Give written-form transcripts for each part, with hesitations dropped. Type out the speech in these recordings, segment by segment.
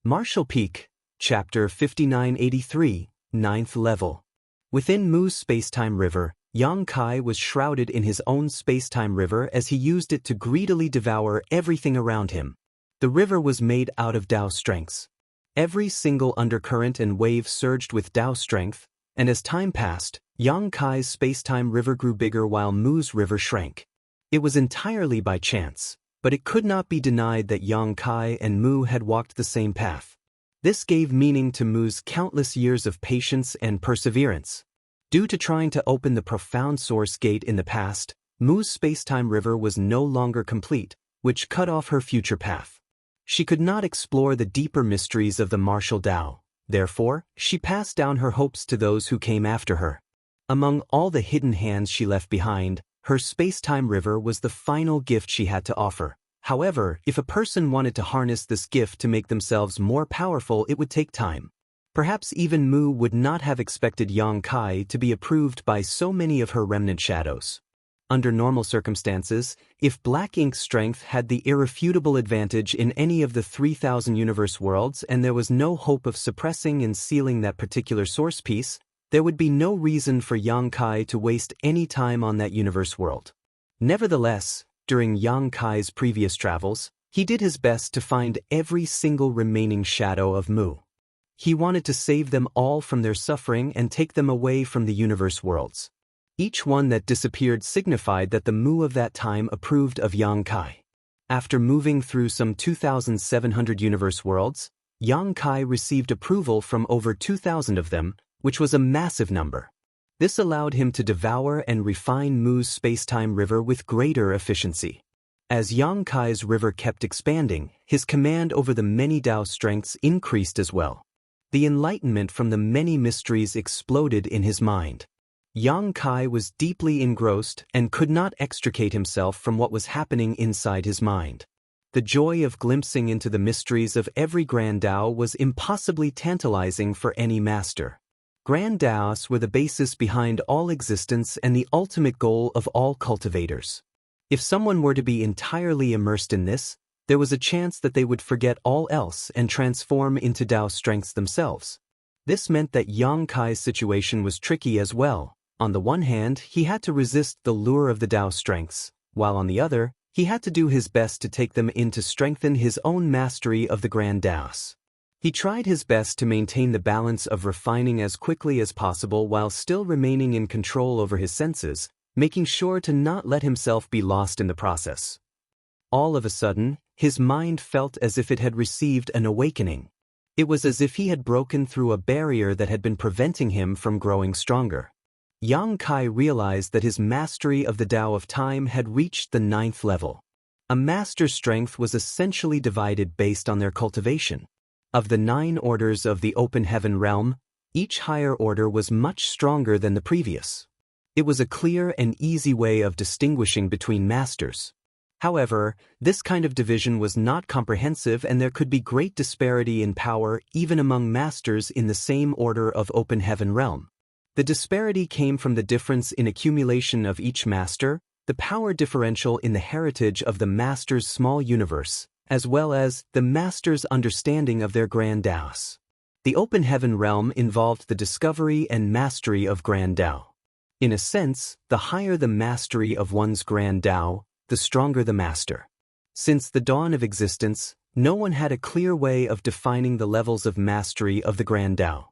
Martial Peak, Chapter 5983, 9th Level. Within Mu's spacetime river, Yang Kai was shrouded in his own spacetime river as he used it to greedily devour everything around him. The river was made out of Dao strengths. Every single undercurrent and wave surged with Dao strength, and as time passed, Yang Kai's spacetime river grew bigger while Mu's river shrank. It was entirely by chance, but it could not be denied that Yang Kai and Mu had walked the same path. This gave meaning to Mu's countless years of patience and perseverance. Due to trying to open the profound source gate in the past, Mu's spacetime river was no longer complete, which cut off her future path. She could not explore the deeper mysteries of the martial Dao. Therefore, she passed down her hopes to those who came after her. Among all the hidden hands she left behind, her spacetime river was the final gift she had to offer. However, if a person wanted to harness this gift to make themselves more powerful, it would take time. Perhaps even Mu would not have expected Yang Kai to be approved by so many of her remnant shadows. Under normal circumstances, if Black Ink's strength had the irrefutable advantage in any of the 3,000 universe worlds and there was no hope of suppressing and sealing that particular source piece, there would be no reason for Yang Kai to waste any time on that universe world. Nevertheless, during Yang Kai's previous travels, he did his best to find every single remaining shadow of Mu. He wanted to save them all from their suffering and take them away from the universe worlds. Each one that disappeared signified that the Mu of that time approved of Yang Kai. After moving through some 2,700 universe worlds, Yang Kai received approval from over 2,000 of them, which was a massive number. This allowed him to devour and refine Mu's spacetime river with greater efficiency. As Yang Kai's river kept expanding, his command over the many Dao strengths increased as well. The enlightenment from the many mysteries exploded in his mind. Yang Kai was deeply engrossed and could not extricate himself from what was happening inside his mind. The joy of glimpsing into the mysteries of every Grand Dao was impossibly tantalizing for any master. Grand Daos were the basis behind all existence and the ultimate goal of all cultivators. If someone were to be entirely immersed in this, there was a chance that they would forget all else and transform into Dao strengths themselves. This meant that Yang Kai's situation was tricky as well. On the one hand, he had to resist the lure of the Dao strengths, while on the other, he had to do his best to take them in to strengthen his own mastery of the Grand Daos. He tried his best to maintain the balance of refining as quickly as possible while still remaining in control over his senses, making sure to not let himself be lost in the process. All of a sudden, his mind felt as if it had received an awakening. It was as if he had broken through a barrier that had been preventing him from growing stronger. Yang Kai realized that his mastery of the Dao of Time had reached the 9th level. A master's strength was essentially divided based on their cultivation. Of the 9 orders of the open heaven realm, each higher order was much stronger than the previous. It was a clear and easy way of distinguishing between masters. However, this kind of division was not comprehensive and there could be great disparity in power even among masters in the same order of open heaven realm. The disparity came from the difference in accumulation of each master, the power differential in the heritage of the master's small universe, as well as the master's understanding of their Grand Daos. The open heaven realm involved the discovery and mastery of Grand Dao. In a sense, the higher the mastery of one's Grand Dao, the stronger the master. Since the dawn of existence, no one had a clear way of defining the levels of mastery of the Grand Dao.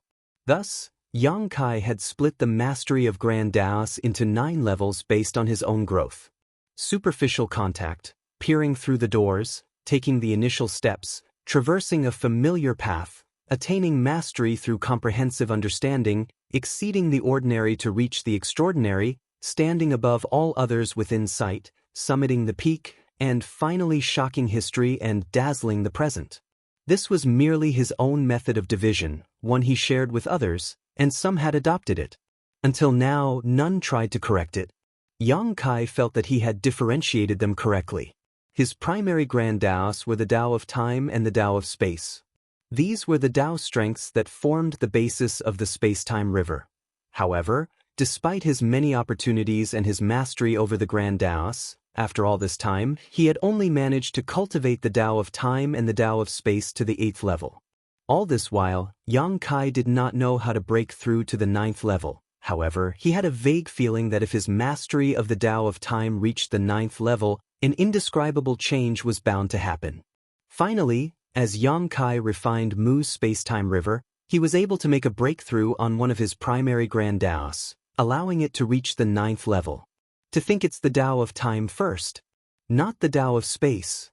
Thus, Yang Kai had split the mastery of Grand Daos into 9 levels based on his own growth. Superficial contact, peering through the doors, taking the initial steps, traversing a familiar path, attaining mastery through comprehensive understanding, exceeding the ordinary to reach the extraordinary, standing above all others within sight, summiting the peak, and finally shocking history and dazzling the present. This was merely his own method of division, one he shared with others, and some had adopted it. Until now, none tried to correct it. Yang Kai felt that he had differentiated them correctly. His primary Grand Daos were the Dao of Time and the Dao of Space. These were the Dao strengths that formed the basis of the space-time river. However, despite his many opportunities and his mastery over the Grand Daos, after all this time, he had only managed to cultivate the Dao of Time and the Dao of Space to the 8th level. All this while, Yang Kai did not know how to break through to the 9th level. However, he had a vague feeling that if his mastery of the Tao of Time reached the 9th level, an indescribable change was bound to happen. Finally, as Yang Kai refined Mu's space-time river, he was able to make a breakthrough on one of his primary grand Taos, allowing it to reach the 9th level. To think it's the Tao of Time first, not the Tao of space.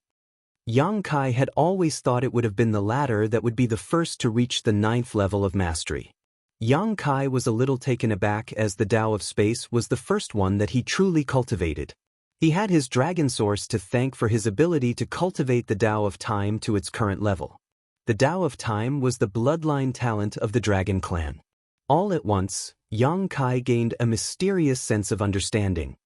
Yang Kai had always thought it would have been the latter that would be the first to reach the 9th level of mastery. Yang Kai was a little taken aback as the Tao of space was the first one that he truly cultivated. He had his dragon source to thank for his ability to cultivate the Tao of Time to its current level. The Tao of Time was the bloodline talent of the dragon clan. All at once, Yang Kai gained a mysterious sense of understanding.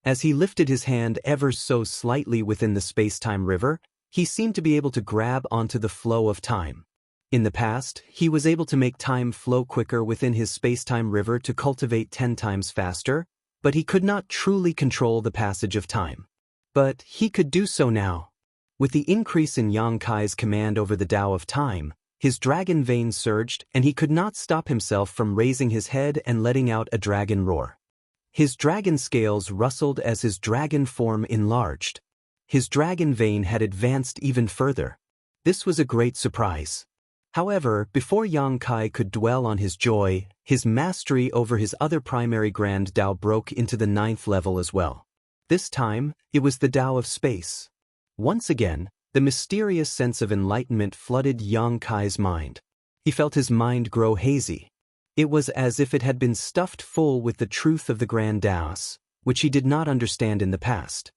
As he lifted his hand ever so slightly within the space-time river, he seemed to be able to grab onto the flow of time. In the past, he was able to make time flow quicker within his space-time river to cultivate 10 times faster, but he could not truly control the passage of time. But he could do so now. With the increase in Yang Kai's command over the Tao of Time, his dragon vein surged and he could not stop himself from raising his head and letting out a dragon roar. His dragon scales rustled as his dragon form enlarged. His dragon vein had advanced even further. This was a great surprise. However, before Yang Kai could dwell on his joy, his mastery over his other primary grand Tao broke into the 9th level as well. This time, it was the Tao of space. Once again, the mysterious sense of enlightenment flooded Yang Kai's mind. He felt his mind grow hazy. It was as if it had been stuffed full with the truth of the grand Taos, which he did not understand in the past.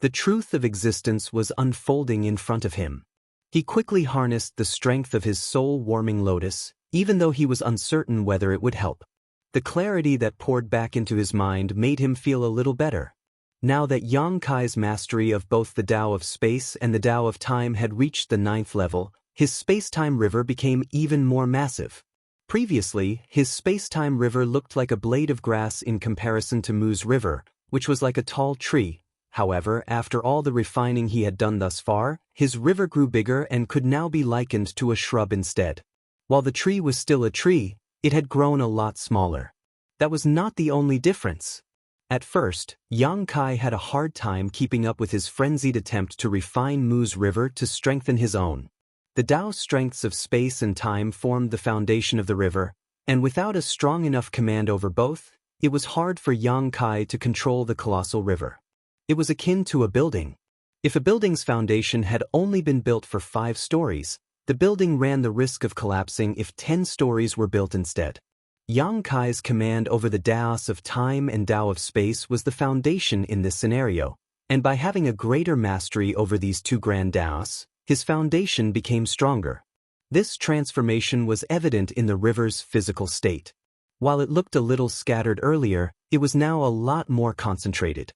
The truth of existence was unfolding in front of him. He quickly harnessed the strength of his soul-warming lotus, even though he was uncertain whether it would help. The clarity that poured back into his mind made him feel a little better. Now that Yang Kai's mastery of both the Tao of space and the Tao of time had reached the 9th level, his space-time river became even more massive. Previously, his space-time river looked like a blade of grass in comparison to Mu's river, which was like a tall tree. However, after all the refining he had done thus far, his river grew bigger and could now be likened to a shrub instead. While the tree was still a tree, it had grown a lot smaller. That was not the only difference. At first, Yang Kai had a hard time keeping up with his frenzied attempt to refine Mu's river to strengthen his own. The Tao strengths of space and time formed the foundation of the river, and without a strong enough command over both, it was hard for Yang Kai to control the colossal river. It was akin to a building. If a building's foundation had only been built for 5 stories, the building ran the risk of collapsing if 10 stories were built instead. Yang Kai's command over the Taos of time and Tao of space was the foundation in this scenario, and by having a greater mastery over these 2 grand Taos, his foundation became stronger. This transformation was evident in the river's physical state. While it looked a little scattered earlier, it was now a lot more concentrated.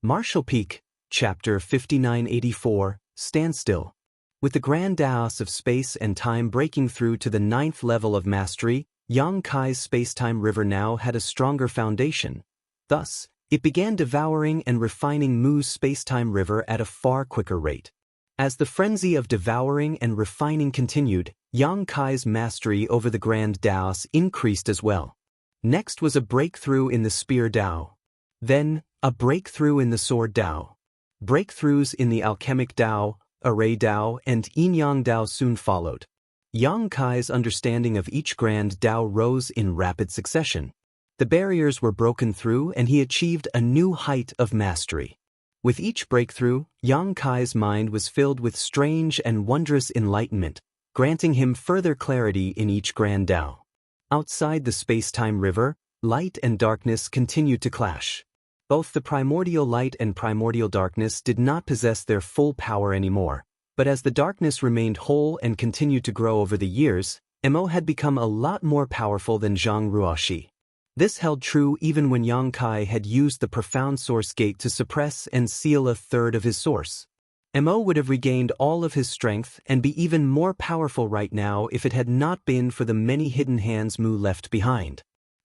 Martial Peak, Chapter 5984, Standstill. With the grand Taos of space and time breaking through to the 9th level of mastery, Yang Kai's space-time river now had a stronger foundation. Thus, it began devouring and refining Mu's space-time river at a far quicker rate. As the frenzy of devouring and refining continued, Yang Kai's mastery over the grand Taos increased as well. Next was a breakthrough in the spear Tao. Then, a breakthrough in the sword Tao. Breakthroughs in the alchemic Tao, array Tao, and yin-yang Tao soon followed. Yang Kai's understanding of each grand Tao rose in rapid succession. The barriers were broken through and he achieved a new height of mastery. With each breakthrough, Yang Kai's mind was filled with strange and wondrous enlightenment, granting him further clarity in each grand Tao. Outside the space-time river, light and darkness continued to clash. Both the primordial light and primordial darkness did not possess their full power anymore, but as the darkness remained whole and continued to grow over the years, Mo had become a lot more powerful than Zhang Ruoxi. This held true even when Yang Kai had used the profound source gate to suppress and seal a third of his source. Mo would have regained all of his strength and be even more powerful right now if it had not been for the many hidden hands Mu left behind.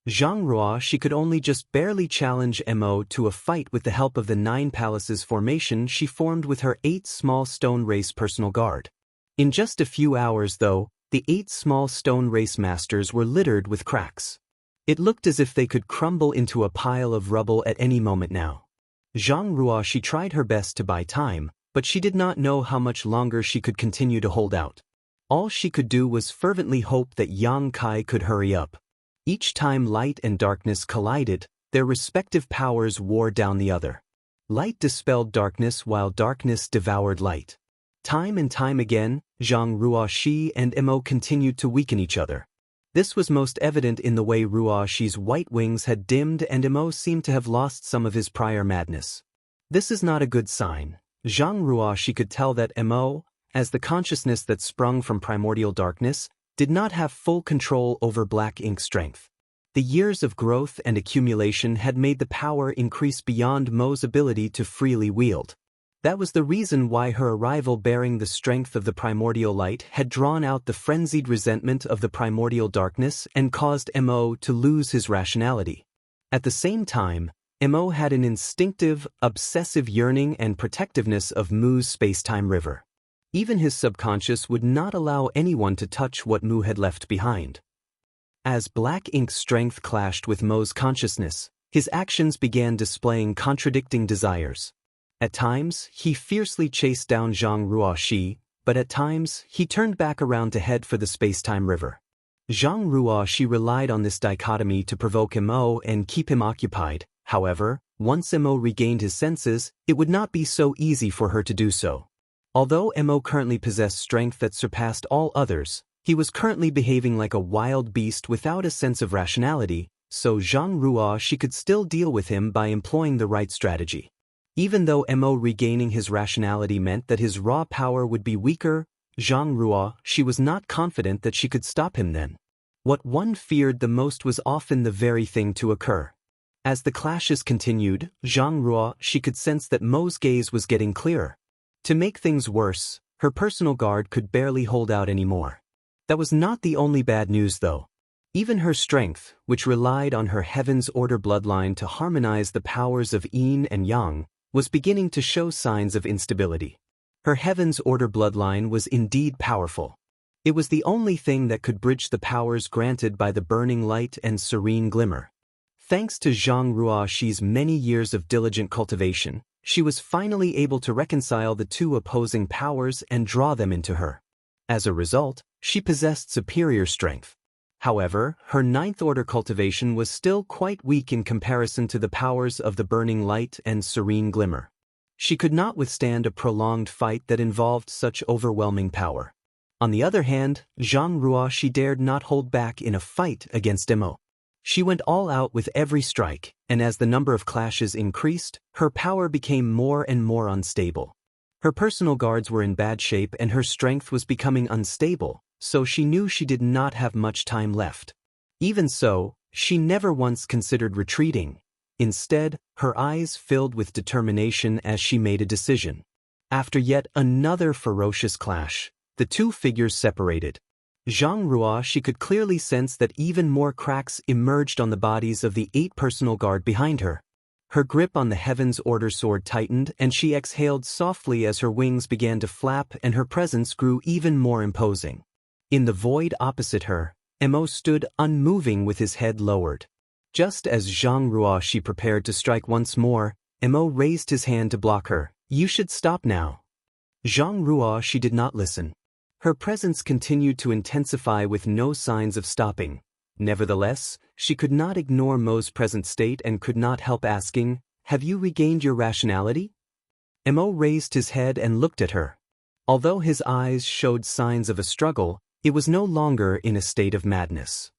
Zhang Ruoxi could only just barely challenge Mo to a fight with the help of the 9 palaces formation she formed with her 8 small stone race personal guard. In just a few hours though, The 8 small stone race masters were littered with cracks. It looked as if they could crumble into a pile of rubble at any moment now. Zhang she tried her best to buy time, but she did not know how much longer she could continue to hold out. All she could do was fervently hope that Yang Kai could hurry up. Each time light and darkness collided, their respective powers wore down the other. Light dispelled darkness while darkness devoured light. Time and time again, Zhang Ruoxi and Mo continued to weaken each other. This was most evident in the way Ruoxi's white wings had dimmed and Mo seemed to have lost some of his prior madness. This is not a good sign. Zhang Ruoxi could tell that Mo, as the consciousness that sprung from primordial darkness, did not have full control over black ink strength. The years of growth and accumulation had made the power increase beyond Mo's ability to freely wield. That was the reason why her arrival bearing the strength of the primordial light had drawn out the frenzied resentment of the primordial darkness and caused Mo to lose his rationality. At the same time, Mo had an instinctive, obsessive yearning and protectiveness of Mu's space-time river. Even his subconscious would not allow anyone to touch what Mu had left behind. As black ink's strength clashed with Mo's consciousness, his actions began displaying contradicting desires. At times, he fiercely chased down Zhang Ruoxi, but at times, he turned back around to head for the space-time river. Zhang Ruoxi relied on this dichotomy to provoke Mo and keep him occupied. However, once Mo regained his senses, it would not be so easy for her to do so. Although Mo currently possessed strength that surpassed all others, he was currently behaving like a wild beast without a sense of rationality, so Zhang Ruoxi could still deal with him by employing the right strategy. Even though Mo regaining his rationality meant that his raw power would be weaker, Zhang Ruoxi was not confident that she could stop him then. What one feared the most was often the very thing to occur. As the clashes continued, Zhang Ruoxi could sense that Mo's gaze was getting clearer. To make things worse, her personal guard could barely hold out anymore. That was not the only bad news though. Even her strength, which relied on her Heaven's Order bloodline to harmonize the powers of Yin and Yang, was beginning to show signs of instability. Her Heaven's Order bloodline was indeed powerful. It was the only thing that could bridge the powers granted by the burning light and serene glimmer. Thanks to Zhang Ruoxi's many years of diligent cultivation, she was finally able to reconcile the two opposing powers and draw them into her. As a result, she possessed superior strength. However, her ninth order cultivation was still quite weak in comparison to the powers of the burning light and serene glimmer. She could not withstand a prolonged fight that involved such overwhelming power. On the other hand, Zhang Ruoxi dared not hold back in a fight against Mo. She went all out with every strike, and as the number of clashes increased, her power became more and more unstable. Her personal guards were in bad shape and her strength was becoming unstable, so she knew she did not have much time left. Even so, she never once considered retreating. Instead, her eyes filled with determination as she made a decision. After yet another ferocious clash, the two figures separated. Zhang Ruoxi could clearly sense that even more cracks emerged on the bodies of the 8 personal guard behind her. Her grip on the Heaven's Order sword tightened and she exhaled softly as her wings began to flap and her presence grew even more imposing. In the void opposite her, Mo stood unmoving with his head lowered. Just as Zhang Ruoxi prepared to strike once more, Mo raised his hand to block her. "You should stop now." Zhang Ruoxi did not listen. Her presence continued to intensify with no signs of stopping. Nevertheless, she could not ignore Mo's present state and could not help asking, "Have you regained your rationality?" Mo raised his head and looked at her. Although his eyes showed signs of a struggle, it was no longer in a state of madness.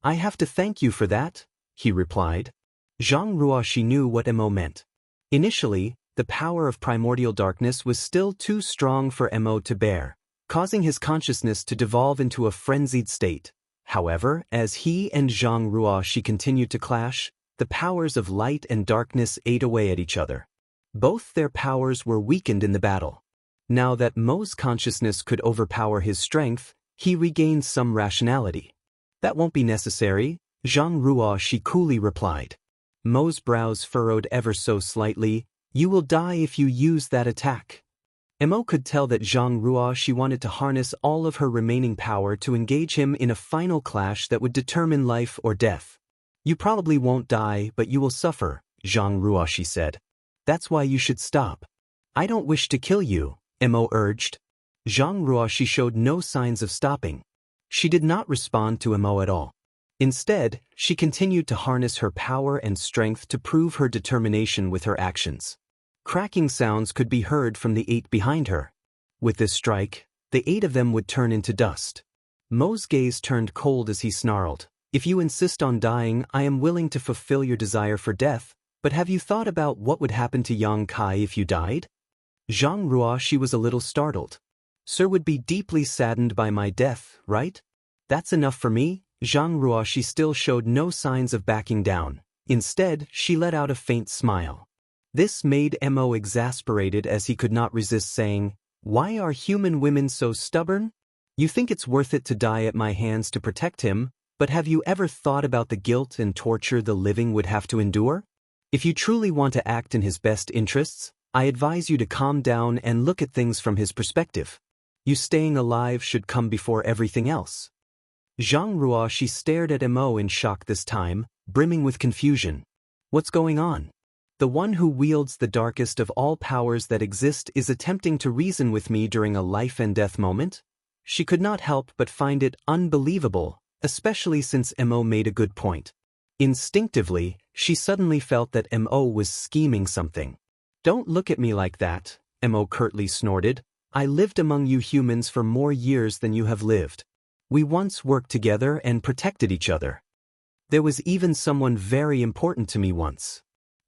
"I have to thank you for that," he replied. Zhang Ruoxi knew what Mo meant. Initially, the power of primordial darkness was still too strong for Mo to bear, causing his consciousness to devolve into a frenzied state. However, as he and Zhang Ruoxi continued to clash, the powers of light and darkness ate away at each other. Both their powers were weakened in the battle. Now that Mo's consciousness could overpower his strength, he regained some rationality. "That won't be necessary," Zhang Ruoxi coolly replied. Mo's brows furrowed ever so slightly. "You will die if you use that attack." Mo could tell that Zhang Ruoxi wanted to harness all of her remaining power to engage him in a final clash that would determine life or death. You probably won't die, but you will suffer, Zhang Ruoxi said. That's why you should stop. I don't wish to kill you, Mo urged. Zhang Ruoxi showed no signs of stopping. She did not respond to Mo at all. Instead, she continued to harness her power and strength to prove her determination with her actions. Cracking sounds could be heard from the 8 behind her. With this strike, the 8 of them would turn into dust. Mo's gaze turned cold as he snarled. If you insist on dying, I am willing to fulfill your desire for death, but have you thought about what would happen to Yang Kai if you died? Zhang Ruoxi was a little startled. Sir would be deeply saddened by my death, right? That's enough for me. Zhang Ruoxi still showed no signs of backing down. Instead, she let out a faint smile. This made Mo exasperated as he could not resist saying, "Why are human women so stubborn? You think it's worth it to die at my hands to protect him, but have you ever thought about the guilt and torture the living would have to endure? If you truly want to act in his best interests, I advise you to calm down and look at things from his perspective. You staying alive should come before everything else." Zhang Ruoxi stared at Mo in shock this time, brimming with confusion. What's going on? The one who wields the darkest of all powers that exist is attempting to reason with me during a life and death moment? She could not help but find it unbelievable, especially since Mo made a good point. Instinctively, she suddenly felt that Mo was scheming something. Don't look at me like that, Mo curtly snorted. I lived among you humans for more years than you have lived. We once worked together and protected each other. There was even someone very important to me once.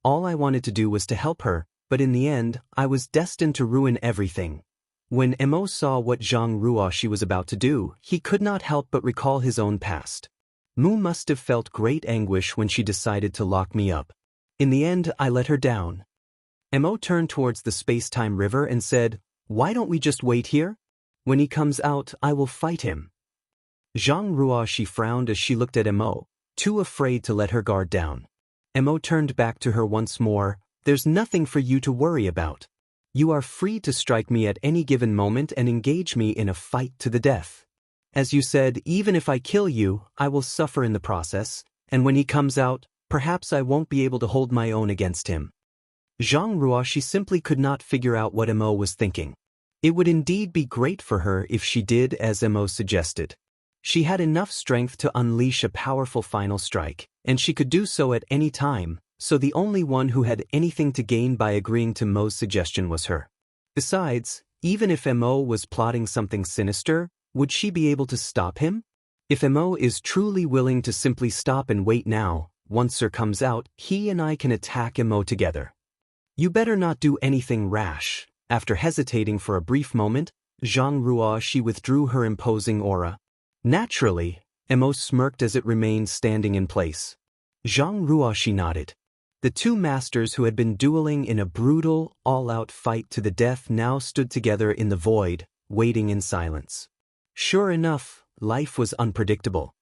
All I wanted to do was to help her, but in the end, I was destined to ruin everything. When Mo saw what Zhang Ruoxi was about to do, he could not help but recall his own past. Mu must have felt great anguish when she decided to lock me up. In the end, I let her down. Mo turned towards the space-time river and said, "Why don't we just wait here? When he comes out, I will fight him." Zhang Ruoxi frowned as she looked at Mo, too afraid to let her guard down. Mo turned back to her once more. There's nothing for you to worry about. You are free to strike me at any given moment and engage me in a fight to the death. As you said, even if I kill you, I will suffer in the process, and when he comes out, perhaps I won't be able to hold my own against him. Zhang Ruoxi simply could not figure out what Mo was thinking. It would indeed be great for her if she did as Mo suggested. She had enough strength to unleash a powerful final strike, and she could do so at any time, so the only one who had anything to gain by agreeing to Mo's suggestion was her. Besides, even if Mo was plotting something sinister, would she be able to stop him? If Mo is truly willing to simply stop and wait now, once Sir comes out, he and I can attack Mo together. You better not do anything rash. After hesitating for a brief moment, Zhang Ruoxi withdrew her imposing aura. Naturally, Mo smirked as it remained standing in place. Zhang Ruoxi nodded. The two masters who had been dueling in a brutal, all-out fight to the death now stood together in the void, waiting in silence. Sure enough, life was unpredictable.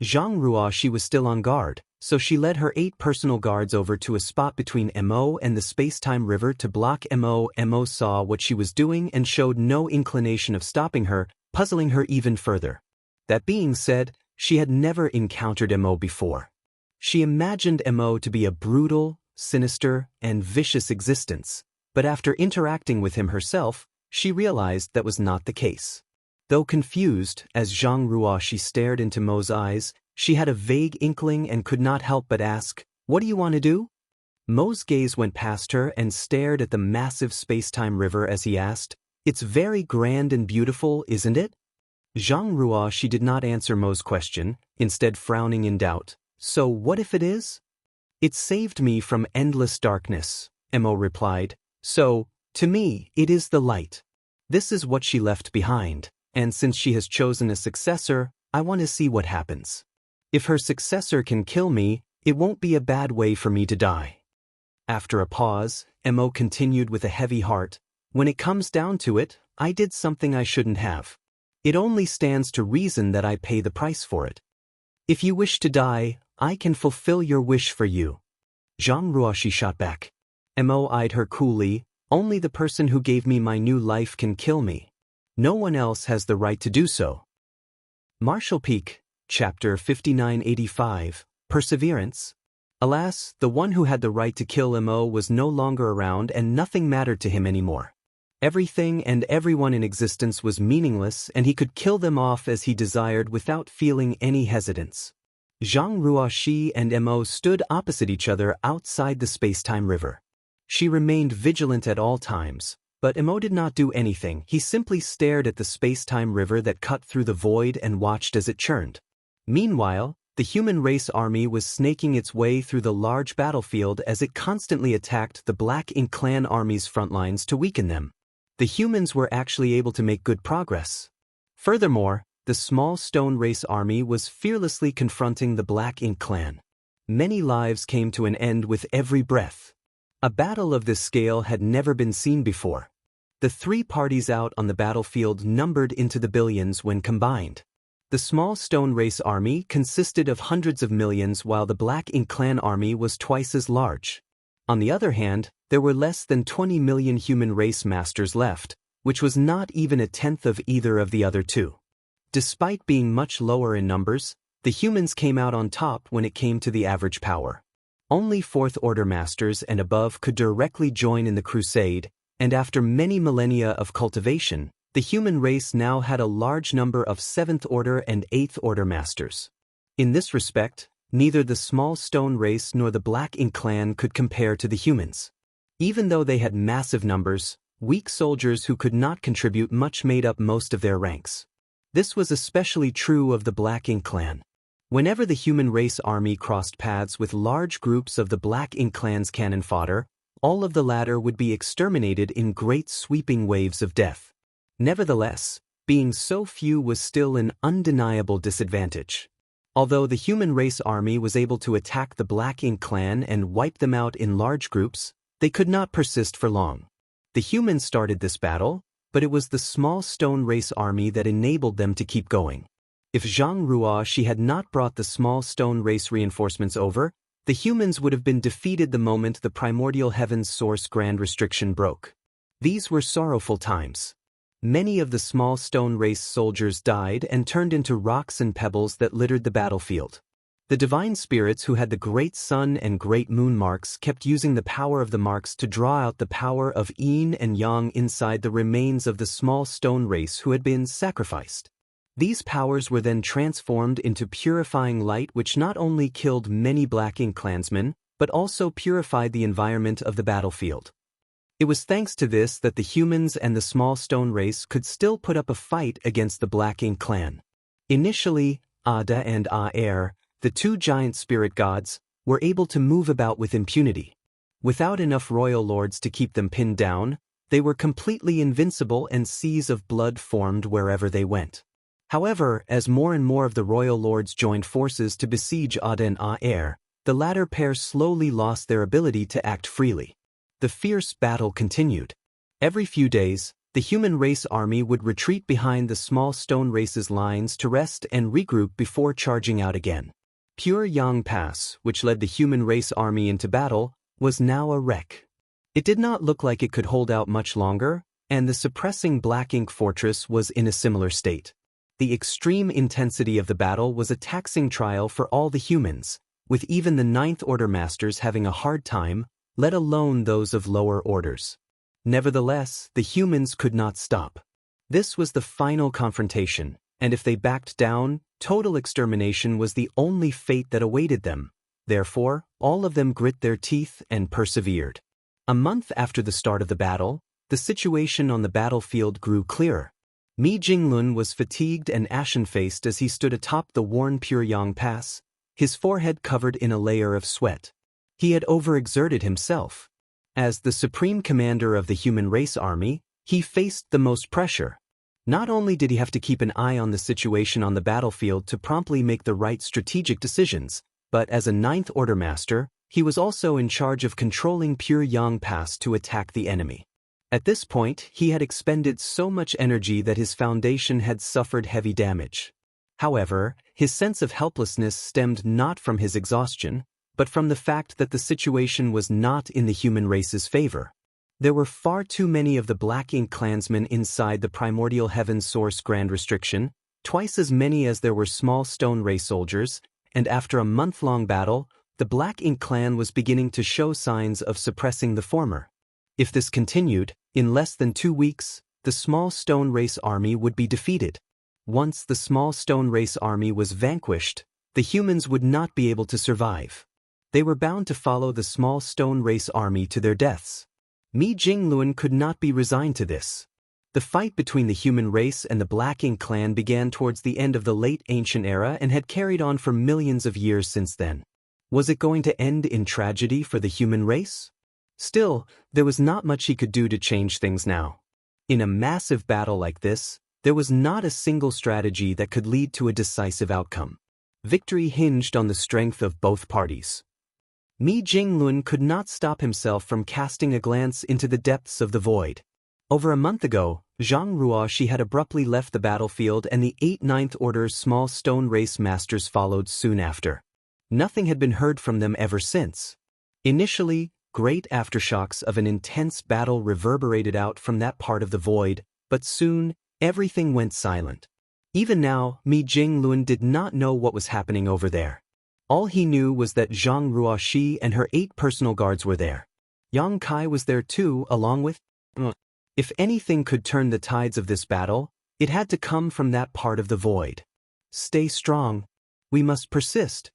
Zhang Ruoxi was still on guard, so she led her 8 personal guards over to a spot between Mo and the space-time river to block Mo. Mo saw what she was doing and showed no inclination of stopping her, puzzling her even further. That being said, she had never encountered Mo before. She imagined Mo to be a brutal, sinister, and vicious existence, but after interacting with him herself, she realized that was not the case. Though confused, as Zhang Ruoxi stared into Mo's eyes, she had a vague inkling and could not help but ask, "What do you want to do?" Mo's gaze went past her and stared at the massive space-time river as he asked, "It's very grand and beautiful, isn't it?" Zhang Ruoxi did not answer Mo's question, instead frowning in doubt. "So what if it is?" "It saved me from endless darkness," Mo replied. "So, to me, it is the light. This is what she left behind, and since she has chosen a successor, I want to see what happens. If her successor can kill me, it won't be a bad way for me to die." After a pause, Mo continued with a heavy heart, "When it comes down to it, I did something I shouldn't have. It only stands to reason that I pay the price for it. If you wish to die, I can fulfill your wish for you." Zhang Ruoxi shot back. Mo eyed her coolly. Only the person who gave me my new life can kill me. No one else has the right to do so. Martial Peak, Chapter 5985, Perseverance. Alas, the one who had the right to kill Mo was no longer around and nothing mattered to him anymore. Everything and everyone in existence was meaningless and he could kill them off as he desired without feeling any hesitance. Zhang Ruoxi and Mo stood opposite each other outside the space-time river. She remained vigilant at all times, but Mo did not do anything. He simply stared at the space-time river that cut through the void and watched as it churned. Meanwhile, the human race army was snaking its way through the large battlefield as it constantly attacked the Black Ink clan army's front lines to weaken them. The humans were actually able to make good progress. Furthermore, the small stone race army was fearlessly confronting the Black Ink clan. Many lives came to an end with every breath. A battle of this scale had never been seen before. The three parties out on the battlefield numbered into the billions when combined. The small stone race army consisted of hundreds of millions while the Black Ink clan army was twice as large. On the other hand, there were less than 20 million human race masters left, which was not even a tenth of either of the other two. Despite being much lower in numbers, the humans came out on top when it came to the average power. Only Fourth Order masters and above could directly join in the crusade, and after many millennia of cultivation, the human race now had a large number of Seventh Order and Eighth Order masters. In this respect, neither the small stone race nor the Black Ink clan could compare to the humans. Even though they had massive numbers, weak soldiers who could not contribute much made up most of their ranks. This was especially true of the Black Ink clan. Whenever the human race army crossed paths with large groups of the Black Ink clan's cannon fodder, all of the latter would be exterminated in great sweeping waves of death. Nevertheless, being so few was still an undeniable disadvantage. Although the human race army was able to attack the Black Ink clan and wipe them out in large groups, they could not persist for long. The humans started this battle, but it was the small stone race army that enabled them to keep going. If Zhang Ruoxi had not brought the small stone race reinforcements over, the humans would have been defeated the moment the primordial heaven's source grand restriction broke. These were sorrowful times. Many of the small stone race soldiers died and turned into rocks and pebbles that littered the battlefield. The divine spirits who had the great sun and great moon marks kept using the power of the marks to draw out the power of yin and yang inside the remains of the small stone race who had been sacrificed. These powers were then transformed into purifying light which not only killed many Black Ink clansmen, but also purified the environment of the battlefield. It was thanks to this that the humans and the small stone race could still put up a fight against the Black Ink clan. Initially, Ada and Aer, the two giant spirit gods, were able to move about with impunity. Without enough royal lords to keep them pinned down, they were completely invincible and seas of blood formed wherever they went. However, as more and more of the royal lords joined forces to besiege Ada and Aer, the latter pair slowly lost their ability to act freely. The fierce battle continued. Every few days, the human race army would retreat behind the small stone race's lines to rest and regroup before charging out again. Pure Yang Pass, which led the human race army into battle, was now a wreck. It did not look like it could hold out much longer, and the suppressing Black Ink fortress was in a similar state. The extreme intensity of the battle was a taxing trial for all the humans, with even the Ninth Order masters having a hard time, let alone those of lower orders. Nevertheless, the humans could not stop. This was the final confrontation, and if they backed down, total extermination was the only fate that awaited them. Therefore, all of them grit their teeth and persevered. A month after the start of the battle, the situation on the battlefield grew clearer. Mi Jinglun was fatigued and ashen-faced as he stood atop the worn Pure Yang Pass, his forehead covered in a layer of sweat. He had overexerted himself. As the supreme commander of the human race army, he faced the most pressure. Not only did he have to keep an eye on the situation on the battlefield to promptly make the right strategic decisions, but as a Ninth Order master, he was also in charge of controlling Pure Yang Pass to attack the enemy. At this point, he had expended so much energy that his foundation had suffered heavy damage. However, his sense of helplessness stemmed not from his exhaustion, but from the fact that the situation was not in the human race's favor. There were far too many of the Black Ink clansmen inside the Primordial Heaven Source Grand Restriction, twice as many as there were small stone ray soldiers, and after a month-long battle, the Black Ink clan was beginning to show signs of suppressing the former. If this continued, in less than 2 weeks, the small stone race army would be defeated. Once the small stone race army was vanquished, the humans would not be able to survive. They were bound to follow the small stone race army to their deaths. Mi Jingluan could not be resigned to this. The fight between the human race and the Black Ink clan began towards the end of the late ancient era and had carried on for millions of years since then. Was it going to end in tragedy for the human race? Still, there was not much he could do to change things now. In a massive battle like this, there was not a single strategy that could lead to a decisive outcome. Victory hinged on the strength of both parties. Mi Jingluan could not stop himself from casting a glance into the depths of the void. Over a month ago, Zhang had abruptly left the battlefield and the 8 Ninth Order's small stone race masters followed soon after. Nothing had been heard from them ever since. Initially, great aftershocks of an intense battle reverberated out from that part of the void, but soon, everything went silent. Even now, Mi Jingluan did not know what was happening over there. All he knew was that Zhang Ruoxi and her 8 personal guards were there. Yang Kai was there too, along with... If anything could turn the tides of this battle, it had to come from that part of the void. Stay strong. We must persist.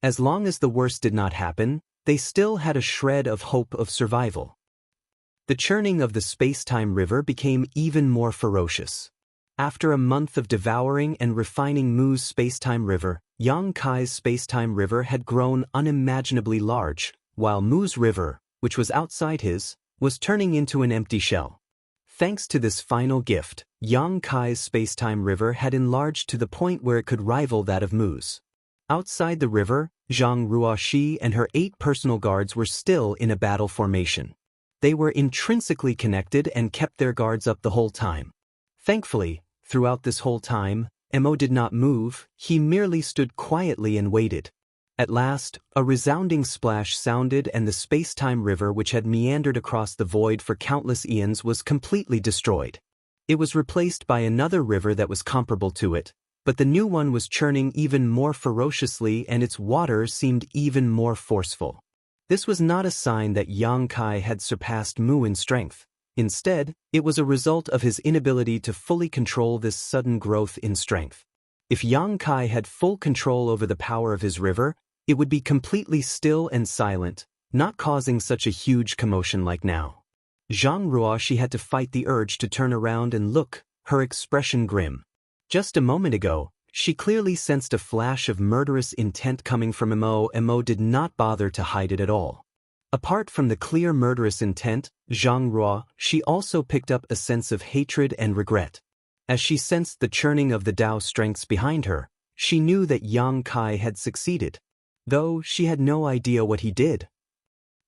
As long as the worst did not happen, they still had a shred of hope of survival. The churning of the space-time river became even more ferocious. After a month of devouring and refining Mu's space-time river, Yang Kai's space-time river had grown unimaginably large, while Mu's river, which was outside his, was turning into an empty shell. Thanks to this final gift, Yang Kai's space-time river had enlarged to the point where it could rival that of Mu's. Outside the river, Zhang Ruoxi and her 8 personal guards were still in a battle formation. They were intrinsically connected and kept their guards up the whole time. Thankfully, throughout this whole time, Mo did not move, he merely stood quietly and waited. At last, a resounding splash sounded and the space-time river which had meandered across the void for countless eons was completely destroyed. It was replaced by another river that was comparable to it, but the new one was churning even more ferociously and its water seemed even more forceful. This was not a sign that Yang Kai had surpassed Mu in strength. Instead, it was a result of his inability to fully control this sudden growth in strength. If Yang Kai had full control over the power of his river, it would be completely still and silent, not causing such a huge commotion like now. Zhang Ruoxi had to fight the urge to turn around and look, her expression grim. Just a moment ago, she clearly sensed a flash of murderous intent coming from Mo. Mo did not bother to hide it at all. Apart from the clear murderous intent, Zhang Ruoxi also picked up a sense of hatred and regret. As she sensed the churning of the Dao strengths behind her, she knew that Yang Kai had succeeded, though she had no idea what he did.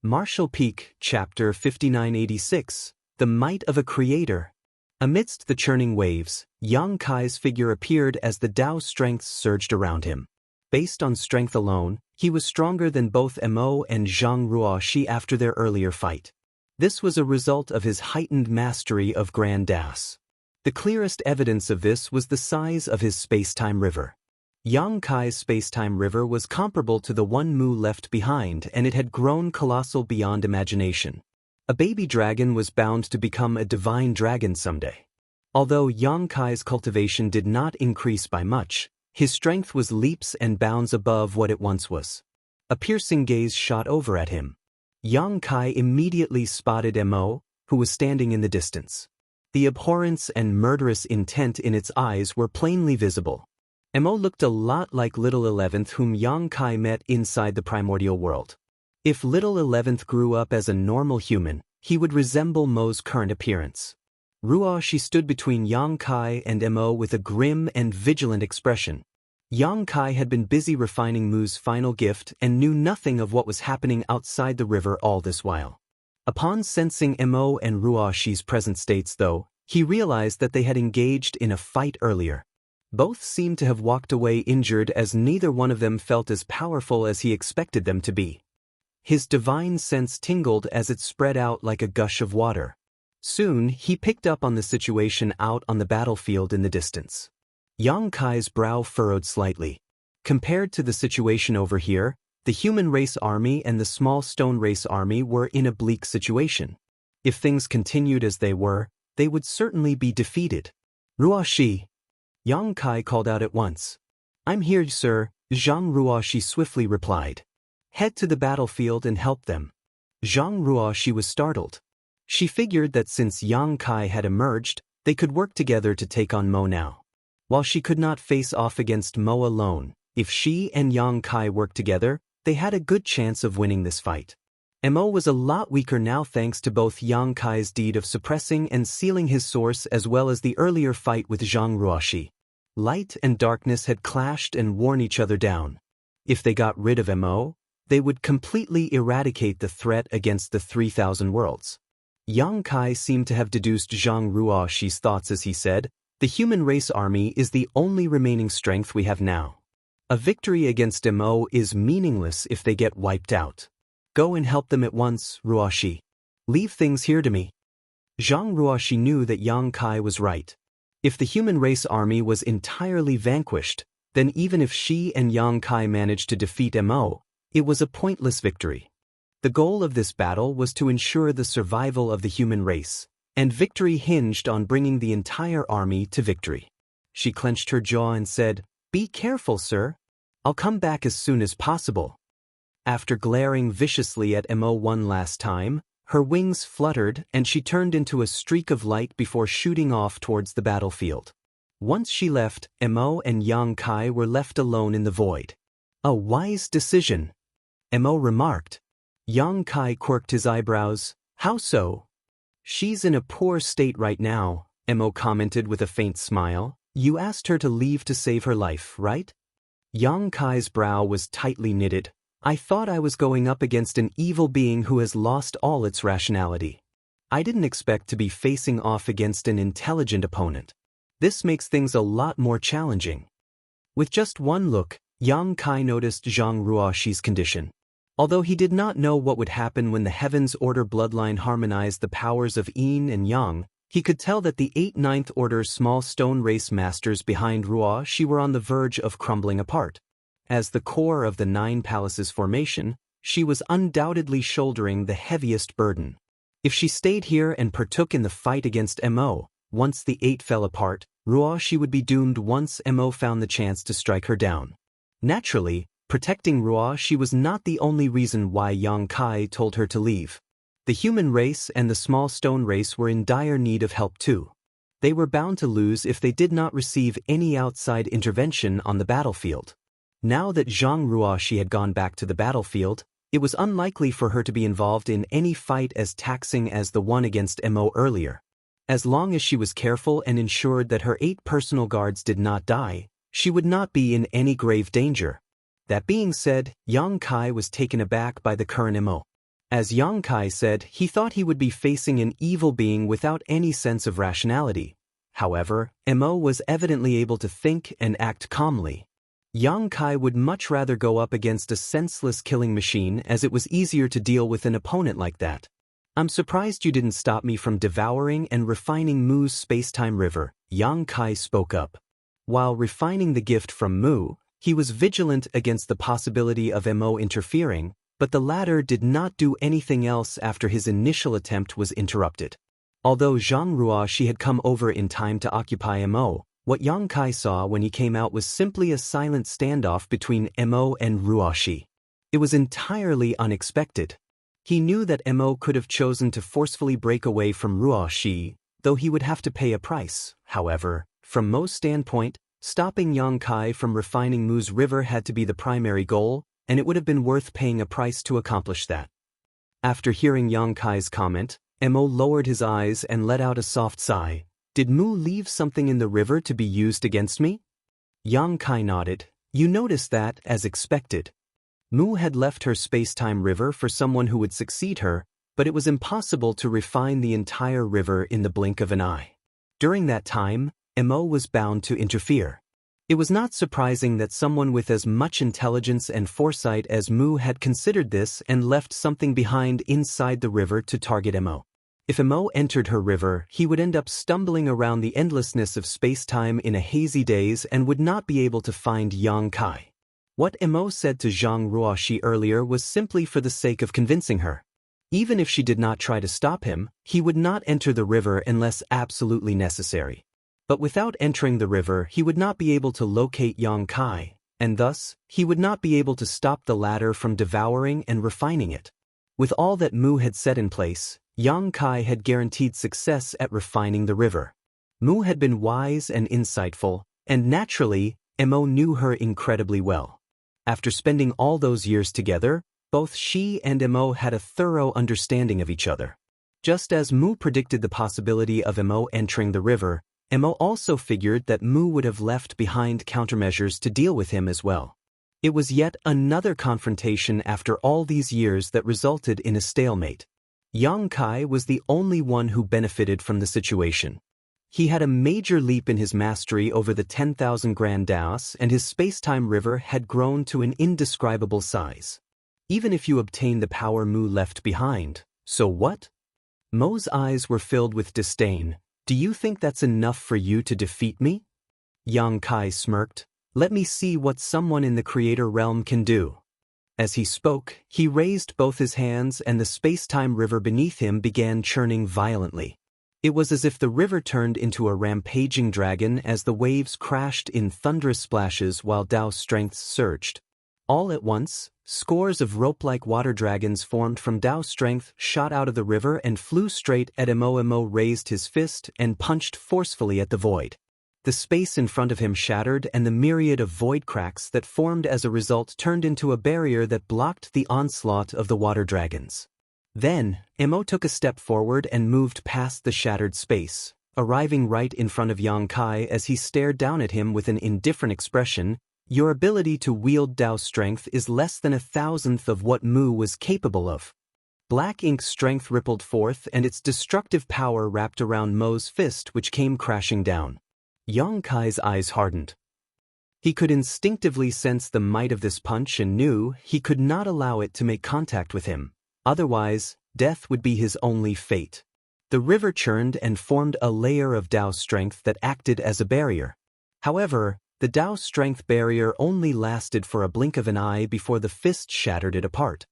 Martial Peak, Chapter 5986, The Might of a Creator. Amidst the churning waves, Yang Kai's figure appeared as the Dao strengths surged around him. Based on strength alone, he was stronger than both Mo and Zhang Ruoxi after their earlier fight. This was a result of his heightened mastery of Grand Das. The clearest evidence of this was the size of his space-time river. Yang Kai's space-time river was comparable to the one Mu left behind, and it had grown colossal beyond imagination. A baby dragon was bound to become a divine dragon someday. Although Yang Kai's cultivation did not increase by much, his strength was leaps and bounds above what it once was. A piercing gaze shot over at him. Yang Kai immediately spotted Mo, who was standing in the distance. The abhorrence and murderous intent in its eyes were plainly visible. Mo looked a lot like Little 11th, whom Yang Kai met inside the primordial world. If Little 11th grew up as a normal human, he would resemble Mo's current appearance. Ruoxi stood between Yang Kai and Mo with a grim and vigilant expression. Yang Kai had been busy refining Mu's final gift and knew nothing of what was happening outside the river all this while. Upon sensing Mo and Ruoxi's present states, though, he realized that they had engaged in a fight earlier. Both seemed to have walked away injured, as neither one of them felt as powerful as he expected them to be. his divine sense tingled as it spread out like a gush of water. Soon, he picked up on the situation out on the battlefield in the distance. Yang Kai's brow furrowed slightly. Compared to the situation over here, the human race army and the small stone race army were in a bleak situation. If things continued as they were, they would certainly be defeated. Ruoxi! Yang Kai called out at once. I'm here, sir, Zhang Ruoxi swiftly replied. Head to the battlefield and help them. Zhang Ruoxi was startled. She figured that since Yang Kai had emerged, they could work together to take on Mo now. While she could not face off against Mo alone, if she and Yang Kai worked together, they had a good chance of winning this fight. Mo was a lot weaker now thanks to both Yang Kai's deed of suppressing and sealing his source as well as the earlier fight with Zhang Ruoxi. Light and darkness had clashed and worn each other down. If they got rid of Mo, they would completely eradicate the threat against the 3,000 worlds. Yang Kai seemed to have deduced Zhang Ruoxi's thoughts as he said, the human race army is the only remaining strength we have now. A victory against Mo is meaningless if they get wiped out. Go and help them at once, Ruoxi. Leave things here to me. Zhang Ruoxi knew that Yang Kai was right. If the human race army was entirely vanquished, then even if she and Yang Kai managed to defeat Mo, it was a pointless victory. The goal of this battle was to ensure the survival of the human race, and victory hinged on bringing the entire army to victory. She clenched her jaw and said, Be careful, sir. I'll come back as soon as possible. After glaring viciously at Mo one last time, her wings fluttered and she turned into a streak of light before shooting off towards the battlefield. Once she left, Mo and Yang Kai were left alone in the void. A wise decision, Mo remarked. Yang Kai quirked his eyebrows. How so? She's in a poor state right now, Mo commented with a faint smile. You asked her to leave to save her life, right? Yang Kai's brow was tightly knitted. I thought I was going up against an evil being who has lost all its rationality. I didn't expect to be facing off against an intelligent opponent. This makes things a lot more challenging. With just one look, Yang Kai noticed Zhang Ruoxi's condition. Although he did not know what would happen when the Heaven's Order bloodline harmonized the powers of Yin and Yang, he could tell that the 8 Ninth Order small stone race masters behind Ruoxi were on the verge of crumbling apart. As the core of the 9 Palaces formation, she was undoubtedly shouldering the heaviest burden. If she stayed here and partook in the fight against Mo, once the 8 fell apart, Ruoxi would be doomed once Mo found the chance to strike her down. Naturally, protecting Ruoxi was not the only reason why Yang Kai told her to leave. The human race and the small stone race were in dire need of help too. They were bound to lose if they did not receive any outside intervention on the battlefield. Now that Zhang Ruoxi had gone back to the battlefield, it was unlikely for her to be involved in any fight as taxing as the one against Mo earlier. As long as she was careful and ensured that her 8 personal guards did not die, she would not be in any grave danger. That being said, Yang Kai was taken aback by the current Mo. As Yang Kai said, he thought he would be facing an evil being without any sense of rationality. However, Mo was evidently able to think and act calmly. Yang Kai would much rather go up against a senseless killing machine as it was easier to deal with an opponent like that. I'm surprised you didn't stop me from devouring and refining Mu's space-time river, Yang Kai spoke up. While refining the gift from Mu, he was vigilant against the possibility of Mo interfering, but the latter did not do anything else after his initial attempt was interrupted. Although Zhang Ruoxi had come over in time to occupy Mo, what Yang Kai saw when he came out was simply a silent standoff between Mo and Ruoxi. It was entirely unexpected. He knew that Mo could have chosen to forcefully break away from Ruoxi, though he would have to pay a price. However, from Mo's standpoint, stopping Yang Kai from refining Mu's river had to be the primary goal, and it would have been worth paying a price to accomplish that. After hearing Yang Kai's comment, Mo lowered his eyes and let out a soft sigh. Did Mu leave something in the river to be used against me? Yang Kai nodded. You noticed that, as expected. Mu had left her space-time river for someone who would succeed her, but it was impossible to refine the entire river in the blink of an eye. During that time, Mo was bound to interfere. It was not surprising that someone with as much intelligence and foresight as Mu had considered this and left something behind inside the river to target Mo. If Mo entered her river, he would end up stumbling around the endlessness of space-time in a hazy daze and would not be able to find Yang Kai. What Mo said to Zhang Ruoxi earlier was simply for the sake of convincing her. Even if she did not try to stop him, he would not enter the river unless absolutely necessary. But without entering the river, he would not be able to locate Yang Kai, and thus, he would not be able to stop the latter from devouring and refining it. With all that Mu had set in place, Yang Kai had guaranteed success at refining the river. Mu had been wise and insightful, and naturally, Mo knew her incredibly well. After spending all those years together, both she and Mo had a thorough understanding of each other. Just as Mu predicted the possibility of Mo entering the river, Mo also figured that Mu would have left behind countermeasures to deal with him as well. It was yet another confrontation after all these years that resulted in a stalemate. Yang Kai was the only one who benefited from the situation. He had a major leap in his mastery over the 10,000 Grand Daos, and his space-time river had grown to an indescribable size. Even if you obtain the power Mu left behind, so what? Mo's eyes were filled with disdain. Do you think that's enough for you to defeat me? Yang Kai smirked. Let me see what someone in the creator realm can do. As he spoke, he raised both his hands and the space-time river beneath him began churning violently. It was as if the river turned into a rampaging dragon as the waves crashed in thunderous splashes while Dao's strength surged. All at once, scores of rope-like water dragons formed from Dao's strength shot out of the river and flew straight at Mo. Mo raised his fist and punched forcefully at the void. The space in front of him shattered and the myriad of void cracks that formed as a result turned into a barrier that blocked the onslaught of the water dragons. Then, Mo took a step forward and moved past the shattered space, arriving right in front of Yang Kai as he stared down at him with an indifferent expression. Your ability to wield Dao's strength is less than 1,000th of what Mu was capable of. Black ink's strength rippled forth and its destructive power wrapped around Mo's fist, which came crashing down. Yang Kai's eyes hardened. He could instinctively sense the might of this punch and knew he could not allow it to make contact with him. Otherwise, death would be his only fate. The river churned and formed a layer of Dao's strength that acted as a barrier. However, the Dao's strength barrier only lasted for a blink of an eye before the fist shattered it apart.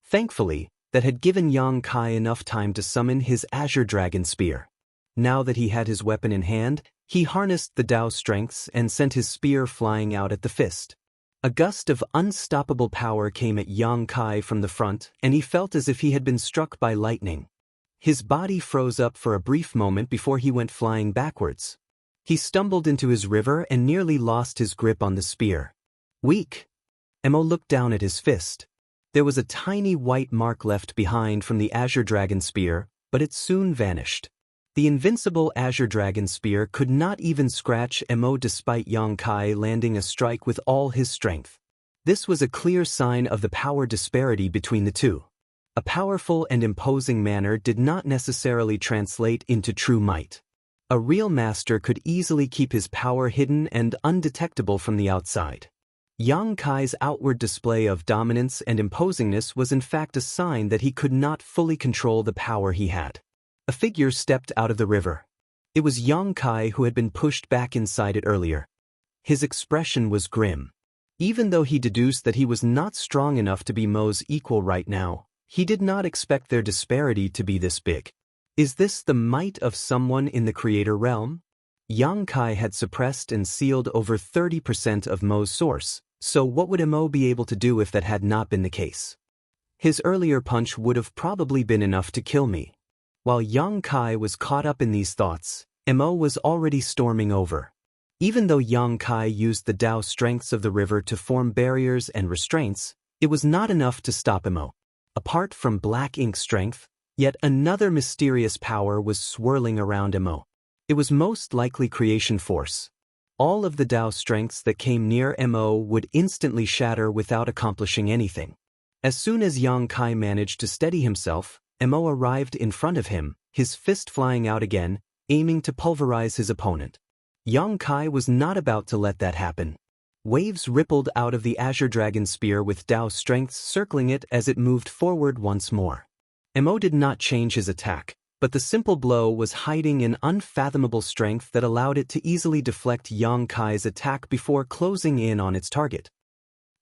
Thankfully, that had given Yang Kai enough time to summon his Azure Dragon Spear. Now that he had his weapon in hand, he harnessed the Dao's strengths and sent his spear flying out at the fist. A gust of unstoppable power came at Yang Kai from the front, and he felt as if he had been struck by lightning. His body froze up for a brief moment before he went flying backwards. He stumbled into his river and nearly lost his grip on the spear. Weak. Mo looked down at his fist. There was a tiny white mark left behind from the Azure Dragon Spear, but it soon vanished. The invincible Azure Dragon Spear could not even scratch Mo despite Yang Kai landing a strike with all his strength. This was a clear sign of the power disparity between the two. A powerful and imposing manner did not necessarily translate into true might. A real master could easily keep his power hidden and undetectable from the outside. Yang Kai's outward display of dominance and imposingness was in fact a sign that he could not fully control the power he had. A figure stepped out of the river. It was Yang Kai who had been pushed back inside it earlier. His expression was grim. Even though he deduced that he was not strong enough to be Mo's equal right now, he did not expect their disparity to be this big. Is this the might of someone in the creator realm? Yang Kai had suppressed and sealed over 30% of Mo's source, so what would Mo be able to do if that had not been the case? His earlier punch would have probably been enough to kill me. While Yang Kai was caught up in these thoughts, Mo was already storming over. Even though Yang Kai used the Dao strengths of the river to form barriers and restraints, it was not enough to stop Mo. Apart from black ink strength, yet another mysterious power was swirling around Mo. It was most likely creation force. All of the Dao strengths that came near Mo would instantly shatter without accomplishing anything. As soon as Yang Kai managed to steady himself, Mo arrived in front of him, his fist flying out again, aiming to pulverize his opponent. Yang Kai was not about to let that happen. Waves rippled out of the Azure Dragon Spear with Dao strength circling it as it moved forward once more. Mo did not change his attack, but the simple blow was hiding an unfathomable strength that allowed it to easily deflect Yang Kai's attack before closing in on its target.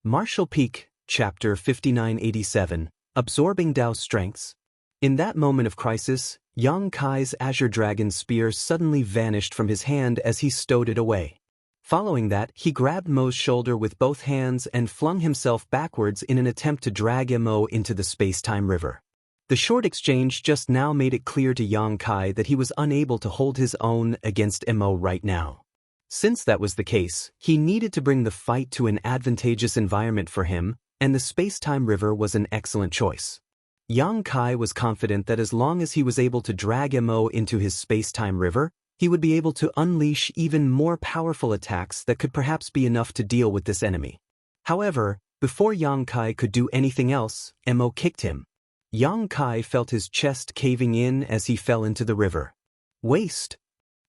Martial Peak, Chapter 5987, Absorbing Dao Strengths. In that moment of crisis, Yang Kai's Azure Dragon Spear suddenly vanished from his hand as he stowed it away. Following that, he grabbed Mo's shoulder with both hands and flung himself backwards in an attempt to drag Mo into the space-time river. The short exchange just now made it clear to Yang Kai that he was unable to hold his own against Mo right now. Since that was the case, he needed to bring the fight to an advantageous environment for him, and the space-time river was an excellent choice. Yang Kai was confident that as long as he was able to drag Mo into his space-time river, he would be able to unleash even more powerful attacks that could perhaps be enough to deal with this enemy. However, before Yang Kai could do anything else, Mo kicked him. Yang Kai felt his chest caving in as he fell into the river. Waste!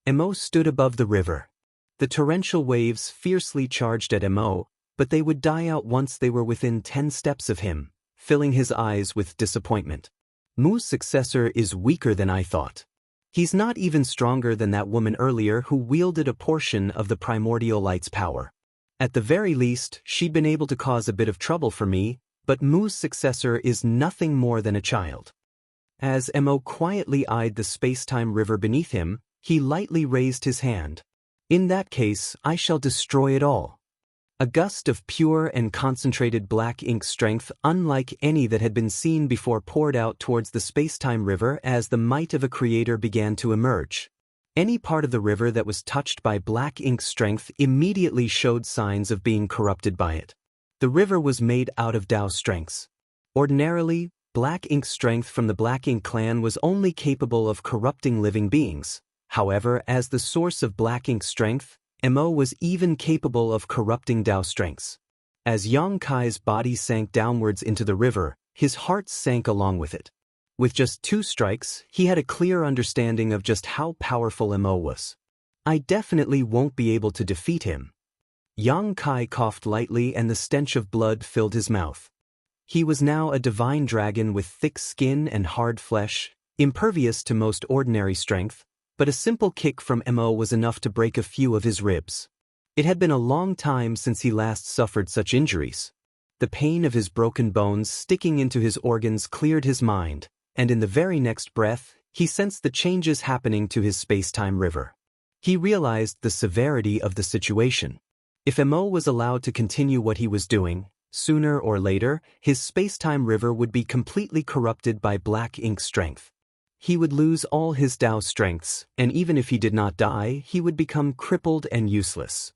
Mo stood above the river. The torrential waves fiercely charged at Mo, but they would die out once they were within 10 steps of him, filling his eyes with disappointment. Mu's successor is weaker than I thought. He's not even stronger than that woman earlier who wielded a portion of the primordial light's power. At the very least, she'd been able to cause a bit of trouble for me, but Mu's successor is nothing more than a child. As Mo quietly eyed the space-time river beneath him, he lightly raised his hand. In that case, I shall destroy it all. A gust of pure and concentrated black ink strength unlike any that had been seen before poured out towards the space-time river as the might of a creator began to emerge. Any part of the river that was touched by black ink strength immediately showed signs of being corrupted by it. The river was made out of Dao strengths. Ordinarily, black ink strength from the Black Ink clan was only capable of corrupting living beings. However, as the source of black ink strength, Mo was even capable of corrupting Dao strengths. As Yang Kai's body sank downwards into the river, his heart sank along with it. With just 2 strikes, he had a clear understanding of just how powerful Mo was. I definitely won't be able to defeat him. Yang Kai coughed lightly and the stench of blood filled his mouth. He was now a divine dragon with thick skin and hard flesh, impervious to most ordinary strength, but a simple kick from Mo was enough to break a few of his ribs. It had been a long time since he last suffered such injuries. The pain of his broken bones sticking into his organs cleared his mind, and in the very next breath, he sensed the changes happening to his space-time river. He realized the severity of the situation. If Mo was allowed to continue what he was doing, sooner or later, his space-time river would be completely corrupted by black ink strength. He would lose all his Dao strengths, and even if he did not die, he would become crippled and useless.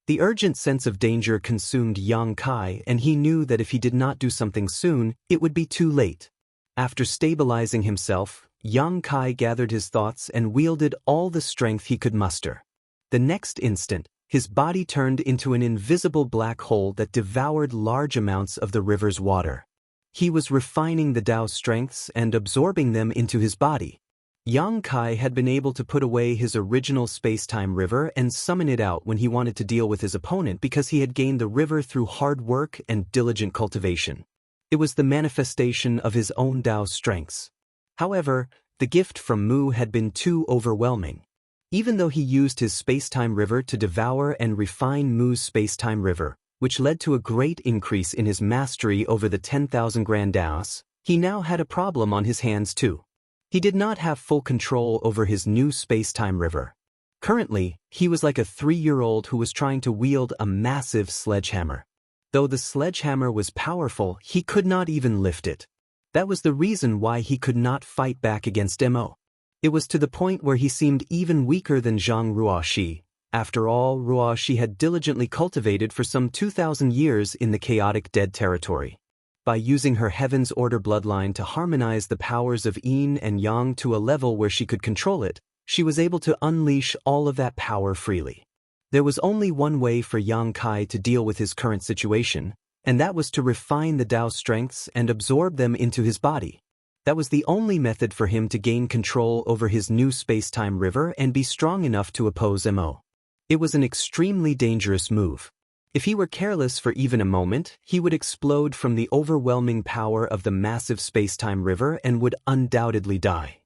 The urgent sense of danger consumed Yang Kai, and he knew that if he did not do something soon, it would be too late. After stabilizing himself, Yang Kai gathered his thoughts and wielded all the strength he could muster. The next instant, his body turned into an invisible black hole that devoured large amounts of the river's water. He was refining the Dao strengths and absorbing them into his body. Yang Kai had been able to put away his original space-time river and summon it out when he wanted to deal with his opponent because he had gained the river through hard work and diligent cultivation. It was the manifestation of his own Dao strengths. However, the gift from Mu had been too overwhelming. Even though he used his space-time river to devour and refine Mu's space-time river, which led to a great increase in his mastery over the 10,000 Grand Daos, he now had a problem on his hands too. He did not have full control over his new space-time river. Currently, he was like a 3-year-old who was trying to wield a massive sledgehammer. Though the sledgehammer was powerful, he could not even lift it. That was the reason why he could not fight back against Mo. It was to the point where he seemed even weaker than Zhang Ruoxi. After all, Ruoxi had diligently cultivated for some 2,000 years in the chaotic dead territory. By using her Heaven's Order bloodline to harmonize the powers of Yin and Yang to a level where she could control it, she was able to unleash all of that power freely. There was only one way for Yang Kai to deal with his current situation, and that was to refine the Dao strengths and absorb them into his body. That was the only method for him to gain control over his new space-time river and be strong enough to oppose Mo. It was an extremely dangerous move. If he were careless for even a moment, he would explode from the overwhelming power of the massive space-time river and would undoubtedly die.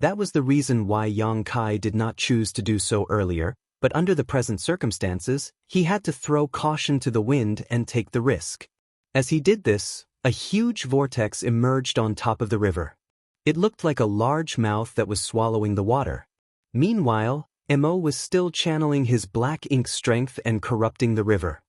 That was the reason why Yang Kai did not choose to do so earlier, but under the present circumstances, he had to throw caution to the wind and take the risk. As he did this, a huge vortex emerged on top of the river. It looked like a large mouth that was swallowing the water. Meanwhile, Mo was still channeling his black ink strength and corrupting the river.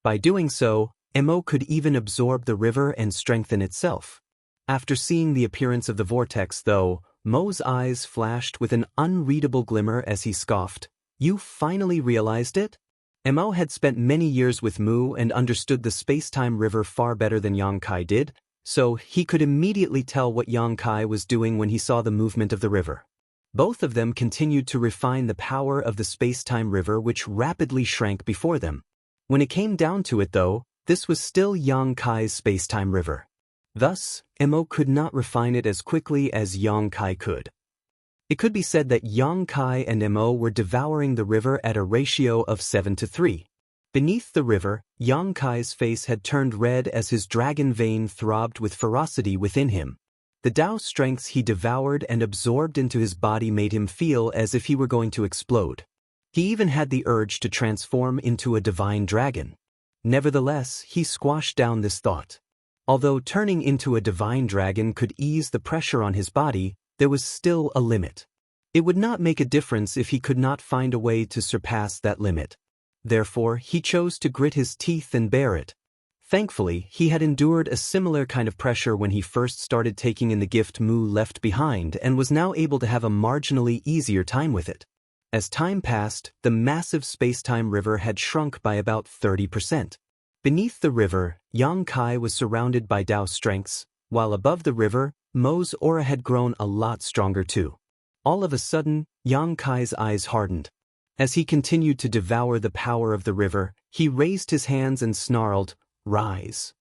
By doing so, Mo could even absorb the river and strengthen itself. After seeing the appearance of the vortex, though, Mo's eyes flashed with an unreadable glimmer as he scoffed. "You finally realized it?" Mo had spent many years with Mu and understood the space-time river far better than Yang Kai did, so he could immediately tell what Yang Kai was doing when he saw the movement of the river. Both of them continued to refine the power of the space-time river, which rapidly shrank before them. When it came down to it, though, this was still Yang Kai's space-time river. Thus, Mo could not refine it as quickly as Yang Kai could. It could be said that Yang Kai and Mo were devouring the river at a ratio of 7-3. Beneath the river, Yang Kai's face had turned red as his dragon vein throbbed with ferocity within him. The Tao strengths he devoured and absorbed into his body made him feel as if he were going to explode. He even had the urge to transform into a divine dragon. Nevertheless, he squashed down this thought. Although turning into a divine dragon could ease the pressure on his body, there was still a limit. It would not make a difference if he could not find a way to surpass that limit. Therefore, he chose to grit his teeth and bear it. Thankfully, he had endured a similar kind of pressure when he first started taking in the gift Mu left behind and was now able to have a marginally easier time with it. As time passed, the massive space-time river had shrunk by about 30%. Beneath the river, Yang Kai was surrounded by Tao strengths, while above the river, Mo's aura had grown a lot stronger too. All of a sudden, Yang Kai's eyes hardened. As he continued to devour the power of the river, he raised his hands and snarled, "Rise."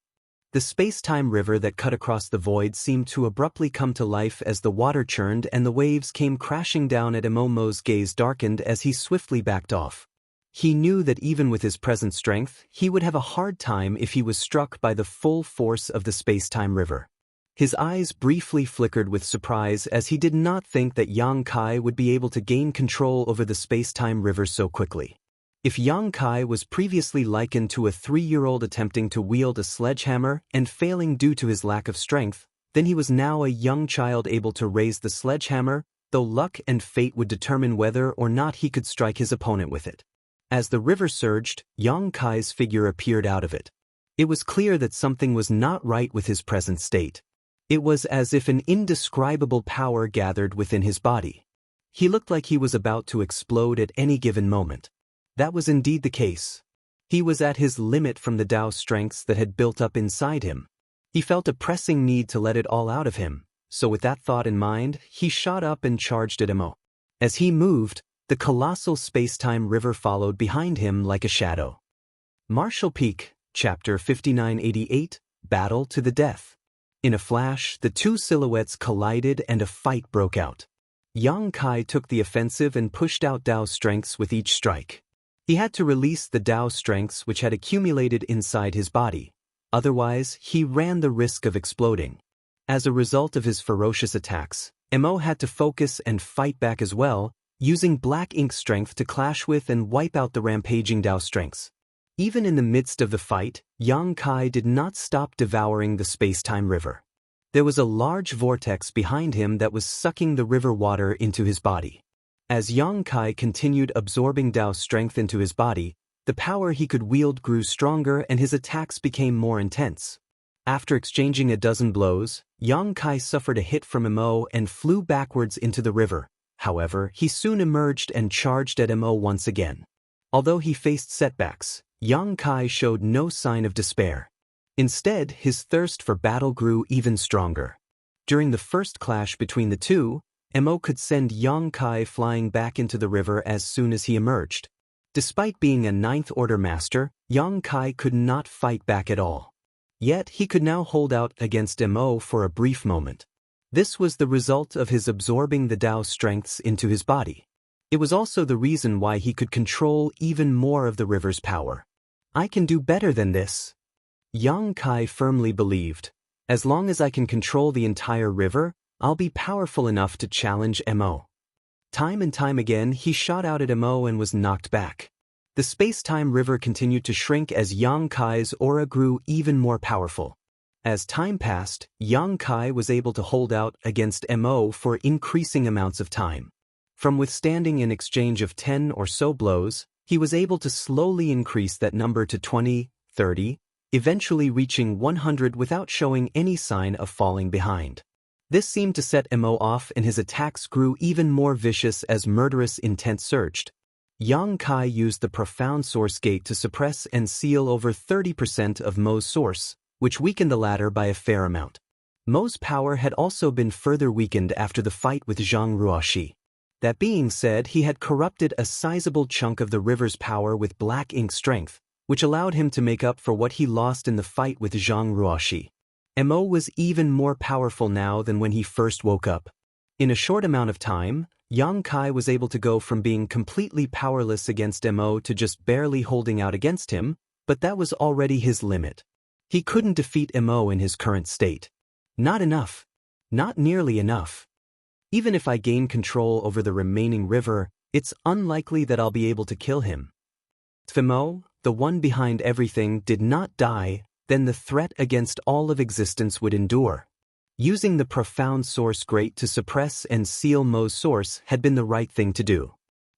The space-time river that cut across the void seemed to abruptly come to life as the water churned and the waves came crashing down at Mo's gaze darkened as he swiftly backed off. He knew that even with his present strength, he would have a hard time if he was struck by the full force of the space-time river. His eyes briefly flickered with surprise as he did not think that Yang Kai would be able to gain control over the space-time river so quickly. If Yang Kai was previously likened to a 3-year-old attempting to wield a sledgehammer and failing due to his lack of strength, then he was now a young child able to raise the sledgehammer, though luck and fate would determine whether or not he could strike his opponent with it. As the river surged, Yang Kai's figure appeared out of it. It was clear that something was not right with his present state. It was as if an indescribable power gathered within his body. He looked like he was about to explode at any given moment. That was indeed the case. He was at his limit from the Tao strengths that had built up inside him. He felt a pressing need to let it all out of him, so with that thought in mind, he shot up and charged at Mo. As he moved, the colossal space-time river followed behind him like a shadow. Martial Peak, Chapter 5988, Battle to the Death. In a flash, the two silhouettes collided and a fight broke out. Yang Kai took the offensive and pushed out Tao strengths with each strike. He had to release the Tao strengths which had accumulated inside his body. Otherwise, he ran the risk of exploding. As a result of his ferocious attacks, Mo had to focus and fight back as well, using black ink strength to clash with and wipe out the rampaging Tao strengths. Even in the midst of the fight, Yang Kai did not stop devouring the space-time river. There was a large vortex behind him that was sucking the river water into his body. As Yang Kai continued absorbing Tao strength into his body, the power he could wield grew stronger and his attacks became more intense. After exchanging a dozen blows, Yang Kai suffered a hit from Mo and flew backwards into the river. However, he soon emerged and charged at Mo once again. Although he faced setbacks, Yang Kai showed no sign of despair. Instead, his thirst for battle grew even stronger. During the first clash between the two, Mo could send Yang Kai flying back into the river as soon as he emerged. Despite being a 9th-order master, Yang Kai could not fight back at all. Yet he could now hold out against Mo for a brief moment. This was the result of his absorbing the Tao strengths into his body. It was also the reason why he could control even more of the river's power. I can do better than this. Yang Kai firmly believed. As long as I can control the entire river, I'll be powerful enough to challenge Mo. Time and time again he shot out at Mo and was knocked back. The space-time river continued to shrink as Yang Kai's aura grew even more powerful. As time passed, Yang Kai was able to hold out against Mo for increasing amounts of time. From withstanding an exchange of 10 or so blows, he was able to slowly increase that number to 20, 30, eventually reaching 100 without showing any sign of falling behind. This seemed to set Mo off, and his attacks grew even more vicious as murderous intent surged. Yang Kai used the profound source gate to suppress and seal over 30% of Mo's source, which weakened the latter by a fair amount. Mo's power had also been further weakened after the fight with Zhang Ruoxi. That being said, he had corrupted a sizable chunk of the river's power with black ink strength, which allowed him to make up for what he lost in the fight with Zhang Ruoxi. Mo was even more powerful now than when he first woke up. In a short amount of time, Yang Kai was able to go from being completely powerless against Mo to just barely holding out against him, but that was already his limit. He couldn't defeat Mo in his current state. Not enough. Not nearly enough. Even if I gain control over the remaining river, it's unlikely that I'll be able to kill him. If Mo, the one behind everything, did not die, then the threat against all of existence would endure. Using the profound source gate to suppress and seal Mo's source had been the right thing to do.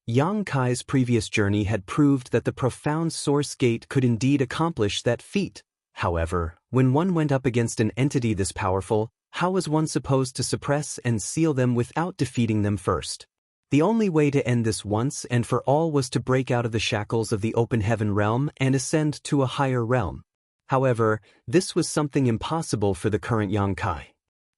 Yang Kai's previous journey had proved that the profound source gate could indeed accomplish that feat. However, when one went up against an entity this powerful, how was one supposed to suppress and seal them without defeating them first? The only way to end this once and for all was to break out of the shackles of the open heaven realm and ascend to a higher realm. However, this was something impossible for the current Yang Kai.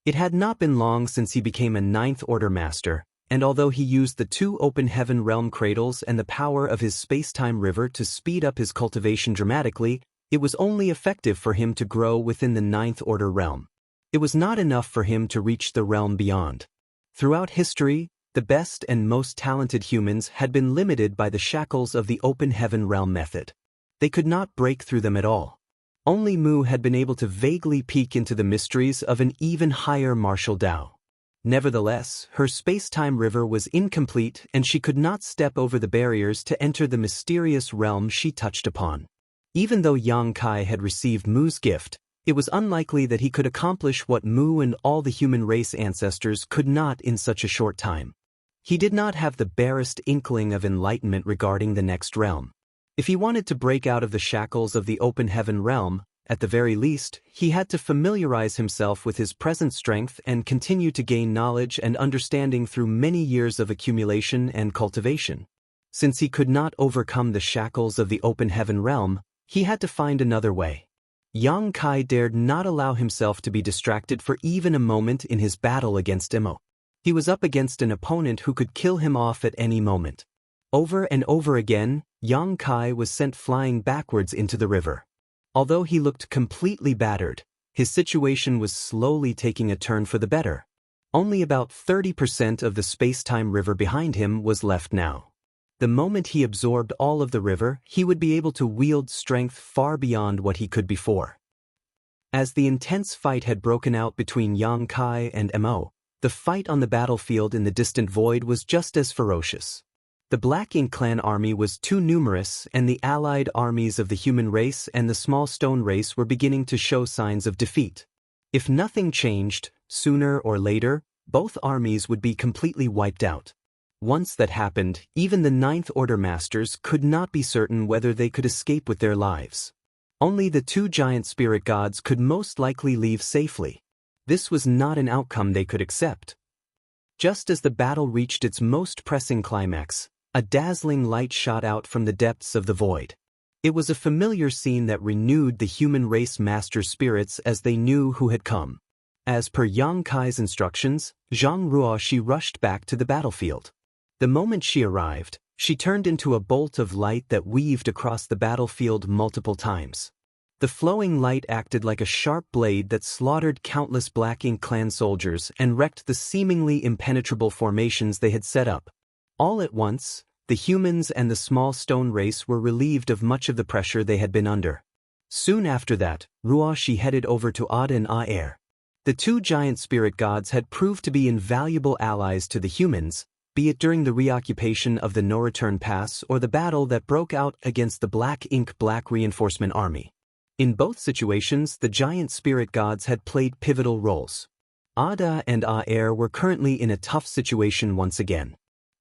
It had not been long since he became a ninth order master, and although he used the 2 open heaven realm cradles and the power of his space-time river to speed up his cultivation dramatically, it was only effective for him to grow within the ninth order realm. It was not enough for him to reach the realm beyond. Throughout history, the best and most talented humans had been limited by the shackles of the open heaven realm method. They could not break through them at all. Only Mu had been able to vaguely peek into the mysteries of an even higher martial Dao. Nevertheless, her space-time river was incomplete and she could not step over the barriers to enter the mysterious realm she touched upon. Even though Yang Kai had received Mu's gift, it was unlikely that he could accomplish what Mu and all the human race ancestors could not in such a short time. He did not have the barest inkling of enlightenment regarding the next realm. If he wanted to break out of the shackles of the open heaven realm, at the very least, he had to familiarize himself with his present strength and continue to gain knowledge and understanding through many years of accumulation and cultivation. Since he could not overcome the shackles of the open heaven realm, he had to find another way. Yang Kai dared not allow himself to be distracted for even a moment in his battle against Mo. He was up against an opponent who could kill him off at any moment. Over and over again, Yang Kai was sent flying backwards into the river. Although he looked completely battered, his situation was slowly taking a turn for the better. Only about 30% of the space-time river behind him was left now. The moment he absorbed all of the river, he would be able to wield strength far beyond what he could before. As the intense fight had broken out between Yang Kai and Mo, the fight on the battlefield in the distant void was just as ferocious. The Black Ink clan army was too numerous, and the allied armies of the human race and the small stone race were beginning to show signs of defeat. If nothing changed, sooner or later, both armies would be completely wiped out. Once that happened, even the Ninth Order Masters could not be certain whether they could escape with their lives. Only the 2 giant spirit gods could most likely leave safely. This was not an outcome they could accept. Just as the battle reached its most pressing climax, a dazzling light shot out from the depths of the void. It was a familiar scene that renewed the human race master spirits as they knew who had come. As per Yang Kai's instructions, Zhang Ruoxi rushed back to the battlefield. The moment she arrived, she turned into a bolt of light that weaved across the battlefield multiple times. The flowing light acted like a sharp blade that slaughtered countless Black Ink clan soldiers and wrecked the seemingly impenetrable formations they had set up. All at once, the humans and the small stone race were relieved of much of the pressure they had been under. Soon after that, Ruoxi headed over to Ada and Aer. The two giant spirit gods had proved to be invaluable allies to the humans, be it during the reoccupation of the No-Return Pass or the battle that broke out against the Black Ink Black Reinforcement Army. In both situations, the giant spirit gods had played pivotal roles. Ada and Aer were currently in a tough situation once again.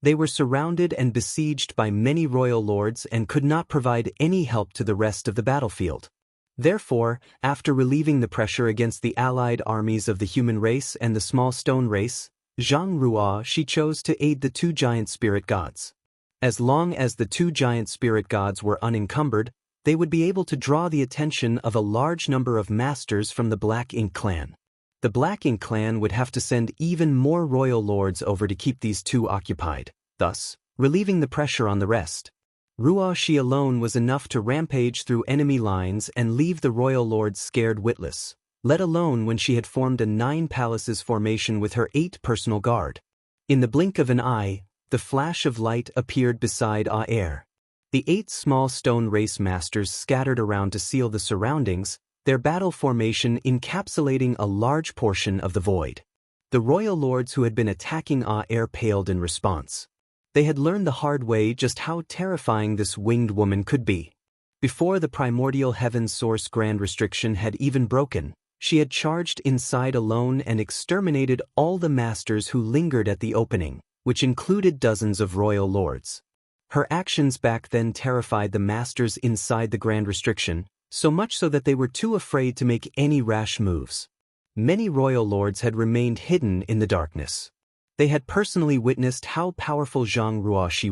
They were surrounded and besieged by many royal lords and could not provide any help to the rest of the battlefield. Therefore, after relieving the pressure against the allied armies of the human race and the small stone race, Zhang chose to aid the two giant spirit gods. As long as the two giant spirit gods were unencumbered, they would be able to draw the attention of a large number of masters from the Black Ink clan. The Black Ink clan would have to send even more royal lords over to keep these two occupied, thus relieving the pressure on the rest. Ruoxi alone was enough to rampage through enemy lines and leave the royal lords scared witless, let alone when she had formed a 9 palaces formation with her 8 personal guard. In the blink of an eye, the flash of light appeared beside Aer. The 8 small stone race masters scattered around to seal the surroundings, their battle formation encapsulating a large portion of the void. The royal lords who had been attacking Aer paled in response. They had learned the hard way just how terrifying this winged woman could be. Before the primordial heaven's source grand restriction had even broken, she had charged inside alone and exterminated all the masters who lingered at the opening, which included dozens of royal lords. Her actions back then terrified the masters inside the grand restriction, so much so that they were too afraid to make any rash moves. Many royal lords had remained hidden in the darkness. They had personally witnessed how powerful Zhang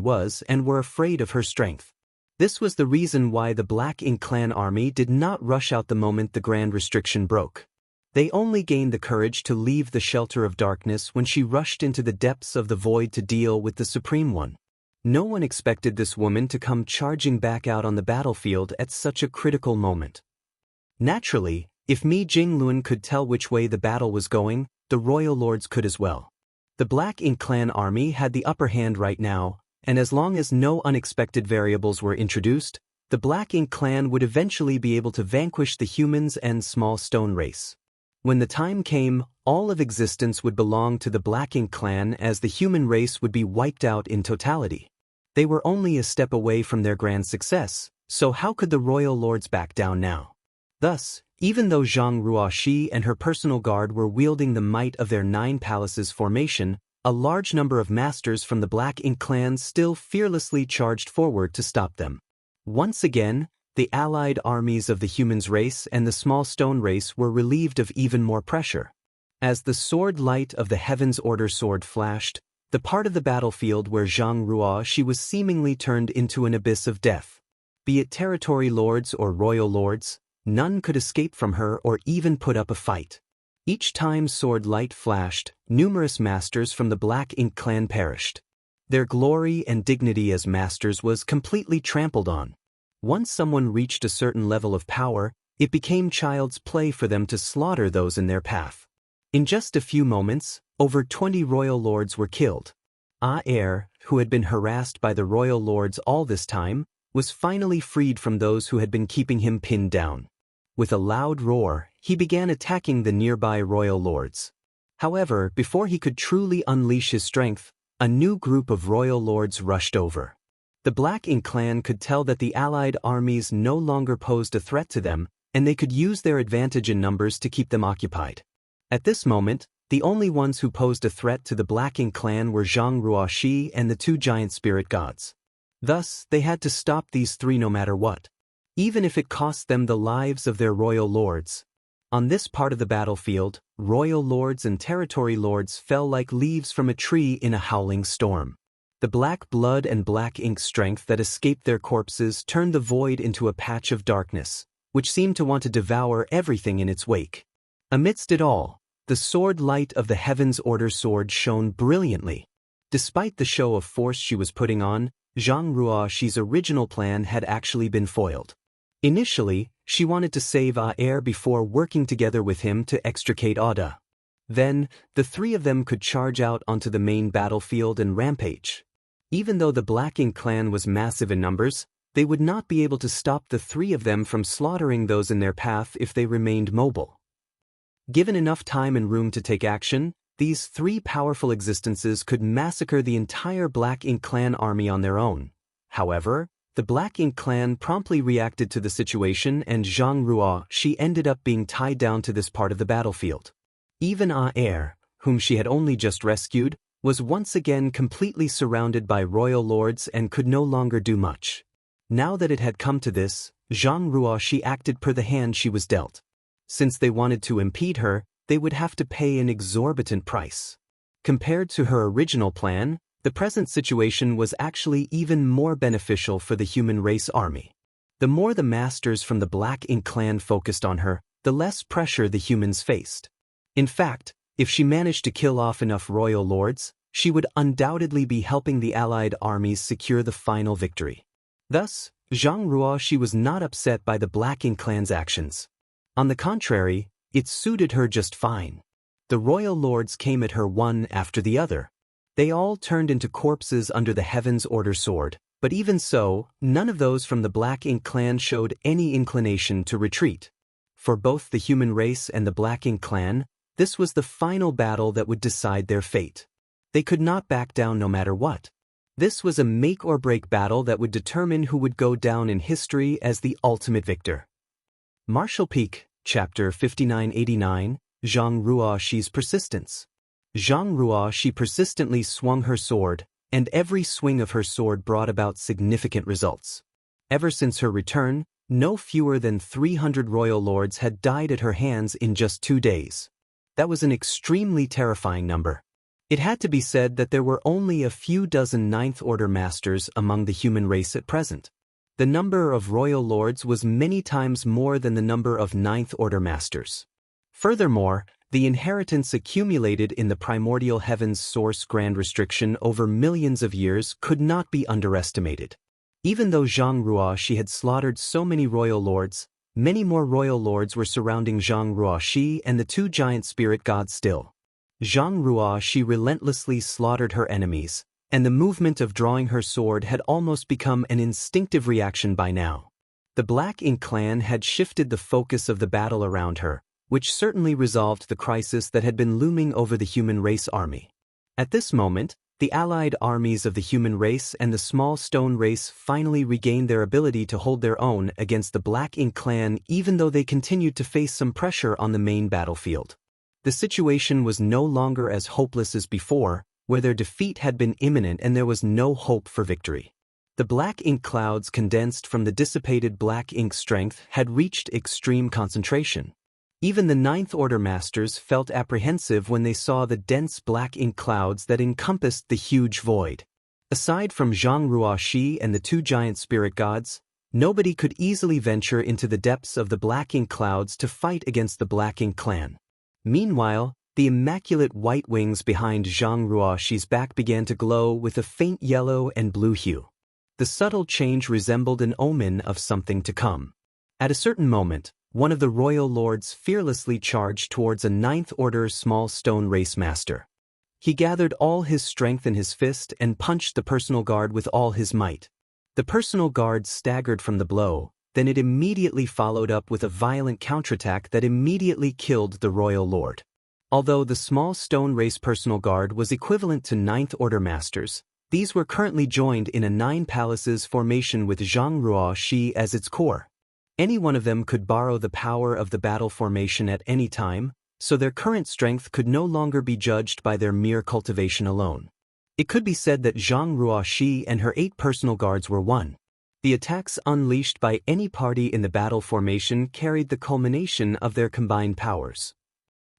was and were afraid of her strength. This was the reason why the Black Ink clan army did not rush out the moment the grand restriction broke. They only gained the courage to leave the shelter of darkness when she rushed into the depths of the void to deal with the Supreme One. No one expected this woman to come charging back out on the battlefield at such a critical moment. Naturally, if Mi Jingluan could tell which way the battle was going, the royal lords could as well. The Black Ink clan army had the upper hand right now, and as long as no unexpected variables were introduced, the Black Ink clan would eventually be able to vanquish the humans and small stone race. When the time came, all of existence would belong to the Black Ink clan as the human race would be wiped out in totality. They were only a step away from their grand success, so how could the royal lords back down now? Thus, even though Zhang Ruoxi and her personal guard were wielding the might of their 9 palaces formation, a large number of masters from the Black Ink clan still fearlessly charged forward to stop them. Once again, the allied armies of the humans race and the small stone race were relieved of even more pressure. As the sword light of the Heaven's Order sword flashed, the part of the battlefield where Zhang Ruoxi was seemingly turned into an abyss of death. Be it territory lords or royal lords, none could escape from her or even put up a fight. Each time sword light flashed, numerous masters from the Black Ink clan perished. Their glory and dignity as masters was completely trampled on. Once someone reached a certain level of power, it became child's play for them to slaughter those in their path. In just a few moments, over 20 royal lords were killed. Aer, who had been harassed by the royal lords all this time, was finally freed from those who had been keeping him pinned down. With a loud roar, he began attacking the nearby royal lords. However, before he could truly unleash his strength, a new group of royal lords rushed over. The Black Ink clan could tell that the allied armies no longer posed a threat to them, and they could use their advantage in numbers to keep them occupied. At this moment, the only ones who posed a threat to the Black Ink clan were Zhang Ruoxi and the 2 giant spirit gods. Thus, they had to stop these 3 no matter what, even if it cost them the lives of their royal lords. On this part of the battlefield, royal lords and territory lords fell like leaves from a tree in a howling storm. The black blood and Black Ink strength that escaped their corpses turned the void into a patch of darkness, which seemed to want to devour everything in its wake. Amidst it all, the sword light of the Heaven's Order sword shone brilliantly. Despite the show of force she was putting on, Zhang Ruoxi's original plan had actually been foiled. Initially, she wanted to save Aer before working together with him to extricate Ada. Then, the 3 of them could charge out onto the main battlefield and rampage. Even though the Black Ink clan was massive in numbers, they would not be able to stop the three of them from slaughtering those in their path if they remained mobile. Given enough time and room to take action, these three powerful existences could massacre the entire Black Ink clan army on their own. However, the Black Ink clan promptly reacted to the situation, and Zhang Ruoxi ended up being tied down to this part of the battlefield. Even Aer, whom she had only just rescued, was once again completely surrounded by royal lords and could no longer do much. Now that it had come to this, Zhang Ruoxi acted per the hand she was dealt. Since they wanted to impede her, they would have to pay an exorbitant price. Compared to her original plan, the present situation was actually even more beneficial for the human race army. The more the masters from the Black Ink clan focused on her, the less pressure the humans faced. In fact, if she managed to kill off enough royal lords, she would undoubtedly be helping the allied armies secure the final victory. Thus, Zhang Ruoxi was not upset by the Black Ink clan's actions. On the contrary, it suited her just fine. The royal lords came at her one after the other. They all turned into corpses under the Heaven's Order sword, but even so, none of those from the Black Ink clan showed any inclination to retreat. For both the human race and the Black Ink clan, this was the final battle that would decide their fate. They could not back down no matter what. This was a make-or-break battle that would determine who would go down in history as the ultimate victor. Martial Peak, Chapter 5989, Zhang Ruoxi's Persistence. Zhang Ruoxi persistently swung her sword, and every swing of her sword brought about significant results. Ever since her return, no fewer than 300 royal lords had died at her hands in just 2 days. That was an extremely terrifying number. It had to be said that there were only a few dozen Ninth Order masters among the human race at present. The number of royal lords was many times more than the number of Ninth Order masters. Furthermore, the inheritance accumulated in the primordial heaven's source grand restriction over millions of years could not be underestimated. Even though Zhang Ruoxi had slaughtered so many royal lords, many more royal lords were surrounding Zhang Ruoxi and the two giant spirit gods still. Zhang Ruoxi relentlessly slaughtered her enemies, and the movement of drawing her sword had almost become an instinctive reaction by now. The Black Ink clan had shifted the focus of the battle around her, which certainly resolved the crisis that had been looming over the human race army. At this moment, the allied armies of the human race and the small stone race finally regained their ability to hold their own against the Black Ink clan, even though they continued to face some pressure on the main battlefield. The situation was no longer as hopeless as before, where their defeat had been imminent and there was no hope for victory. The Black Ink clouds condensed from the dissipated Black Ink strength had reached extreme concentration. Even the Ninth Order masters felt apprehensive when they saw the dense Black Ink clouds that encompassed the huge void. Aside from Zhang Ruoxi and the two giant spirit gods, nobody could easily venture into the depths of the Black Ink clouds to fight against the Black Ink clan. Meanwhile, the immaculate white wings behind Zhang Ruoxi's back began to glow with a faint yellow and blue hue. The subtle change resembled an omen of something to come. At a certain moment, one of the royal lords fearlessly charged towards a Ninth Order small stone race master. He gathered all his strength in his fist and punched the personal guard with all his might. The personal guard staggered from the blow, then it immediately followed up with a violent counterattack that immediately killed the royal lord. Although the small stone race personal guard was equivalent to Ninth Order masters, these were currently joined in a 9 palaces formation with Zhang Ruoxi as its core. Any one of them could borrow the power of the battle formation at any time, so their current strength could no longer be judged by their mere cultivation alone. It could be said that Zhang Ruoxi and her 8 personal guards were one. The attacks unleashed by any party in the battle formation carried the culmination of their combined powers.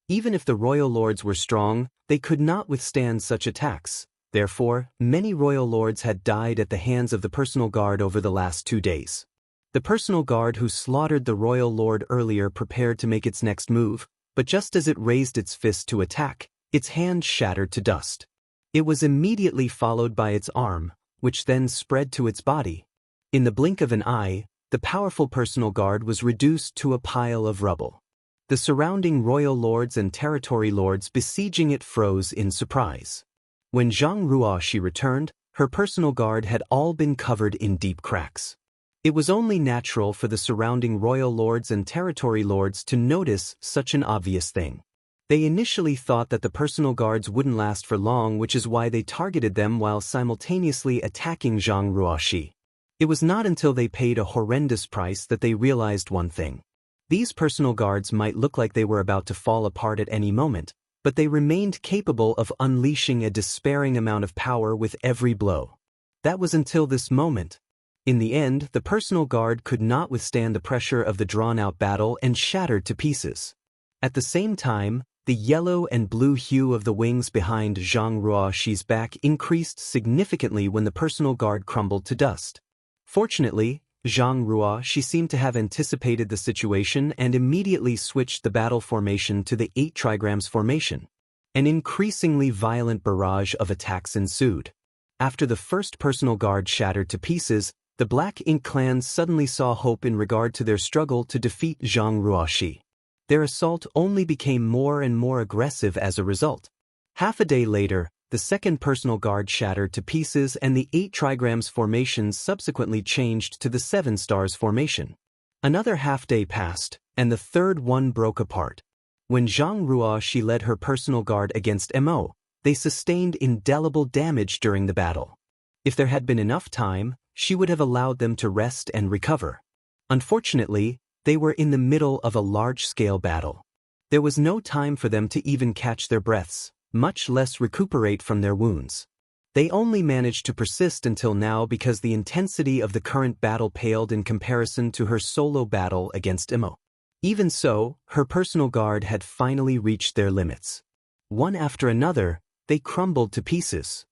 Even if the royal lords were strong, they could not withstand such attacks. Therefore, many royal lords had died at the hands of the personal guard over the last 2 days. The personal guard who slaughtered the royal lord earlier prepared to make its next move, but just as it raised its fist to attack, its hand shattered to dust. It was immediately followed by its arm, which then spread to its body. In the blink of an eye, the powerful personal guard was reduced to a pile of rubble. The surrounding royal lords and territory lords besieging it froze in surprise. When Zhang Ruoxi returned, her personal guard had all been covered in deep cracks. It was only natural for the surrounding royal lords and territory lords to notice such an obvious thing. They initially thought that the personal guards wouldn't last for long, which is why they targeted them while simultaneously attacking Zhang Ruoxi. It was not until they paid a horrendous price that they realized one thing. These personal guards might look like they were about to fall apart at any moment, but they remained capable of unleashing a despairing amount of power with every blow. That was until this moment. In the end, the personal guard could not withstand the pressure of the drawn-out battle and shattered to pieces. At the same time, the yellow and blue hue of the wings behind Zhang Ruoxi's back increased significantly when the personal guard crumbled to dust. Fortunately, Zhang Ruoxi seemed to have anticipated the situation and immediately switched the battle formation to the 8 trigrams formation. An increasingly violent barrage of attacks ensued. After the first personal guard shattered to pieces, the Black Ink clan suddenly saw hope in regard to their struggle to defeat Zhang Ruoxi. Their assault only became more and more aggressive as a result. Half a day later, the second personal guard shattered to pieces and the 8 trigrams formation subsequently changed to the 7 stars formation. Another half-day passed, and the third one broke apart. When Zhang Ruoxi led her personal guard against Mo, they sustained indelible damage during the battle. If there had been enough time, she would have allowed them to rest and recover. Unfortunately, they were in the middle of a large-scale battle. There was no time for them to even catch their breaths, much less recuperate from their wounds. They only managed to persist until now because the intensity of the current battle paled in comparison to her solo battle against Mo. Even so, her personal guard had finally reached their limits. One after another, they crumbled to pieces.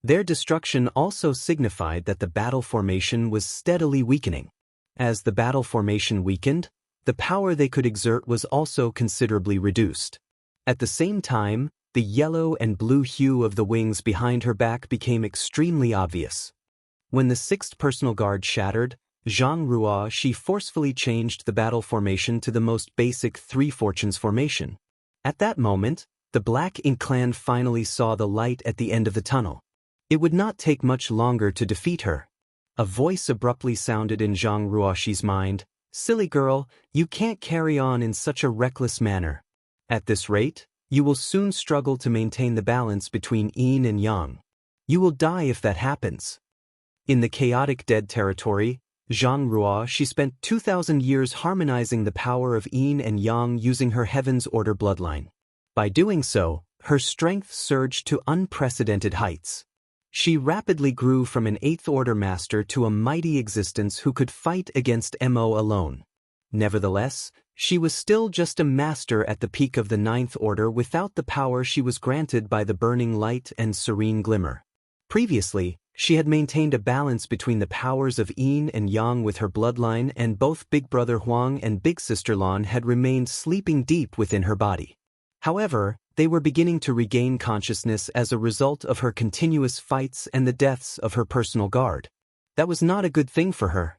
Their destruction also signified that the battle formation was steadily weakening. As the battle formation weakened, the power they could exert was also considerably reduced. At the same time, the yellow and blue hue of the wings behind her back became extremely obvious. When the 6th personal guard shattered, Zhang Ruoxi forcefully changed the battle formation to the most basic 3 fortunes formation. At that moment, the Black Ink clan finally saw the light at the end of the tunnel. It would not take much longer to defeat her. A voice abruptly sounded in Zhang Ruoxi's mind. "Silly girl, you can't carry on in such a reckless manner. At this rate, you will soon struggle to maintain the balance between yin and yang. You will die if that happens." In the chaotic dead territory, Zhang Ruoxi spent 2,000 years harmonizing the power of yin and yang using her Heaven's Order bloodline. By doing so, her strength surged to unprecedented heights. She rapidly grew from an 8th Order master to a mighty existence who could fight against Mo alone. Nevertheless, she was still just a master at the peak of the 9th Order without the power she was granted by the burning light and serene glimmer. Previously, she had maintained a balance between the powers of yin and yang with her bloodline, and both Big Brother Huang and Big Sister Lan had remained sleeping deep within her body. However, they were beginning to regain consciousness as a result of her continuous fights and the deaths of her personal guard. That was not a good thing for her.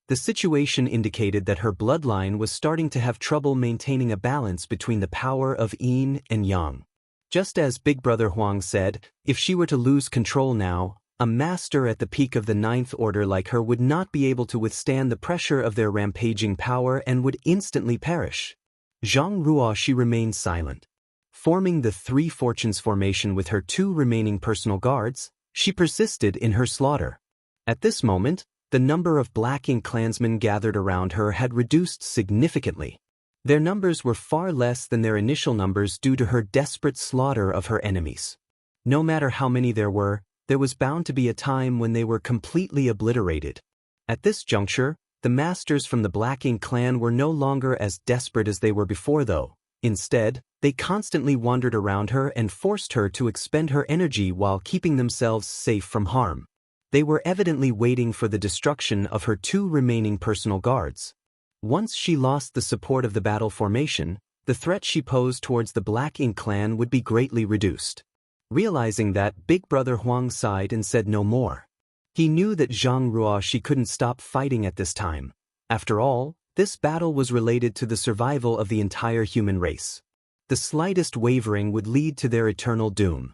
The situation indicated that her bloodline was starting to have trouble maintaining a balance between the power of yin and yang. Just as Big Brother Huang said, if she were to lose control now, a master at the peak of the 9th Order like her would not be able to withstand the pressure of their rampaging power and would instantly perish. Zhang Ruoxi remained silent. Forming the 3 fortunes formation with her 2 remaining personal guards, she persisted in her slaughter. At this moment, the number of Black Ink clansmen gathered around her had reduced significantly. Their numbers were far less than their initial numbers due to her desperate slaughter of her enemies. No matter how many there was bound to be a time when they were completely obliterated. At this juncture, the masters from the Black Ink clan were no longer as desperate as they were before, though. Instead, they constantly wandered around her and forced her to expend her energy while keeping themselves safe from harm. They were evidently waiting for the destruction of her 2 remaining personal guards. Once she lost the support of the battle formation, the threat she posed towards the Black Ink clan would be greatly reduced. Realizing that, Big Brother Huang sighed and said no more. He knew that Zhang Ruoxi couldn't stop fighting at this time. After all, this battle was related to the survival of the entire human race. The slightest wavering would lead to their eternal doom.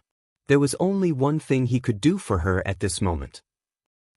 There was only one thing he could do for her at this moment.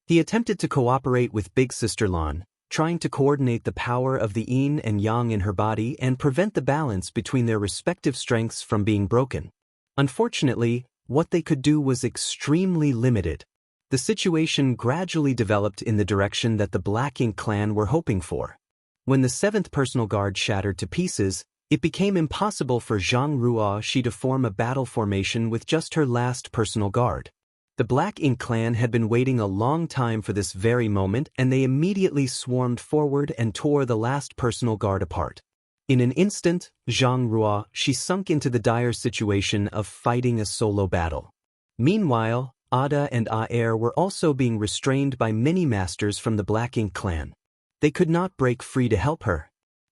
He attempted to cooperate with Big Sister Lan, trying to coordinate the power of the yin and yang in her body and prevent the balance between their respective strengths from being broken. Unfortunately, what they could do was extremely limited. The situation gradually developed in the direction that the Black Ink clan were hoping for. When the 7th personal guard shattered to pieces, it became impossible for Zhang Ruoxi to form a battle formation with just her last personal guard. The Black Ink clan had been waiting a long time for this very moment, and they immediately swarmed forward and tore the last personal guard apart. In an instant, Zhang Ruoxi sunk into the dire situation of fighting a solo battle. Meanwhile, Ada and Aer were also being restrained by many masters from the Black Ink clan. They could not break free to help her.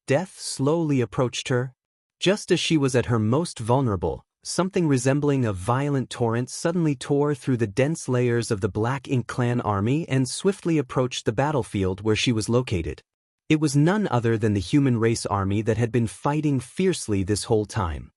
Death slowly approached her. Just as she was at her most vulnerable, something resembling a violent torrent suddenly tore through the dense layers of the Black Ink clan army and swiftly approached the battlefield where she was located. It was none other than the human race army that had been fighting fiercely this whole time.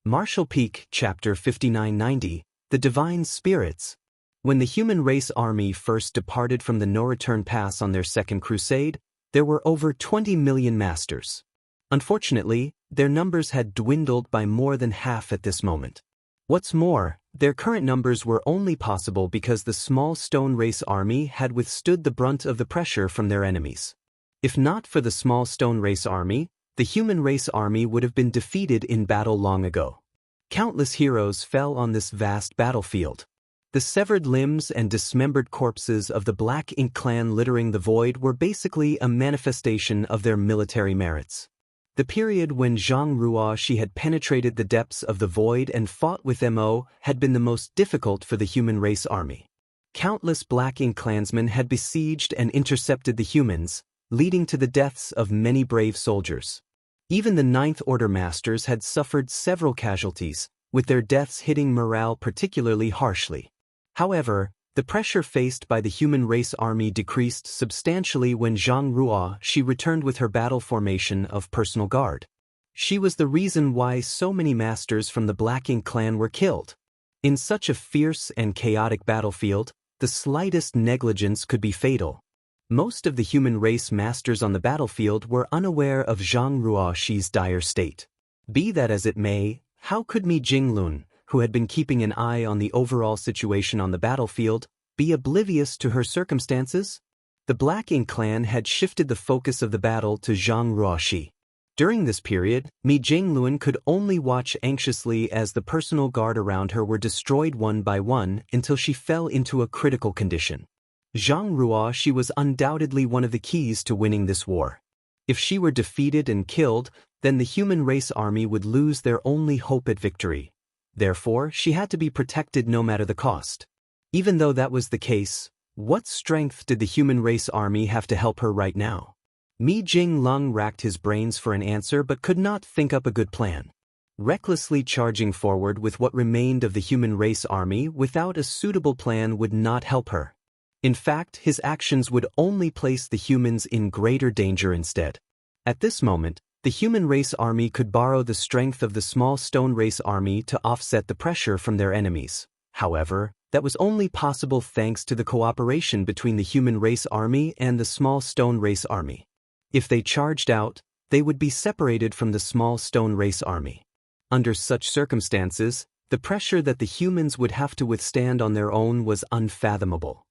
Martial Peak, Chapter 5990, The Divine Spirits. When the human race army first departed from the no-return pass on their second crusade, there were over 20 million masters. Unfortunately, their numbers had dwindled by more than half at this moment. What's more, their current numbers were only possible because the small stone race army had withstood the brunt of the pressure from their enemies. If not for the small stone race army, the human race army would have been defeated in battle long ago. Countless heroes fell on this vast battlefield. The severed limbs and dismembered corpses of the Black Ink clan littering the void were basically a manifestation of their military merits. The period when Zhang Ruoxi had penetrated the depths of the void and fought with Mo had been the most difficult for the human race army. Countless Black Ink clansmen had besieged and intercepted the humans, leading to the deaths of many brave soldiers. Even the Ninth Order masters had suffered several casualties, with their deaths hitting morale particularly harshly. However, the pressure faced by the human race army decreased substantially when Zhang Ruoxi returned with her battle formation of personal guard. She was the reason why so many masters from the Black Ink clan were killed. In such a fierce and chaotic battlefield, the slightest negligence could be fatal. Most of the human race masters on the battlefield were unaware of Zhang Ruoxi's dire state. Be that as it may, how could Mi Jinglun, who had been keeping an eye on the overall situation on the battlefield, be oblivious to her circumstances? The Black Ink clan had shifted the focus of the battle to Zhang Ruoxi. During this period, Mi Jinglun could only watch anxiously as the personal guard around her were destroyed one by one until she fell into a critical condition. Zhang Ruoxi was undoubtedly one of the keys to winning this war. If she were defeated and killed, then the human race army would lose their only hope at victory. Therefore, she had to be protected no matter the cost. Even though that was the case, what strength did the human race army have to help her right now? Mi Jinglun racked his brains for an answer but could not think up a good plan. Recklessly charging forward with what remained of the human race army without a suitable plan would not help her. In fact, his actions would only place the humans in greater danger instead. At this moment, the human race army could borrow the strength of the small stone race army to offset the pressure from their enemies. However, that was only possible thanks to the cooperation between the human race army and the small stone race army. If they charged out, they would be separated from the small stone race army. Under such circumstances, the pressure that the humans would have to withstand on their own was unfathomable.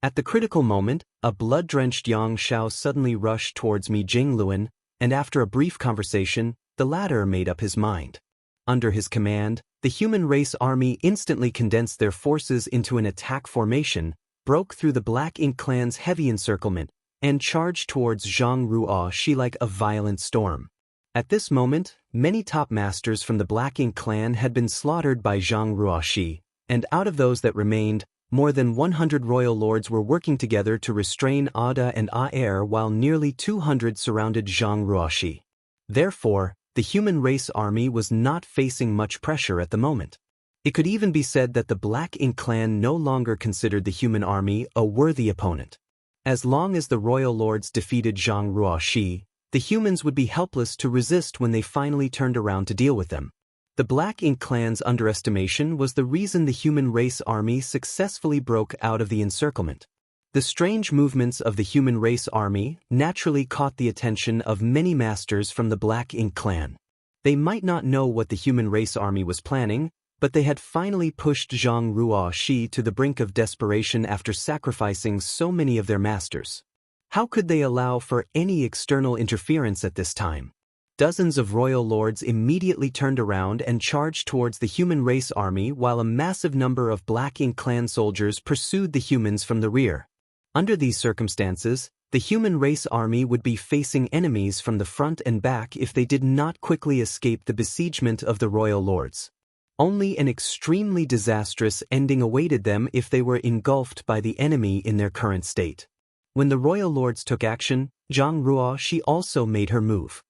At the critical moment, a blood-drenched Xianxia suddenly rushed towards Mi Jinglun, and after a brief conversation, the latter made up his mind. Under his command, the human race army instantly condensed their forces into an attack formation, broke through the Black Ink clan's heavy encirclement, and charged towards Zhang Ruoxi like a violent storm. At this moment, many top masters from the Black Ink clan had been slaughtered by Zhang Ruoxi, and out of those that remained, more than 100 royal lords were working together to restrain Ada and Aer while nearly 200 surrounded Zhang Ruoxi. Therefore, the human race army was not facing much pressure at the moment. It could even be said that the Black Ink clan no longer considered the human army a worthy opponent. As long as the royal lords defeated Zhang Ruoxi, the humans would be helpless to resist when they finally turned around to deal with them. The Black Ink clan's underestimation was the reason the human race army successfully broke out of the encirclement. The strange movements of the human race army naturally caught the attention of many masters from the Black Ink clan. They might not know what the human race army was planning, but they had finally pushed Zhang Ruoxi to the brink of desperation after sacrificing so many of their masters. How could they allow for any external interference at this time? Dozens of royal lords immediately turned around and charged towards the human race army while a massive number of Black Ink clan soldiers pursued the humans from the rear. Under these circumstances, the human race army would be facing enemies from the front and back if they did not quickly escape the besiegement of the royal lords. Only an extremely disastrous ending awaited them if they were engulfed by the enemy in their current state. When the royal lords took action, Zhang Ruoxi also made her move.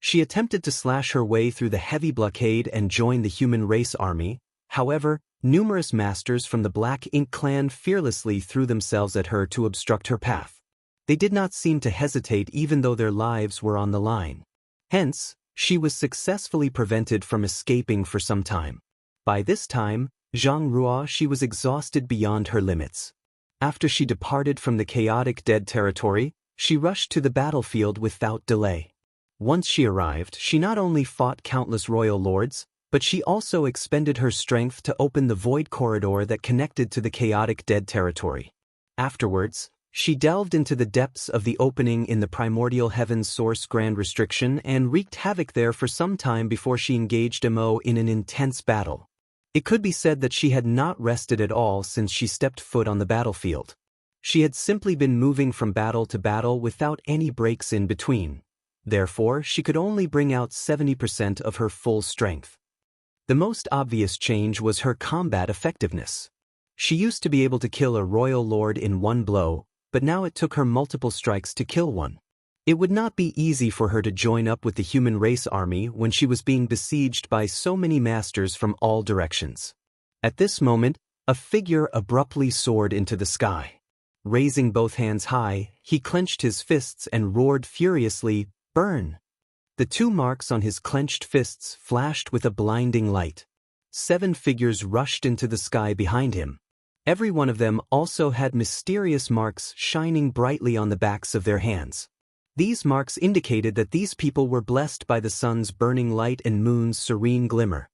She attempted to slash her way through the heavy blockade and join the human race army. However, numerous masters from the Black Ink clan fearlessly threw themselves at her to obstruct her path. They did not seem to hesitate even though their lives were on the line. Hence, she was successfully prevented from escaping for some time. By this time, Zhang Ruoxi was exhausted beyond her limits. After she departed from the chaotic dead territory, she rushed to the battlefield without delay. Once she arrived, she not only fought countless royal lords, but she also expended her strength to open the void corridor that connected to the chaotic dead territory. Afterwards, she delved into the depths of the opening in the primordial heaven's source grand restriction and wreaked havoc there for some time before she engaged Mo in an intense battle. It could be said that she had not rested at all since she stepped foot on the battlefield. She had simply been moving from battle to battle without any breaks in between. Therefore, she could only bring out 70% of her full strength. The most obvious change was her combat effectiveness. She used to be able to kill a royal lord in one blow, but now it took her multiple strikes to kill one. It would not be easy for her to join up with the human race army when she was being besieged by so many masters from all directions. At this moment, a figure abruptly soared into the sky. Raising both hands high, he clenched his fists and roared furiously, "Burn!" The two marks on his clenched fists flashed with a blinding light. 7 figures rushed into the sky behind him. Every one of them also had mysterious marks shining brightly on the backs of their hands. These marks indicated that these people were blessed by the sun's burning light and moon's serene glimmer.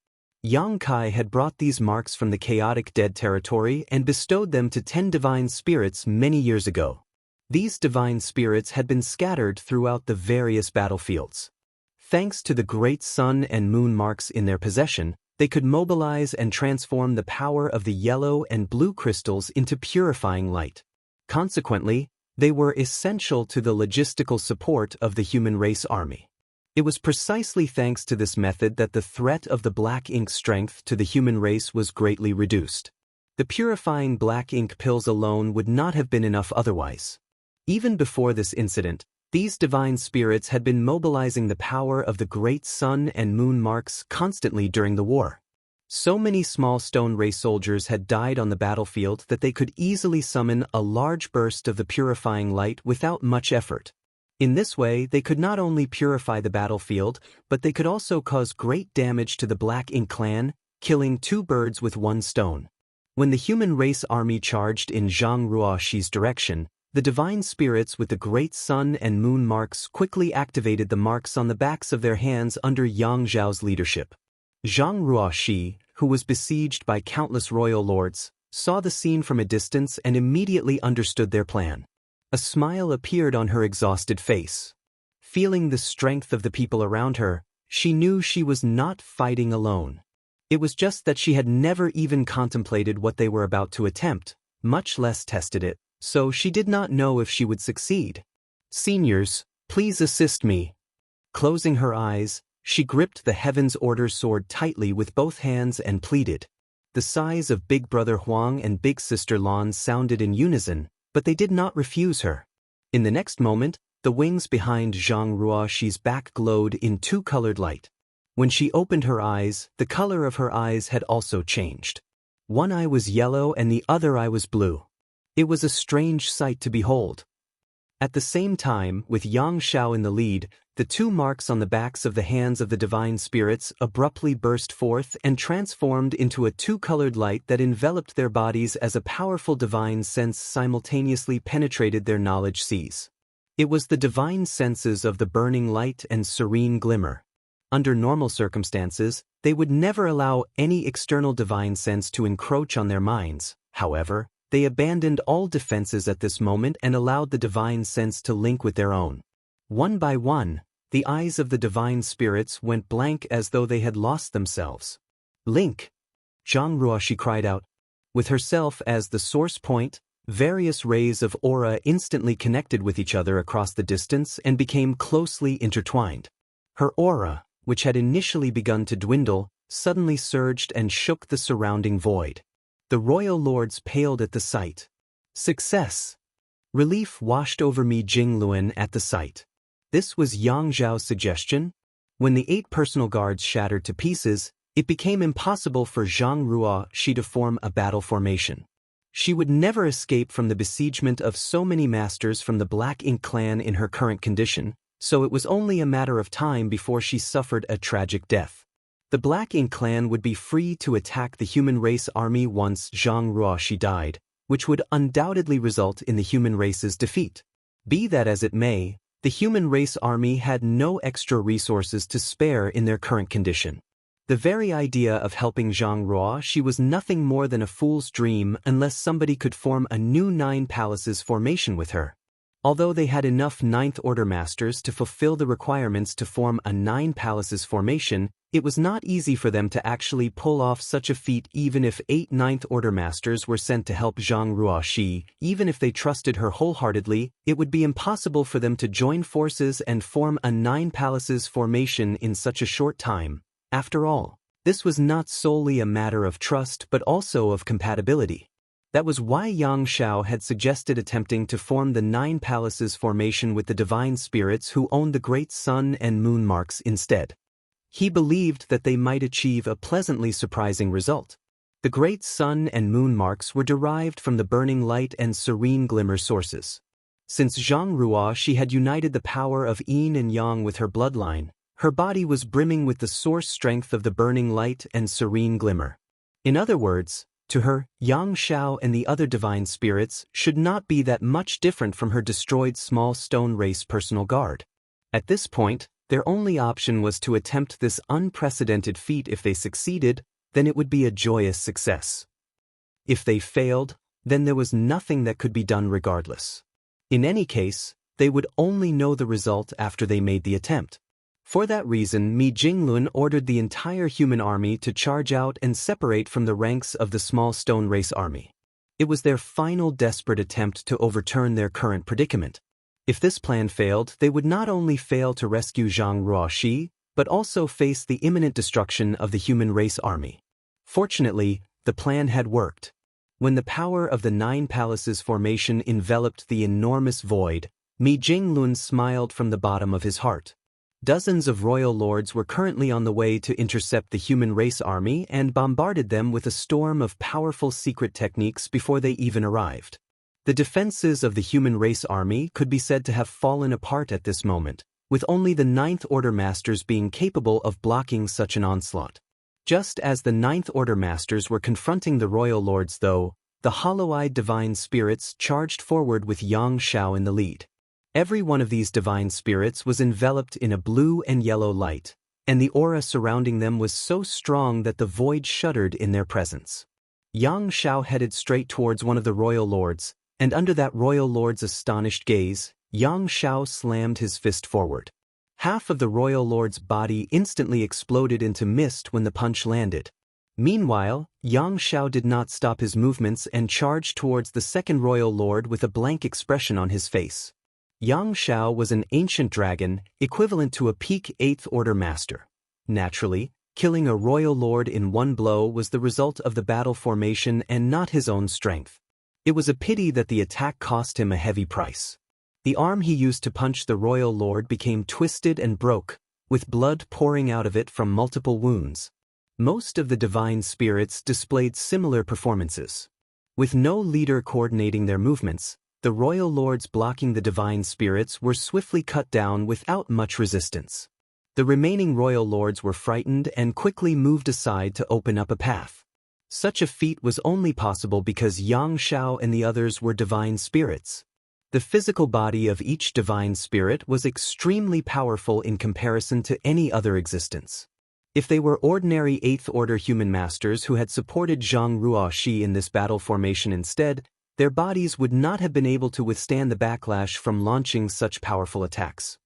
Xianxia had brought these marks from the chaotic dead territory and bestowed them to 10 divine spirits many years ago. These divine spirits had been scattered throughout the various battlefields. Thanks to the great sun and moon marks in their possession, they could mobilize and transform the power of the yellow and blue crystals into purifying light. Consequently, they were essential to the logistical support of the human race army. It was precisely thanks to this method that the threat of the Black Ink strength to the human race was greatly reduced. The purifying Black Ink pills alone would not have been enough otherwise. Even before this incident, these divine spirits had been mobilizing the power of the great sun and moon marks constantly during the war. So many small stone ray soldiers had died on the battlefield that they could easily summon a large burst of the purifying light without much effort. In this way, they could not only purify the battlefield, but they could also cause great damage to the Black Ink clan, killing 2 birds with 1 stone. When the human race army charged in Zhang Ruoxi's direction, the divine spirits with the great sun and moon marks quickly activated the marks on the backs of their hands under Yang Zhao's leadership. Zhang Ruoxi, who was besieged by countless royal lords, saw the scene from a distance and immediately understood their plan. A smile appeared on her exhausted face. Feeling the strength of the people around her, she knew she was not fighting alone. It was just that she had never even contemplated what they were about to attempt, much less tested it. So she did not know if she would succeed. "Seniors, please assist me." Closing her eyes, she gripped the Heaven's Order sword tightly with both hands and pleaded. The sighs of Big Brother Huang and Big Sister Lan sounded in unison, but they did not refuse her. In the next moment, the wings behind Zhang Ruoxi's back glowed in 2-colored light. When she opened her eyes, the color of her eyes had also changed. One eye was yellow and the other eye was blue. It was a strange sight to behold. At the same time, with Yang Xiao in the lead, the two marks on the backs of the hands of the divine spirits abruptly burst forth and transformed into a two-colored light that enveloped their bodies as a powerful divine sense simultaneously penetrated their knowledge seas. It was the divine senses of the burning light and serene glimmer. Under normal circumstances, they would never allow any external divine sense to encroach on their minds. However, they abandoned all defenses at this moment and allowed the divine sense to link with their own. One by one, the eyes of the divine spirits went blank as though they had lost themselves. "Link!" Zhang Ruoxi cried out. With herself as the source point, various rays of aura instantly connected with each other across the distance and became closely intertwined. Her aura, which had initially begun to dwindle, suddenly surged and shook the surrounding void. The royal lords paled at the sight. Success! Relief washed over Mi Jingluan at the sight. This was Yang Zhao's suggestion. When the 8 personal guards shattered to pieces, it became impossible for Zhang Ruoxi to form a battle formation. She would never escape from the besiegement of so many masters from the Black Ink clan in her current condition, so it was only a matter of time before she suffered a tragic death. The Black Ink clan would be free to attack the human race army once Zhang Ruoxi died, which would undoubtedly result in the human race's defeat. Be that as it may, the human race army had no extra resources to spare in their current condition. The very idea of helping Zhang Ruoxi was nothing more than a fool's dream unless somebody could form a new 9 palaces formation with her. Although they had enough 9th Order masters to fulfill the requirements to form a 9 palaces formation, it was not easy for them to actually pull off such a feat. Even if 8 9th Order masters were sent to help Zhang Ruoxi, even if they trusted her wholeheartedly, it would be impossible for them to join forces and form a 9 palaces formation in such a short time. After all, this was not solely a matter of trust but also of compatibility. That was why Yang Xiao had suggested attempting to form the 9 palaces formation with the divine spirits who owned the great sun and moon marks instead. He believed that they might achieve a pleasantly surprising result. The great sun and moon marks were derived from the burning light and serene glimmer sources. Since Zhang Ruoxi had united the power of yin and yang with her bloodline, her body was brimming with the source strength of the burning light and serene glimmer. In other words, to her, Yang Xiao and the other divine spirits should not be that much different from her destroyed small stone race personal guard. At this point, their only option was to attempt this unprecedented feat. If they succeeded, then it would be a joyous success. If they failed, then there was nothing that could be done regardless. In any case, they would only know the result after they made the attempt. For that reason, Mi Jingluan ordered the entire human army to charge out and separate from the ranks of the small stone race army. It was their final desperate attempt to overturn their current predicament. If this plan failed, they would not only fail to rescue Zhang Ruoxi, but also face the imminent destruction of the human race army. Fortunately, the plan had worked. When the power of the 9 palaces formation enveloped the enormous void, Mi Jingluan smiled from the bottom of his heart. Dozens of royal lords were currently on the way to intercept the human race army and bombarded them with a storm of powerful secret techniques before they even arrived. The defenses of the human race army could be said to have fallen apart at this moment, with only the 9th Order masters being capable of blocking such an onslaught. Just as the 9th Order masters were confronting the royal lords though, the hollow-eyed divine spirits charged forward with Yang Xiao in the lead. Every one of these divine spirits was enveloped in a blue and yellow light, and the aura surrounding them was so strong that the void shuddered in their presence. Yang Xiao headed straight towards one of the royal lords, and under that royal lord's astonished gaze, Yang Xiao slammed his fist forward. Half of the royal lord's body instantly exploded into mist when the punch landed. Meanwhile, Yang Xiao did not stop his movements and charged towards the second royal lord with a blank expression on his face. Yang Xiao was an ancient dragon, equivalent to a peak 8th Order master. Naturally, killing a royal lord in one blow was the result of the battle formation and not his own strength. It was a pity that the attack cost him a heavy price. The arm he used to punch the royal lord became twisted and broke, with blood pouring out of it from multiple wounds. Most of the divine spirits displayed similar performances. With no leader coordinating their movements, the royal lords blocking the divine spirits were swiftly cut down without much resistance. The remaining royal lords were frightened and quickly moved aside to open up a path. Such a feat was only possible because Xianxia and the others were divine spirits. The physical body of each divine spirit was extremely powerful in comparison to any other existence. If they were ordinary 8th Order human masters who had supported Zhang Ruoxi in this battle formation instead, their bodies would not have been able to withstand the backlash from launching such powerful attacks.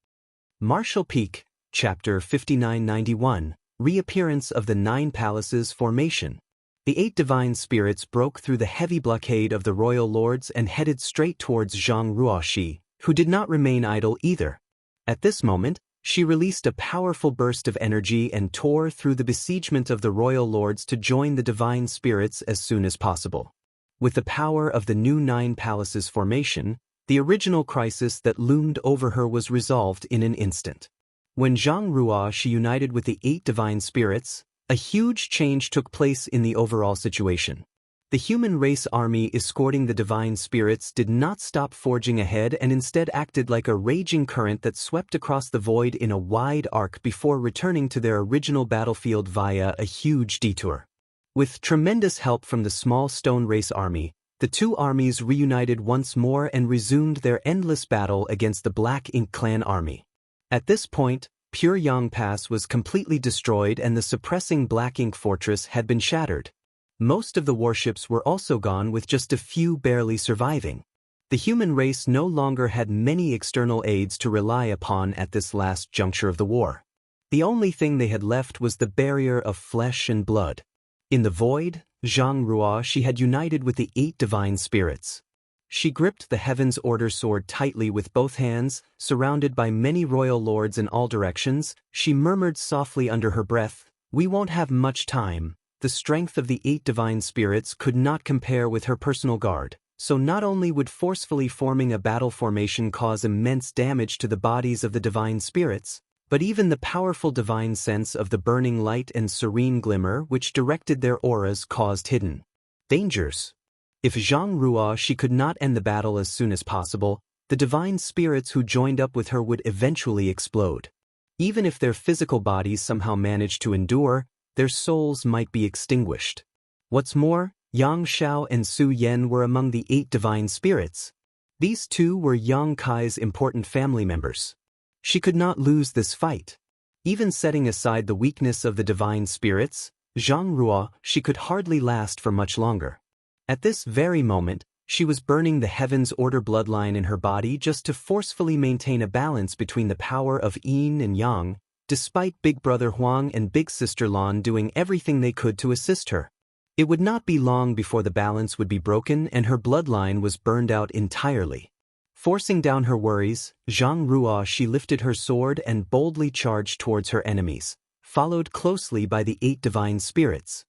Martial Peak, Chapter 5991, Reappearance of the 9 Palaces Formation. The 8 divine spirits broke through the heavy blockade of the royal lords and headed straight towards Zhang Ruoxi, who did not remain idle either. At this moment, she released a powerful burst of energy and tore through the besiegement of the royal lords to join the divine spirits as soon as possible. With the power of the new 9 Palaces Formation, the original crisis that loomed over her was resolved in an instant. When Zhang Ruoxi united with the 8 divine spirits, a huge change took place in the overall situation. The human race army escorting the divine spirits did not stop forging ahead and instead acted like a raging current that swept across the void in a wide arc before returning to their original battlefield via a huge detour. With tremendous help from the small stone race army, the 2 armies reunited once more and resumed their endless battle against the Black Ink Clan army. At this point, Pure Yang Pass was completely destroyed and the suppressing Black Ink Fortress had been shattered. Most of the warships were also gone with just a few barely surviving. The human race no longer had many external aids to rely upon at this last juncture of the war. The only thing they had left was the barrier of flesh and blood. In the void, Zhang Ruoxi had united with the 8 divine spirits. She gripped the Heaven's Order sword tightly with both hands, surrounded by many royal lords in all directions. She murmured softly under her breath, "We won't have much time." The strength of the 8 divine spirits could not compare with her personal guard, so not only would forcefully forming a battle formation cause immense damage to the bodies of the divine spirits, but even the powerful divine sense of the burning light and serene glimmer which directed their auras caused hidden dangers. If Zhang Ruoxi could not end the battle as soon as possible, the divine spirits who joined up with her would eventually explode. Even if their physical bodies somehow managed to endure, their souls might be extinguished. What's more, Yang Xiao and Su Yan were among the 8 divine spirits. These 2 were Yang Kai's important family members. She could not lose this fight. Even setting aside the weakness of the divine spirits, Zhang Ruoxi could hardly last for much longer. At this very moment, she was burning the Heaven's Order bloodline in her body just to forcefully maintain a balance between the power of Yin and Yang, despite Big Brother Huang and Big Sister Lan doing everything they could to assist her. It would not be long before the balance would be broken and her bloodline was burned out entirely. Forcing down her worries, Zhang Ruoxi lifted her sword and boldly charged towards her enemies, followed closely by the 8 divine spirits.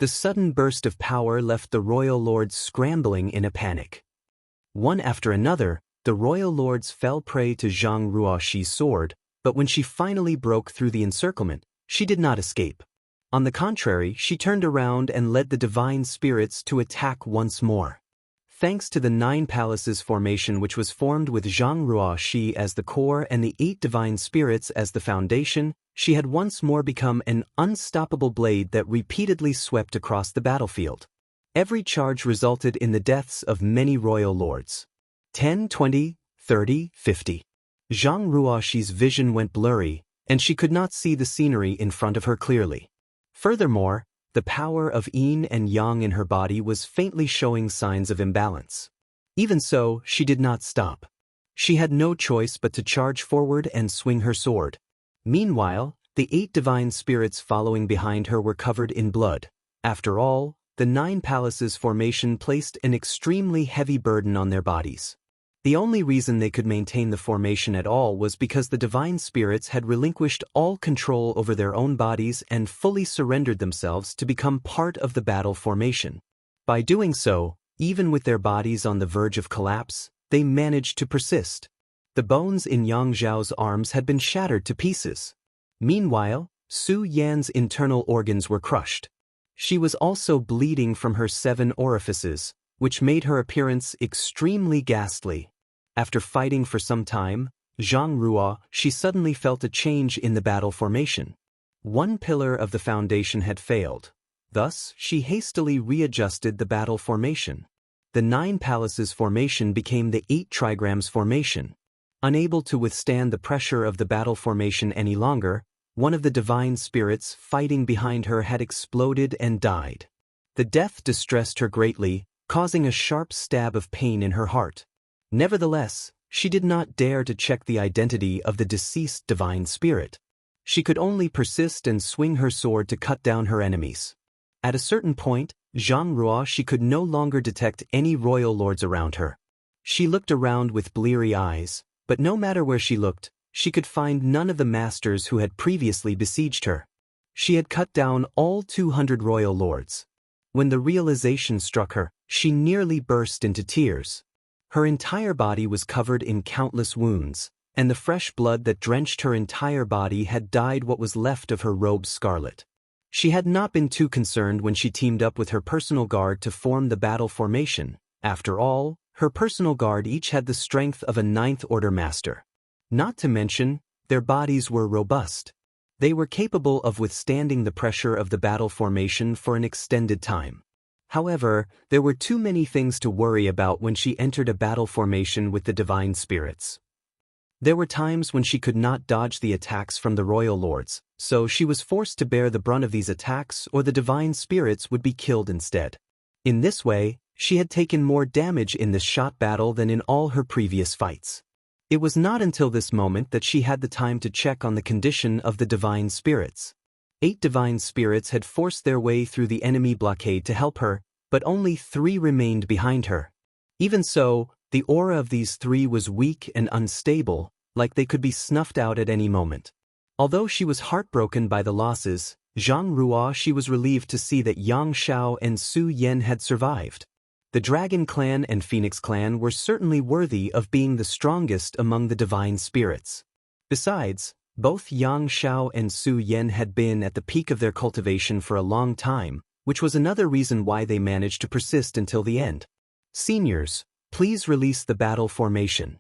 The sudden burst of power left the royal lords scrambling in a panic. One after another, the royal lords fell prey to Zhang Ruoxi's sword, but when she finally broke through the encirclement, she did not escape. On the contrary, she turned around and led the divine spirits to attack once more. Thanks to the 9 Palaces Formation, which was formed with Zhang Ruoxi as the core and the 8 divine spirits as the foundation, she had once more become an unstoppable blade that repeatedly swept across the battlefield. Every charge resulted in the deaths of many royal lords. 10, 20, 30, 50. Zhang Ruoxi's vision went blurry, and she could not see the scenery in front of her clearly. Furthermore, the power of Yin and Yang in her body was faintly showing signs of imbalance. Even so, she did not stop. She had no choice but to charge forward and swing her sword. Meanwhile, the 8 divine spirits following behind her were covered in blood. After all, the 9 Palaces Formation placed an extremely heavy burden on their bodies. The only reason they could maintain the formation at all was because the divine spirits had relinquished all control over their own bodies and fully surrendered themselves to become part of the battle formation. By doing so, even with their bodies on the verge of collapse, they managed to persist. The bones in Yang Zhao's arms had been shattered to pieces. Meanwhile, Su Yan's internal organs were crushed. She was also bleeding from her 7 orifices, which made her appearance extremely ghastly. After fighting for some time, Zhang, she suddenly felt a change in the battle formation. One pillar of the foundation had failed. Thus, she hastily readjusted the battle formation. The 9 palaces formation became the 8 trigrams formation. Unable to withstand the pressure of the battle formation any longer, one of the divine spirits fighting behind her had exploded and died. The death distressed her greatly, causing a sharp stab of pain in her heart. Nevertheless, she did not dare to check the identity of the deceased divine spirit. She could only persist and swing her sword to cut down her enemies. At a certain point, Zhang, she could no longer detect any royal lords around her. She looked around with bleary eyes, but no matter where she looked, she could find none of the masters who had previously besieged her. She had cut down all 200 royal lords. When the realization struck her, she nearly burst into tears. Her entire body was covered in countless wounds, and the fresh blood that drenched her entire body had dyed what was left of her robe scarlet. She had not been too concerned when she teamed up with her personal guard to form the battle formation. After all, her personal guard each had the strength of a 9th Order master. Not to mention, their bodies were robust. They were capable of withstanding the pressure of the battle formation for an extended time. However, there were too many things to worry about when she entered a battle formation with the divine spirits. There were times when she could not dodge the attacks from the royal lords, so she was forced to bear the brunt of these attacks or the divine spirits would be killed instead. In this way, she had taken more damage in this shot battle than in all her previous fights. It was not until this moment that she had the time to check on the condition of the divine spirits. 8 divine spirits had forced their way through the enemy blockade to help her, but only 3 remained behind her. Even so, the aura of these 3 was weak and unstable, like they could be snuffed out at any moment. Although she was heartbroken by the losses, Zhang, she was relieved to see that Xianxia and Su Yan had survived. The Dragon Clan and Phoenix Clan were certainly worthy of being the strongest among the divine spirits. Besides, both Xianxia and Su Yan had been at the peak of their cultivation for a long time, which was another reason why they managed to persist until the end. Seniors, please release the battle formation.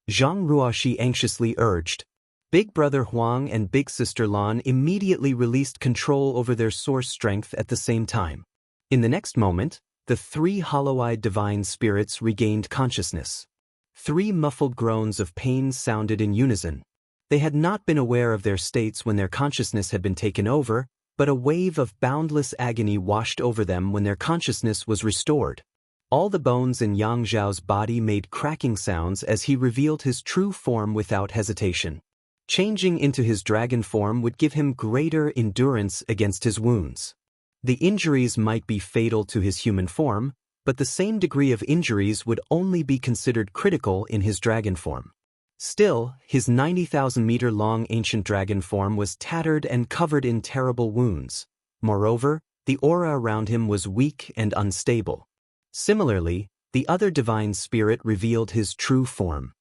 Zhang, she anxiously urged. Big brother Huang and big sister Lan immediately released control over their source strength at the same time. In the next moment, the 3 hollow-eyed divine spirits regained consciousness. 3 muffled groans of pain sounded in unison. They had not been aware of their states when their consciousness had been taken over, but a wave of boundless agony washed over them when their consciousness was restored. All the bones in Yang Zhao's body made cracking sounds as he revealed his true form without hesitation. Changing into his dragon form would give him greater endurance against his wounds. The injuries might be fatal to his human form, but the same degree of injuries would only be considered critical in his dragon form. Still, his 90,000-meter-long ancient dragon form was tattered and covered in terrible wounds. Moreover, the aura around him was weak and unstable. Similarly, the other divine spirit revealed his true form.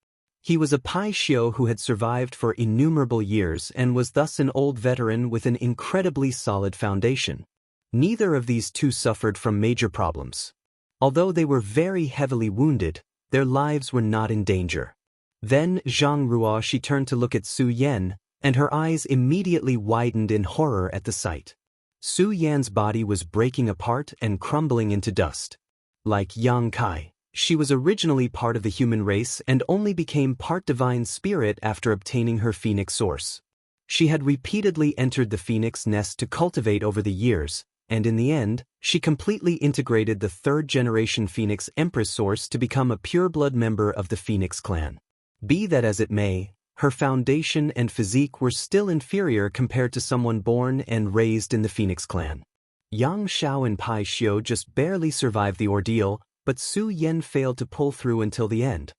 He was a Pai Xiu who had survived for innumerable years and was thus an old veteran with an incredibly solid foundation. Neither of these 2 suffered from major problems. Although they were very heavily wounded, their lives were not in danger. Then Zhang, she turned to look at Su Yan, and her eyes immediately widened in horror at the sight. Su Yan's body was breaking apart and crumbling into dust. Like Yang Kai, she was originally part of the human race and only became part divine spirit after obtaining her phoenix source. She had repeatedly entered the phoenix nest to cultivate over the years, and in the end, she completely integrated the 3rd-generation Phoenix Empress source to become a pure-blood member of the Phoenix clan. Be that as it may, her foundation and physique were still inferior compared to someone born and raised in the Phoenix clan. Yang Xiao and Pai Xiu just barely survived the ordeal, but Su Yan failed to pull through until the end.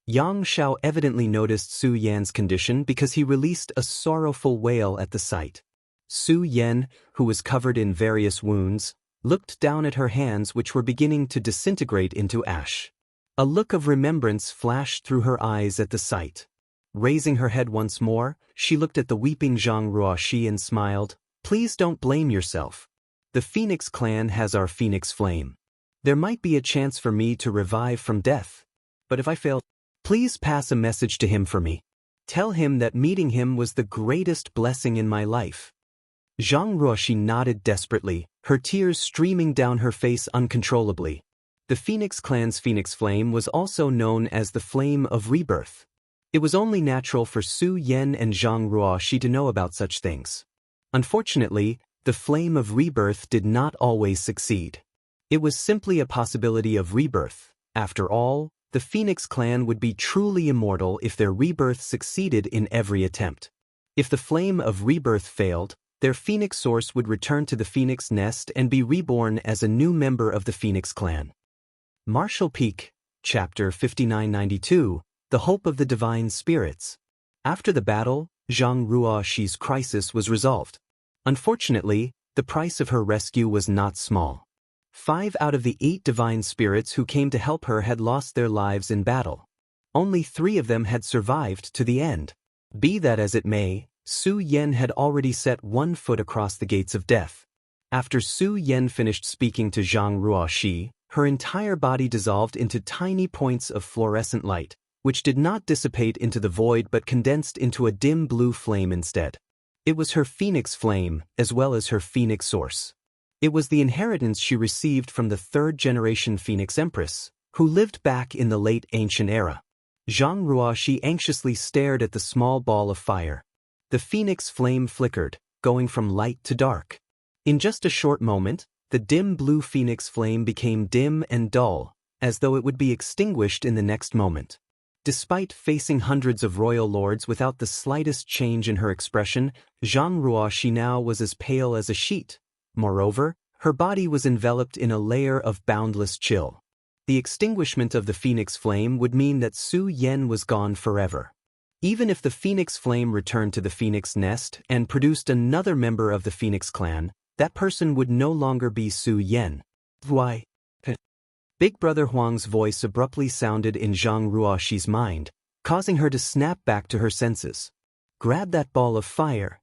Yang Xiao evidently noticed Su Yan's condition because he released a sorrowful wail at the sight. Su Yan, who was covered in various wounds, looked down at her hands which were beginning to disintegrate into ash. A look of remembrance flashed through her eyes at the sight. Raising her head once more, she looked at the weeping Zhang Ruoxi and smiled. Please don't blame yourself. The Phoenix clan has our Phoenix flame. There might be a chance for me to revive from death. But if I fail, please pass a message to him for me. Tell him that meeting him was the greatest blessing in my life. Zhang Ruoxi nodded desperately, her tears streaming down her face uncontrollably. The Phoenix clan's Phoenix Flame was also known as the Flame of Rebirth. It was only natural for Su Yan and Zhang Ruoxi to know about such things. Unfortunately, the Flame of Rebirth did not always succeed. It was simply a possibility of rebirth. After all, the Phoenix clan would be truly immortal if their rebirth succeeded in every attempt. If the Flame of Rebirth failed, their Phoenix source would return to the Phoenix nest and be reborn as a new member of the Phoenix clan. Martial Peak, Chapter 5992, The Hope of the Divine Spirits. After the battle, Zhang Ruoxi's crisis was resolved. Unfortunately, the price of her rescue was not small. 5 out of the 8 divine spirits who came to help her had lost their lives in battle. Only 3 of them had survived to the end. Be that as it may, Su Yan had already set 1 foot across the gates of death. After Su Yan finished speaking to Zhang Ruoxi, her entire body dissolved into tiny points of fluorescent light, which did not dissipate into the void but condensed into a dim blue flame instead. It was her Phoenix Flame, as well as her Phoenix source. It was the inheritance she received from the 3rd-generation Phoenix Empress, who lived back in the late ancient era. Zhang Ruoxi anxiously stared at the small ball of fire. The Phoenix Flame flickered, going from light to dark. In just a short moment, the dim blue Phoenix Flame became dim and dull, as though it would be extinguished in the next moment. Despite facing hundreds of royal lords without the slightest change in her expression, Zhang Ruoxi now was as pale as a sheet. Moreover, her body was enveloped in a layer of boundless chill. The extinguishment of the Phoenix Flame would mean that Su Yan was gone forever. Even if the Phoenix Flame returned to the Phoenix nest and produced another member of the Phoenix clan, that person would no longer be Su Yan. Why? Big Brother Huang's voice abruptly sounded in Zhang Ruoxi's mind, causing her to snap back to her senses. Grab that ball of fire.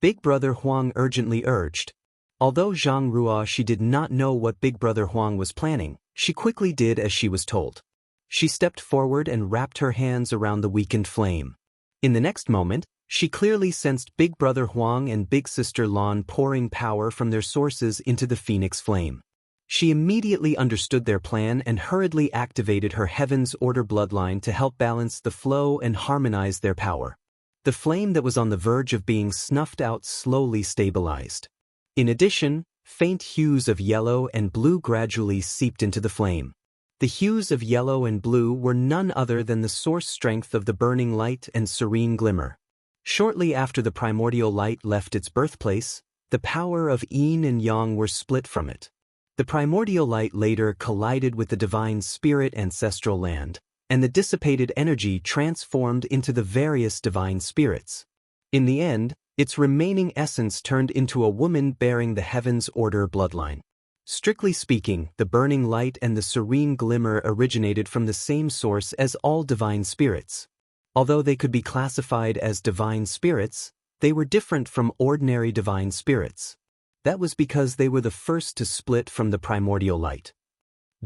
Big Brother Huang urgently urged. Although Zhang Ruoxi did not know what Big Brother Huang was planning, she quickly did as she was told. She stepped forward and wrapped her hands around the weakened flame. In the next moment, she clearly sensed Big Brother Huang and Big Sister Lan pouring power from their sources into the Phoenix Flame. She immediately understood their plan and hurriedly activated her Heaven's Order bloodline to help balance the flow and harmonize their power. The flame that was on the verge of being snuffed out slowly stabilized. In addition, faint hues of yellow and blue gradually seeped into the flame. The hues of yellow and blue were none other than the source strength of the burning light and serene glimmer. Shortly after the primordial light left its birthplace, the power of yin and yang were split from it. The primordial light later collided with the divine spirit ancestral land, and the dissipated energy transformed into the various divine spirits. In the end, its remaining essence turned into a woman bearing the Heaven's Order bloodline. Strictly speaking, the burning light and the serene glimmer originated from the same source as all divine spirits. Although they could be classified as divine spirits, they were different from ordinary divine spirits. That was because they were the first to split from the primordial light.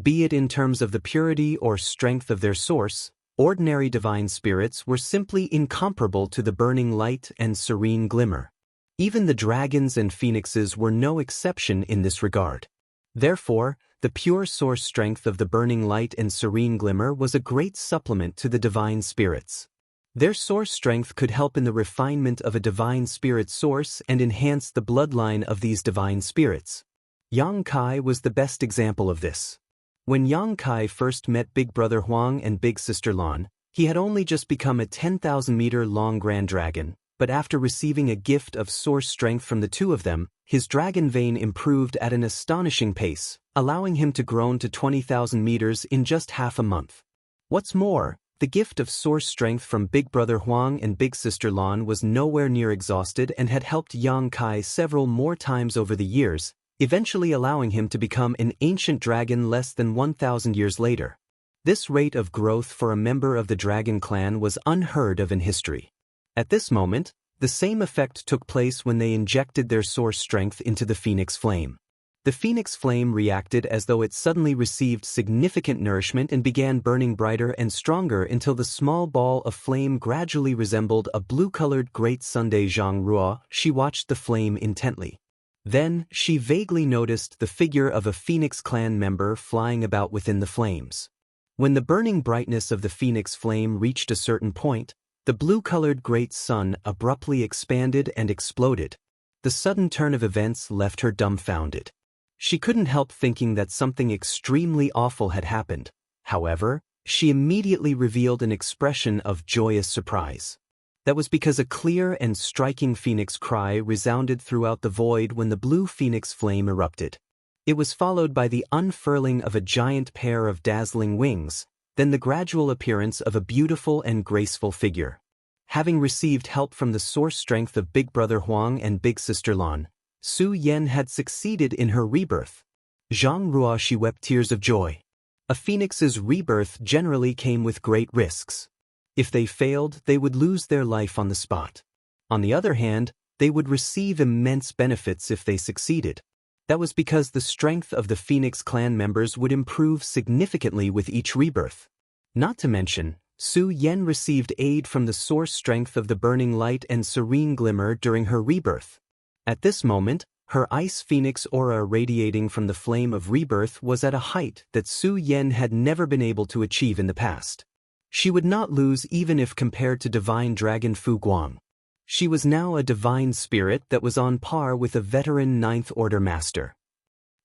Be it in terms of the purity or strength of their source, ordinary divine spirits were simply incomparable to the burning light and serene glimmer. Even the dragons and phoenixes were no exception in this regard. Therefore, the pure source strength of the burning light and serene glimmer was a great supplement to the divine spirits. Their source strength could help in the refinement of a divine spirit source and enhance the bloodline of these divine spirits. Yang Kai was the best example of this. When Yang Kai first met Big Brother Huang and Big Sister Lan, he had only just become a 10,000-meter-long grand dragon, but after receiving a gift of source strength from the two of them, his dragon vein improved at an astonishing pace, allowing him to grow to 20,000 meters in just half a month. What's more, the gift of source strength from Big Brother Huang and Big Sister Lan was nowhere near exhausted and had helped Yang Kai several more times over the years, eventually allowing him to become an ancient dragon less than 1,000 years later. This rate of growth for a member of the dragon clan was unheard of in history. At this moment, the same effect took place when they injected their source strength into the Phoenix Flame. The phoenix flame reacted as though it suddenly received significant nourishment and began burning brighter and stronger until the small ball of flame gradually resembled a blue-colored great Sunday. Zhang, she watched the flame intently. Then, she vaguely noticed the figure of a Phoenix clan member flying about within the flames. When the burning brightness of the phoenix flame reached a certain point, the blue-colored great sun abruptly expanded and exploded. The sudden turn of events left her dumbfounded. She couldn't help thinking that something extremely awful had happened. However, she immediately revealed an expression of joyous surprise. That was because a clear and striking phoenix cry resounded throughout the void when the blue phoenix flame erupted. It was followed by the unfurling of a giant pair of dazzling wings, then the gradual appearance of a beautiful and graceful figure. Having received help from the source strength of Big Brother Huang and Big Sister Lan, Su Yan had succeeded in her rebirth. Zhang, she wept tears of joy. A phoenix's rebirth generally came with great risks. If they failed, they would lose their life on the spot. On the other hand, they would receive immense benefits if they succeeded. That was because the strength of the Phoenix clan members would improve significantly with each rebirth. Not to mention, Su Yan received aid from the source strength of the burning light and serene glimmer during her rebirth. At this moment, her ice phoenix aura radiating from the flame of rebirth was at a height that Su Yan had never been able to achieve in the past. She would not lose even if compared to divine dragon Fu Guang. She was now a divine spirit that was on par with a veteran Ninth Order master.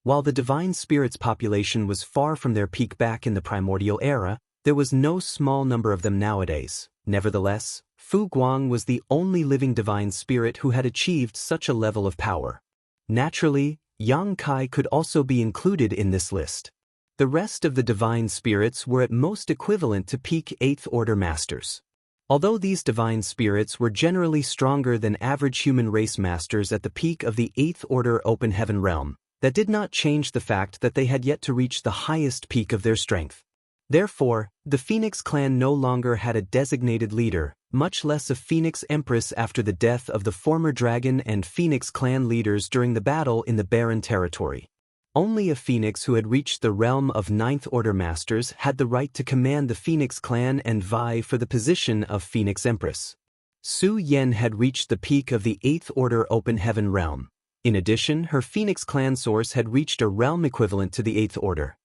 While the divine spirit's population was far from their peak back in the primordial era, there was no small number of them nowadays. Nevertheless, Fu Guang was the only living divine spirit who had achieved such a level of power. Naturally, Yang Kai could also be included in this list. The rest of the divine spirits were at most equivalent to peak 8th Order masters. Although these divine spirits were generally stronger than average human race masters at the peak of the 8th Order Open Heaven realm, that did not change the fact that they had yet to reach the highest peak of their strength. Therefore, the Phoenix clan no longer had a designated leader, much less a Phoenix Empress after the death of the former Dragon and Phoenix clan leaders during the battle in the Barren Territory. Only a Phoenix who had reached the realm of Ninth Order Masters had the right to command the Phoenix clan and vie for the position of Phoenix Empress. Su Yan had reached the peak of the 8th Order Open Heaven realm. In addition, her Phoenix clan source had reached a realm equivalent to the 8th Order.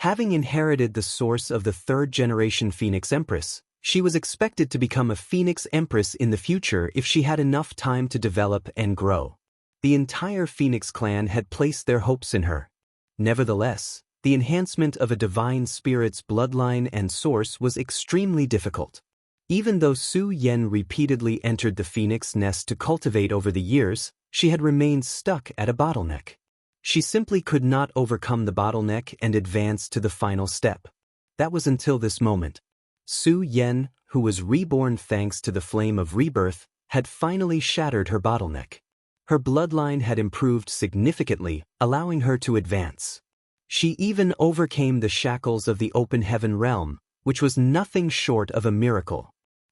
Having inherited the source of the 3rd-generation Phoenix Empress, she was expected to become a Phoenix Empress in the future if she had enough time to develop and grow. The entire Phoenix clan had placed their hopes in her. Nevertheless, the enhancement of a divine spirit's bloodline and source was extremely difficult. Even though Su Yan repeatedly entered the Phoenix nest to cultivate over the years, she had remained stuck at a bottleneck. She simply could not overcome the bottleneck and advance to the final step. That was until this moment. Su Yan, who was reborn thanks to the flame of rebirth, had finally shattered her bottleneck. Her bloodline had improved significantly, allowing her to advance. She even overcame the shackles of the open heaven realm, which was nothing short of a miracle.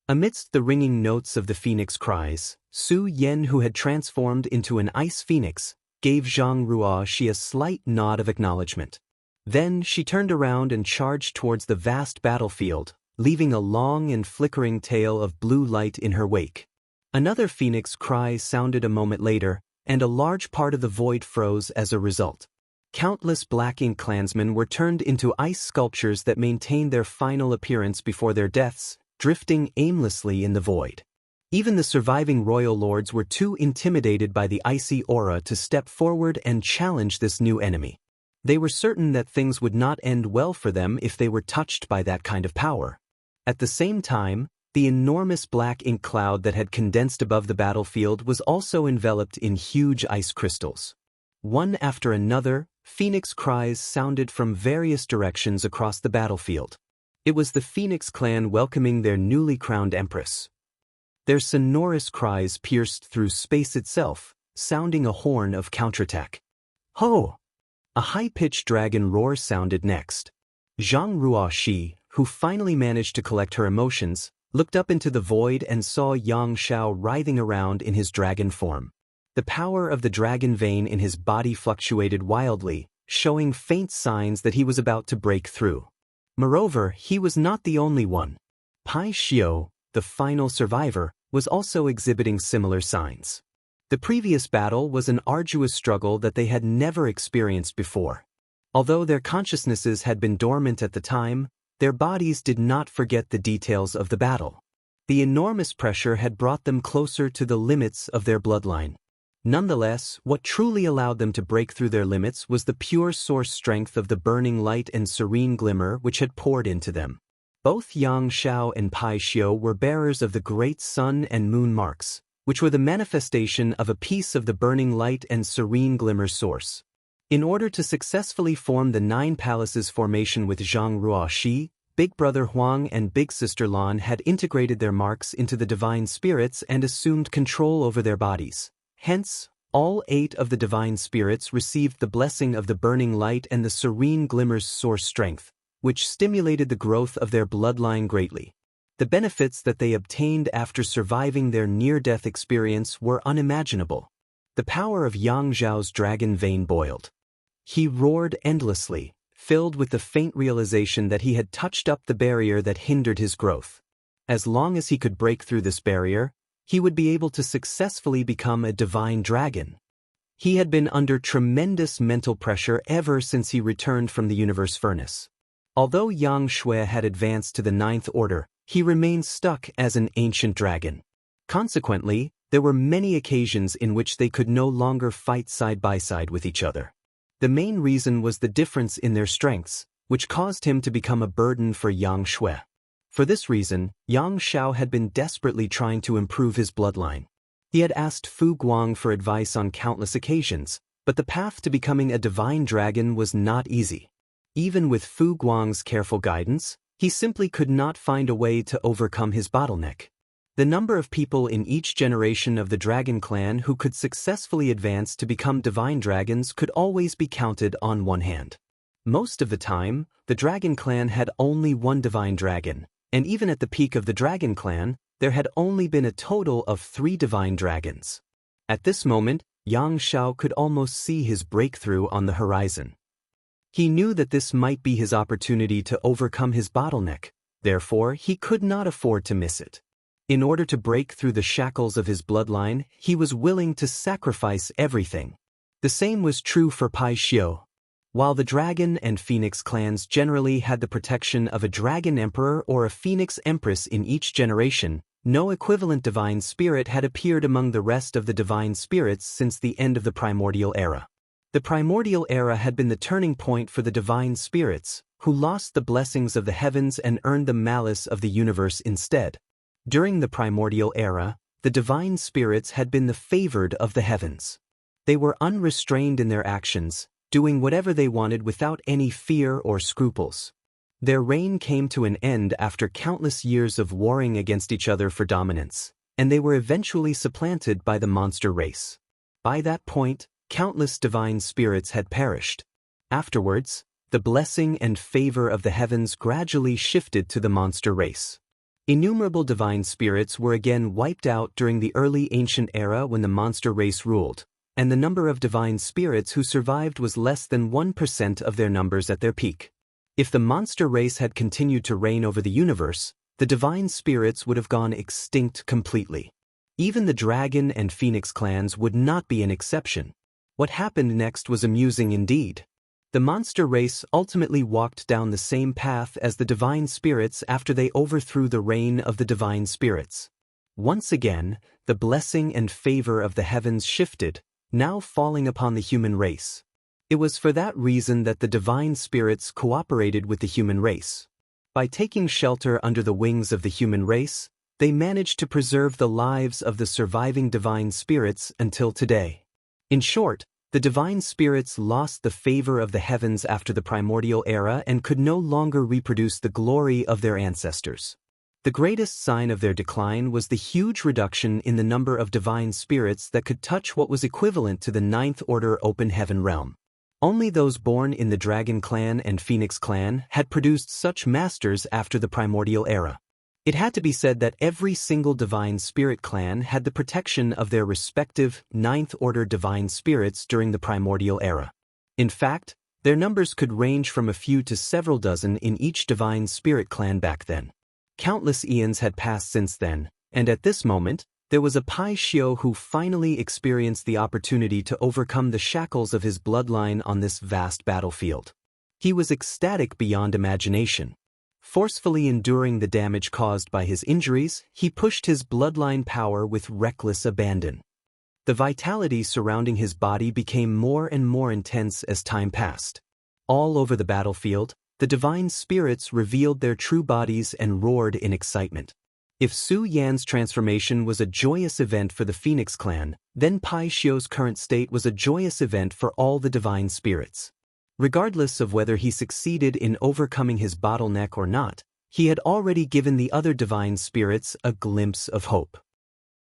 Amidst the ringing notes of the phoenix cries, Su Yan, who had transformed into an ice phoenix, gave Zhang a slight nod of acknowledgement. Then she turned around and charged towards the vast battlefield, leaving a long and flickering tail of blue light in her wake. Another phoenix cry sounded a moment later, and a large part of the void froze as a result. Countless black ink clansmen were turned into ice sculptures that maintained their final appearance before their deaths, drifting aimlessly in the void. Even the surviving royal lords were too intimidated by the icy aura to step forward and challenge this new enemy. They were certain that things would not end well for them if they were touched by that kind of power. At the same time, the enormous black ink cloud that had condensed above the battlefield was also enveloped in huge ice crystals. One after another, phoenix cries sounded from various directions across the battlefield. It was the Phoenix clan welcoming their newly crowned empress. Their sonorous cries pierced through space itself, sounding a horn of counterattack. Ho! A high-pitched dragon roar sounded next. Zhang, who finally managed to collect her emotions, looked up into the void and saw Yang Shao writhing around in his dragon form. The power of the dragon vein in his body fluctuated wildly, showing faint signs that he was about to break through. Moreover, he was not the only one. Pai Xiao, the final survivor, was also exhibiting similar signs. The previous battle was an arduous struggle that they had never experienced before. Although their consciousnesses had been dormant at the time, their bodies did not forget the details of the battle. The enormous pressure had brought them closer to the limits of their bloodline. Nonetheless, what truly allowed them to break through their limits was the pure source strength of the burning light and serene glimmer which had poured into them. Both Xianxia and Pai Xiao were bearers of the great sun and moon marks, which were the manifestation of a piece of the burning light and serene glimmer source. In order to successfully form the 9 palaces formation with Zhang Ruoxi, Big Brother Huang and Big Sister Lan had integrated their marks into the divine spirits and assumed control over their bodies. Hence, all 8 of the divine spirits received the blessing of the burning light and the serene glimmer's source strength, which stimulated the growth of their bloodline greatly. The benefits that they obtained after surviving their near-death experience were unimaginable. The power of Yang Zhao's dragon vein boiled. He roared endlessly, filled with the faint realization that he had touched up the barrier that hindered his growth. As long as he could break through this barrier, he would be able to successfully become a divine dragon. He had been under tremendous mental pressure ever since he returned from the universe furnace. Although Yang Shui had advanced to the 9th order, he remained stuck as an ancient dragon. Consequently, there were many occasions in which they could no longer fight side by side with each other. The main reason was the difference in their strengths, which caused him to become a burden for Yang Shui. For this reason, Yang Xiao had been desperately trying to improve his bloodline. He had asked Fu Guang for advice on countless occasions, but the path to becoming a divine dragon was not easy. Even with Fu Guang's careful guidance, he simply could not find a way to overcome his bottleneck. The number of people in each generation of the Dragon Clan who could successfully advance to become divine dragons could always be counted on one hand. Most of the time, the Dragon Clan had only one divine dragon, and even at the peak of the Dragon Clan, there had only been a total of 3 divine dragons. At this moment, Yang Xiao could almost see his breakthrough on the horizon. He knew that this might be his opportunity to overcome his bottleneck, therefore he could not afford to miss it. In order to break through the shackles of his bloodline, he was willing to sacrifice everything. The same was true for Pai Xiao. While the Dragon and Phoenix clans generally had the protection of a Dragon Emperor or a Phoenix Empress in each generation, no equivalent divine spirit had appeared among the rest of the divine spirits since the end of the Primordial Era. The Primordial Era had been the turning point for the divine spirits, who lost the blessings of the heavens and earned the malice of the universe instead. During the Primordial Era, the divine spirits had been the favored of the heavens. They were unrestrained in their actions, doing whatever they wanted without any fear or scruples. Their reign came to an end after countless years of warring against each other for dominance, and they were eventually supplanted by the monster race. By that point, countless divine spirits had perished. Afterwards, the blessing and favor of the heavens gradually shifted to the monster race. Innumerable divine spirits were again wiped out during the early ancient era when the monster race ruled, and the number of divine spirits who survived was less than 1% of their numbers at their peak. If the monster race had continued to reign over the universe, the divine spirits would have gone extinct completely. Even the Dragon and Phoenix clans would not be an exception. What happened next was amusing indeed. The monster race ultimately walked down the same path as the divine spirits after they overthrew the reign of the divine spirits. Once again, the blessing and favor of the heavens shifted, now falling upon the human race. It was for that reason that the divine spirits cooperated with the human race. By taking shelter under the wings of the human race, they managed to preserve the lives of the surviving divine spirits until today. In short, the divine spirits lost the favor of the heavens after the primordial era and could no longer reproduce the glory of their ancestors. The greatest sign of their decline was the huge reduction in the number of divine spirits that could touch what was equivalent to the ninth order open heaven realm. Only those born in the Dragon Clan and Phoenix Clan had produced such masters after the primordial era. It had to be said that every single Divine Spirit clan had the protection of their respective Ninth-Order Divine Spirits during the Primordial Era. In fact, their numbers could range from a few to several dozen in each Divine Spirit clan back then. Countless eons had passed since then, and at this moment, there was a Pai Xiu who finally experienced the opportunity to overcome the shackles of his bloodline on this vast battlefield. He was ecstatic beyond imagination. Forcefully enduring the damage caused by his injuries, he pushed his bloodline power with reckless abandon. The vitality surrounding his body became more and more intense as time passed. All over the battlefield, the divine spirits revealed their true bodies and roared in excitement. If Su Yan's transformation was a joyous event for the Phoenix clan, then Pai Xiu's current state was a joyous event for all the divine spirits. Regardless of whether he succeeded in overcoming his bottleneck or not, he had already given the other divine spirits a glimpse of hope.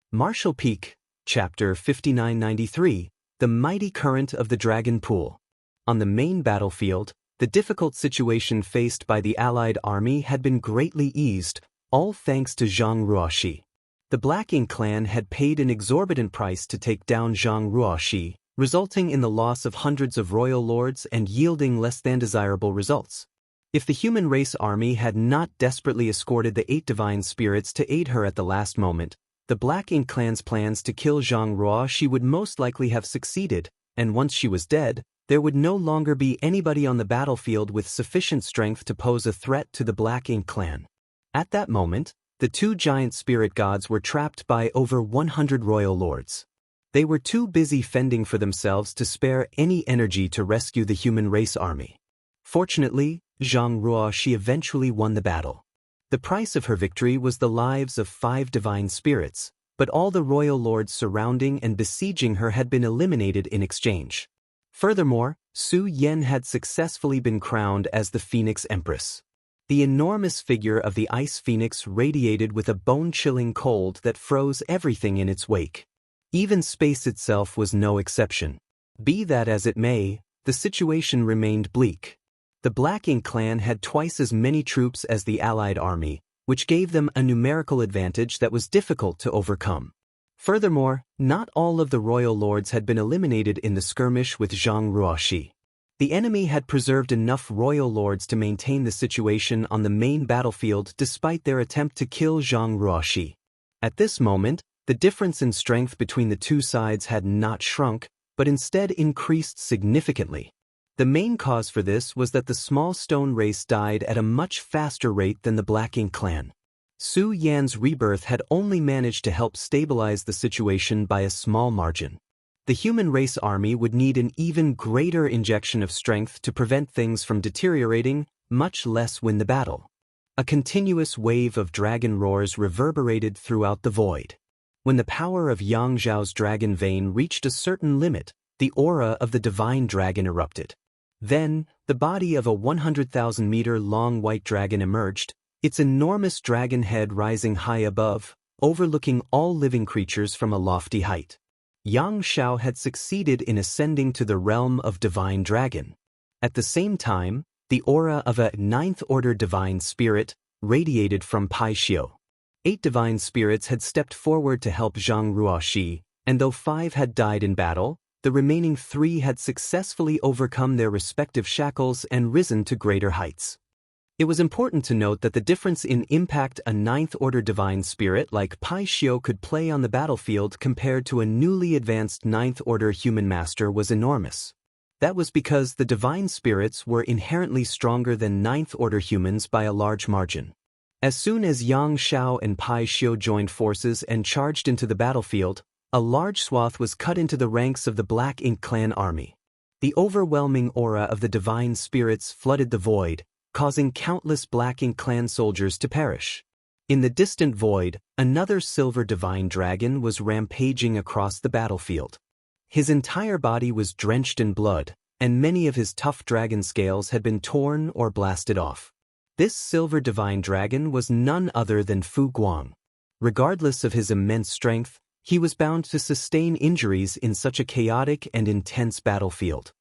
Martial Peak, Chapter 5993, The Mighty Current of the Dragon Pool. On the main battlefield, the difficult situation faced by the allied army had been greatly eased, all thanks to Zhang Ruoxi. The Black Ink clan had paid an exorbitant price to take down Zhang Ruoxi, resulting in the loss of hundreds of royal lords and yielding less than desirable results. If the human race army had not desperately escorted the 8 divine spirits to aid her at the last moment, the Black Ink clan's plans to kill Zhang Ruoxi would most likely have succeeded, and once she was dead, there would no longer be anybody on the battlefield with sufficient strength to pose a threat to the Black Ink clan. At that moment, the 2 giant spirit gods were trapped by over 100 royal lords. They were too busy fending for themselves to spare any energy to rescue the human race army. Fortunately, Zhang Ruoxi eventually won the battle. The price of her victory was the lives of 5 divine spirits, but all the royal lords surrounding and besieging her had been eliminated in exchange. Furthermore, Su Yan had successfully been crowned as the Phoenix Empress. The enormous figure of the Ice Phoenix radiated with a bone-chilling cold that froze everything in its wake. Even space itself was no exception. Be that as it may, the situation remained bleak. The Black Ink clan had twice as many troops as the allied army, which gave them a numerical advantage that was difficult to overcome. Furthermore, not all of the royal lords had been eliminated in the skirmish with Zhang Ruoxi. The enemy had preserved enough royal lords to maintain the situation on the main battlefield despite their attempt to kill Zhang Ruoxi. At this moment, the difference in strength between the 2 sides had not shrunk, but instead increased significantly. The main cause for this was that the small stone race died at a much faster rate than the Black Ink clan. Su Yan's rebirth had only managed to help stabilize the situation by a small margin. The human race army would need an even greater injection of strength to prevent things from deteriorating, much less win the battle. A continuous wave of dragon roars reverberated throughout the void. When the power of Yang Zhao's dragon vein reached a certain limit, the aura of the divine dragon erupted. Then, the body of a 100,000-meter-long white dragon emerged, its enormous dragon head rising high above, overlooking all living creatures from a lofty height. Yang Zhao had succeeded in ascending to the realm of divine dragon. At the same time, the aura of a 9th-order divine spirit radiated from Pai Xiu. 8 divine spirits had stepped forward to help Zhang Ruoxi, and though 5 had died in battle, the remaining 3 had successfully overcome their respective shackles and risen to greater heights. It was important to note that the difference in impact a 9th-order divine spirit like Pai Xiu could play on the battlefield compared to a newly advanced 9th-order human master was enormous. That was because the divine spirits were inherently stronger than 9th-order humans by a large margin. As soon as Yang Zhao and Pai Xiu joined forces and charged into the battlefield, a large swath was cut into the ranks of the Black Ink clan army. The overwhelming aura of the divine spirits flooded the void, causing countless Black Ink clan soldiers to perish. In the distant void, another silver divine dragon was rampaging across the battlefield. His entire body was drenched in blood, and many of his tough dragon scales had been torn or blasted off. This silver divine dragon was none other than Fu Guang. Regardless of his immense strength, he was bound to sustain injuries in such a chaotic and intense battlefield.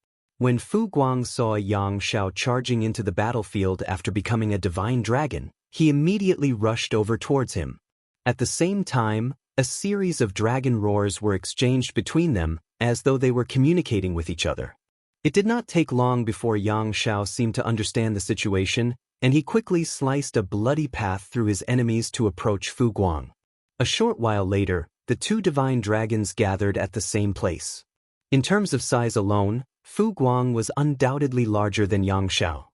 When Fu Guang saw Yang Zhao charging into the battlefield after becoming a divine dragon, he immediately rushed over towards him. At the same time, a series of dragon roars were exchanged between them, as though they were communicating with each other. It did not take long before Xianxia seemed to understand the situation, and he quickly sliced a bloody path through his enemies to approach Fu Guang. A short while later, the two divine dragons gathered at the same place. In terms of size alone, Fu Guang was undoubtedly larger than Xianxia.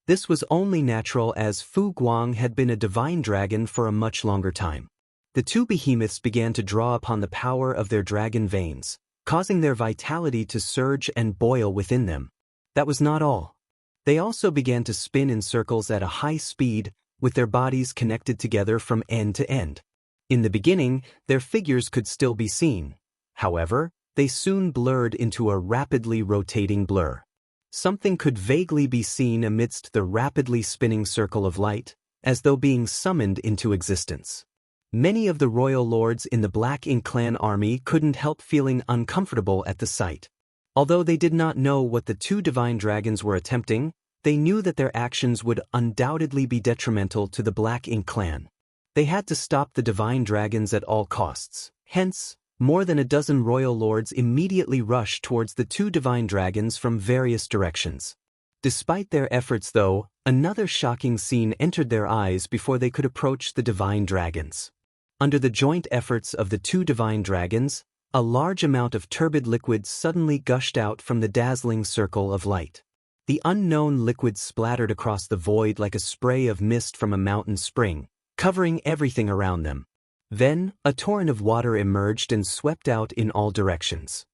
This was only natural as Fu Guang had been a divine dragon for a much longer time. The two behemoths began to draw upon the power of their dragon veins, causing their vitality to surge and boil within them. That was not all. They also began to spin in circles at a high speed, with their bodies connected together from end to end. In the beginning, their figures could still be seen. However, they soon blurred into a rapidly rotating blur. Something could vaguely be seen amidst the rapidly spinning circle of light, as though being summoned into existence. Many of the royal lords in the Black Ink clan army couldn't help feeling uncomfortable at the sight. Although they did not know what the two divine dragons were attempting, they knew that their actions would undoubtedly be detrimental to the Black Ink clan. They had to stop the divine dragons at all costs. Hence, more than a dozen royal lords immediately rushed towards the two divine dragons from various directions. Despite their efforts though, another shocking scene entered their eyes before they could approach the divine dragons. Under the joint efforts of the two divine dragons, a large amount of turbid liquid suddenly gushed out from the dazzling circle of light. The unknown liquid splattered across the void like a spray of mist from a mountain spring, covering everything around them. Then, a torrent of water emerged and swept out in all directions.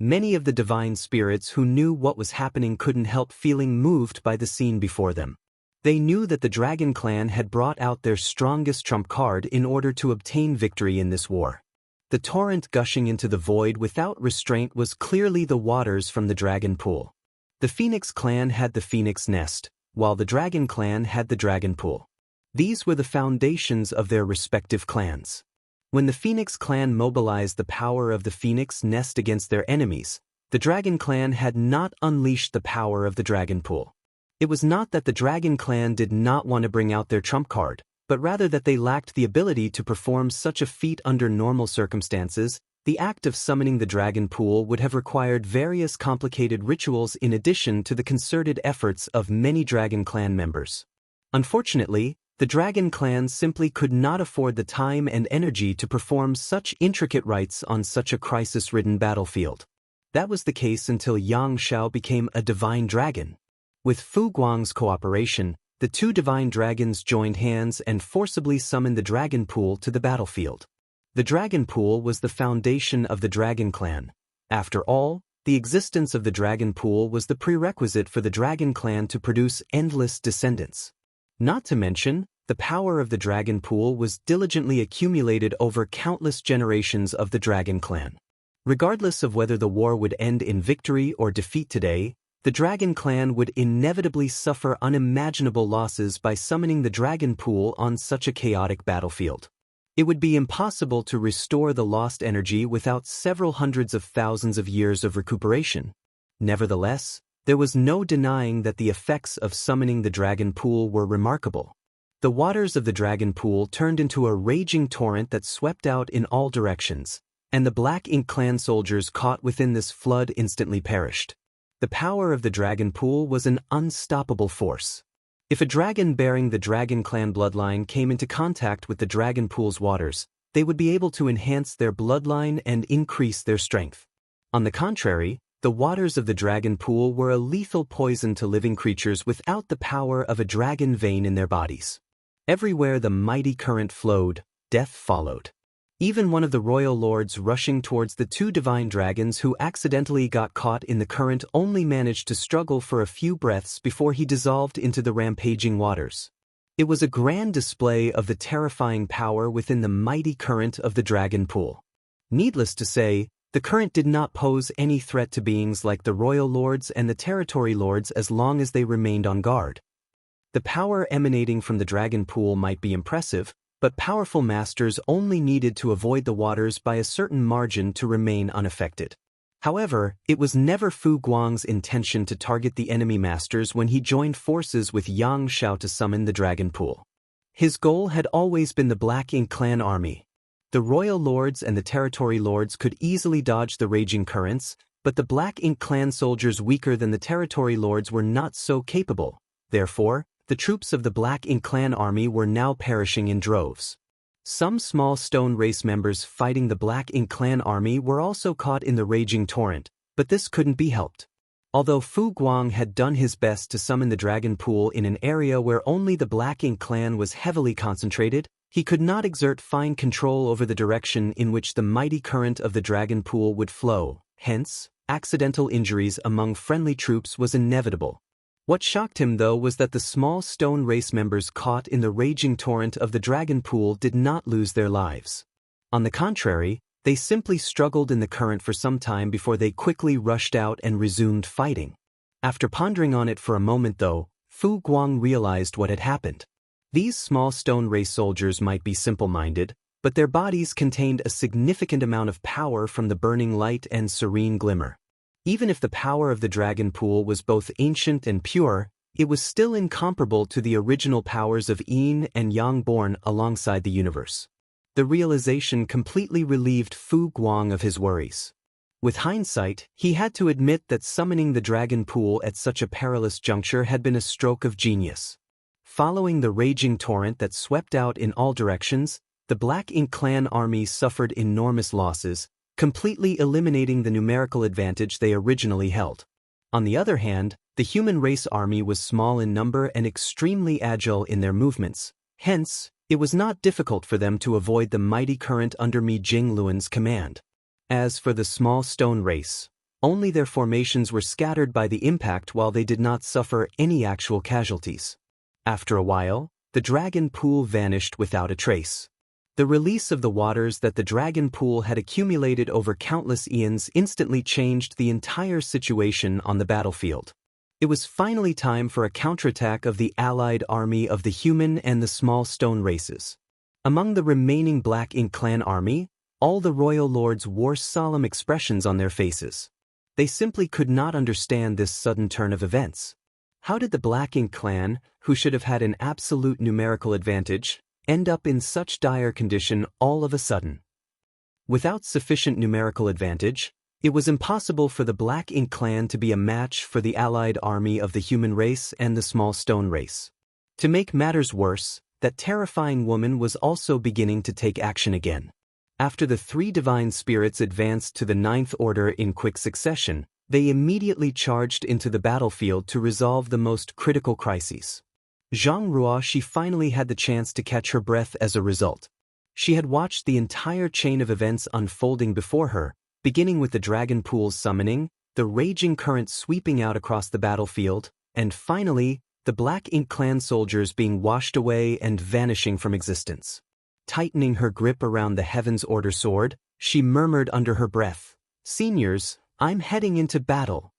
Many of the divine spirits who knew what was happening couldn't help feeling moved by the scene before them. They knew that the Dragon Clan had brought out their strongest trump card in order to obtain victory in this war. The torrent gushing into the void without restraint was clearly the waters from the Dragon Pool. The Phoenix Clan had the Phoenix Nest, while the Dragon Clan had the Dragon Pool. These were the foundations of their respective clans. When the Phoenix Clan mobilized the power of the Phoenix Nest against their enemies, the Dragon Clan had not unleashed the power of the Dragon Pool. It was not that the Dragon Clan did not want to bring out their trump card, but rather that they lacked the ability to perform such a feat under normal circumstances. The act of summoning the Dragon Pool would have required various complicated rituals in addition to the concerted efforts of many Dragon Clan members. Unfortunately, the Dragon Clan simply could not afford the time and energy to perform such intricate rites on such a crisis-ridden battlefield. That was the case until Xianxia became a divine dragon. With Fu Guang's cooperation, the two divine dragons joined hands and forcibly summoned the Dragon Pool to the battlefield. The Dragon Pool was the foundation of the Dragon Clan. After all, the existence of the Dragon Pool was the prerequisite for the Dragon Clan to produce endless descendants. Not to mention, the power of the Dragon Pool was diligently accumulated over countless generations of the Dragon Clan. Regardless of whether the war would end in victory or defeat today, the Dragon Clan would inevitably suffer unimaginable losses by summoning the Dragon Pool on such a chaotic battlefield. It would be impossible to restore the lost energy without several hundreds of thousands of years of recuperation. Nevertheless, there was no denying that the effects of summoning the Dragon Pool were remarkable. The waters of the Dragon Pool turned into a raging torrent that swept out in all directions, and the Black Ink clan soldiers caught within this flood instantly perished. The power of the Dragon Pool was an unstoppable force. If a dragon bearing the Dragon Clan bloodline came into contact with the Dragon Pool's waters, they would be able to enhance their bloodline and increase their strength. On the contrary, the waters of the Dragon Pool were a lethal poison to living creatures without the power of a dragon vein in their bodies. Everywhere the mighty current flowed, death followed. Even one of the royal lords rushing towards the two divine dragons who accidentally got caught in the current only managed to struggle for a few breaths before he dissolved into the rampaging waters. It was a grand display of the terrifying power within the mighty current of the Dragon Pool. Needless to say, the current did not pose any threat to beings like the royal lords and the territory lords as long as they remained on guard. The power emanating from the Dragon Pool might be impressive, but powerful masters only needed to avoid the waters by a certain margin to remain unaffected. However, it was never Fu Guang's intention to target the enemy masters when he joined forces with Xianxia to summon the Dragon Pool. His goal had always been the Black Ink clan army. The royal lords and the territory lords could easily dodge the raging currents, but the Black Ink clan soldiers weaker than the territory lords were not so capable. Therefore, the troops of the Black Ink clan army were now perishing in droves. Some small stone race members fighting the Black Ink clan army were also caught in the raging torrent, but this couldn't be helped. Although Fu Guang had done his best to summon the dragon pool in an area where only the Black Ink clan was heavily concentrated, he could not exert fine control over the direction in which the mighty current of the dragon pool would flow. Hence, accidental injuries among friendly troops was inevitable. What shocked him, though, was that the small stone race members caught in the raging torrent of the dragon pool did not lose their lives. On the contrary, they simply struggled in the current for some time before they quickly rushed out and resumed fighting. After pondering on it for a moment, though, Fu Guang realized what had happened. These small stone race soldiers might be simple-minded, but their bodies contained a significant amount of power from the burning light and serene glimmer. Even if the power of the dragon pool was both ancient and pure, it was still incomparable to the original powers of Yin and Yang born alongside the universe. The realization completely relieved Fu Guang of his worries. With hindsight, he had to admit that summoning the dragon pool at such a perilous juncture had been a stroke of genius. Following the raging torrent that swept out in all directions, the Black Ink clan army suffered enormous losses, completely eliminating the numerical advantage they originally held. On the other hand, the human race army was small in number and extremely agile in their movements. Hence, it was not difficult for them to avoid the mighty current under Mi Jingluan's command. As for the small stone race, only their formations were scattered by the impact while they did not suffer any actual casualties. After a while, the dragon pool vanished without a trace. The release of the waters that the dragon pool had accumulated over countless eons instantly changed the entire situation on the battlefield. It was finally time for a counterattack of the allied army of the human and the small stone races. Among the remaining Black Ink clan army, all the royal lords wore solemn expressions on their faces. They simply could not understand this sudden turn of events. How did the Black Ink clan, who should have had an absolute numerical advantage, end up in such dire condition all of a sudden? Without sufficient numerical advantage, it was impossible for the Black Ink clan to be a match for the allied army of the human race and the small stone race. To make matters worse, that terrifying woman was also beginning to take action again. After the three divine spirits advanced to the ninth order in quick succession, they immediately charged into the battlefield to resolve the most critical crises. Zhang, she finally had the chance to catch her breath as a result. She had watched the entire chain of events unfolding before her, beginning with the dragon pool's summoning, the raging current sweeping out across the battlefield, and finally, the Black Ink clan soldiers being washed away and vanishing from existence. Tightening her grip around the Heaven's Order sword, she murmured under her breath, "Seniors, I'm heading into battle."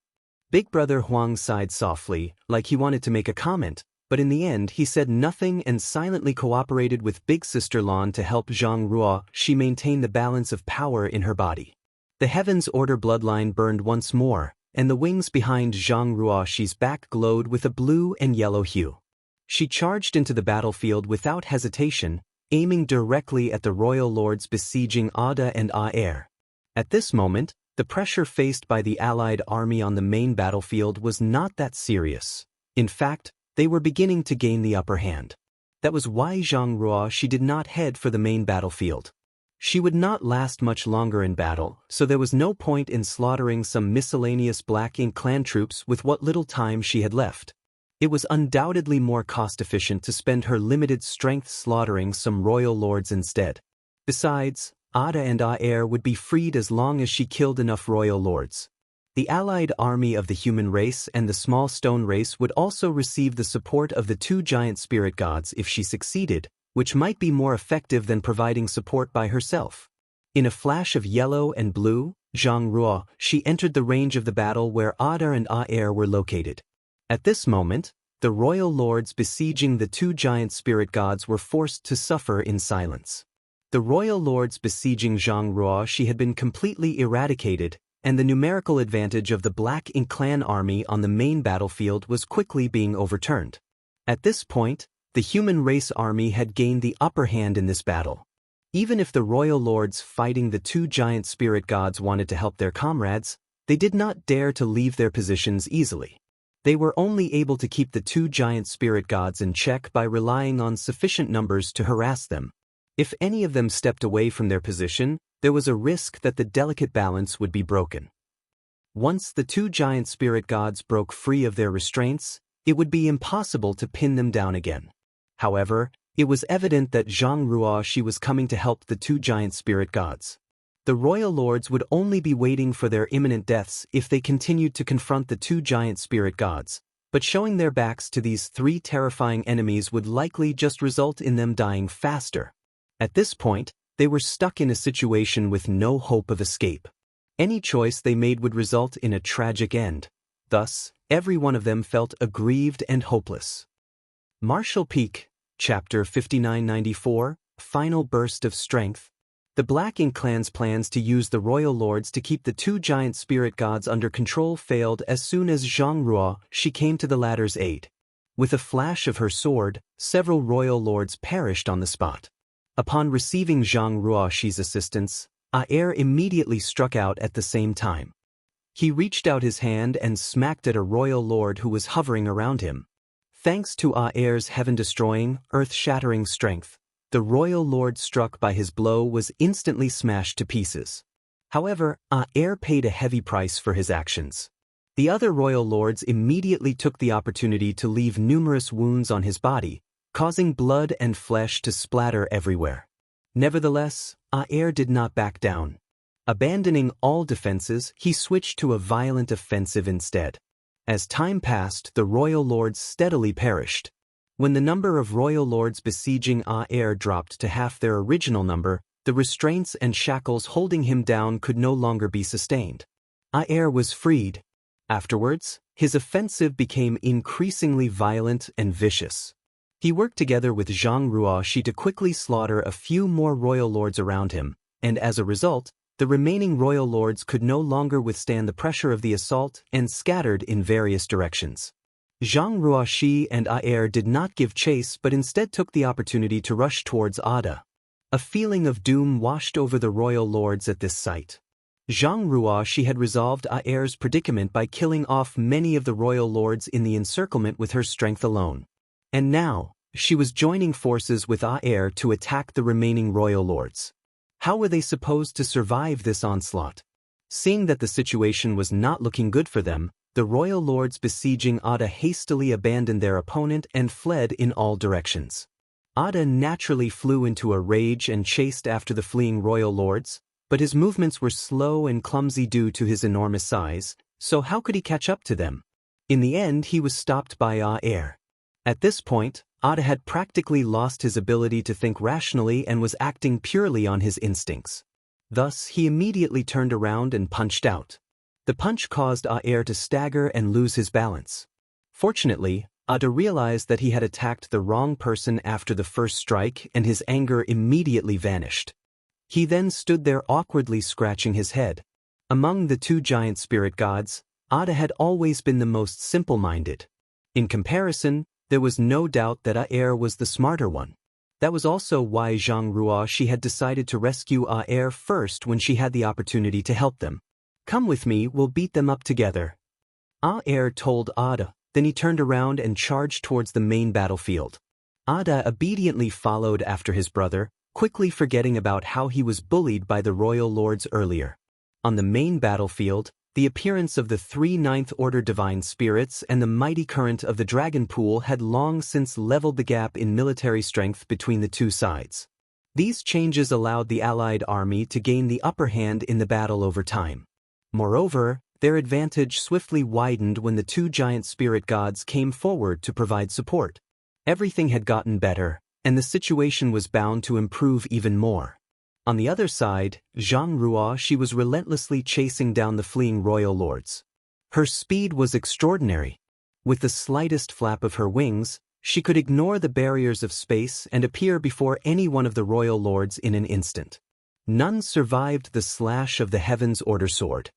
Big Brother Huang sighed softly, like he wanted to make a comment, but in the end he said nothing and silently cooperated with Big Sister Lan to help Zhang. She maintained the balance of power in her body. The Heaven's Order bloodline burned once more, and the wings behind Zhang Ruoxi's back glowed with a blue and yellow hue. She charged into the battlefield without hesitation, aiming directly at the royal lords besieging Ada and Aer. At this moment, the pressure faced by the allied army on the main battlefield was not that serious. In fact, they were beginning to gain the upper hand. That was why Zhang Ruoxi did not head for the main battlefield. She would not last much longer in battle, so there was no point in slaughtering some miscellaneous Black Ink clan troops with what little time she had left. It was undoubtedly more cost-efficient to spend her limited strength slaughtering some royal lords instead. Besides, Ada and Aer would be freed as long as she killed enough royal lords. The allied army of the human race and the small stone race would also receive the support of the two giant spirit gods if she succeeded, which might be more effective than providing support by herself. In a flash of yellow and blue, Zhang Ruoxi entered the range of the battle where Ada and Aer were located. At this moment, the royal lords besieging the two giant spirit gods were forced to suffer in silence. The royal lords besieging Zhang Ruoxi had been completely eradicated, and the numerical advantage of the Black Ink clan army on the main battlefield was quickly being overturned. At this point, The human race army had gained the upper hand in this battle. Even if the royal lords fighting the two giant spirit gods wanted to help their comrades, they did not dare to leave their positions easily. They were only able to keep the two giant spirit gods in check by relying on sufficient numbers to harass them. If any of them stepped away from their position, there was a risk that the delicate balance would be broken. Once the two giant spirit gods broke free of their restraints, it would be impossible to pin them down again. However, it was evident that Zhang was coming to help the two giant spirit gods. The royal lords would only be waiting for their imminent deaths if they continued to confront the two giant spirit gods, but showing their backs to these three terrifying enemies would likely just result in them dying faster. At this point, they were stuck in a situation with no hope of escape. Any choice they made would result in a tragic end. Thus, every one of them felt aggrieved and hopeless. Martial Peak, Chapter 5994, Final Burst of Strength. The Black Ink clan's plans to use the royal lords to keep the two giant spirit gods under control failed as soon as Zhang came to the latter's aid. With a flash of her sword, several royal lords perished on the spot. Upon receiving Zhang assistance, immediately struck out at the same time. He reached out his hand and smacked at a royal lord who was hovering around him. Thanks to heaven-destroying, earth-shattering strength, the royal lord struck by his blow was instantly smashed to pieces. However, paid a heavy price for his actions. The other royal lords immediately took the opportunity to leave numerous wounds on his body, causing blood and flesh to splatter everywhere. Nevertheless, did not back down. Abandoning all defenses, he switched to a violent offensive instead. As time passed, the royal lords steadily perished. When the number of royal lords besieging dropped to half their original number, the restraints and shackles holding him down could no longer be sustained. Was freed. Afterwards, his offensive became increasingly violent and vicious. He worked together with Zhang to quickly slaughter a few more royal lords around him, and as a result, the remaining royal lords could no longer withstand the pressure of the assault and scattered in various directions. Zhang and did not give chase but instead took the opportunity to rush towards Ada. A feeling of doom washed over the royal lords at this sight. Zhang had resolved Aer's predicament by killing off many of the royal lords in the encirclement with her strength alone. And now, she was joining forces with Aer to attack the remaining royal lords. How were they supposed to survive this onslaught? Seeing that the situation was not looking good for them, the royal lords besieging Ada hastily abandoned their opponent and fled in all directions. Ada naturally flew into a rage and chased after the fleeing royal lords, but his movements were slow and clumsy due to his enormous size, so how could he catch up to them? In the end, he was stopped by Aer. At this point, Ada had practically lost his ability to think rationally and was acting purely on his instincts. Thus, he immediately turned around and punched out. The punch caused Aer to stagger and lose his balance. Fortunately, Ada realized that he had attacked the wrong person after the first strike and his anger immediately vanished. He then stood there awkwardly scratching his head. Among the two giant spirit gods, Ada had always been the most simple-minded. In comparison, there was no doubt that Aer was the smarter one. That was also why Zhang had decided to rescue Aer first when she had the opportunity to help them. "Come with me, we'll beat them up together," Aer told Ada. Then he turned around and charged towards the main battlefield. Ada obediently followed after his brother, quickly forgetting about how he was bullied by the royal lords earlier. On the main battlefield, the appearance of the 3 Ninth Order divine spirits and the mighty current of the dragon pool had long since leveled the gap in military strength between the two sides. These changes allowed the allied army to gain the upper hand in the battle over time. Moreover, their advantage swiftly widened when the two giant spirit gods came forward to provide support. Everything had gotten better, and the situation was bound to improve even more. On the other side, Zhang was relentlessly chasing down the fleeing royal lords. Her speed was extraordinary. With the slightest flap of her wings, she could ignore the barriers of space and appear before any one of the royal lords in an instant. None survived the slash of the Heaven's Order sword.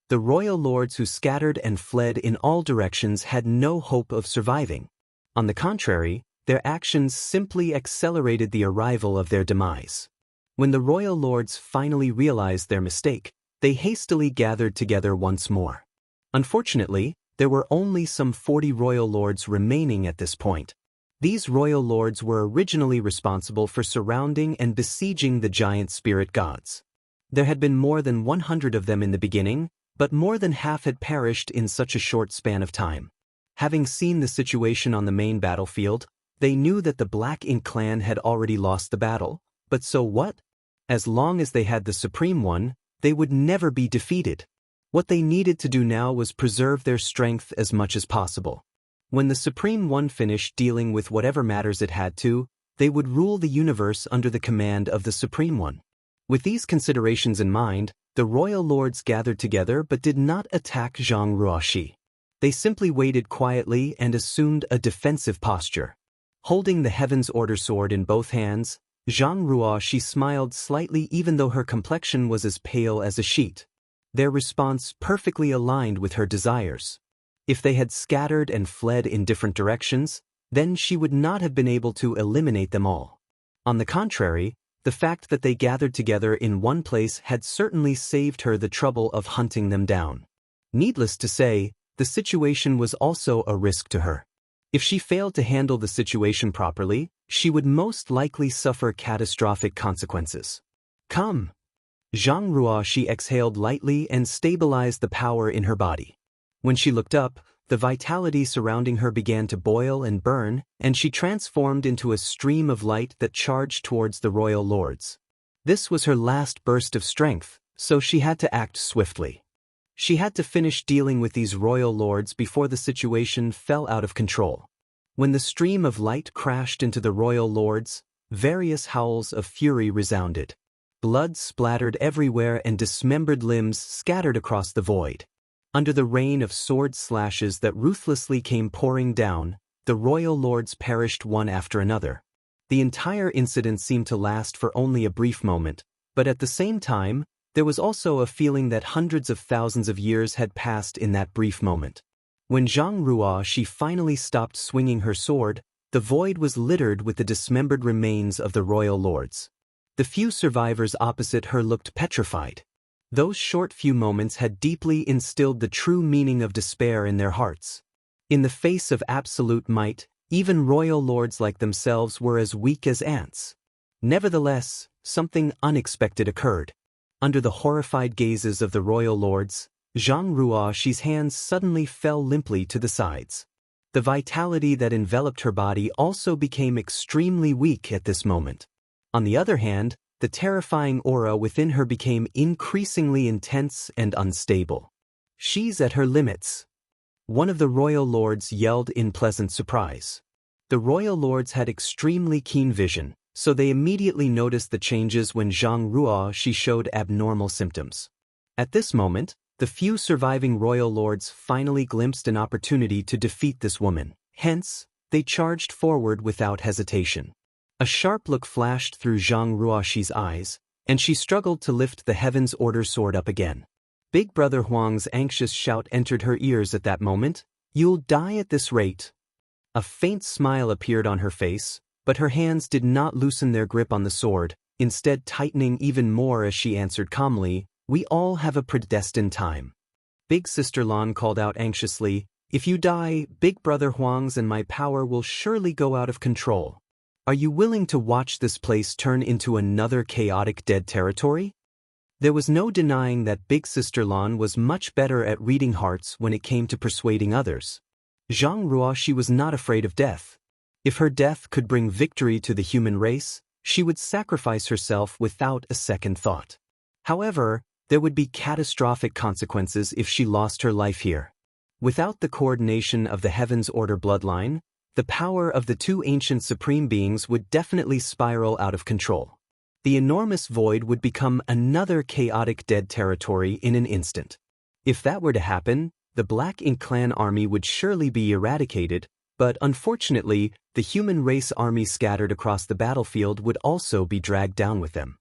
The royal lords who scattered and fled in all directions had no hope of surviving. On the contrary, their actions simply accelerated the arrival of their demise. When the royal lords finally realized their mistake, they hastily gathered together once more. Unfortunately, there were only some 40 royal lords remaining at this point. These royal lords were originally responsible for surrounding and besieging the giant spirit gods. There had been more than 100 of them in the beginning, but more than half had perished in such a short span of time. Having seen the situation on the main battlefield, they knew that the Black Ink clan had already lost the battle, but so what? As long as they had the Supreme One, they would never be defeated. What they needed to do now was preserve their strength as much as possible. When the Supreme One finished dealing with whatever matters it had to, they would rule the universe under the command of the Supreme One. With these considerations in mind, the royal lords gathered together but did not attack Zhang Ruoxi. They simply waited quietly and assumed a defensive posture. Holding the Heaven's Order sword in both hands, Zhang Ruoxi smiled slightly even though her complexion was as pale as a sheet. Their response perfectly aligned with her desires. If they had scattered and fled in different directions, then she would not have been able to eliminate them all. On the contrary, the fact that they gathered together in one place had certainly saved her the trouble of hunting them down. Needless to say, the situation was also a risk to her. If she failed to handle the situation properly, she would most likely suffer catastrophic consequences. Come! Zhang Ruoxi exhaled lightly and stabilized the power in her body. When she looked up, the vitality surrounding her began to boil and burn, and she transformed into a stream of light that charged towards the royal lords. This was her last burst of strength, so she had to act swiftly. She had to finish dealing with these royal lords before the situation fell out of control. When the stream of light crashed into the royal lords, various howls of fury resounded. Blood splattered everywhere and dismembered limbs scattered across the void. Under the rain of sword slashes that ruthlessly came pouring down, the royal lords perished one after another. The entire incident seemed to last for only a brief moment, but at the same time, there was also a feeling that hundreds of thousands of years had passed in that brief moment. When Zhang Ruoxi finally stopped swinging her sword, the void was littered with the dismembered remains of the royal lords. The few survivors opposite her looked petrified. Those short few moments had deeply instilled the true meaning of despair in their hearts. In the face of absolute might, even royal lords like themselves were as weak as ants. Nevertheless, something unexpected occurred. Under the horrified gazes of the royal lords, Zhang Ruoxi's hands suddenly fell limply to the sides. The vitality that enveloped her body also became extremely weak at this moment. On the other hand, the terrifying aura within her became increasingly intense and unstable. She's at her limits. One of the royal lords yelled in pleasant surprise. The royal lords had extremely keen vision, so they immediately noticed the changes when Zhang Ruoxi showed abnormal symptoms. At this moment, the few surviving royal lords finally glimpsed an opportunity to defeat this woman. Hence, they charged forward without hesitation. A sharp look flashed through Zhang Ruoxi's eyes, and she struggled to lift the Heaven's Order sword up again. Big Brother Huang's anxious shout entered her ears at that moment. "You'll die at this rate." A faint smile appeared on her face, but her hands did not loosen their grip on the sword, instead tightening even more as she answered calmly, "We all have a predestined time." Big Sister Lan called out anxiously, "If you die, Big Brother Huang's and my power will surely go out of control. Are you willing to watch this place turn into another chaotic dead territory?" There was no denying that Big Sister Lan was much better at reading hearts when it came to persuading others. Zhang Ruoxi was not afraid of death. If her death could bring victory to the human race, she would sacrifice herself without a second thought. However, there would be catastrophic consequences if she lost her life here. Without the coordination of the Heaven's Order bloodline, the power of the two ancient supreme beings would definitely spiral out of control. The enormous void would become another chaotic dead territory in an instant. If that were to happen, the Black Ink clan army would surely be eradicated, but unfortunately, the human race army scattered across the battlefield would also be dragged down with them.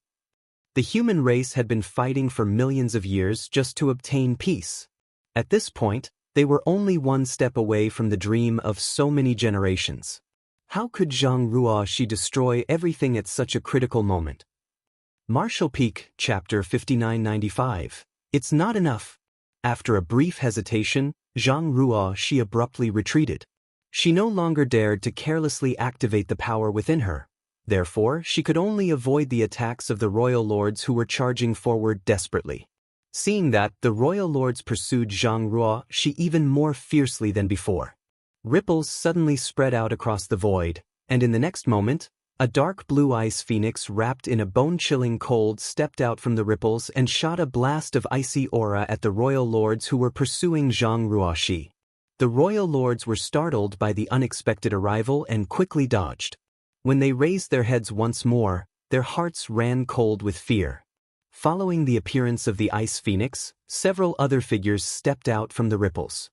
The human race had been fighting for millions of years just to obtain peace. At this point, They were only one step away from the dream of so many generations. How could Zhang Ruoxi destroy everything at such a critical moment? Martial Peak, Chapter 5995. It's not enough. After a brief hesitation, Zhang Ruoxi abruptly retreated. She no longer dared to carelessly activate the power within her. Therefore, she could only avoid the attacks of the royal lords who were charging forward desperately. Seeing that, the royal lords pursued Zhang Ruoxi even more fiercely than before. Ripples suddenly spread out across the void, and in the next moment, a dark blue ice phoenix wrapped in a bone-chilling cold stepped out from the ripples and shot a blast of icy aura at the royal lords who were pursuing Zhang Ruoxi. The royal lords were startled by the unexpected arrival and quickly dodged. When they raised their heads once more, their hearts ran cold with fear. Following the appearance of the ice phoenix, several other figures stepped out from the ripples.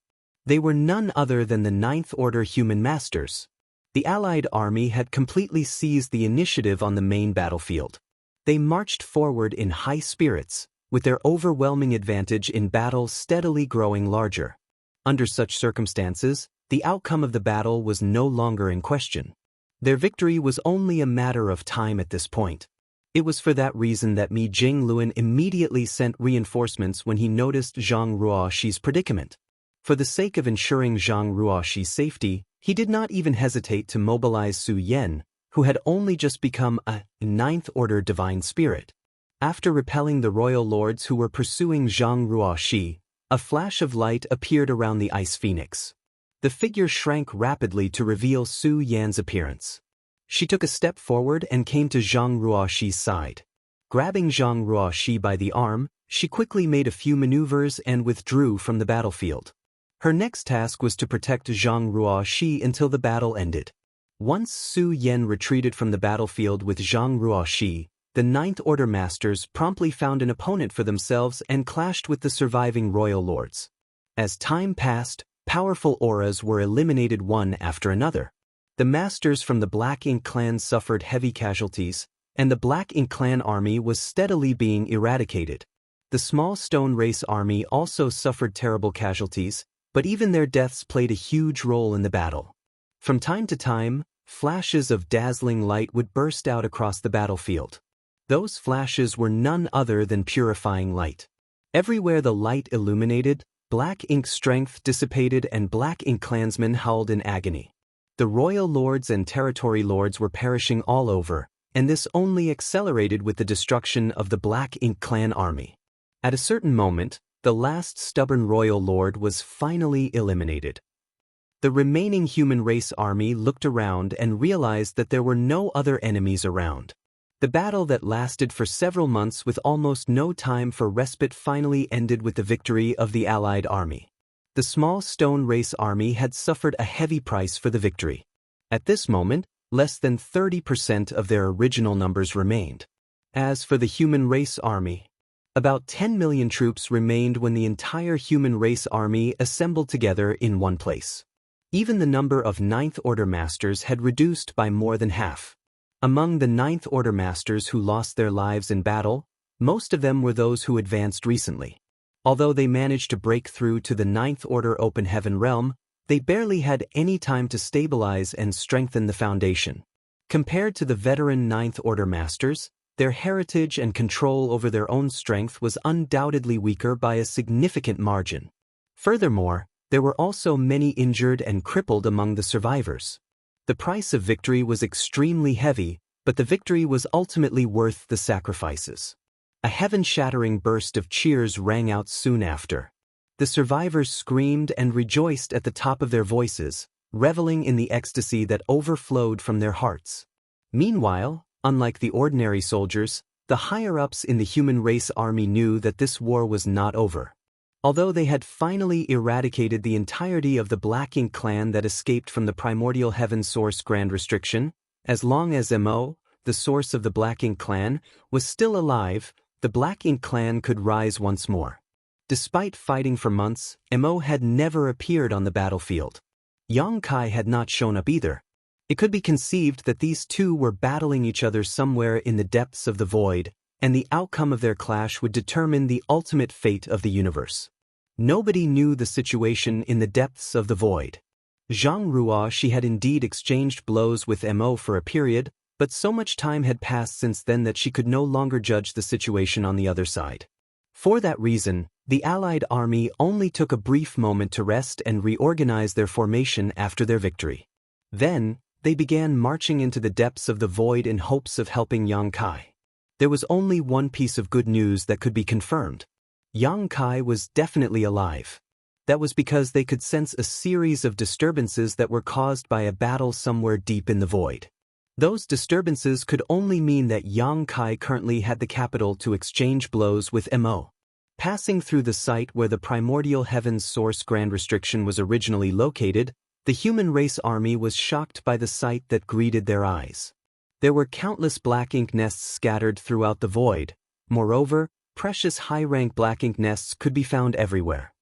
They were none other than the Ninth Order human masters. The Allied army had completely seized the initiative on the main battlefield. They marched forward in high spirits, with their overwhelming advantage in battle steadily growing larger. Under such circumstances, the outcome of the battle was no longer in question. Their victory was only a matter of time at this point. It was for that reason that Mi Jingluan immediately sent reinforcements when he noticed Zhang Ruoxi's predicament. For the sake of ensuring Zhang Ruoxi's safety, he did not even hesitate to mobilize Su Yan, who had only just become a Ninth Order divine spirit. After repelling the royal lords who were pursuing Zhang Ruoxi, a flash of light appeared around the ice phoenix. The figure shrank rapidly to reveal Su Yan's appearance. She took a step forward and came to Zhang Ruoxi's side. Grabbing Zhang Ruoxi by the arm, she quickly made a few maneuvers and withdrew from the battlefield. Her next task was to protect Zhang Ruoxi until the battle ended. Once Su Yan retreated from the battlefield with Zhang Ruoxi, the Ninth Order masters promptly found an opponent for themselves and clashed with the surviving royal lords. As time passed, powerful auras were eliminated one after another. The masters from the Black Ink clan suffered heavy casualties, and the Black Ink clan army was steadily being eradicated. The small stone race army also suffered terrible casualties, but even their deaths played a huge role in the battle. From time to time, flashes of dazzling light would burst out across the battlefield. Those flashes were none other than purifying light. Everywhere the light illuminated, Black Ink strength dissipated and Black Ink clansmen howled in agony. The royal lords and territory lords were perishing all over, and this only accelerated with the destruction of the Black Ink clan army. At a certain moment, the last stubborn royal lord was finally eliminated. The remaining human race army looked around and realized that there were no other enemies around. The battle that lasted for several months with almost no time for respite finally ended with the victory of the Allied army. The small stone race army had suffered a heavy price for the victory. At this moment, less than 30% of their original numbers remained. As for the human race army, about 10 million troops remained when the entire human race army assembled together in one place. Even the number of Ninth Order masters had reduced by more than half. Among the Ninth Order masters who lost their lives in battle, most of them were those who advanced recently. Although they managed to break through to the Ninth Order Open Heaven realm, they barely had any time to stabilize and strengthen the foundation. Compared to the veteran Ninth Order masters, their heritage and control over their own strength was undoubtedly weaker by a significant margin. Furthermore, there were also many injured and crippled among the survivors. The price of victory was extremely heavy, but the victory was ultimately worth the sacrifices. A heaven-shattering burst of cheers rang out soon after. The survivors screamed and rejoiced at the top of their voices, reveling in the ecstasy that overflowed from their hearts. Meanwhile, unlike the ordinary soldiers, the higher-ups in the human race army knew that this war was not over. Although they had finally eradicated the entirety of the Black Ink clan that escaped from the primordial heaven source grand restriction, as long as Mo, the source of the Black Ink clan, was still alive, the Black Ink clan could rise once more. Despite fighting for months, Mo had never appeared on the battlefield. Yang Kai had not shown up either. It could be conceived that these two were battling each other somewhere in the depths of the void, and the outcome of their clash would determine the ultimate fate of the universe. Nobody knew the situation in the depths of the void. Zhang she had indeed exchanged blows with Mo for a period, but so much time had passed since then that she could no longer judge the situation on the other side. For that reason, the Allied army only took a brief moment to rest and reorganize their formation after their victory. Then, they began marching into the depths of the void in hopes of helping Yang Kai. There was only one piece of good news that could be confirmed. Yang Kai was definitely alive. That was because they could sense a series of disturbances that were caused by a battle somewhere deep in the void. Those disturbances could only mean that Yang Kai currently had the capital to exchange blows with Mo. Passing through the site where the primordial heaven's source grand restriction was originally located, the human race army was shocked by the sight that greeted their eyes. There were countless black ink nests scattered throughout the void. Moreover, precious high-rank black ink nests could be found everywhere.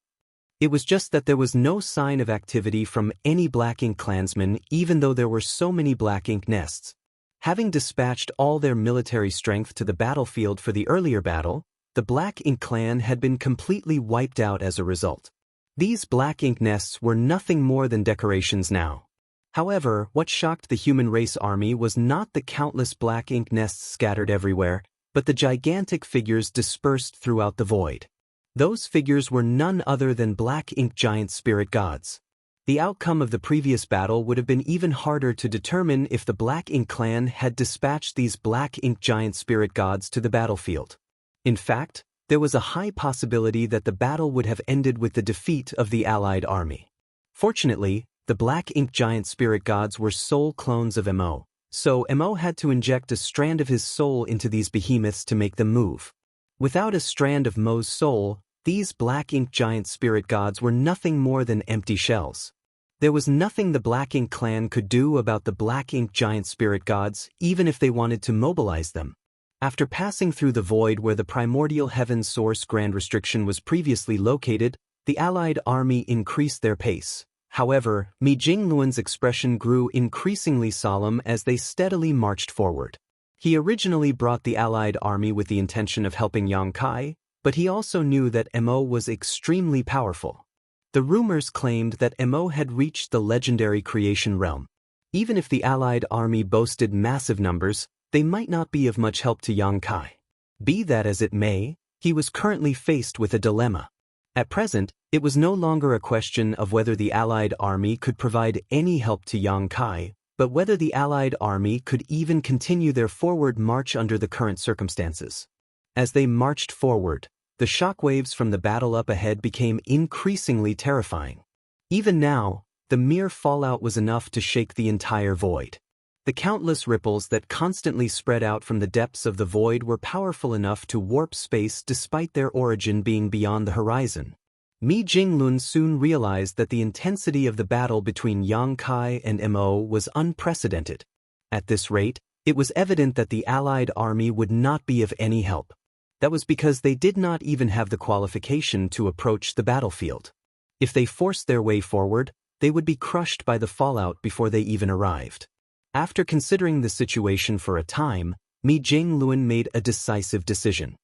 It was just that there was no sign of activity from any black ink clansmen even though there were so many black ink nests. Having dispatched all their military strength to the battlefield for the earlier battle, the Black Ink clan had been completely wiped out as a result. These black ink nests were nothing more than decorations now. However, what shocked the human race army was not the countless black ink nests scattered everywhere, but the gigantic figures dispersed throughout the void. Those figures were none other than black ink giant spirit gods. The outcome of the previous battle would have been even harder to determine if the Black Ink clan had dispatched these black ink giant spirit gods to the battlefield. In fact, there was a high possibility that the battle would have ended with the defeat of the Allied army. Fortunately, the black ink giant spirit gods were soul clones of Mo, so Mo had to inject a strand of his soul into these behemoths to make them move. Without a strand of Mo's soul, these black ink giant spirit gods were nothing more than empty shells. There was nothing the Black Ink clan could do about the black ink giant spirit gods, even if they wanted to mobilize them. After passing through the void where the primordial heaven source grand restriction was previously located, the Allied army increased their pace. However, Mi Jingluan's expression grew increasingly solemn as they steadily marched forward. He originally brought the Allied army with the intention of helping Yang Kai, but he also knew that Mo was extremely powerful. The rumors claimed that Mo had reached the legendary creation realm. Even if the Allied army boasted massive numbers, they might not be of much help to Yang Kai. Be that as it may, he was currently faced with a dilemma. At present, it was no longer a question of whether the Allied army could provide any help to Yang Kai, but whether the Allied army could even continue their forward march under the current circumstances. As they marched forward, the shockwaves from the battle up ahead became increasingly terrifying. Even now, the mere fallout was enough to shake the entire void. The countless ripples that constantly spread out from the depths of the void were powerful enough to warp space despite their origin being beyond the horizon. Mi Jinglun soon realized that the intensity of the battle between Yang Kai and Mo was unprecedented. At this rate, it was evident that the Allied army would not be of any help. That was because they did not even have the qualification to approach the battlefield. If they forced their way forward, they would be crushed by the fallout before they even arrived. After considering the situation for a time, Mi Jingluan made a decisive decision.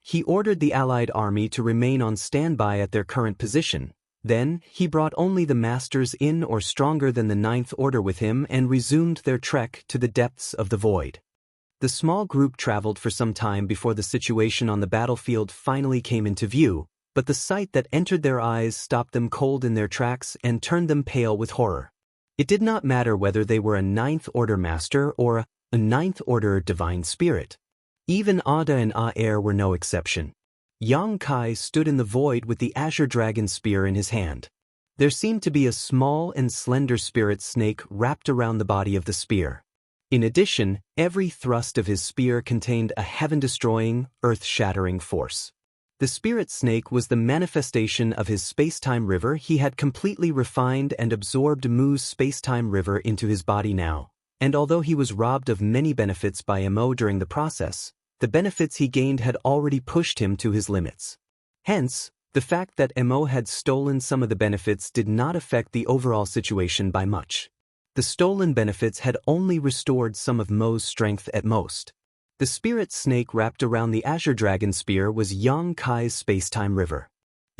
He ordered the Allied army to remain on standby at their current position. Then, he brought only the masters in or stronger than the Ninth Order with him and resumed their trek to the depths of the void. The small group traveled for some time before the situation on the battlefield finally came into view, but the sight that entered their eyes stopped them cold in their tracks and turned them pale with horror. It did not matter whether they were a Ninth Order master or a Ninth Order divine spirit. Even Ada and Aer were no exception. Yang Kai stood in the void with the azure dragon spear in his hand. There seemed to be a small and slender spirit snake wrapped around the body of the spear. In addition, every thrust of his spear contained a heaven-destroying, earth-shattering force. The spirit snake was the manifestation of his space-time river. He had completely refined and absorbed Mu's space-time river into his body now, and although he was robbed of many benefits by Mo during the process, the benefits he gained had already pushed him to his limits. Hence, the fact that Mo had stolen some of the benefits did not affect the overall situation by much. The stolen benefits had only restored some of Mo's strength at most. The spirit snake wrapped around the azure dragon spear was Yang Kai's space-time river.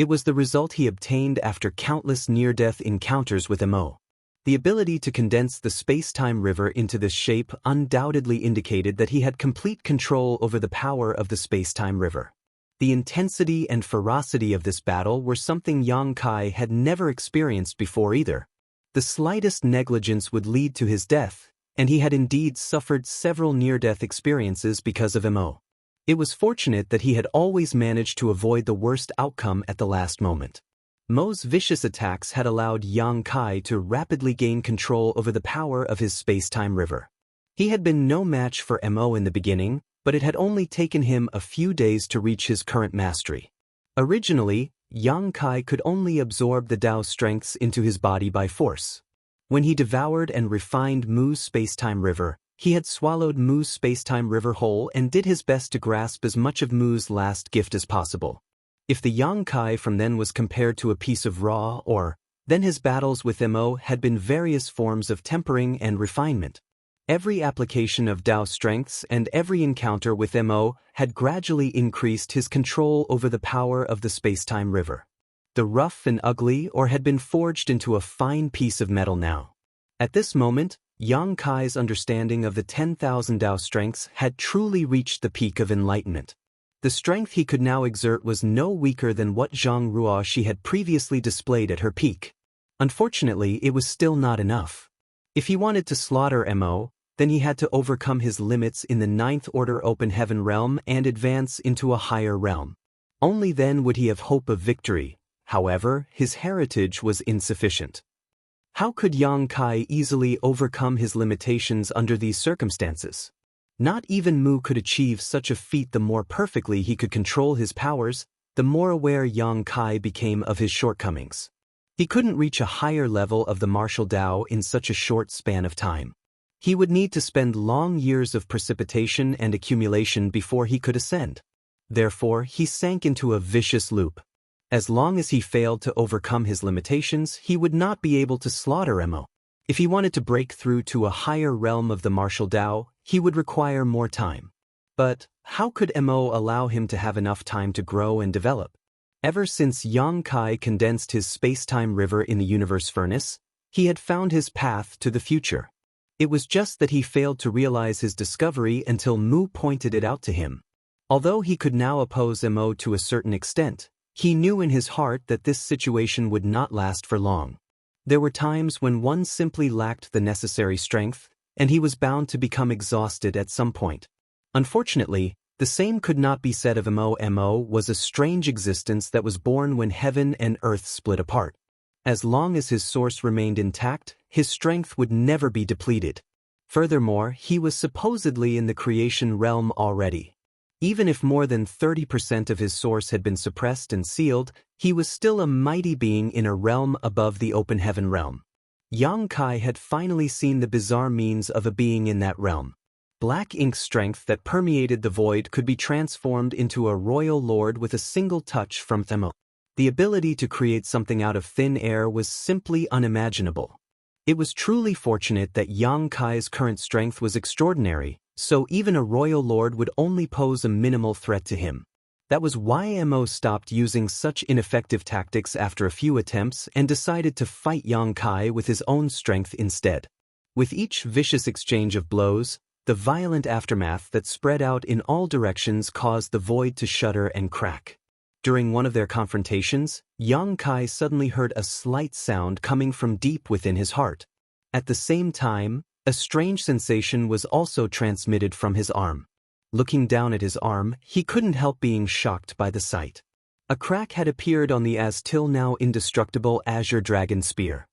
It was the result he obtained after countless near-death encounters with Mo. The ability to condense the space-time river into this shape undoubtedly indicated that he had complete control over the power of the space-time river. The intensity and ferocity of this battle were something Yang Kai had never experienced before either. The slightest negligence would lead to his death, and he had indeed suffered several near-death experiences because of Mo. It was fortunate that he had always managed to avoid the worst outcome at the last moment. Mo's vicious attacks had allowed Yang Kai to rapidly gain control over the power of his space-time river. He had been no match for Mo in the beginning, but it had only taken him a few days to reach his current mastery. Originally, Yang Kai could only absorb the Tao's strengths into his body by force. When he devoured and refined Mu's space-time river, he had swallowed Mu's space-time river whole and did his best to grasp as much of Mu's last gift as possible. If the Yang Kai from then was compared to a piece of raw ore, then his battles with Mo had been various forms of tempering and refinement. Every application of Tao strengths and every encounter with Mo had gradually increased his control over the power of the space-time river. The rough and ugly ore had been forged into a fine piece of metal now. At this moment, Yang Kai's understanding of the 10,000 Tao strengths had truly reached the peak of enlightenment. The strength he could now exert was no weaker than what Zhang Ruoxi had previously displayed at her peak. Unfortunately, it was still not enough. If he wanted to slaughter Mo, then he had to overcome his limits in the Ninth Order Open Heaven realm and advance into a higher realm. Only then would he have hope of victory. However, his heritage was insufficient. How could Yang Kai easily overcome his limitations under these circumstances? Not even Mu could achieve such a feat. The more perfectly he could control his powers, the more aware Yang Kai became of his shortcomings. He couldn't reach a higher level of the martial Tao in such a short span of time. He would need to spend long years of precipitation and accumulation before he could ascend. Therefore, he sank into a vicious loop. As long as he failed to overcome his limitations, he would not be able to slaughter Mo. If he wanted to break through to a higher realm of the martial Tao, he would require more time. But how could Mo allow him to have enough time to grow and develop? Ever since Yang Kai condensed his space-time river in the universe furnace, he had found his path to the future. It was just that he failed to realize his discovery until Mu pointed it out to him. Although he could now oppose Mo to a certain extent, he knew in his heart that this situation would not last for long. There were times when one simply lacked the necessary strength, and he was bound to become exhausted at some point. Unfortunately, the same could not be said of Mo. Mo was a strange existence that was born when heaven and earth split apart. As long as his source remained intact, his strength would never be depleted. Furthermore, he was supposedly in the creation realm already. Even if more than 30% of his source had been suppressed and sealed, he was still a mighty being in a realm above the open heaven realm. Yang Kai had finally seen the bizarre means of a being in that realm. Black ink strength that permeated the void could be transformed into a royal lord with a single touch from Mo. The ability to create something out of thin air was simply unimaginable. It was truly fortunate that Yang Kai's current strength was extraordinary, so even a royal lord would only pose a minimal threat to him. That was why Mo stopped using such ineffective tactics after a few attempts and decided to fight Yang Kai with his own strength instead. With each vicious exchange of blows, the violent aftermath that spread out in all directions caused the void to shudder and crack. During one of their confrontations, Yang Kai suddenly heard a slight sound coming from deep within his heart. At the same time, a strange sensation was also transmitted from his arm. Looking down at his arm, he couldn't help being shocked by the sight. A crack had appeared on the till now indestructible Azure Dragon Spear.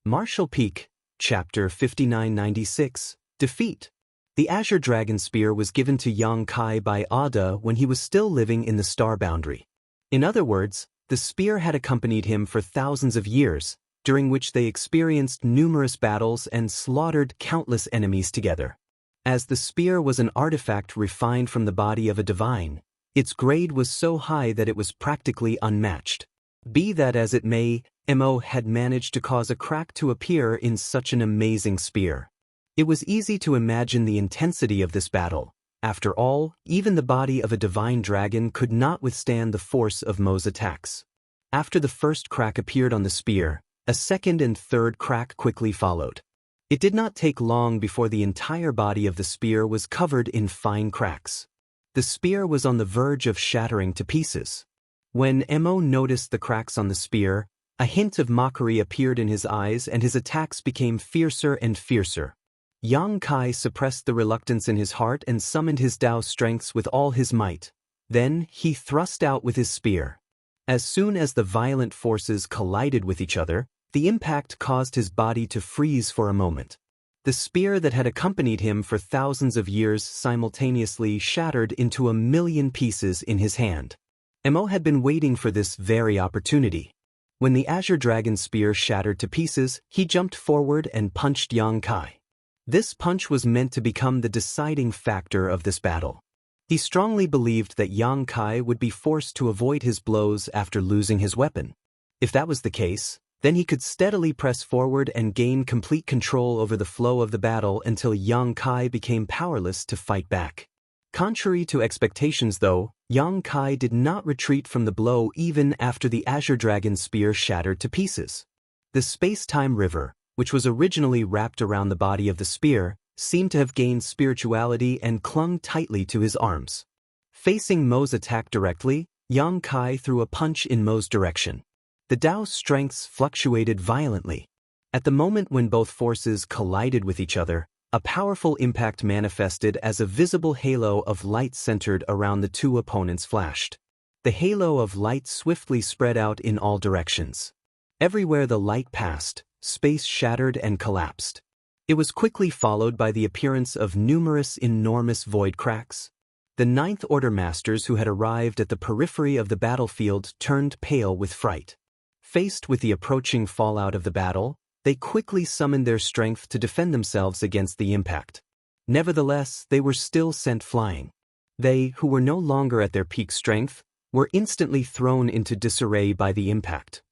Martial Peak, Chapter 5996, Defeat. The Azure Dragon Spear was given to Yang Kai by Ada when he was still living in the Star Boundary. In other words, the spear had accompanied him for thousands of years, during which they experienced numerous battles and slaughtered countless enemies together. As the spear was an artifact refined from the body of a divine, its grade was so high that it was practically unmatched. Be that as it may, Mo had managed to cause a crack to appear in such an amazing spear. It was easy to imagine the intensity of this battle. After all, even the body of a divine dragon could not withstand the force of Mo's attacks. After the first crack appeared on the spear, a second and third crack quickly followed. It did not take long before the entire body of the spear was covered in fine cracks. The spear was on the verge of shattering to pieces. When Mo noticed the cracks on the spear, a hint of mockery appeared in his eyes and his attacks became fiercer and fiercer. Yang Kai suppressed the reluctance in his heart and summoned his Tao strengths with all his might. Then he thrust out with his spear. As soon as the violent forces collided with each other, the impact caused his body to freeze for a moment. The spear that had accompanied him for thousands of years simultaneously shattered into 1,000,000 pieces in his hand. Mo had been waiting for this very opportunity. When the Azure Dragon spear shattered to pieces, he jumped forward and punched Yang Kai. This punch was meant to become the deciding factor of this battle. He strongly believed that Yang Kai would be forced to avoid his blows after losing his weapon. If that was the case, then he could steadily press forward and gain complete control over the flow of the battle until Yang Kai became powerless to fight back. Contrary to expectations though, Yang Kai did not retreat from the blow even after the Azure Dragon spear shattered to pieces. The space-time river, which was originally wrapped around the body of the spear, seemed to have gained spirituality and clung tightly to his arms. Facing Mo's attack directly, Yang Kai threw a punch in Mo's direction. The Tao's strengths fluctuated violently. At the moment when both forces collided with each other, a powerful impact manifested as a visible halo of light centered around the two opponents flashed. The halo of light swiftly spread out in all directions. Everywhere the light passed, space shattered and collapsed. It was quickly followed by the appearance of numerous enormous void cracks. The Ninth Order masters who had arrived at the periphery of the battlefield turned pale with fright. Faced with the approaching fallout of the battle, they quickly summoned their strength to defend themselves against the impact. Nevertheless, they were still sent flying. They, who were no longer at their peak strength, were instantly thrown into disarray by the impact.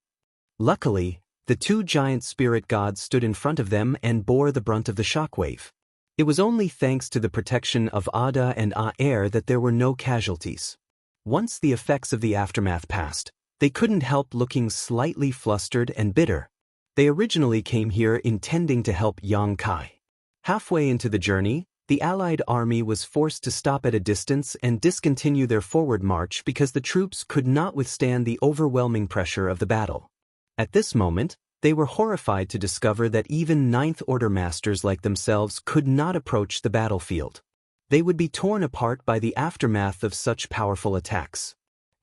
Luckily, the two giant spirit gods stood in front of them and bore the brunt of the shockwave. It was only thanks to the protection of Ada and Aer that there were no casualties. Once the effects of the aftermath passed, they couldn't help looking slightly flustered and bitter. They originally came here intending to help Yang Kai. Halfway into the journey, the Allied army was forced to stop at a distance and discontinue their forward march because the troops could not withstand the overwhelming pressure of the battle. At this moment, they were horrified to discover that even Ninth Order masters like themselves could not approach the battlefield. They would be torn apart by the aftermath of such powerful attacks.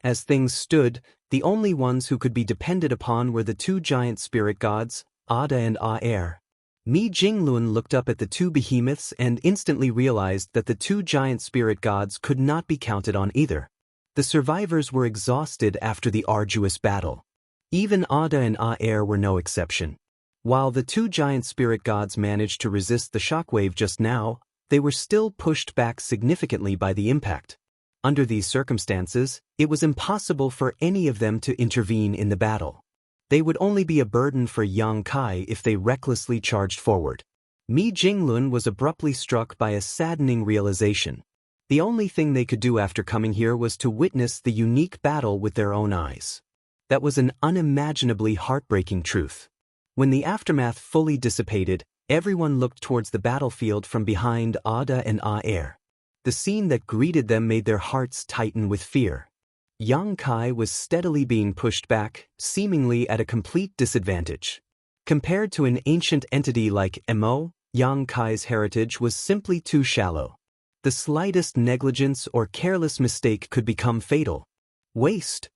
As things stood, the only ones who could be depended upon were the two giant spirit gods, Ada and Aer. Mi Jinglun looked up at the two behemoths and instantly realized that the two giant spirit gods could not be counted on either. The survivors were exhausted after the arduous battle. Even Ada and Aer were no exception. While the two giant spirit gods managed to resist the shockwave just now, they were still pushed back significantly by the impact. Under these circumstances, it was impossible for any of them to intervene in the battle. They would only be a burden for Yang Kai if they recklessly charged forward. Mi Jinglun was abruptly struck by a saddening realization. The only thing they could do after coming here was to witness the unique battle with their own eyes. That was an unimaginably heartbreaking truth. When the aftermath fully dissipated, everyone looked towards the battlefield from behind Ada and Aer. The scene that greeted them made their hearts tighten with fear. Yang Kai was steadily being pushed back, seemingly at a complete disadvantage. Compared to an ancient entity like Mo, Yang Kai's heritage was simply too shallow. The slightest negligence or careless mistake could become fatal. Waste.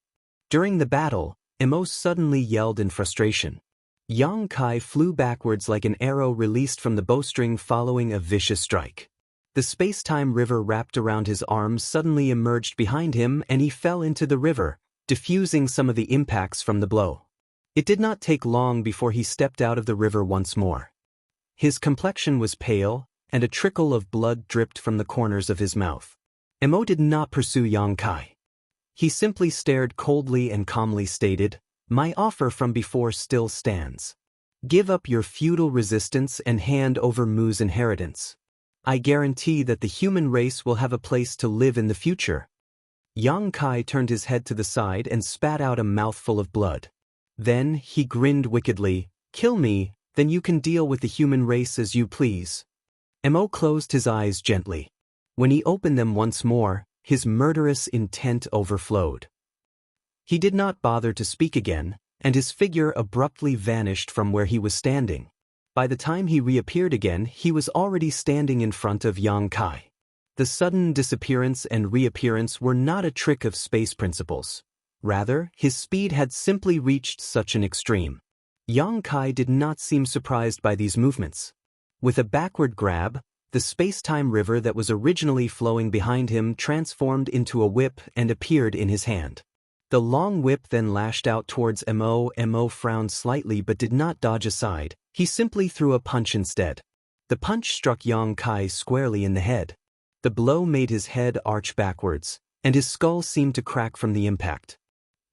During the battle, Mo suddenly yelled in frustration. Yang Kai flew backwards like an arrow released from the bowstring following a vicious strike. The space-time river wrapped around his arms suddenly emerged behind him and he fell into the river, diffusing some of the impacts from the blow. It did not take long before he stepped out of the river once more. His complexion was pale, and a trickle of blood dripped from the corners of his mouth. Mo did not pursue Yang Kai. He simply stared coldly and calmly stated, "My offer from before still stands. Give up your feudal resistance and hand over Mu's inheritance. I guarantee that the human race will have a place to live in the future." Yang Kai turned his head to the side and spat out a mouthful of blood. Then he grinned wickedly. "Kill me, then you can deal with the human race as you please." Mo closed his eyes gently. When he opened them once more, his murderous intent overflowed. He did not bother to speak again, and his figure abruptly vanished from where he was standing. By the time he reappeared again, he was already standing in front of Yang Kai. The sudden disappearance and reappearance were not a trick of space principles. Rather, his speed had simply reached such an extreme. Yang Kai did not seem surprised by these movements. With a backward grab, the space-time river that was originally flowing behind him transformed into a whip and appeared in his hand. The long whip then lashed out towards Mo. Mo frowned slightly but did not dodge aside. He simply threw a punch instead. The punch struck Yang Kai squarely in the head. The blow made his head arch backwards, and his skull seemed to crack from the impact.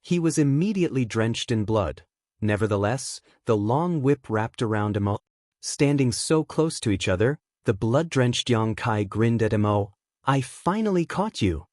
He was immediately drenched in blood. Nevertheless, the long whip wrapped around Mo. Standing so close to each other, the blood-drenched Yang Kai grinned at Mo. "I finally caught you."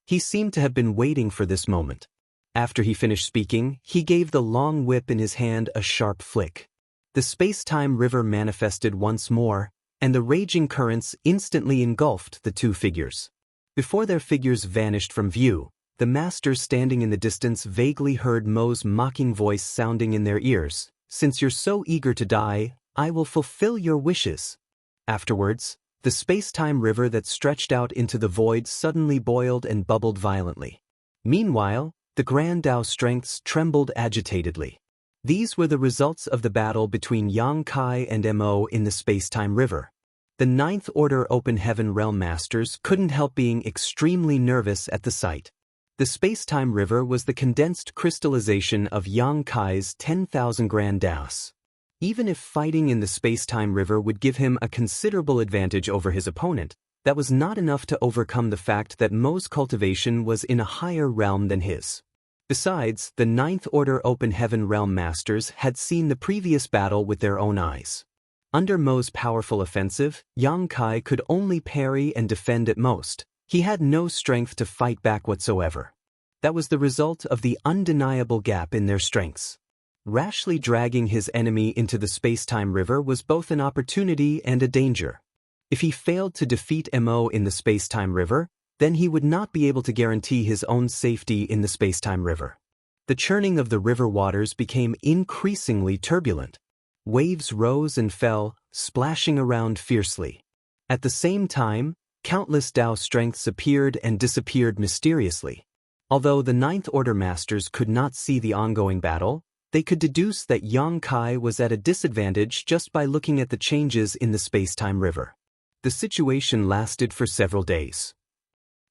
He seemed to have been waiting for this moment. After he finished speaking, he gave the long whip in his hand a sharp flick. The space-time river manifested once more, and the raging currents instantly engulfed the two figures. Before their figures vanished from view, the masters standing in the distance vaguely heard Mo's mocking voice sounding in their ears. "Since you're so eager to die, I will fulfill your wishes." Afterwards, the space-time river that stretched out into the void suddenly boiled and bubbled violently. Meanwhile, the Grand Tao strengths trembled agitatedly. These were the results of the battle between Yang Kai and Mo in the space-time river. The Ninth Order Open Heaven Realm Masters couldn't help being extremely nervous at the sight. The space-time river was the condensed crystallization of Yang Kai's 10,000 Grand Taos. Even if fighting in the space-time river would give him a considerable advantage over his opponent, that was not enough to overcome the fact that Mo's cultivation was in a higher realm than his. Besides, the Ninth Order Open Heaven Realm Masters had seen the previous battle with their own eyes. Under Mo's powerful offensive, Yang Kai could only parry and defend at most. He had no strength to fight back whatsoever. That was the result of the undeniable gap in their strengths. Rashly dragging his enemy into the space-time river was both an opportunity and a danger. If he failed to defeat Mo in the space-time river, then he would not be able to guarantee his own safety in the space-time river. The churning of the river waters became increasingly turbulent. Waves rose and fell, splashing around fiercely. At the same time, countless Tao strengths appeared and disappeared mysteriously. Although the Ninth Order Masters could not see the ongoing battle, they could deduce that Yang Kai was at a disadvantage just by looking at the changes in the space-time river. The situation lasted for several days.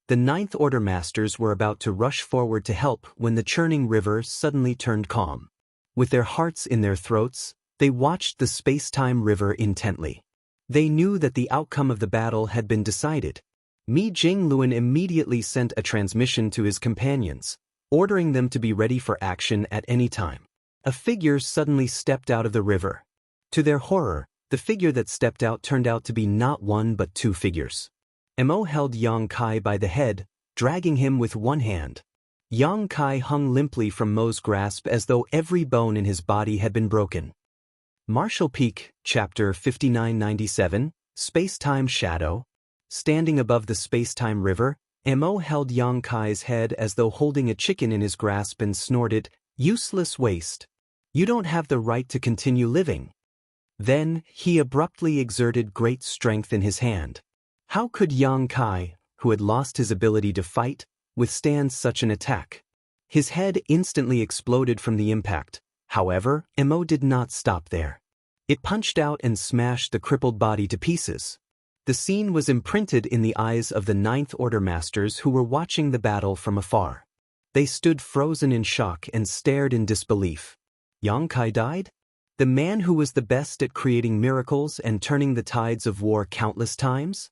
The Ninth Order Masters were about to rush forward to help when the churning river suddenly turned calm. With their hearts in their throats, they watched the space-time river intently. They knew that the outcome of the battle had been decided. Mi Jingluan immediately sent a transmission to his companions, ordering them to be ready for action at any time. A figure suddenly stepped out of the river. To their horror, the figure that stepped out turned out to be not one but two figures. Mo held Yang Kai by the head, dragging him with one hand. Yang Kai hung limply from Mo's grasp as though every bone in his body had been broken. Martial Peak, Chapter 5997, Space-Time Shadow. Standing above the space-time river, Mo held Yang Kai's head as though holding a chicken in his grasp and snorted, "Useless waste. You don't have the right to continue living." Then, he abruptly exerted great strength in his hand. How could Yang Kai, who had lost his ability to fight, withstand such an attack? His head instantly exploded from the impact. However, Mo did not stop there. It punched out and smashed the crippled body to pieces. The scene was imprinted in the eyes of the Ninth Order Masters who were watching the battle from afar. They stood frozen in shock and stared in disbelief. Yang Kai died? The man who was the best at creating miracles and turning the tides of war countless times?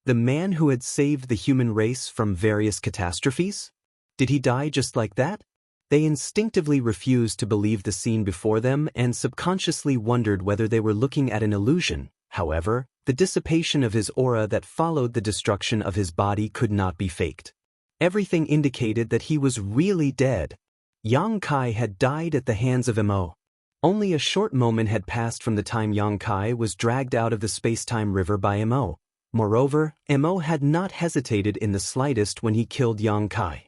The man who had saved the human race from various catastrophes? Did he die just like that? They instinctively refused to believe the scene before them and subconsciously wondered whether they were looking at an illusion. However, the dissipation of his aura that followed the destruction of his body could not be faked. Everything indicated that he was really dead. Yang Kai had died at the hands of Mo. Only a short moment had passed from the time Yang Kai was dragged out of the space-time river by Mo. Moreover, Mo had not hesitated in the slightest when he killed Yang Kai.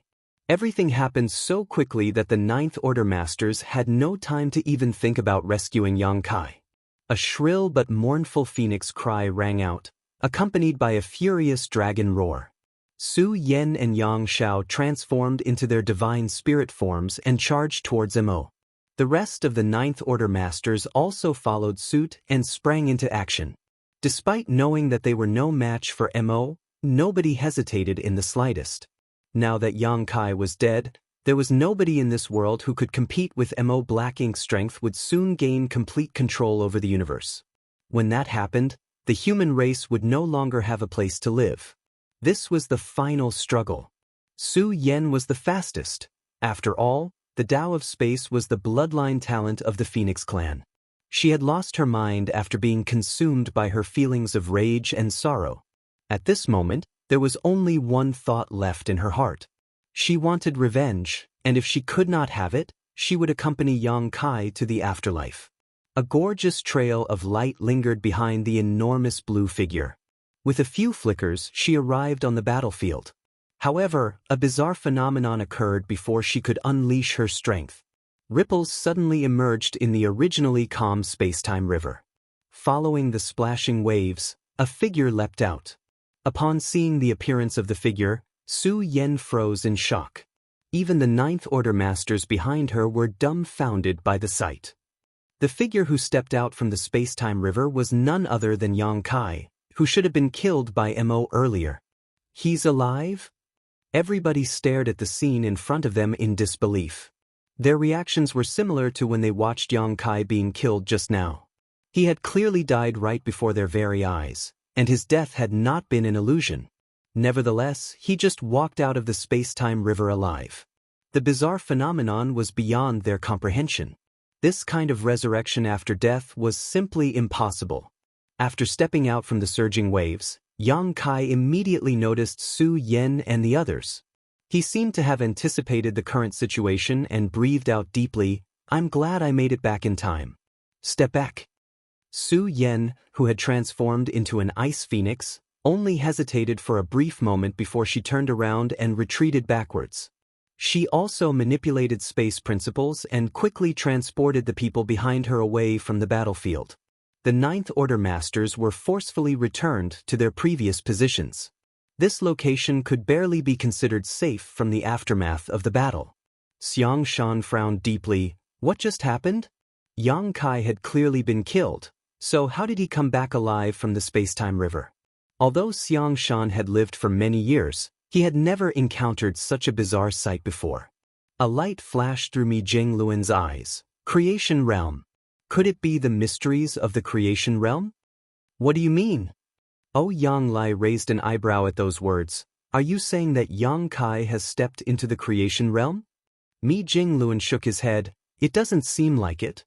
Everything happened so quickly that the Ninth Order Masters had no time to even think about rescuing Yang Kai. A shrill but mournful phoenix cry rang out, accompanied by a furious dragon roar. Su Yen and Yang Xiao transformed into their divine spirit forms and charged towards Mo. The rest of the Ninth Order Masters also followed suit and sprang into action. Despite knowing that they were no match for Mo, nobody hesitated in the slightest. Now that Yang Kai was dead, there was nobody in this world who could compete with Mo. Black Ink's strength would soon gain complete control over the universe. When that happened, the human race would no longer have a place to live. This was the final struggle. Su Yen was the fastest. After all, the Tao of Space was the bloodline talent of the Phoenix clan. She had lost her mind after being consumed by her feelings of rage and sorrow. At this moment, there was only one thought left in her heart. She wanted revenge, and if she could not have it, she would accompany Yang Kai to the afterlife. A gorgeous trail of light lingered behind the enormous blue figure. With a few flickers, she arrived on the battlefield. However, a bizarre phenomenon occurred before she could unleash her strength. Ripples suddenly emerged in the originally calm space-time river. Following the splashing waves, a figure leapt out. Upon seeing the appearance of the figure, Su Yen froze in shock. Even the Ninth Order Masters behind her were dumbfounded by the sight. The figure who stepped out from the space-time river was none other than Yang Kai, who should have been killed by Mo earlier. He's alive? Everybody stared at the scene in front of them in disbelief. Their reactions were similar to when they watched Yang Kai being killed just now. He had clearly died right before their very eyes, and his death had not been an illusion. Nevertheless, he just walked out of the space-time river alive. The bizarre phenomenon was beyond their comprehension. This kind of resurrection after death was simply impossible. After stepping out from the surging waves, Yang Kai immediately noticed Su Yen and the others. He seemed to have anticipated the current situation and breathed out deeply, "I'm glad I made it back in time." "Step back." Su Yen, who had transformed into an ice phoenix, only hesitated for a brief moment before she turned around and retreated backwards. She also manipulated space principles and quickly transported the people behind her away from the battlefield. The Ninth Order Masters were forcefully returned to their previous positions. This location could barely be considered safe from the aftermath of the battle. Xianxia frowned deeply. What just happened? Yang Kai had clearly been killed, so how did he come back alive from the space-time river? Although Xianxia had lived for many years, he had never encountered such a bizarre sight before. A light flashed through Mi Jingluan's eyes. Creation realm. Could it be the mysteries of the creation realm? What do you mean? Yang Lai raised an eyebrow at those words. Are you saying that Yang Kai has stepped into the creation realm? Mi Jingluan shook his head. It doesn't seem like it.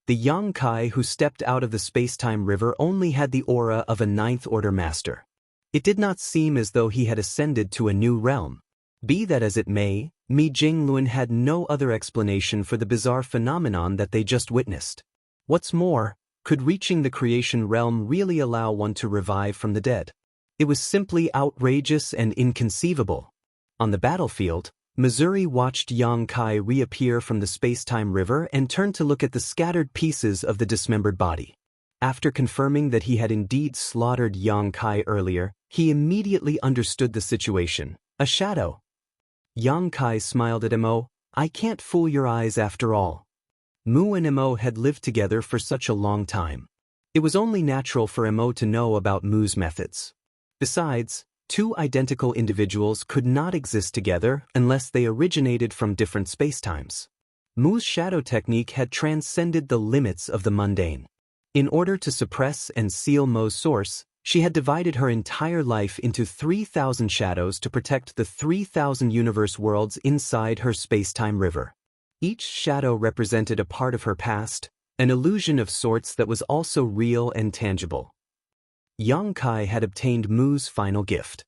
The Yang Kai who stepped out of the space-time river only had the aura of a Ninth Order Master. It did not seem as though he had ascended to a new realm. Be that as it may, Mi Jingluan had no other explanation for the bizarre phenomenon that they just witnessed. What's more, could reaching the creation realm really allow one to revive from the dead? It was simply outrageous and inconceivable. On the battlefield, Missouri watched Yang Kai reappear from the space-time river and turned to look at the scattered pieces of the dismembered body. After confirming that he had indeed slaughtered Yang Kai earlier, he immediately understood the situation. A shadow. Yang Kai smiled at Mo. I can't fool your eyes after all. Mu and Mo had lived together for such a long time. It was only natural for Mo to know about Mu's methods. Besides, two identical individuals could not exist together unless they originated from different spacetimes. Mu's shadow technique had transcended the limits of the mundane. In order to suppress and seal Mo's source, she had divided her entire life into 3,000 shadows to protect the 3,000 universe worlds inside her space-time river. Each shadow represented a part of her past, an illusion of sorts that was also real and tangible. Yang Kai had obtained Mu's final gift.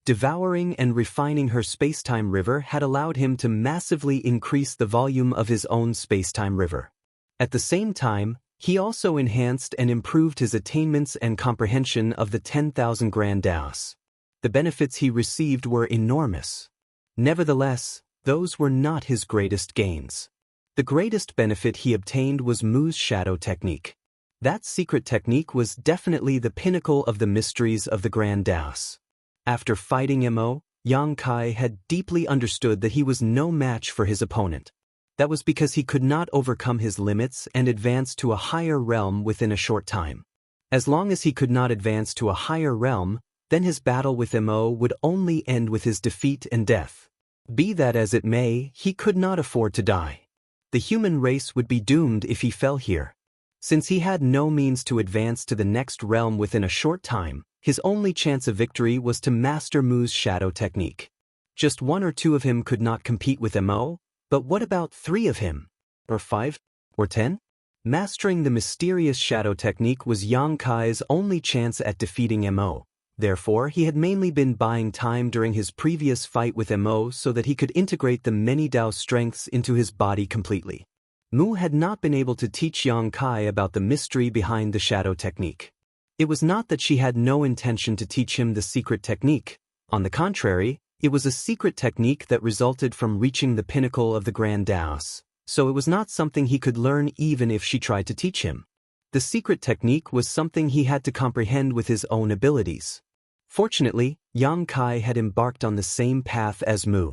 Devouring and refining her space-time river had allowed him to massively increase the volume of his own space-time river. At the same time, he also enhanced and improved his attainments and comprehension of the 10,000 Grand Daos. The benefits he received were enormous. Nevertheless, those were not his greatest gains. The greatest benefit he obtained was Mu's shadow technique. That secret technique was definitely the pinnacle of the mysteries of the Grand Daos. After fighting Mo, Yang Kai had deeply understood that he was no match for his opponent. That was because he could not overcome his limits and advance to a higher realm within a short time. As long as he could not advance to a higher realm, then his battle with Mo would only end with his defeat and death. Be that as it may, he could not afford to die. The human race would be doomed if he fell here. Since he had no means to advance to the next realm within a short time, his only chance of victory was to master Mu's shadow technique. Just 1 or 2 of him could not compete with Mo, but what about 3 of him? Or 5? Or 10? Mastering the mysterious shadow technique was Yang Kai's only chance at defeating Mo. Therefore, he had mainly been buying time during his previous fight with Mo so that he could integrate the many Dao strengths into his body completely. Mu had not been able to teach Yang Kai about the mystery behind the shadow technique. It was not that she had no intention to teach him the secret technique. On the contrary, it was a secret technique that resulted from reaching the pinnacle of the Grand Daos, so it was not something he could learn even if she tried to teach him. The secret technique was something he had to comprehend with his own abilities. Fortunately, Yang Kai had embarked on the same path as Mu.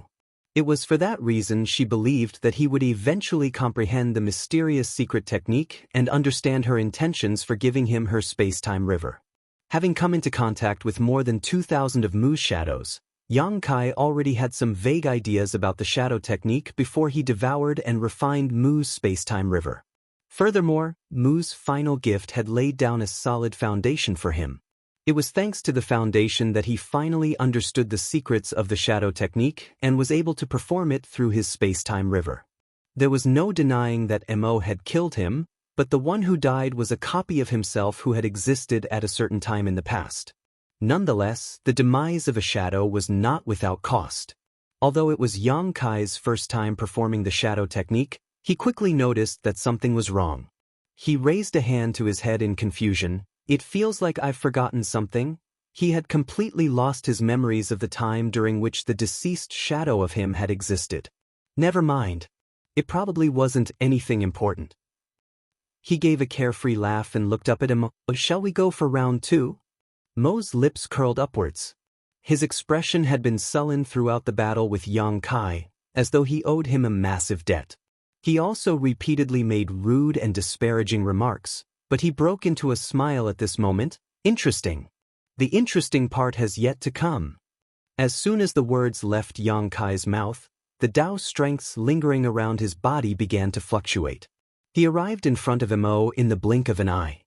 It was for that reason she believed that he would eventually comprehend the mysterious secret technique and understand her intentions for giving him her space-time river. Having come into contact with more than 2,000 of Mu's shadows, Yang Kai already had some vague ideas about the shadow technique before he devoured and refined Mu's space-time river. Furthermore, Mu's final gift had laid down a solid foundation for him. It was thanks to the foundation that he finally understood the secrets of the shadow technique and was able to perform it through his space-time river. There was no denying that Mo had killed him, but the one who died was a copy of himself who had existed at a certain time in the past. Nonetheless, the demise of a shadow was not without cost. Although it was Yang Kai's first time performing the shadow technique, he quickly noticed that something was wrong. He raised a hand to his head in confusion. "It feels like I've forgotten something." He had completely lost his memories of the time during which the deceased shadow of him had existed. Never mind. It probably wasn't anything important. He gave a carefree laugh and looked up at him. "Shall we go for round 2? Mo's lips curled upwards. His expression had been sullen throughout the battle with Yang Kai, as though he owed him a massive debt. He also repeatedly made rude and disparaging remarks, but he broke into a smile at this moment. "Interesting. The interesting part has yet to come." As soon as the words left Yang Kai's mouth, the Dao strengths lingering around his body began to fluctuate. He arrived in front of Mo in the blink of an eye.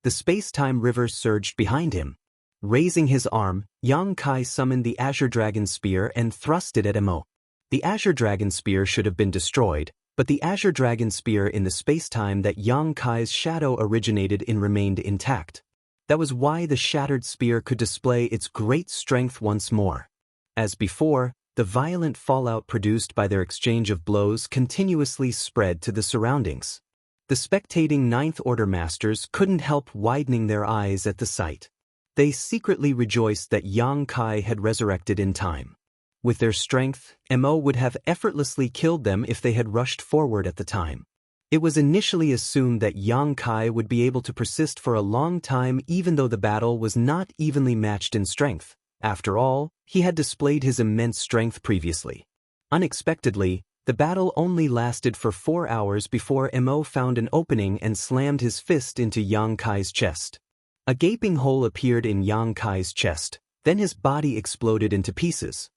The space-time river surged behind him. Raising his arm, Yang Kai summoned the Azure Dragon Spear and thrust it at Mo. The Azure Dragon Spear should have been destroyed, but the Azure Dragon Spear in the space-time that Yang Kai's shadow originated in remained intact. That was why the shattered spear could display its great strength once more. As before, the violent fallout produced by their exchange of blows continuously spread to the surroundings. The spectating Ninth Order Masters couldn't help widening their eyes at the sight. They secretly rejoiced that Yang Kai had resurrected in time. With their strength, Mo would have effortlessly killed them if they had rushed forward at the time. It was initially assumed that Yang Kai would be able to persist for a long time even though the battle was not evenly matched in strength. After all, he had displayed his immense strength previously. Unexpectedly, the battle only lasted for 4 hours before Mo found an opening and slammed his fist into Yang Kai's chest. A gaping hole appeared in Yang Kai's chest, then his body exploded into pieces.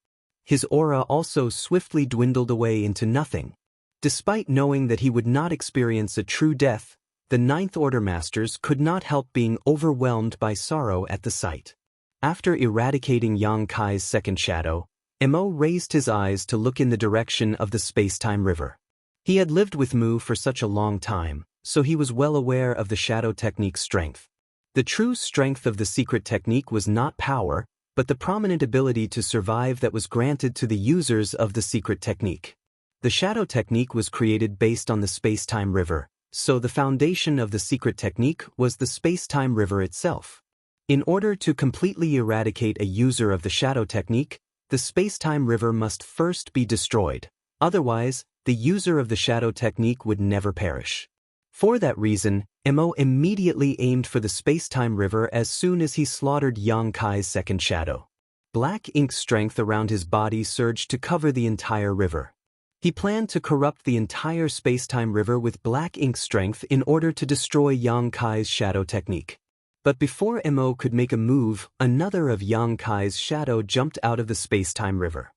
His aura also swiftly dwindled away into nothing. Despite knowing that he would not experience a true death, the Ninth Order Masters could not help being overwhelmed by sorrow at the sight. After eradicating Yang Kai's second shadow, Mo raised his eyes to look in the direction of the space-time river. He had lived with Mu for such a long time, so he was well aware of the shadow technique's strength. The true strength of the secret technique was not power, but the prominent ability to survive that was granted to the users of the secret technique. The shadow technique was created based on the space-time river, so the foundation of the secret technique was the space-time river itself. In order to completely eradicate a user of the shadow technique, the space-time river must first be destroyed. Otherwise, the user of the shadow technique would never perish. For that reason, Mo immediately aimed for the space-time river as soon as he slaughtered Yang Kai's second shadow. Black ink strength around his body surged to cover the entire river. He planned to corrupt the entire space-time river with black ink strength in order to destroy Yang Kai's shadow technique. But before Mo could make a move, another of Yang Kai's shadow jumped out of the space-time river.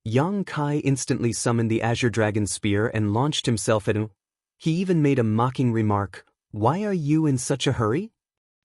Yang Kai instantly summoned the Azure Dragon Spear and launched himself at him. He even made a mocking remark, "Why are you in such a hurry?"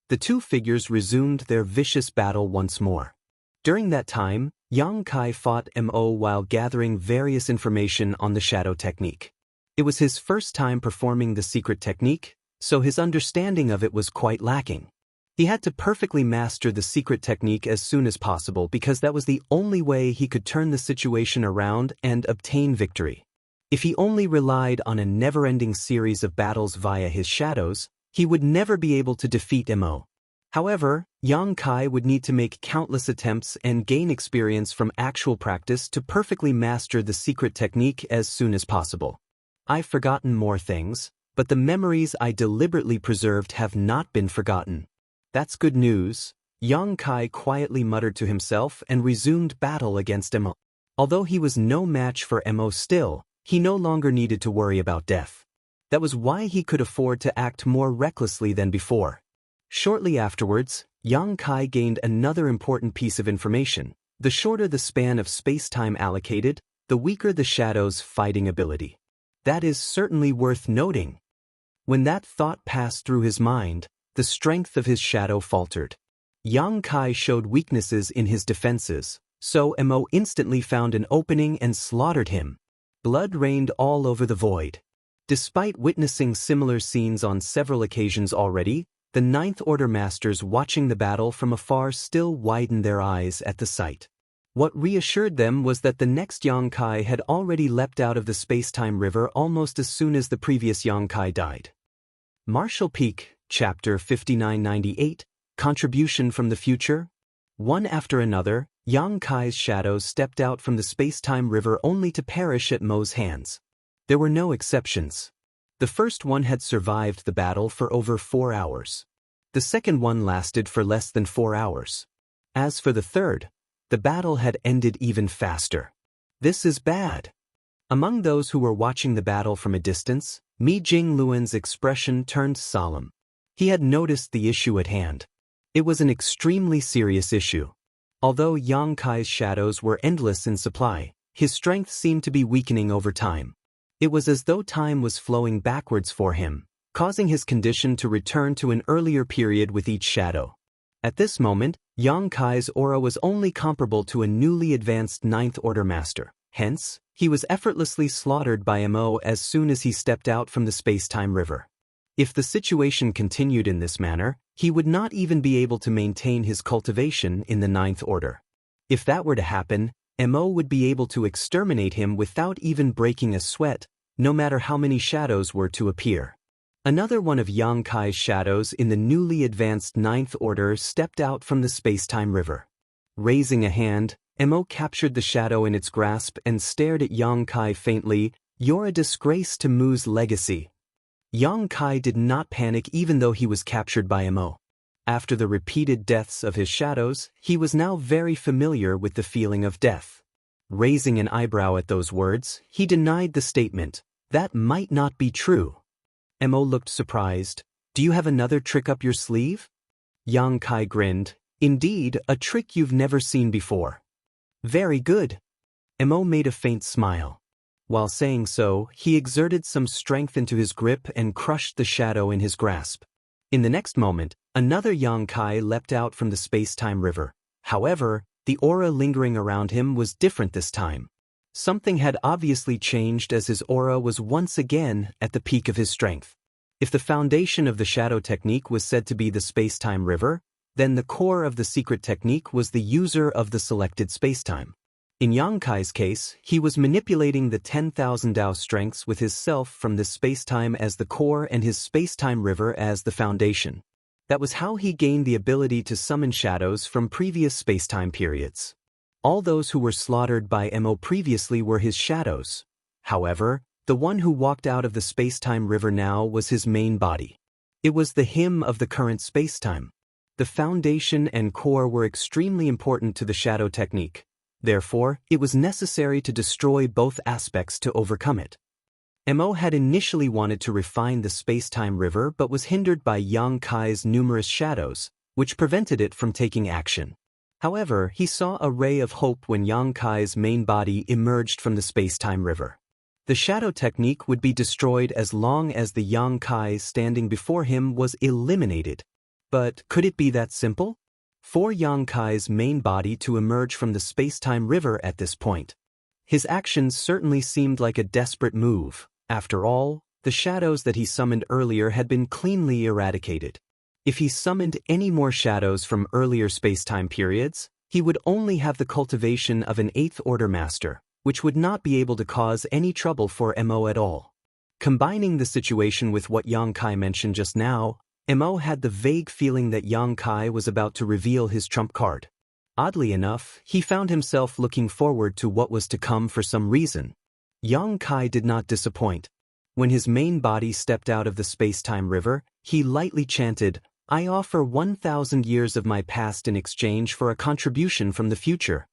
The two figures resumed their vicious battle once more. During that time, Yang Kai fought Mo while gathering various information on the shadow technique. It was his first time performing the secret technique, so his understanding of it was quite lacking. He had to perfectly master the secret technique as soon as possible because that was the only way he could turn the situation around and obtain victory. If he only relied on a never-ending series of battles via his shadows, he would never be able to defeat Mo. However, Yang Kai would need to make countless attempts and gain experience from actual practice to perfectly master the secret technique as soon as possible. I've forgotten more things, but the memories I deliberately preserved have not been forgotten. That's good news, Yang Kai quietly muttered to himself and resumed battle against Mo. Although he was no match for Mo still, he no longer needed to worry about death. That was why he could afford to act more recklessly than before. Shortly afterwards, Yang Kai gained another important piece of information. The shorter the span of space-time allocated, the weaker the shadow's fighting ability. That is certainly worth noting. When that thought passed through his mind, the strength of his shadow faltered. Yang Kai showed weaknesses in his defenses, so Mo instantly found an opening and slaughtered him. Blood rained all over the void. Despite witnessing similar scenes on several occasions already, the Ninth Order masters watching the battle from afar still widened their eyes at the sight. What reassured them was that the next Yang Kai had already leapt out of the space-time river almost as soon as the previous Yang Kai died. Martial Peak, Chapter 5998, Contribution from the Future. One after another, Yang Kai's shadows stepped out from the space-time river only to perish at Mo's hands. There were no exceptions. The first one had survived the battle for over 4 hours. The second one lasted for less than 4 hours. As for the third, the battle had ended even faster. This is bad. Among those who were watching the battle from a distance, Mi Jingluan's expression turned solemn. He had noticed the issue at hand. It was an extremely serious issue. Although Yang Kai's shadows were endless in supply, his strength seemed to be weakening over time. It was as though time was flowing backwards for him, causing his condition to return to an earlier period with each shadow. At this moment, Yang Kai's aura was only comparable to a newly advanced Ninth Order master. Hence, he was effortlessly slaughtered by Mo as soon as he stepped out from the space-time river. If the situation continued in this manner, he would not even be able to maintain his cultivation in the Ninth Order. If that were to happen, Mo would be able to exterminate him without even breaking a sweat, no matter how many shadows were to appear. Another one of Yang Kai's shadows in the newly advanced Ninth Order stepped out from the space-time river. Raising a hand, Mo captured the shadow in its grasp and stared at Yang Kai faintly. "You're a disgrace to Mu's legacy." Yang Kai did not panic even though he was captured by Mo. After the repeated deaths of his shadows, he was now very familiar with the feeling of death. Raising an eyebrow at those words, he denied the statement. That might not be true. Mo looked surprised. "Do you have another trick up your sleeve?" Yang Kai grinned. "Indeed, a trick you've never seen before." "Very good." Mo made a faint smile. While saying so, he exerted some strength into his grip and crushed the shadow in his grasp. In the next moment, another Yang Kai leapt out from the space-time river. However, the aura lingering around him was different this time. Something had obviously changed as his aura was once again at the peak of his strength. If the foundation of the shadow technique was said to be the space-time river, then the core of the secret technique was the user of the selected spacetime. In Yang Kai's case, he was manipulating the 10,000 Dao strengths with his self from this spacetime as the core and his spacetime river as the foundation. That was how he gained the ability to summon shadows from previous spacetime periods. All those who were slaughtered by Mo previously were his shadows. However, the one who walked out of the spacetime river now was his main body. It was the him of the current spacetime. The foundation and core were extremely important to the shadow technique. Therefore, it was necessary to destroy both aspects to overcome it. Mo had initially wanted to refine the spacetime river but was hindered by Yang Kai's numerous shadows, which prevented it from taking action. However, he saw a ray of hope when Yang Kai's main body emerged from the spacetime river. The shadow technique would be destroyed as long as the Yang Kai standing before him was eliminated. But could it be that simple? For Yang Kai's main body to emerge from the spacetime river at this point. His actions certainly seemed like a desperate move. After all, the shadows that he summoned earlier had been cleanly eradicated. If he summoned any more shadows from earlier spacetime periods, he would only have the cultivation of an 8th order master, which would not be able to cause any trouble for Mo at all. Combining the situation with what Yang Kai mentioned just now, Mo had the vague feeling that Yang Kai was about to reveal his trump card. Oddly enough, he found himself looking forward to what was to come for some reason. Yang Kai did not disappoint. When his main body stepped out of the spacetime river, he lightly chanted, "I offer 1,000 years of my past in exchange for a contribution from the future."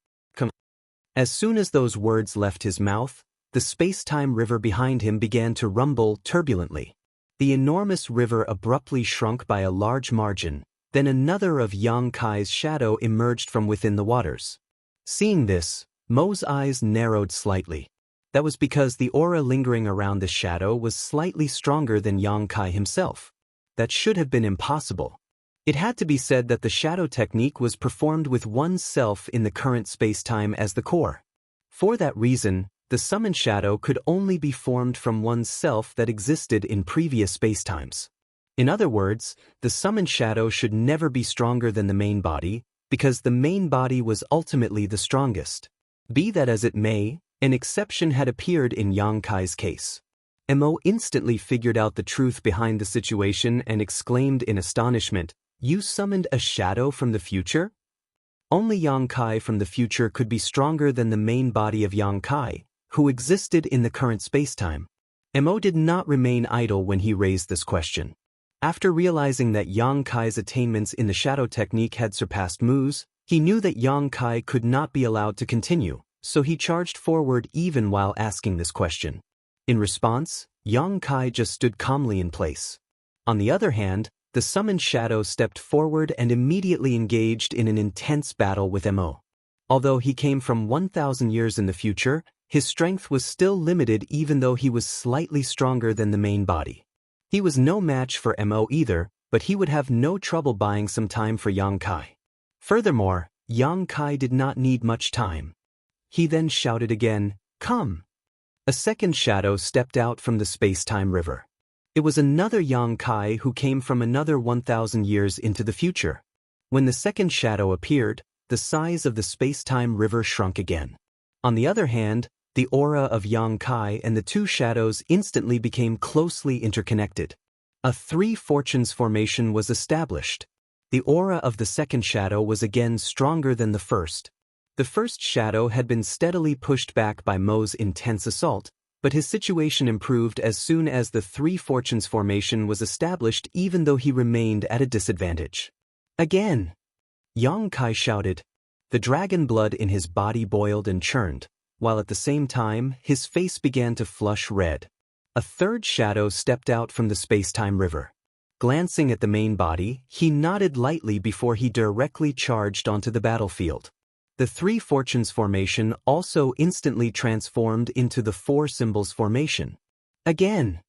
As soon as those words left his mouth, the spacetime river behind him began to rumble turbulently. The enormous river abruptly shrunk by a large margin, then another of Yang Kai's shadow emerged from within the waters. Seeing this, Mo's eyes narrowed slightly. That was because the aura lingering around the shadow was slightly stronger than Yang Kai himself. That should have been impossible. It had to be said that the shadow technique was performed with one's self in the current spacetime as the core. For that reason, the summoned shadow could only be formed from one's self that existed in previous spacetimes. In other words, the summoned shadow should never be stronger than the main body, because the main body was ultimately the strongest. Be that as it may, an exception had appeared in Yang Kai's case. Mo instantly figured out the truth behind the situation and exclaimed in astonishment, "You summoned a shadow from the future?" Only Yang Kai from the future could be stronger than the main body of Yang Kai, who existed in the current spacetime. Mo did not remain idle when he raised this question. After realizing that Yang Kai's attainments in the shadow technique had surpassed Mu's, he knew that Yang Kai could not be allowed to continue, so he charged forward even while asking this question. In response, Yang Kai just stood calmly in place. On the other hand, the summoned shadow stepped forward and immediately engaged in an intense battle with Mo. Although he came from 1,000 years in the future, his strength was still limited even though he was slightly stronger than the main body. He was no match for Mo either, but he would have no trouble buying some time for Yang Kai. Furthermore, Yang Kai did not need much time. He then shouted again, "Come!" A second shadow stepped out from the space-time river. It was another Yang Kai who came from another 1,000 years into the future. When the second shadow appeared, the size of the space-time river shrunk again. On the other hand, the aura of Yang Kai and the two shadows instantly became closely interconnected. A three fortunes formation was established. The aura of the second shadow was again stronger than the first. The first shadow had been steadily pushed back by Mo's intense assault, but his situation improved as soon as the three fortunes formation was established even though he remained at a disadvantage. Again! Yang Kai shouted. The dragon blood in his body boiled and churned, while at the same time his face began to flush red. A third shadow stepped out from the space-time river. Glancing at the main body, he nodded lightly before he directly charged onto the battlefield. The three fortunes formation also instantly transformed into the four symbols formation. Again!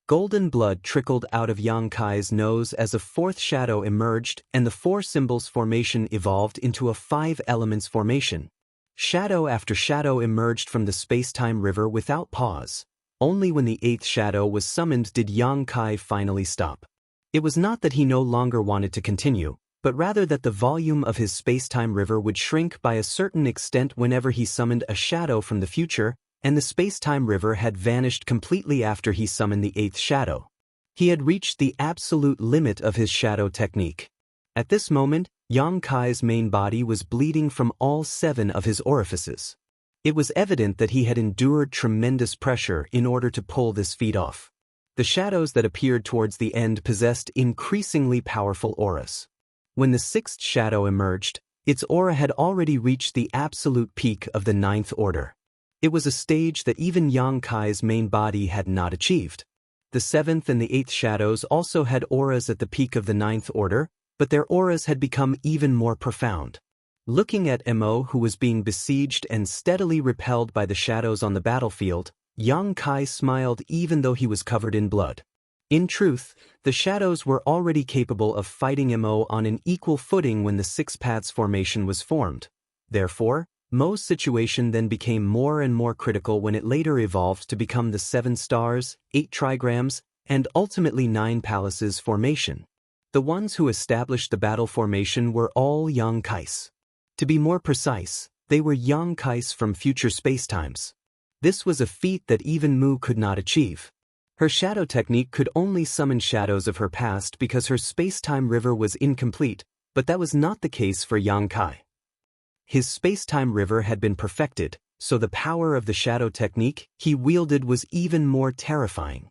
Golden blood trickled out of Yang Kai's nose as a fourth shadow emerged and the four symbols formation evolved into a five elements formation. Shadow after shadow emerged from the space-time river without pause. Only when the eighth shadow was summoned did Yang Kai finally stop. It was not that he no longer wanted to continue, but rather that the volume of his space-time river would shrink by a certain extent whenever he summoned a shadow from the future, and the space-time river had vanished completely after he summoned the 8th shadow. He had reached the absolute limit of his shadow technique. At this moment, Yang Kai's main body was bleeding from all 7 of his orifices. It was evident that he had endured tremendous pressure in order to pull this feat off. The shadows that appeared towards the end possessed increasingly powerful auras. When the 6th shadow emerged, its aura had already reached the absolute peak of the 9th order. It was a stage that even Yang Kai's main body had not achieved. The 7th and the 8th shadows also had auras at the peak of the 9th order, but their auras had become even more profound. Looking at Mo, who was being besieged and steadily repelled by the shadows on the battlefield, Yang Kai smiled even though he was covered in blood. In truth, the shadows were already capable of fighting Mo on an equal footing when the 6 paths formation was formed. Therefore, Mo's situation then became more and more critical when it later evolved to become the 7 stars, 8 trigrams, and ultimately 9 palaces formation. The ones who established the battle formation were all Yang Kais. To be more precise, they were Yang Kais from future spacetimes. This was a feat that even Mu could not achieve. Her shadow technique could only summon shadows of her past because her space-time river was incomplete, but that was not the case for Yang Kai. His space-time river had been perfected, so the power of the shadow technique he wielded was even more terrifying.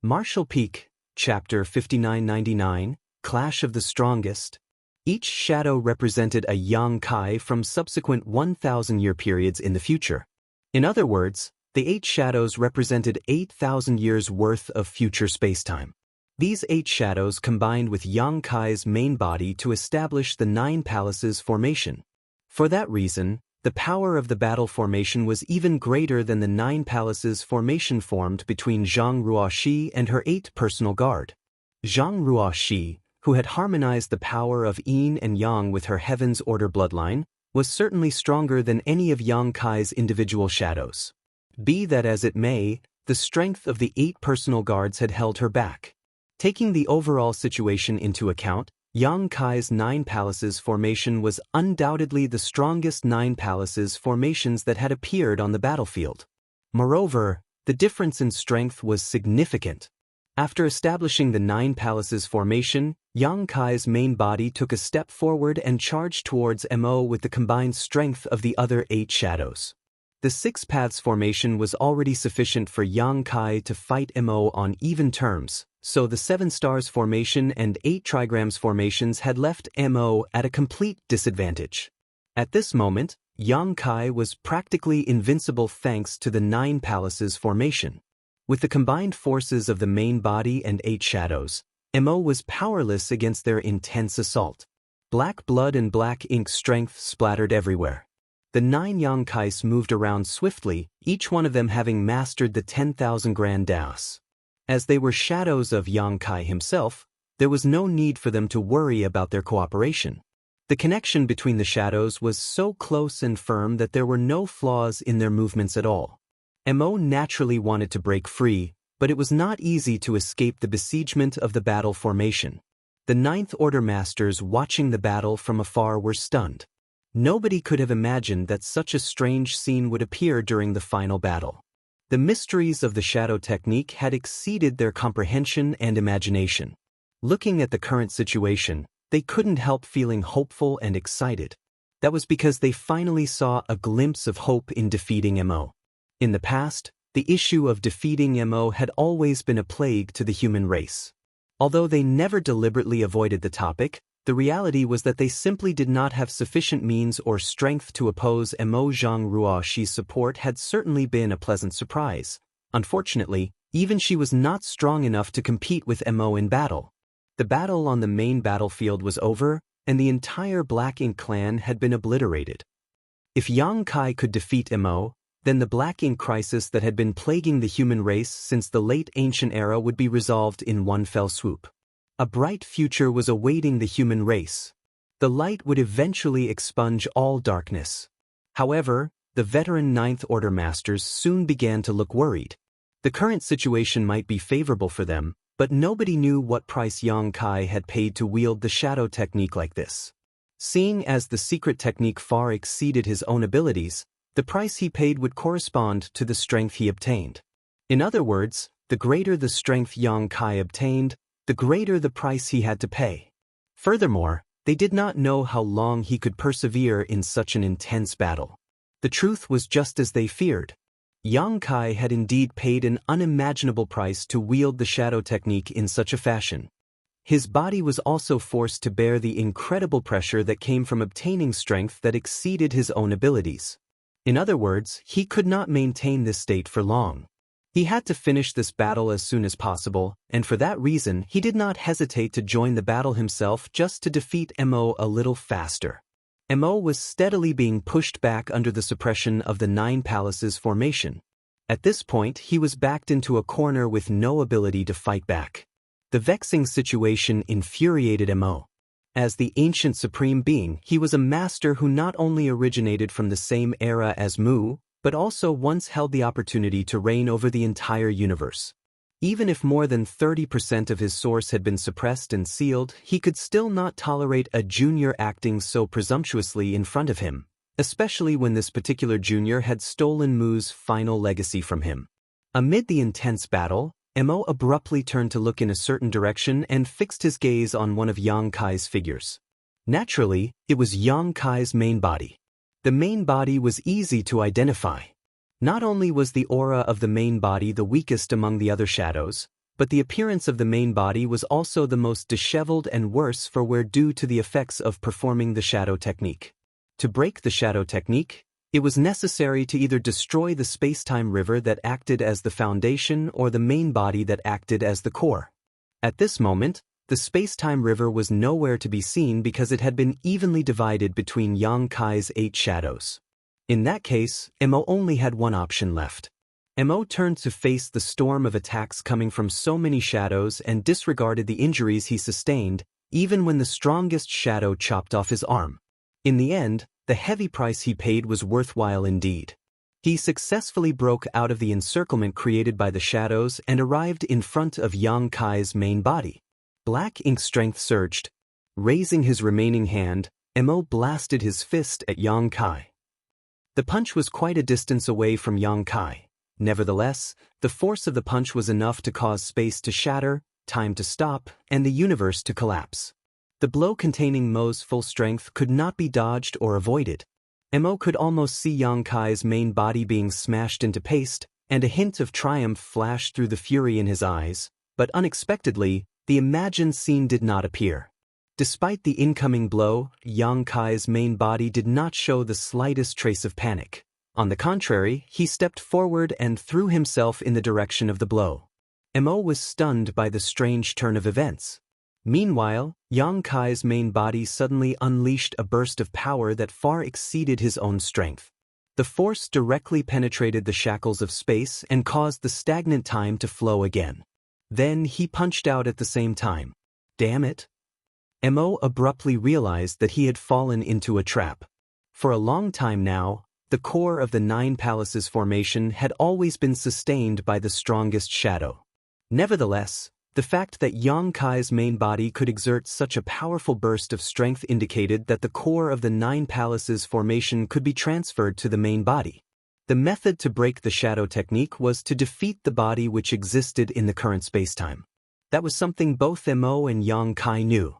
Martial Peak, Chapter 5999, Clash of the Strongest. Each shadow represented a Yang Kai from subsequent 1,000-year periods in the future. In other words, the 8 shadows represented 8,000 years worth of future spacetime. These 8 shadows combined with Yang Kai's main body to establish the 9 palaces formation. For that reason, the power of the battle formation was even greater than the 9 palaces formation formed between Zhang Ruoxi and her 8 personal guard. Zhang Ruoxi, who had harmonized the power of yin and yang with her Heaven's Order bloodline, was certainly stronger than any of Yang Kai's individual shadows. Be that as it may, the strength of the 8 personal guards had held her back. Taking the overall situation into account, Yang Kai's 9 palaces formation was undoubtedly the strongest 9 palaces formations that had appeared on the battlefield. Moreover, the difference in strength was significant. After establishing the 9 palaces formation, Yang Kai's main body took a step forward and charged towards Mo with the combined strength of the other 8 shadows. The 6 paths formation was already sufficient for Yang Kai to fight Mo on even terms, so the 7 stars formation and 8 trigrams formations had left Mo at a complete disadvantage. At this moment, Yang Kai was practically invincible thanks to the 9 palaces formation. With the combined forces of the main body and 8 shadows, Mo was powerless against their intense assault. Black blood and black ink strength splattered everywhere. The 9 Yang Kais moved around swiftly, each one of them having mastered the 10,000 Grand Daos. As they were shadows of Yang Kai himself, there was no need for them to worry about their cooperation. The connection between the shadows was so close and firm that there were no flaws in their movements at all. Mo naturally wanted to break free, but it was not easy to escape the besiegement of the battle formation. The 9th Order Masters watching the battle from afar were stunned. Nobody could have imagined that such a strange scene would appear during the final battle. The mysteries of the shadow technique had exceeded their comprehension and imagination. Looking at the current situation, they couldn't help feeling hopeful and excited. That was because they finally saw a glimpse of hope in defeating Mo. In the past, the issue of defeating Mo had always been a plague to the human race. Although they never deliberately avoided the topic, the reality was that they simply did not have sufficient means or strength to oppose Mo. Zhang Ruoxi's support had certainly been a pleasant surprise. Unfortunately, even she was not strong enough to compete with Mo in battle. The battle on the main battlefield was over, and the entire Black Ink clan had been obliterated. If Yang Kai could defeat Mo, then the Black Ink crisis that had been plaguing the human race since the late ancient era would be resolved in one fell swoop. A bright future was awaiting the human race. The light would eventually expunge all darkness. However, the veteran 9th Order Masters soon began to look worried. The current situation might be favorable for them, But nobody knew what price Yang Kai had paid to wield the shadow technique like this. Seeing as the secret technique far exceeded his own abilities, the price he paid would correspond to the strength he obtained. In other words, the greater the strength Yang Kai obtained, the greater the price he had to pay. Furthermore, they did not know how long he could persevere in such an intense battle. The truth was just as they feared. Yang Kai had indeed paid an unimaginable price to wield the shadow technique in such a fashion. His body was also forced to bear the incredible pressure that came from obtaining strength that exceeded his own abilities. In other words, he could not maintain this state for long. He had to finish this battle as soon as possible, and for that reason he did not hesitate to join the battle himself just to defeat Mo a little faster. Mo was steadily being pushed back under the suppression of the Nine Palaces formation. At this point he was backed into a corner with no ability to fight back. The vexing situation infuriated Mo. As the ancient supreme being, he was a master who not only originated from the same era as Mu, but also once held the opportunity to reign over the entire universe. Even if more than 30% of his source had been suppressed and sealed, he could still not tolerate a junior acting so presumptuously in front of him, especially when this particular junior had stolen Mu's final legacy from him. Amid the intense battle, Mo abruptly turned to look in a certain direction and fixed his gaze on one of Yang Kai's figures. Naturally, it was Yang Kai's main body. The main body was easy to identify. Not only was the aura of the main body the weakest among the other shadows, but the appearance of the main body was also the most disheveled and worse for wear due to the effects of performing the shadow technique. To break the shadow technique, it was necessary to either destroy the space-time river that acted as the foundation or the main body that acted as the core. At this moment, the space-time river was nowhere to be seen because it had been evenly divided between Yang Kai's 8 shadows. In that case, Mo only had one option left. Mo turned to face the storm of attacks coming from so many shadows and disregarded the injuries he sustained, even when the strongest shadow chopped off his arm. In the end, the heavy price he paid was worthwhile indeed. He successfully broke out of the encirclement created by the shadows and arrived in front of Yang Kai's main body. Black ink strength surged. Raising his remaining hand, Mo blasted his fist at Yang Kai. The punch was quite a distance away from Yang Kai. Nevertheless, the force of the punch was enough to cause space to shatter, time to stop, and the universe to collapse. The blow containing Mo's full strength could not be dodged or avoided. Mo could almost see Yang Kai's main body being smashed into paste, and a hint of triumph flashed through the fury in his eyes, but unexpectedly, the imagined scene did not appear. Despite the incoming blow, Yang Kai's main body did not show the slightest trace of panic. On the contrary, he stepped forward and threw himself in the direction of the blow. Mo was stunned by the strange turn of events. Meanwhile, Yang Kai's main body suddenly unleashed a burst of power that far exceeded his own strength. The force directly penetrated the shackles of space and caused the stagnant time to flow again. Then he punched out at the same time. Damn it! Mo abruptly realized that he had fallen into a trap. For a long time now, the core of the Nine Palaces formation had always been sustained by the strongest shadow. Nevertheless, the fact that Yang Kai's main body could exert such a powerful burst of strength indicated that the core of the Nine Palaces formation could be transferred to the main body. The method to break the shadow technique was to defeat the body which existed in the current spacetime. That was something both Mo and Yang Kai knew.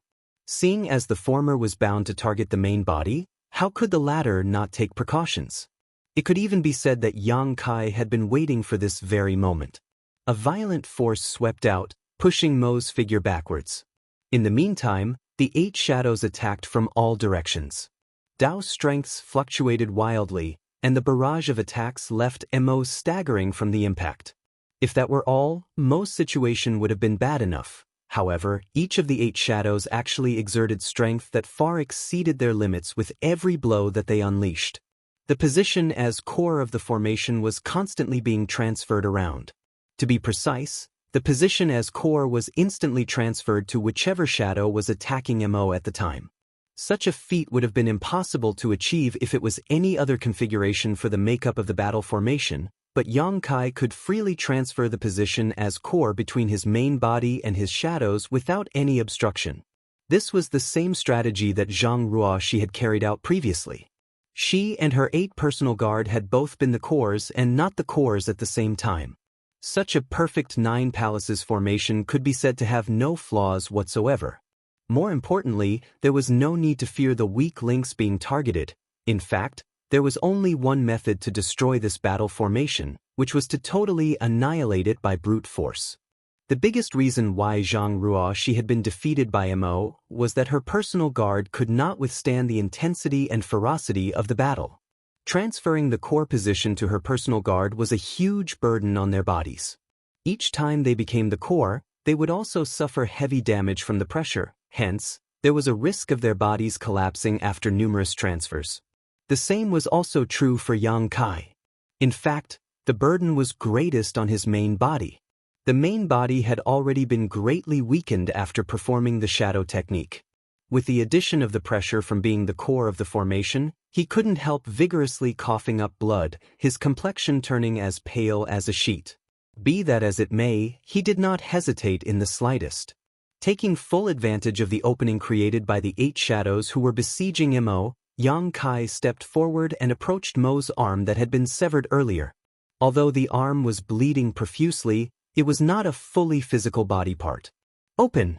Seeing as the former was bound to target the main body, how could the latter not take precautions? It could even be said that Yang Kai had been waiting for this very moment. A violent force swept out, pushing Mo's figure backwards. In the meantime, the 8 shadows attacked from all directions. Dao's strengths fluctuated wildly, and the barrage of attacks left Mo staggering from the impact. If that were all, Mo's situation would have been bad enough. However, each of the 8 shadows actually exerted strength that far exceeded their limits with every blow that they unleashed. The position as core of the formation was constantly being transferred around. To be precise, the position as core was instantly transferred to whichever shadow was attacking Mo at the time. Such a feat would have been impossible to achieve if it was any other configuration for the makeup of the battle formation, but Yang Kai could freely transfer the position as core between his main body and his shadows without any obstruction. This was the same strategy that Zhang Ruoxi had carried out previously. She and her 8 personal guard had both been the cores and not the cores at the same time. Such a perfect 9 palaces formation could be said to have no flaws whatsoever. More importantly, there was no need to fear the weak links being targeted. In fact, there was only one method to destroy this battle formation, which was to totally annihilate it by brute force. The biggest reason why Zhang Ruoxi had been defeated by Mo was that her personal guard could not withstand the intensity and ferocity of the battle. Transferring the core position to her personal guard was a huge burden on their bodies. Each time they became the core, they would also suffer heavy damage from the pressure, hence, there was a risk of their bodies collapsing after numerous transfers. The same was also true for Yang Kai. In fact, the burden was greatest on his main body. The main body had already been greatly weakened after performing the shadow technique. With the addition of the pressure from being the core of the formation, he couldn't help vigorously coughing up blood, his complexion turning as pale as a sheet. Be that as it may, he did not hesitate in the slightest. Taking full advantage of the opening created by the 8 shadows who were besieging Mo, Yang Kai stepped forward and approached Mo's arm that had been severed earlier. Although the arm was bleeding profusely, it was not a fully physical body part. Open!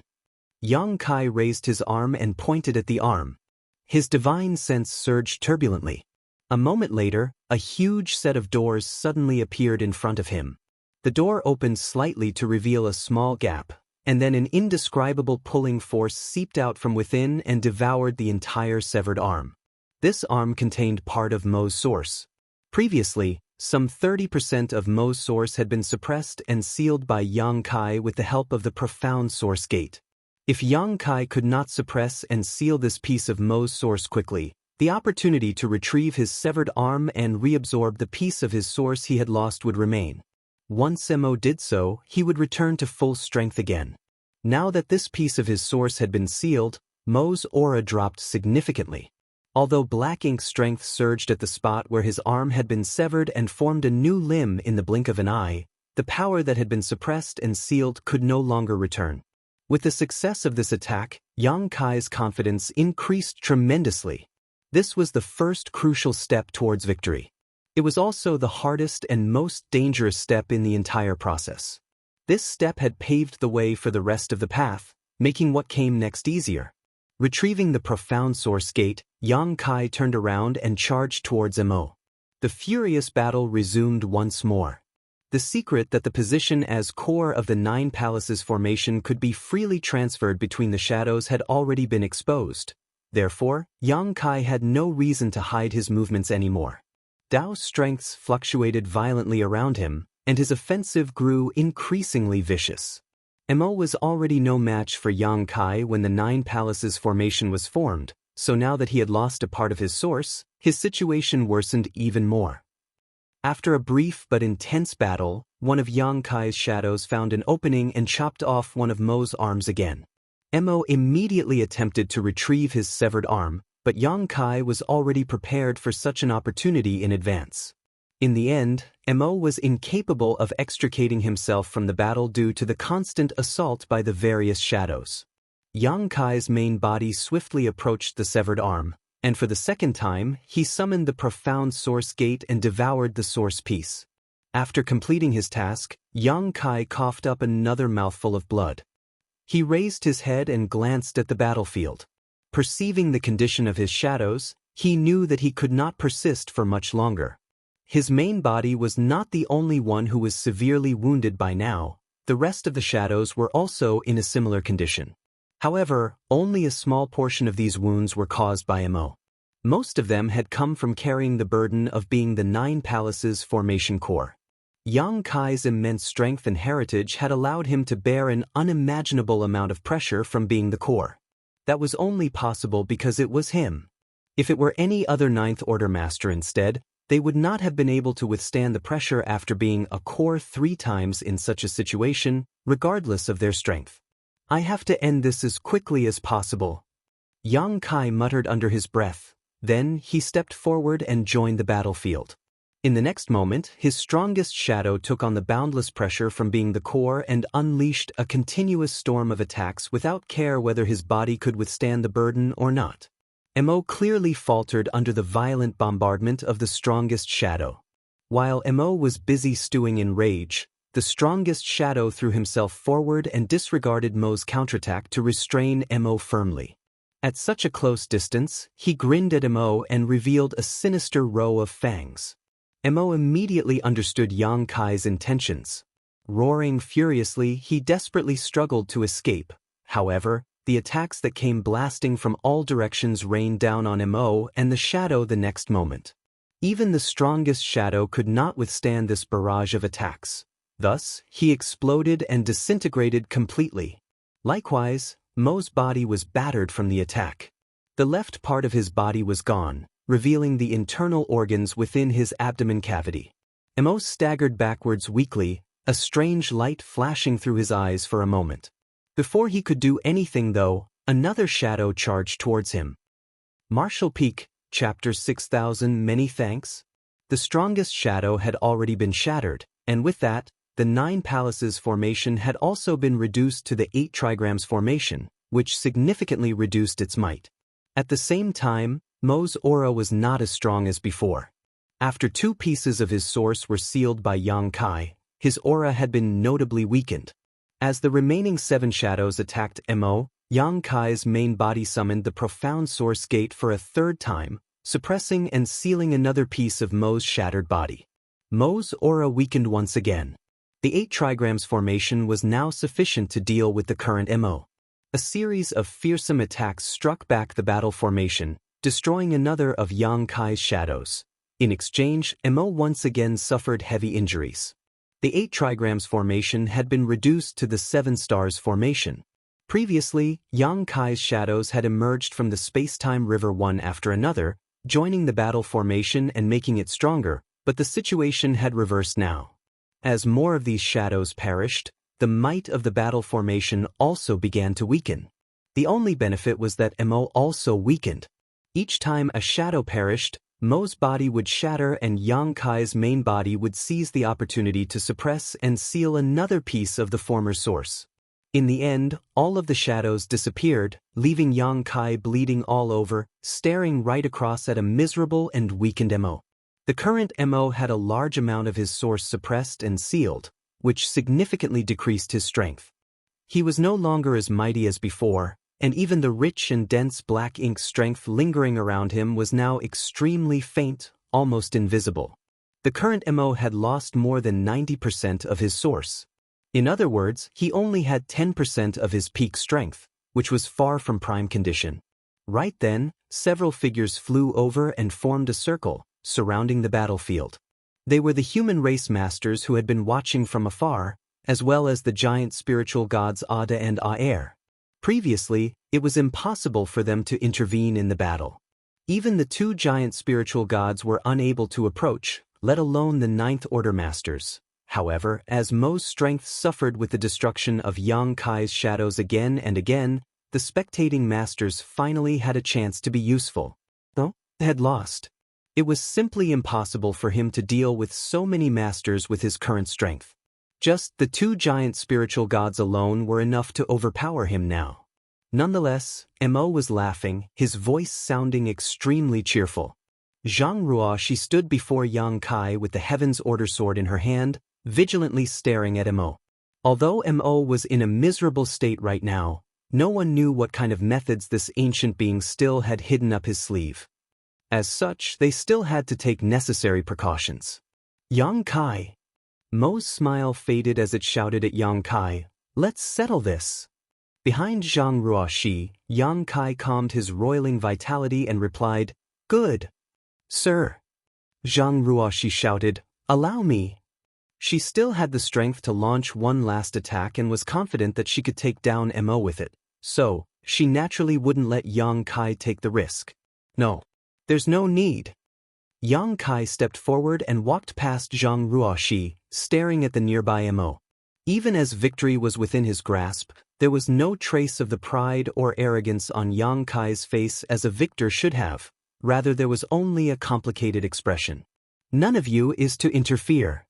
Yang Kai raised his arm and pointed at the arm. His divine sense surged turbulently. A moment later, a huge set of doors suddenly appeared in front of him. The door opened slightly to reveal a small gap, and then an indescribable pulling force seeped out from within and devoured the entire severed arm. This arm contained part of Mo's source. Previously, some 30% of Mo's source had been suppressed and sealed by Yang Kai with the help of the profound source gate. If Yang Kai could not suppress and seal this piece of Mo's source quickly, the opportunity to retrieve his severed arm and reabsorb the piece of his source he had lost would remain. Once Mo did so, he would return to full strength again. Now that this piece of his source had been sealed, Mo's aura dropped significantly. Although black ink strength surged at the spot where his arm had been severed and formed a new limb in the blink of an eye, the power that had been suppressed and sealed could no longer return. With the success of this attack, Yang Kai's confidence increased tremendously. This was the first crucial step towards victory. It was also the hardest and most dangerous step in the entire process. This step had paved the way for the rest of the path, making what came next easier. Retrieving the profound source gate, Yang Kai turned around and charged towards Mo. The furious battle resumed once more. The secret that the position as core of the 9 palaces formation could be freely transferred between the shadows had already been exposed. Therefore, Yang Kai had no reason to hide his movements anymore. Dao's strengths fluctuated violently around him, and his offensive grew increasingly vicious. Mo was already no match for Yang Kai when the 9 palaces formation was formed, so now that he had lost a part of his source, his situation worsened even more. After a brief but intense battle, one of Yang Kai's shadows found an opening and chopped off one of Mo's arms again. Mo immediately attempted to retrieve his severed arm, but Yang Kai was already prepared for such an opportunity in advance. In the end, Mo was incapable of extricating himself from the battle due to the constant assault by the various shadows. Yang Kai's main body swiftly approached the severed arm, and for the second time, he summoned the profound source gate and devoured the source piece. After completing his task, Yang Kai coughed up another mouthful of blood. He raised his head and glanced at the battlefield. Perceiving the condition of his shadows, he knew that he could not persist for much longer. His main body was not the only one who was severely wounded by now. The rest of the shadows were also in a similar condition. However, only a small portion of these wounds were caused by Mo. Most of them had come from carrying the burden of being the 9 palaces formation core. Yang Kai's immense strength and heritage had allowed him to bear an unimaginable amount of pressure from being the core. That was only possible because it was him. If it were any other 9th Order master instead, they would not have been able to withstand the pressure after being a core 3 times in such a situation, regardless of their strength. I have to end this as quickly as possible. Yang Kai muttered under his breath. Then he stepped forward and joined the battlefield. In the next moment, his strongest shadow took on the boundless pressure from being the core and unleashed a continuous storm of attacks without care whether his body could withstand the burden or not. Mo clearly faltered under the violent bombardment of the strongest shadow. While Mo was busy stewing in rage, the strongest shadow threw himself forward and disregarded Mo's counterattack to restrain Mo firmly. At such a close distance, he grinned at Mo and revealed a sinister row of fangs. Mo immediately understood Yang Kai's intentions. Roaring furiously, he desperately struggled to escape. However, the attacks that came blasting from all directions rained down on Mo and the shadow the next moment. Even the strongest shadow could not withstand this barrage of attacks. Thus, he exploded and disintegrated completely. Likewise, Mo's body was battered from the attack. The left part of his body was gone, revealing the internal organs within his abdomen cavity. Mo staggered backwards weakly, a strange light flashing through his eyes for a moment. Before he could do anything though, another shadow charged towards him. Martial Peak, Chapter 6000. Many thanks. The strongest shadow had already been shattered, and with that, the 9 palaces formation had also been reduced to the 8 trigrams formation, which significantly reduced its might. At the same time, Mo's aura was not as strong as before. After 2 pieces of his source were sealed by Yang Kai, his aura had been notably weakened. As the remaining 7 shadows attacked Mo, Yang Kai's main body summoned the profound source gate for a 3rd time, suppressing and sealing another piece of Mo's shattered body. Mo's aura weakened once again. The 8 trigrams formation was now sufficient to deal with the current Mo. A series of fearsome attacks struck back the battle formation, destroying another of Yang Kai's shadows. In exchange, Mo once again suffered heavy injuries. The 8 trigrams formation had been reduced to the 7 stars formation. Previously, Yang Kai's shadows had emerged from the space-time river one after another, joining the battle formation and making it stronger, but the situation had reversed now. As more of these shadows perished, the might of the battle formation also began to weaken. The only benefit was that Mo also weakened. Each time a shadow perished, Mo's body would shatter and Yang Kai's main body would seize the opportunity to suppress and seal another piece of the former source. In the end, all of the shadows disappeared, leaving Yang Kai bleeding all over, staring right across at a miserable and weakened Mo. The current Mo had a large amount of his source suppressed and sealed, which significantly decreased his strength. He was no longer as mighty as before, and even the rich and dense black ink strength lingering around him was now extremely faint, almost invisible. The current Mo had lost more than 90% of his source. In other words, he only had 10% of his peak strength, which was far from prime condition. Right then, several figures flew over and formed a circle, surrounding the battlefield. They were the human race masters who had been watching from afar, as well as the giant spiritual gods Ada and Aer. Previously, it was impossible for them to intervene in the battle. Even the 2 giant spiritual gods were unable to approach, let alone the 9th Order Masters. However, as Mo's strength suffered with the destruction of Yang Kai's shadows again and again, the spectating masters finally had a chance to be useful. Though they had lost. It was simply impossible for him to deal with so many masters with his current strength. Just the 2 giant spiritual gods alone were enough to overpower him now. Nonetheless, Mo was laughing, his voice sounding extremely cheerful. Zhang she stood before Yang Kai with the Heaven's Order sword in her hand, vigilantly staring at Mo. Although Mo was in a miserable state right now, no one knew what kind of methods this ancient being still had hidden up his sleeve. As such, they still had to take necessary precautions. Yang Kai. Mo's smile faded as it shouted at Yang Kai, "Let's settle this." Behind Zhang Ruoxi, Yang Kai calmed his roiling vitality and replied, "Good. Sir." Zhang Ruoxi shouted, "Allow me." She still had the strength to launch one last attack and was confident that she could take down Mo with it, so she naturally wouldn't let Yang Kai take the risk. "No. There's no need." Yang Kai stepped forward and walked past Zhang Ruoxi, staring at the nearby Mo. Even as victory was within his grasp, there was no trace of the pride or arrogance on Yang Kai's face as a victor should have. Rather, there was only a complicated expression. None of you is to interfere.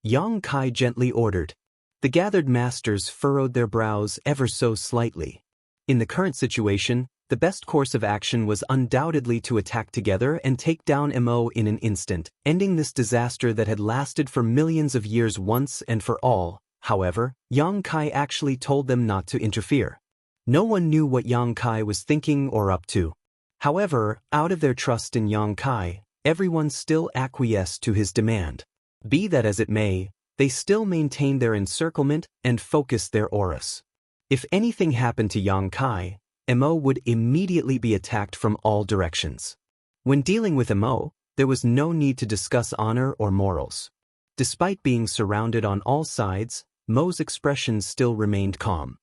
Yang Kai gently ordered. The gathered masters furrowed their brows ever so slightly. In the current situation, the best course of action was undoubtedly to attack together and take down Mo in an instant, ending this disaster that had lasted for millions of years once and for all. However, Yang Kai actually told them not to interfere. No one knew what Yang Kai was thinking or up to. However, out of their trust in Yang Kai, everyone still acquiesced to his demand. Be that as it may, they still maintained their encirclement and focused their auras. If anything happened to Yang Kai, Mo would immediately be attacked from all directions. When dealing with Mo, there was no need to discuss honor or morals. Despite being surrounded on all sides, Mo's expression still remained calm.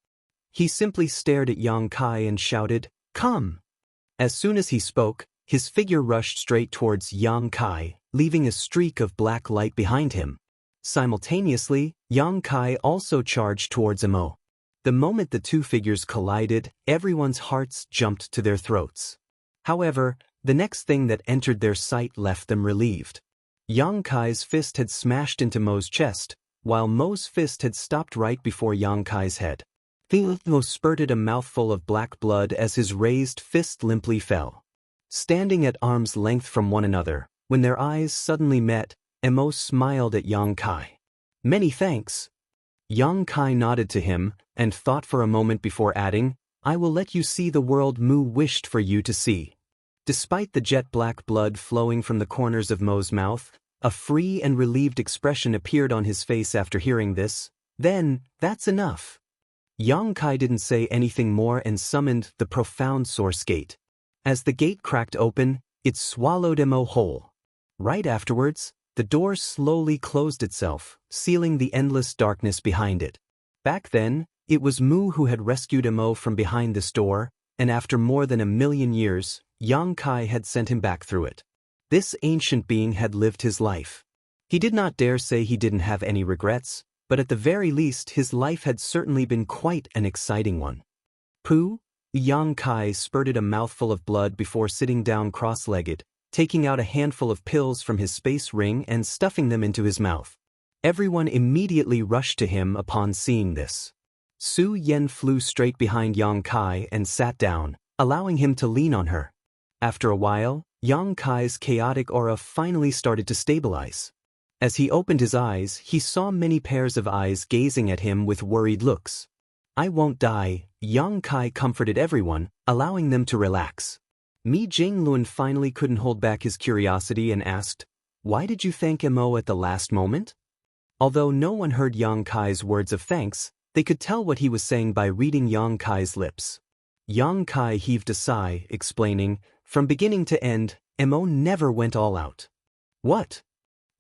He simply stared at Yang Kai and shouted, "Come!" As soon as he spoke, his figure rushed straight towards Yang Kai, leaving a streak of black light behind him. Simultaneously, Yang Kai also charged towards Mo. The moment the two figures collided, everyone's hearts jumped to their throats. However, the next thing that entered their sight left them relieved. Yang Kai's fist had smashed into Mo's chest, while Mo's fist had stopped right before Yang Kai's head. Mo spurted a mouthful of black blood as his raised fist limply fell. Standing at arm's length from one another, when their eyes suddenly met, Mo smiled at Yang Kai. "Many thanks." Yang Kai nodded to him and thought for a moment before adding, "I will let you see the world Mu wished for you to see." Despite the jet-black blood flowing from the corners of Mo's mouth, a free and relieved expression appeared on his face after hearing this. "Then, that's enough." Yang Kai didn't say anything more and summoned the profound source gate. As the gate cracked open, it swallowed Mo whole. Right afterwards, the door slowly closed itself, sealing the endless darkness behind it. Back then, it was Mu who had rescued Mo from behind this door, and after more than 1,000,000 years, Yang Kai had sent him back through it. This ancient being had lived his life. He did not dare say he didn't have any regrets, but at the very least his life had certainly been quite an exciting one. "Pooh?" Yang Kai spurted a mouthful of blood before sitting down cross-legged, taking out a handful of pills from his space ring and stuffing them into his mouth. Everyone immediately rushed to him upon seeing this. Su Yen flew straight behind Yang Kai and sat down, allowing him to lean on her. After a while, Yang Kai's chaotic aura finally started to stabilize. As he opened his eyes, he saw many pairs of eyes gazing at him with worried looks. "I won't die," Yang Kai comforted everyone, allowing them to relax. Mi Jinglun finally couldn't hold back his curiosity and asked, "Why did you thank Mo at the last moment?" Although no one heard Yang Kai's words of thanks, they could tell what he was saying by reading Yang Kai's lips. Yang Kai heaved a sigh, explaining, "From beginning to end, Mo never went all out." "What?"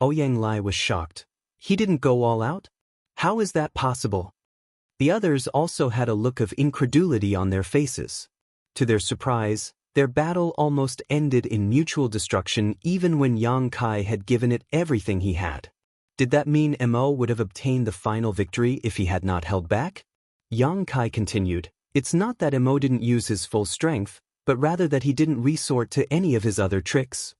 Ouyang Lai was shocked. "He didn't go all out? How is that possible?" The others also had a look of incredulity on their faces. To their surprise, their battle almost ended in mutual destruction even when Yang Kai had given it everything he had. Did that mean Mo would have obtained the final victory if he had not held back? Yang Kai continued, "It's not that Mo didn't use his full strength, but rather that he didn't resort to any of his other tricks."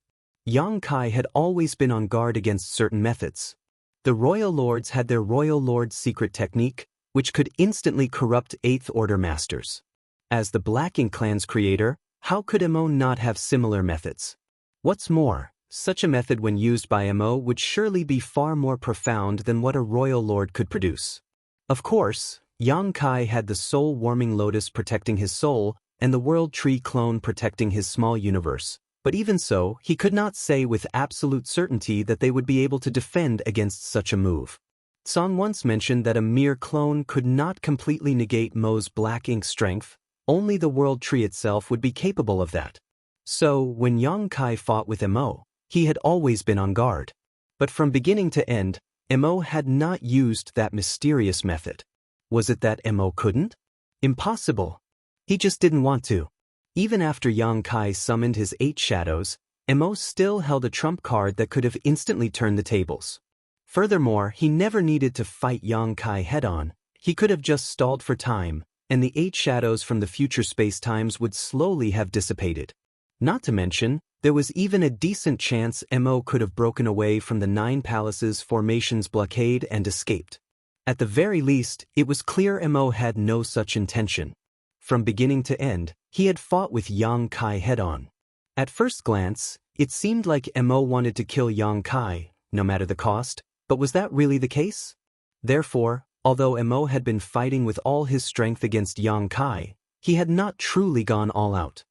Yang Kai had always been on guard against certain methods. The Royal Lords had their Royal Lord secret technique, which could instantly corrupt Eighth Order masters. As the Black Ink clan's creator, how could Mo not have similar methods? What's more, such a method when used by Mo would surely be far more profound than what a Royal Lord could produce. Of course, Yang Kai had the soul-warming lotus protecting his soul and the World Tree clone protecting his small universe, but even so, he could not say with absolute certainty that they would be able to defend against such a move. Zhang once mentioned that a mere clone could not completely negate Mo's Black Ink strength. Only the World Tree itself would be capable of that. So, when Yang Kai fought with Mo, he had always been on guard. But from beginning to end, Mo had not used that mysterious method. Was it that Mo couldn't? Impossible. He just didn't want to. Even after Yang Kai summoned his 8 shadows, Mo still held a trump card that could have instantly turned the tables. Furthermore, he never needed to fight Yang Kai head-on. He could have just stalled for time, and the 8 shadows from the future spacetimes would slowly have dissipated. Not to mention, There was even a decent chance Mo could have broken away from the Nine Palaces formation's blockade and escaped. At the very least, it was clear Mo had no such intention. From beginning to end, he had fought with Yang Kai head-on. At first glance, it seemed like Mo wanted to kill Yang Kai, no matter the cost, but was that really the case? Therefore, although Mo had been fighting with all his strength against Yang Kai, he had not truly gone all out.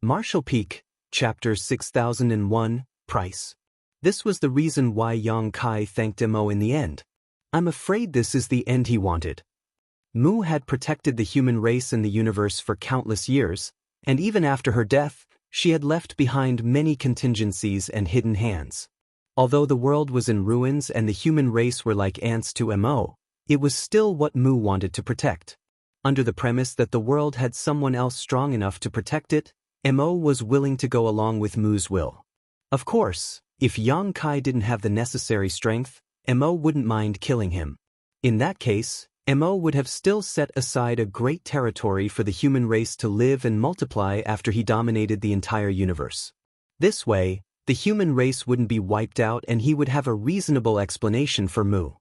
Martial Peak, Chapter 6001, Price. This was the reason why Yang Kai thanked Mo in the end. I'm afraid this is the end he wanted. Mu had protected the human race and the universe for countless years, and even after her death, she had left behind many contingencies and hidden hands. Although the world was in ruins and the human race were like ants to Mo, it was still what Mu wanted to protect. Under the premise that the world had someone else strong enough to protect it, Mo was willing to go along with Mu's will. Of course, if Yang Kai didn't have the necessary strength, Mo wouldn't mind killing him. In that case, Mo would have still set aside a great territory for the human race to live and multiply after he dominated the entire universe. This way, the human race wouldn't be wiped out and he would have a reasonable explanation for Mu.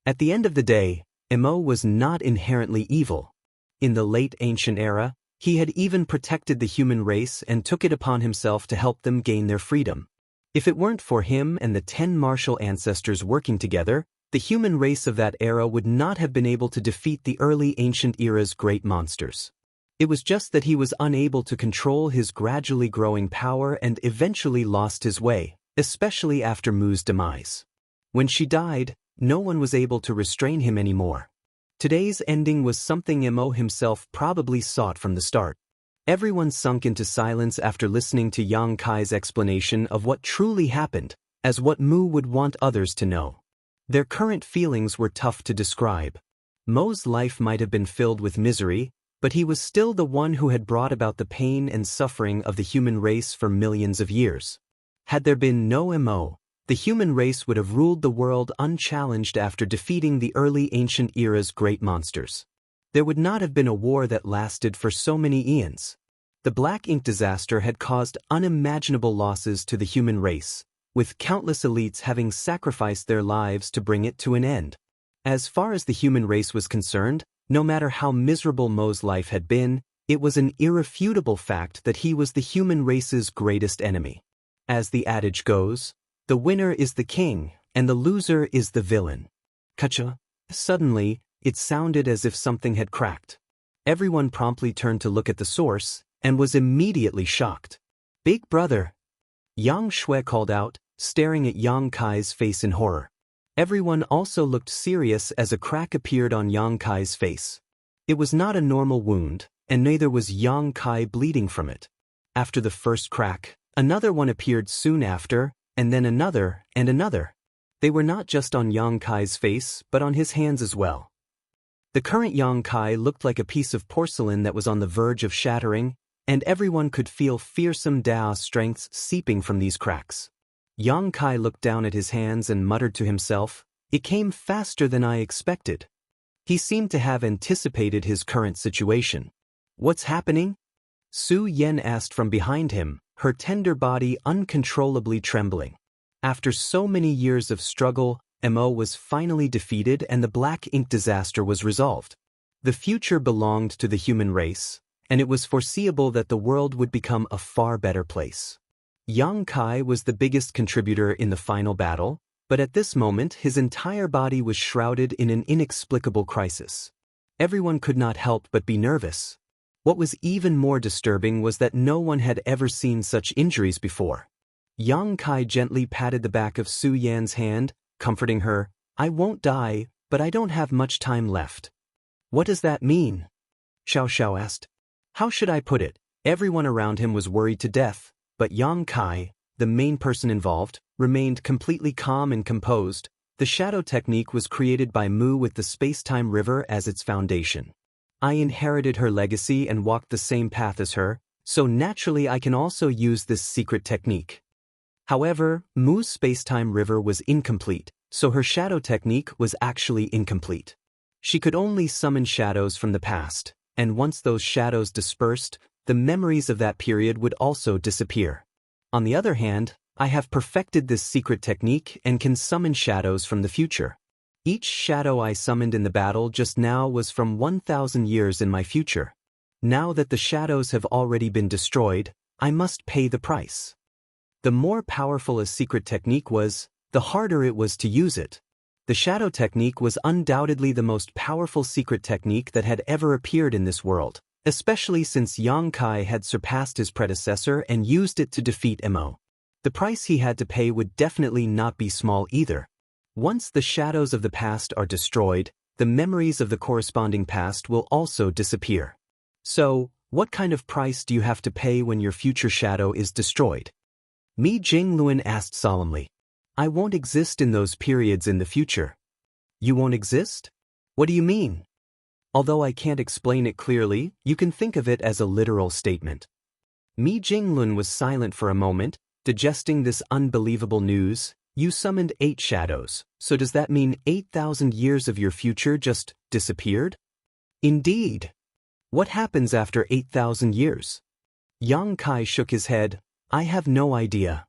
At the end of the day, Mo was not inherently evil. In the late ancient era, he had even protected the human race and took it upon himself to help them gain their freedom. If it weren't for him and the 10 martial ancestors working together, the human race of that era would not have been able to defeat the early ancient era's great monsters. It was just that he was unable to control his gradually growing power and eventually lost his way, especially after Mu's demise. When she died, no one was able to restrain him anymore. Today's ending was something Mo himself probably sought from the start. Everyone sunk into silence after listening to Yang Kai's explanation of what truly happened, as what Mu would want others to know. Their current feelings were tough to describe. Mo's life might have been filled with misery, but he was still the one who had brought about the pain and suffering of the human race for millions of years. Had there been no Mo, the human race would have ruled the world unchallenged after defeating the early ancient era's great monsters. There would not have been a war that lasted for so many eons. The Black Ink disaster had caused unimaginable losses to the human race, with countless elites having sacrificed their lives to bring it to an end. As far as the human race was concerned, no matter how miserable Mo's life had been, it was an irrefutable fact that he was the human race's greatest enemy. As the adage goes, the winner is the king, and the loser is the villain. Kacha. Suddenly, it sounded as if something had cracked. Everyone promptly turned to look at the source, and was immediately shocked. Big brother! Yang Shui called out, staring at Yang Kai's face in horror. Everyone also looked serious as a crack appeared on Yang Kai's face. It was not a normal wound, and neither was Yang Kai bleeding from it. After the first crack, another one appeared soon after, and then another, and another. They were not just on Yang Kai's face, but on his hands as well. The current Yang Kai looked like a piece of porcelain that was on the verge of shattering, and everyone could feel fearsome Dao strengths seeping from these cracks. Yang Kai looked down at his hands and muttered to himself, "It came faster than I expected." He seemed to have anticipated his current situation. "What's happening?" Su Yen asked from behind him, her tender body uncontrollably trembling. After so many years of struggle, Mo was finally defeated and the Black Ink disaster was resolved. The future belonged to the human race, and it was foreseeable that the world would become a far better place. Yang Kai was the biggest contributor in the final battle, but at this moment his entire body was shrouded in an inexplicable crisis. Everyone could not help but be nervous. What was even more disturbing was that no one had ever seen such injuries before. Yang Kai gently patted the back of Su Yan's hand, comforting her, "I won't die, but I don't have much time left." "What does that mean?" Xiao Xiao asked. "How should I put it?" Everyone around him was worried to death, but Yang Kai, the main person involved, remained completely calm and composed. The shadow technique was created by Mu with the space-time river as its foundation. I inherited her legacy and walked the same path as her, so naturally I can also use this secret technique. However, Mu's space-time river was incomplete, so her shadow technique was actually incomplete. She could only summon shadows from the past, and once those shadows dispersed, the memories of that period would also disappear. On the other hand, I have perfected this secret technique and can summon shadows from the future. Each shadow I summoned in the battle just now was from 1,000 years in my future. Now that the shadows have already been destroyed, I must pay the price. The more powerful a secret technique was, the harder it was to use it. The shadow technique was undoubtedly the most powerful secret technique that had ever appeared in this world, especially since Yang Kai had surpassed his predecessor and used it to defeat Mo. The price he had to pay would definitely not be small either. Once the shadows of the past are destroyed, the memories of the corresponding past will also disappear. So, what kind of price do you have to pay when your future shadow is destroyed? Mi Jingluan asked solemnly. I won't exist in those periods in the future. You won't exist? What do you mean? Although I can't explain it clearly, you can think of it as a literal statement. Mi Jinglun was silent for a moment, digesting this unbelievable news. You summoned 8 shadows, so does that mean 8,000 years of your future just disappeared? Indeed. What happens after 8,000 years? Yang Kai shook his head. I have no idea.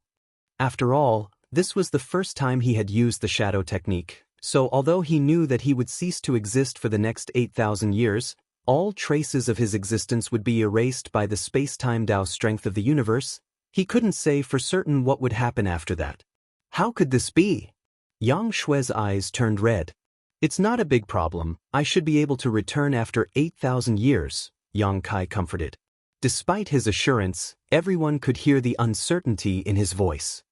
After all, this was the first time he had used the shadow technique, so although he knew that he would cease to exist for the next 8,000 years, all traces of his existence would be erased by the space-time Tao strength of the universe, he couldn't say for certain what would happen after that. How could this be? Yang Shui's eyes turned red. It's not a big problem, I should be able to return after 8,000 years, Yang Kai comforted. Despite his assurance, everyone could hear the uncertainty in his voice.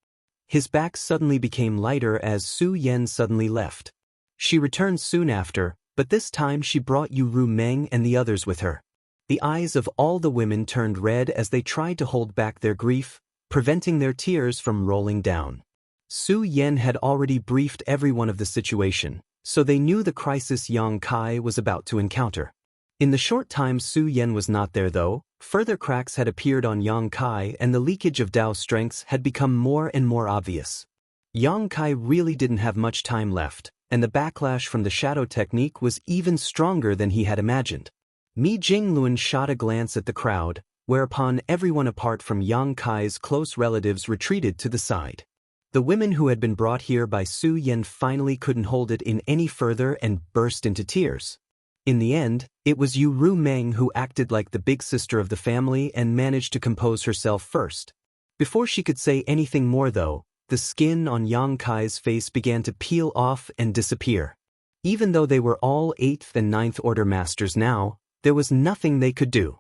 His back suddenly became lighter as Su Yan suddenly left. She returned soon after, but this time she brought Yu Ru Meng and the others with her. The eyes of all the women turned red as they tried to hold back their grief, preventing their tears from rolling down. Su Yan had already briefed everyone of the situation, so they knew the crisis Yang Kai was about to encounter. In the short time Su Yan was not there though, further cracks had appeared on Yang Kai and the leakage of Dao strengths had become more and more obvious. Yang Kai really didn't have much time left, and the backlash from the shadow technique was even stronger than he had imagined. Mi Jingluan shot a glance at the crowd, whereupon everyone apart from Yang Kai's close relatives retreated to the side. The women who had been brought here by Su Yan finally couldn't hold it in any further and burst into tears. In the end, it was Yu Ru Meng who acted like the big sister of the family and managed to compose herself first. Before she could say anything more though, the skin on Yang Kai's face began to peel off and disappear. Even though they were all 8th and 9th order masters now, there was nothing they could do.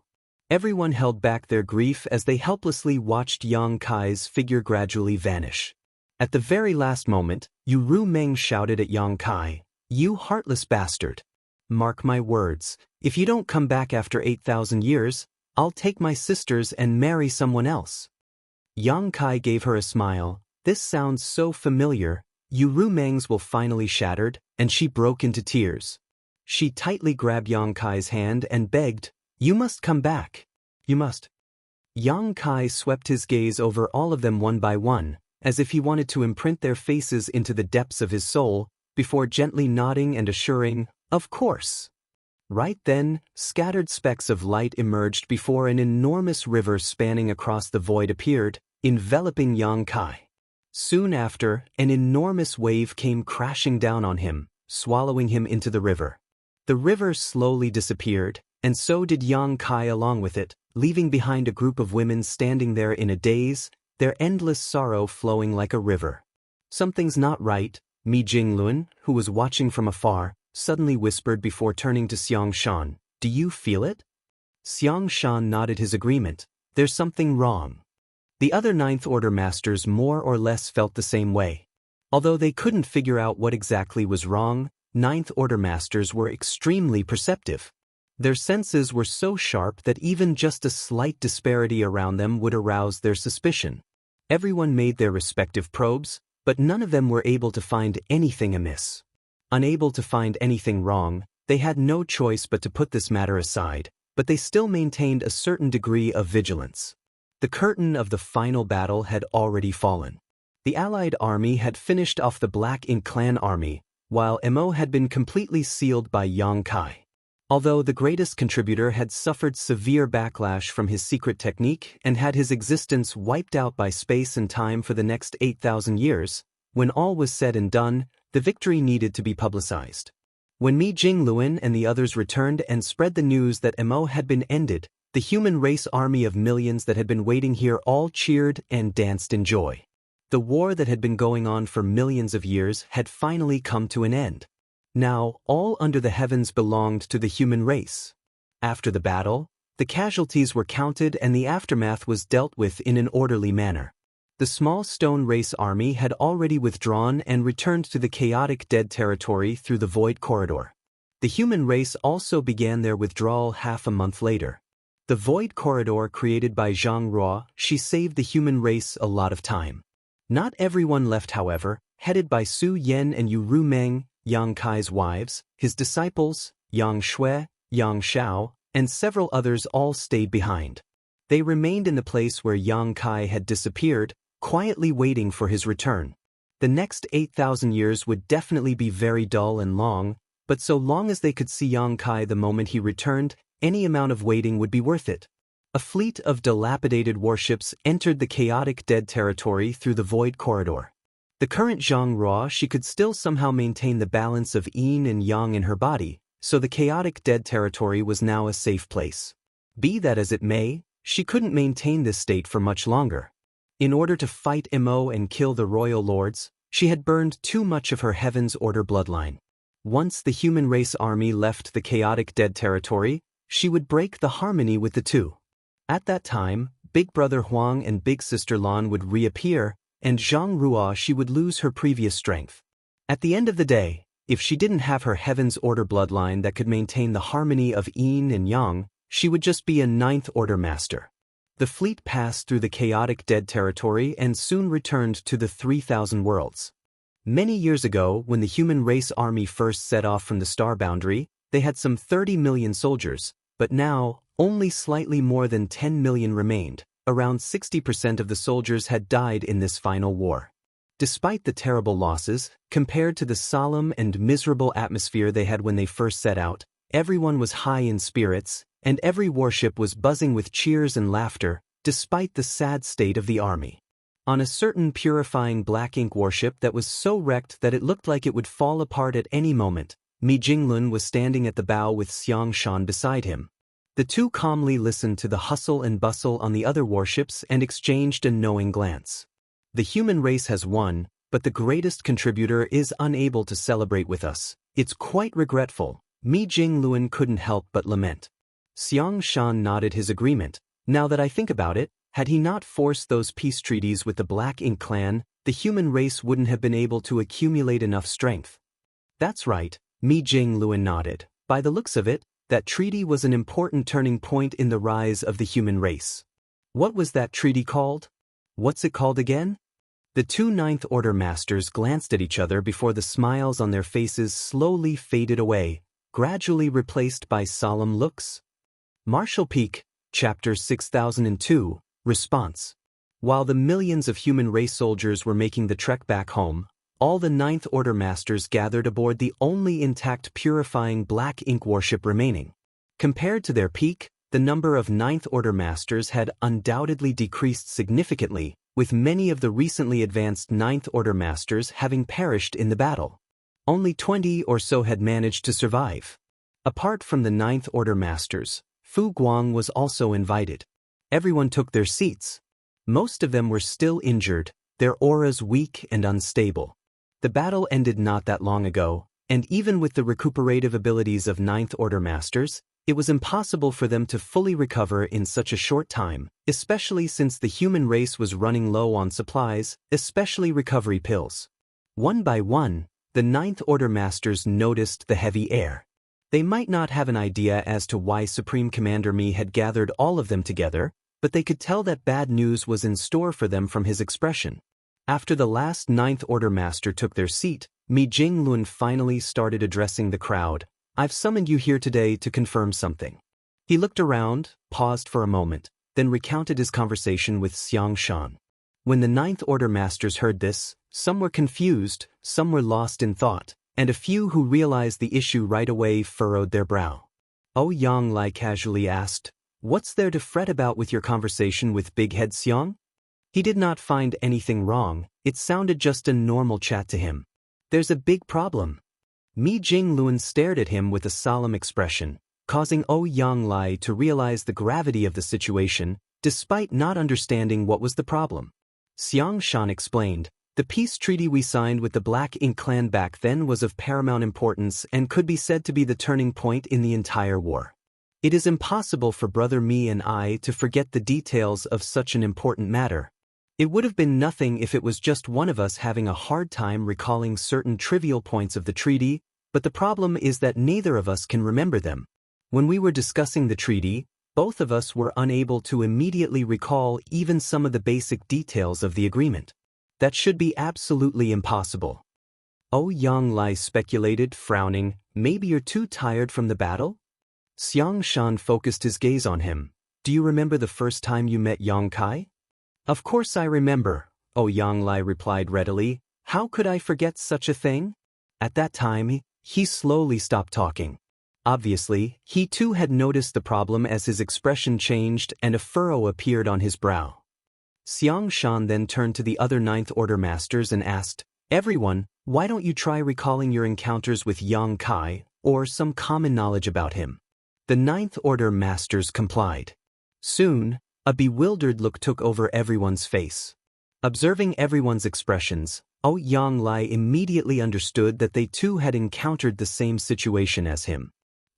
Everyone held back their grief as they helplessly watched Yang Kai's figure gradually vanish. At the very last moment, Yu Ru Meng shouted at Yang Kai, "You heartless bastard! Mark my words, if you don't come back after 8,000 years, I'll take my sisters and marry someone else." Yang Kai gave her a smile. This sounds so familiar. Yu Ru Meng's will finally shattered, and she broke into tears. She tightly grabbed Yang Kai's hand and begged, "You must come back. You must." Yang Kai swept his gaze over all of them one by one, as if he wanted to imprint their faces into the depths of his soul, before gently nodding and assuring, "Of course." Right then, scattered specks of light emerged before an enormous river spanning across the void appeared, enveloping Yang Kai. Soon after, an enormous wave came crashing down on him, swallowing him into the river. The river slowly disappeared, and so did Yang Kai along with it, leaving behind a group of women standing there in a daze, their endless sorrow flowing like a river. "Something's not right," Mi Jingluan, who was watching from afar, suddenly whispered before turning to Xianxia. "Do you feel it?" Xianxia nodded his agreement. "There's something wrong." The other 9th Order masters more or less felt the same way. Although they couldn't figure out what exactly was wrong, 9th Order masters were extremely perceptive. Their senses were so sharp that even just a slight disparity around them would arouse their suspicion. Everyone made their respective probes, but none of them were able to find anything amiss. Unable to find anything wrong, they had no choice but to put this matter aside, but they still maintained a certain degree of vigilance. The curtain of the final battle had already fallen. The Allied army had finished off the Black Ink Clan army, while Mo had been completely sealed by Yang Kai. Although the greatest contributor had suffered severe backlash from his secret technique and had his existence wiped out by space and time for the next 8,000 years, when all was said and done, the victory needed to be publicized. When Mi Jingluan and the others returned and spread the news that MO had been ended, the human race army of millions that had been waiting here all cheered and danced in joy. The war that had been going on for millions of years had finally come to an end. Now, all under the heavens belonged to the human race. After the battle, the casualties were counted and the aftermath was dealt with in an orderly manner. The small stone race army had already withdrawn and returned to the chaotic dead territory through the void corridor. The human race also began their withdrawal half a month later. The void corridor created by Zhang, she saved the human race a lot of time. Not everyone left, however. Headed by Su Yan and Yu Rumeng, Yang Kai's wives, his disciples, Yang Shui, Yang Xiao, and several others all stayed behind. They remained in the place where Yang Kai had disappeared, quietly waiting for his return. The next 8,000 years would definitely be very dull and long, but so long as they could see Yang Kai the moment he returned, any amount of waiting would be worth it. A fleet of dilapidated warships entered the chaotic dead territory through the void corridor. The current Zhang, she could still somehow maintain the balance of yin and yang in her body, so the chaotic dead territory was now a safe place. Be that as it may, she couldn't maintain this state for much longer. In order to fight Mo and kill the royal lords, she had burned too much of her Heaven's Order bloodline. Once the human race army left the chaotic dead territory, she would break the harmony with the two. At that time, Big Brother Huang and Big Sister Lan would reappear, and Zhang, she would lose her previous strength. At the end of the day, if she didn't have her Heaven's Order bloodline that could maintain the harmony of yin and yang, she would just be a Ninth Order master. The fleet passed through the chaotic dead territory and soon returned to the 3,000 worlds. Many years ago, when the human race army first set off from the star boundary, they had some 30 million soldiers, but now, only slightly more than 10 million remained. Around 60% of the soldiers had died in this final war. Despite the terrible losses, compared to the solemn and miserable atmosphere they had when they first set out, everyone was high in spirits, and every warship was buzzing with cheers and laughter, despite the sad state of the army. On a certain purifying black ink warship that was so wrecked that it looked like it would fall apart at any moment, Mi Jinglun was standing at the bow with Xianxia beside him. The two calmly listened to the hustle and bustle on the other warships and exchanged a knowing glance. The human race has won, but the greatest contributor is unable to celebrate with us. It's quite regretful, Mi Jingluan couldn't help but lament. Xianxia nodded his agreement. Now that I think about it, had he not forced those peace treaties with the Black Ink clan, the human race wouldn't have been able to accumulate enough strength. That's right, Mi Jingluan nodded. By the looks of it, that treaty was an important turning point in the rise of the human race. What was that treaty called? What's it called again? The two Ninth Order masters glanced at each other before the smiles on their faces slowly faded away, gradually replaced by solemn looks. Marshall Peak, Chapter 6002, Response. While the millions of human race soldiers were making the trek back home, all the Ninth Order masters gathered aboard the only intact purifying black ink warship remaining. Compared to their peak, the number of Ninth Order masters had undoubtedly decreased significantly, with many of the recently advanced Ninth Order masters having perished in the battle. Only 20 or so had managed to survive. Apart from the Ninth Order masters, Fu Guang was also invited. Everyone took their seats. Most of them were still injured, their auras weak and unstable. The battle ended not that long ago, and even with the recuperative abilities of Ninth Order masters, it was impossible for them to fully recover in such a short time, especially since the human race was running low on supplies, especially recovery pills. One by one, the Ninth Order masters noticed the heavy air. They might not have an idea as to why Supreme Commander Mi had gathered all of them together, but they could tell that bad news was in store for them from his expression. After the last Ninth Order master took their seat, Mi Jinglun finally started addressing the crowd. I've summoned you here today to confirm something. He looked around, paused for a moment, then recounted his conversation with Xianxia. When the Ninth Order masters heard this, some were confused, some were lost in thought, and a few who realized the issue right away furrowed their brow. Yang Lai casually asked, "What's there to fret about with your conversation with Big Head Xiang?" He did not find anything wrong, it sounded just a normal chat to him. "There's a big problem." Mi Jingluan stared at him with a solemn expression, causing Yang Lai to realize the gravity of the situation, despite not understanding what was the problem. Xianxia explained, "The peace treaty we signed with the Black Ink clan back then was of paramount importance and could be said to be the turning point in the entire war. It is impossible for Brother Mi and I to forget the details of such an important matter. It would have been nothing if it was just one of us having a hard time recalling certain trivial points of the treaty, but the problem is that neither of us can remember them. When we were discussing the treaty, both of us were unable to immediately recall even some of the basic details of the agreement. That should be absolutely impossible." Yang Lai speculated, frowning, "Maybe you're too tired from the battle?" Xianxia focused his gaze on him. "Do you remember the first time you met Yang Kai?" "Of course I remember," Yang Lai replied readily. "How could I forget such a thing?" At that time, he slowly stopped talking. Obviously, he too had noticed the problem as his expression changed and a furrow appeared on his brow. Xianxia then turned to the other Ninth Order Masters and asked, "Everyone, why don't you try recalling your encounters with Yang Kai, or some common knowledge about him?" The Ninth Order Masters complied. Soon, a bewildered look took over everyone's face. Observing everyone's expressions, Yang Lai immediately understood that they too had encountered the same situation as him.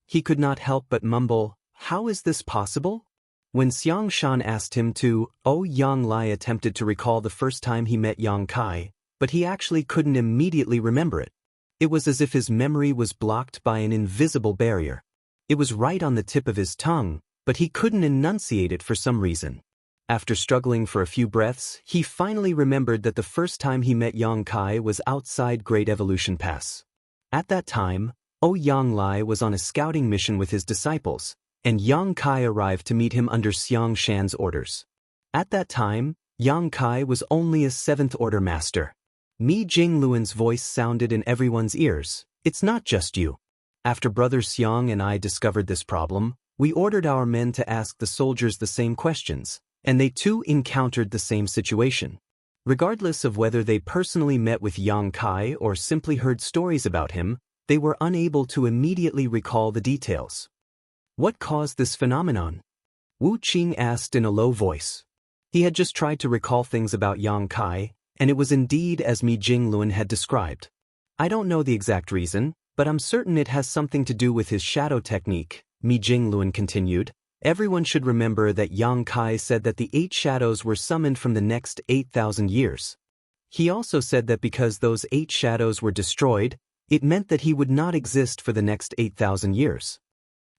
He could not help but mumble, "How is this possible?" When Xianxia asked him to, Yang Lai attempted to recall the first time he met Yang Kai, but he actually couldn't immediately remember it. It was as if his memory was blocked by an invisible barrier. It was right on the tip of his tongue, but he couldn't enunciate it for some reason. After struggling for a few breaths, he finally remembered that the first time he met Yang Kai was outside Great Evolution Pass. At that time, Yang Lai was on a scouting mission with his disciples, and Yang Kai arrived to meet him under Xianxia's orders. At that time, Yang Kai was only a 7th Order Master. Mi Jingluan's voice sounded in everyone's ears, "It's not just you. After Brother Xiang and I discovered this problem, we ordered our men to ask the soldiers the same questions, and they too encountered the same situation. Regardless of whether they personally met with Yang Kai or simply heard stories about him, they were unable to immediately recall the details." "What caused this phenomenon?" Wu Qing asked in a low voice. He had just tried to recall things about Yang Kai, and it was indeed as Mi Jingluan had described. "I don't know the exact reason, but I'm certain it has something to do with his shadow technique," Mi Jingluan continued. "Everyone should remember that Yang Kai said that the 8 shadows were summoned from the next 8,000 years. He also said that because those 8 shadows were destroyed, it meant that he would not exist for the next 8,000 years.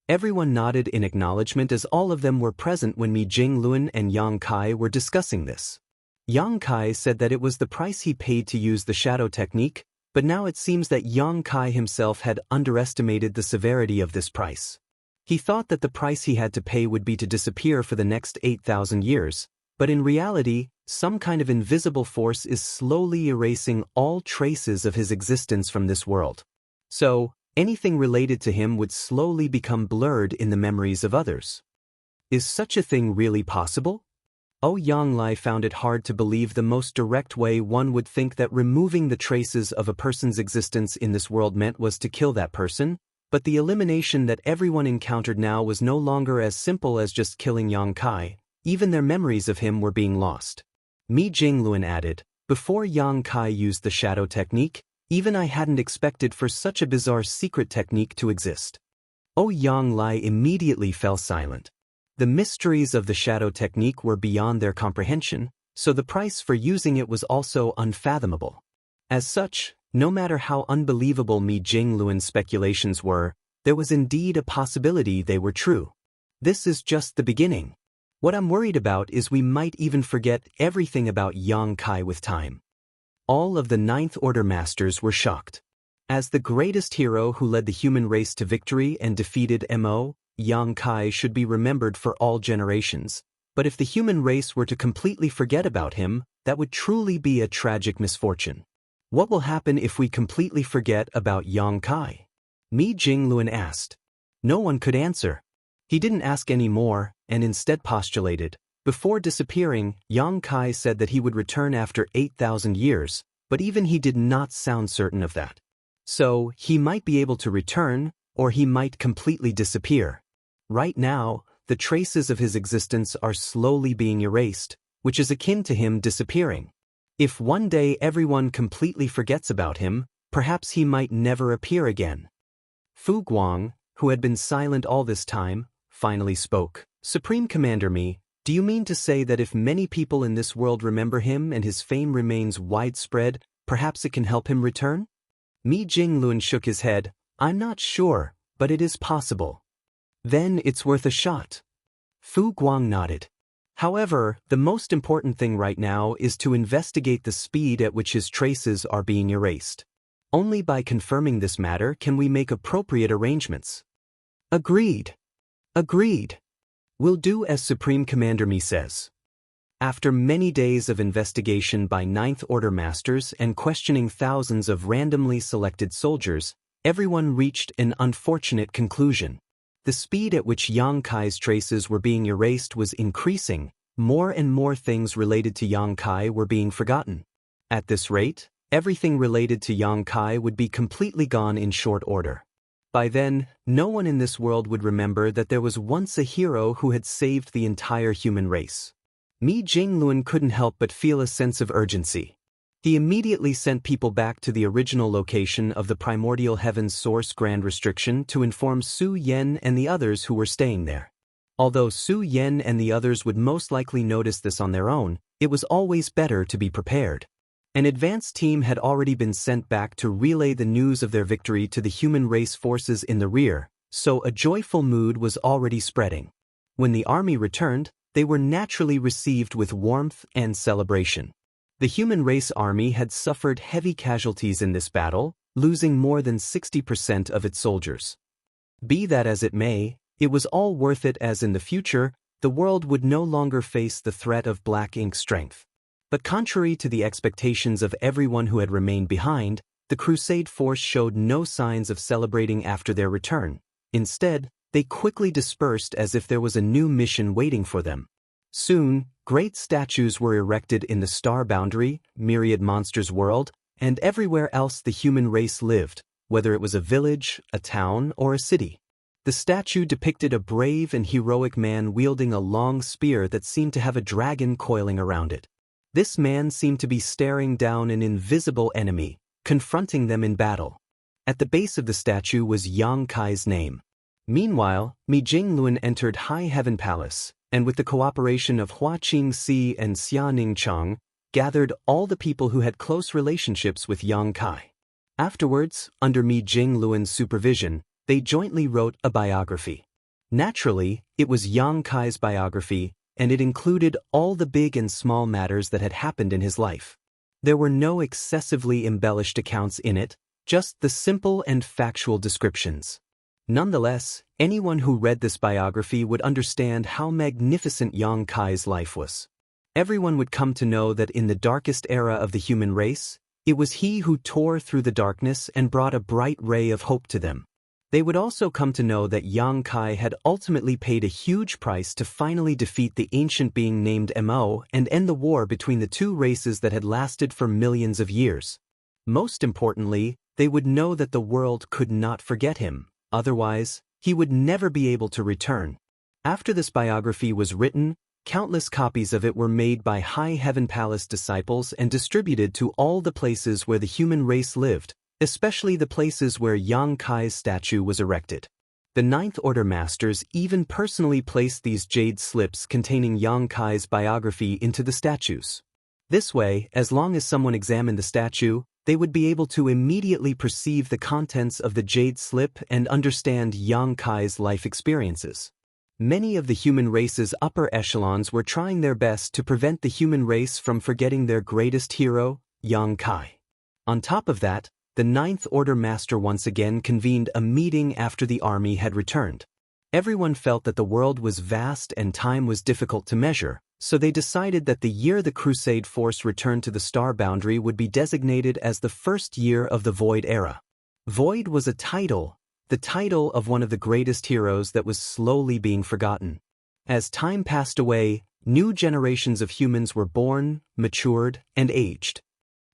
Everyone nodded in acknowledgement as all of them were present when Mi Jingluan and Yang Kai were discussing this. Yang Kai said that it was the price he paid to use the shadow technique, but now it seems that Yang Kai himself had underestimated the severity of this price. He thought that the price he had to pay would be to disappear for the next 8,000 years, but in reality, some kind of invisible force is slowly erasing all traces of his existence from this world. So, anything related to him would slowly become blurred in the memories of others. Is such a thing really possible? Yang Lai found it hard to believe the most direct way one would think that removing the traces of a person's existence in this world meant was to kill that person, but the elimination that everyone encountered now was no longer as simple as just killing Yang Kai. Even their memories of him were being lost. Mi Jingluan added, "Before Yang Kai used the shadow technique, even I hadn't expected for such a bizarre secret technique to exist." Yang Lai immediately fell silent. The mysteries of the shadow technique were beyond their comprehension, so the price for using it was also unfathomable. As such, no matter how unbelievable Mi Jingluan's speculations were, there was indeed a possibility they were true. This is just the beginning. What I'm worried about is we might even forget everything about Yang Kai with time. All of the Ninth Order Masters were shocked. As the greatest hero who led the human race to victory and defeated Yang Kai should be remembered for all generations, but if the human race were to completely forget about him, that would truly be a tragic misfortune. What will happen if we completely forget about Yang Kai? Mi Jingluan asked. No one could answer. He didn't ask any more, and instead postulated. Before disappearing, Yang Kai said that he would return after 8,000 years, but even he did not sound certain of that. So, he might be able to return, or he might completely disappear. Right now, the traces of his existence are slowly being erased, which is akin to him disappearing. If one day everyone completely forgets about him, perhaps he might never appear again. Fu Guang, who had been silent all this time, finally spoke. Supreme Commander Mi, do you mean to say that if many people in this world remember him and his fame remains widespread, perhaps it can help him return? Mi Jinglun shook his head. I'm not sure, but it is possible. Then it's worth a shot. Fu Guang nodded. However, the most important thing right now is to investigate the speed at which his traces are being erased. Only by confirming this matter can we make appropriate arrangements. Agreed. Agreed. We'll do as Supreme Commander Mi says. After many days of investigation by Ninth Order Masters and questioning thousands of randomly selected soldiers, everyone reached an unfortunate conclusion. The speed at which Yang Kai's traces were being erased was increasing. More and more things related to Yang Kai were being forgotten. At this rate, everything related to Yang Kai would be completely gone in short order. By then, no one in this world would remember that there was once a hero who had saved the entire human race. Mi Jinglun couldn't help but feel a sense of urgency. He immediately sent people back to the original location of the Primordial Heaven's Source Grand Restriction to inform Su Yen and the others who were staying there. Although Su Yen and the others would most likely notice this on their own, it was always better to be prepared. An advance team had already been sent back to relay the news of their victory to the human race forces in the rear, so a joyful mood was already spreading. When the army returned, they were naturally received with warmth and celebration. The human race army had suffered heavy casualties in this battle, losing more than 60% of its soldiers. Be that as it may, it was all worth it as in the future, the world would no longer face the threat of black ink strength. But contrary to the expectations of everyone who had remained behind, the Crusade force showed no signs of celebrating after their return. Instead, they quickly dispersed as if there was a new mission waiting for them. Soon, great statues were erected in the Star Boundary, Myriad Monsters world, and everywhere else the human race lived, whether it was a village, a town, or a city. The statue depicted a brave and heroic man wielding a long spear that seemed to have a dragon coiling around it. This man seemed to be staring down an invisible enemy, confronting them in battle. At the base of the statue was Yang Kai's name. Meanwhile, Mi Jinglun entered High Heaven Palace, and with the cooperation of Hua Qingxi and Xia Ningcheng, gathered all the people who had close relationships with Yang Kai. Afterwards, under Mi Jinglun's supervision, they jointly wrote a biography. Naturally, it was Yang Kai's biography, and it included all the big and small matters that had happened in his life. There were no excessively embellished accounts in it, just the simple and factual descriptions. Nonetheless, anyone who read this biography would understand how magnificent Yang Kai's life was. Everyone would come to know that in the darkest era of the human race, it was he who tore through the darkness and brought a bright ray of hope to them. They would also come to know that Yang Kai had ultimately paid a huge price to finally defeat the ancient being named Mo and end the war between the two races that had lasted for millions of years. Most importantly, they would know that the world could not forget him, otherwise, he would never be able to return. After this biography was written, countless copies of it were made by High Heaven Palace disciples and distributed to all the places where the human race lived, especially the places where Yang Kai's statue was erected. The Ninth Order Masters even personally placed these jade slips containing Yang Kai's biography into the statues. This way, as long as someone examined the statue, they would be able to immediately perceive the contents of the jade slip and understand Yang Kai's life experiences. Many of the human race's upper echelons were trying their best to prevent the human race from forgetting their greatest hero, Yang Kai. On top of that, the Ninth Order Master once again convened a meeting after the army had returned. Everyone felt that the world was vast and time was difficult to measure, so they decided that the year the Crusade force returned to the Star Boundary would be designated as the first year of the Void Era. Void was a title, the title of one of the greatest heroes that was slowly being forgotten. As time passed away, new generations of humans were born, matured, and aged.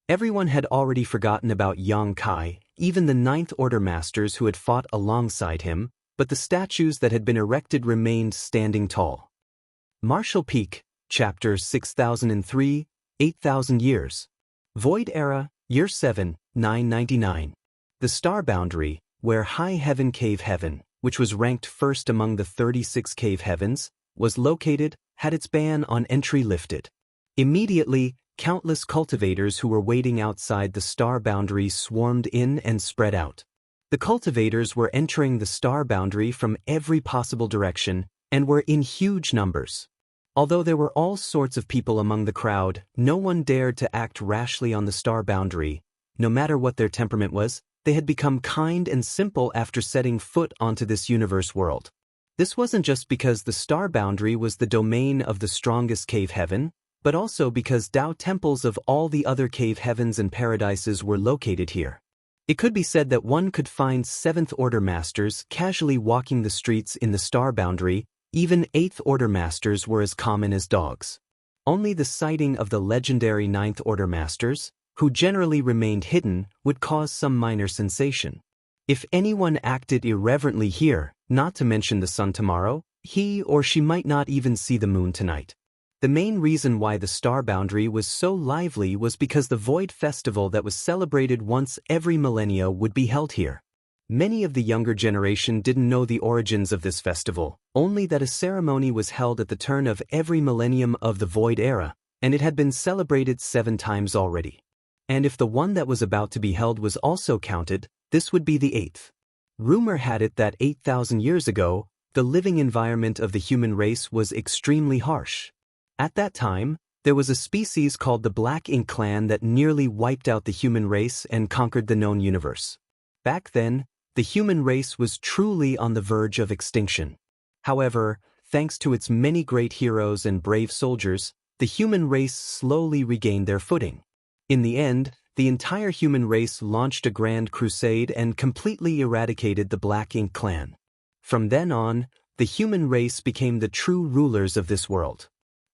Everyone had already forgotten about Xianxia, even the Ninth Order masters who had fought alongside him, but the statues that had been erected remained standing tall. Martial Peak, Chapter 6003, 8,000 Years. Void Era, Year 7, 999. The Star Boundary, where High Heaven Cave Heaven, which was ranked first among the 36 cave heavens, was located, had its ban on entry lifted. Immediately, countless cultivators who were waiting outside the Star Boundary swarmed in and spread out. The cultivators were entering the Star Boundary from every possible direction and were in huge numbers. Although there were all sorts of people among the crowd, no one dared to act rashly on the Star Boundary. No matter what their temperament was, they had become kind and simple after setting foot onto this universe world. This wasn't just because the Star Boundary was the domain of the strongest cave heaven, but also because Tao temples of all the other cave heavens and paradises were located here. It could be said that one could find Seventh Order masters casually walking the streets in the Star Boundary. Even Eighth Order masters were as common as dogs. Only the sighting of the legendary Ninth Order masters, who generally remained hidden, would cause some minor sensation. If anyone acted irreverently here, not to mention the sun tomorrow, he or she might not even see the moon tonight. The main reason why the Star Boundary was so lively was because the Void Festival that was celebrated once every millennia would be held here. Many of the younger generation didn't know the origins of this festival, only that a ceremony was held at the turn of every millennium of the Void Era, and it had been celebrated 7 times already. And if the one that was about to be held was also counted, this would be the 8th. Rumor had it that 8,000 years ago, the living environment of the human race was extremely harsh. At that time, there was a species called the Black Ink Clan that nearly wiped out the human race and conquered the known universe. Back then, the human race was truly on the verge of extinction. However, thanks to its many great heroes and brave soldiers, the human race slowly regained their footing. In the end, the entire human race launched a grand crusade and completely eradicated the Black Ink Clan. From then on, the human race became the true rulers of this world.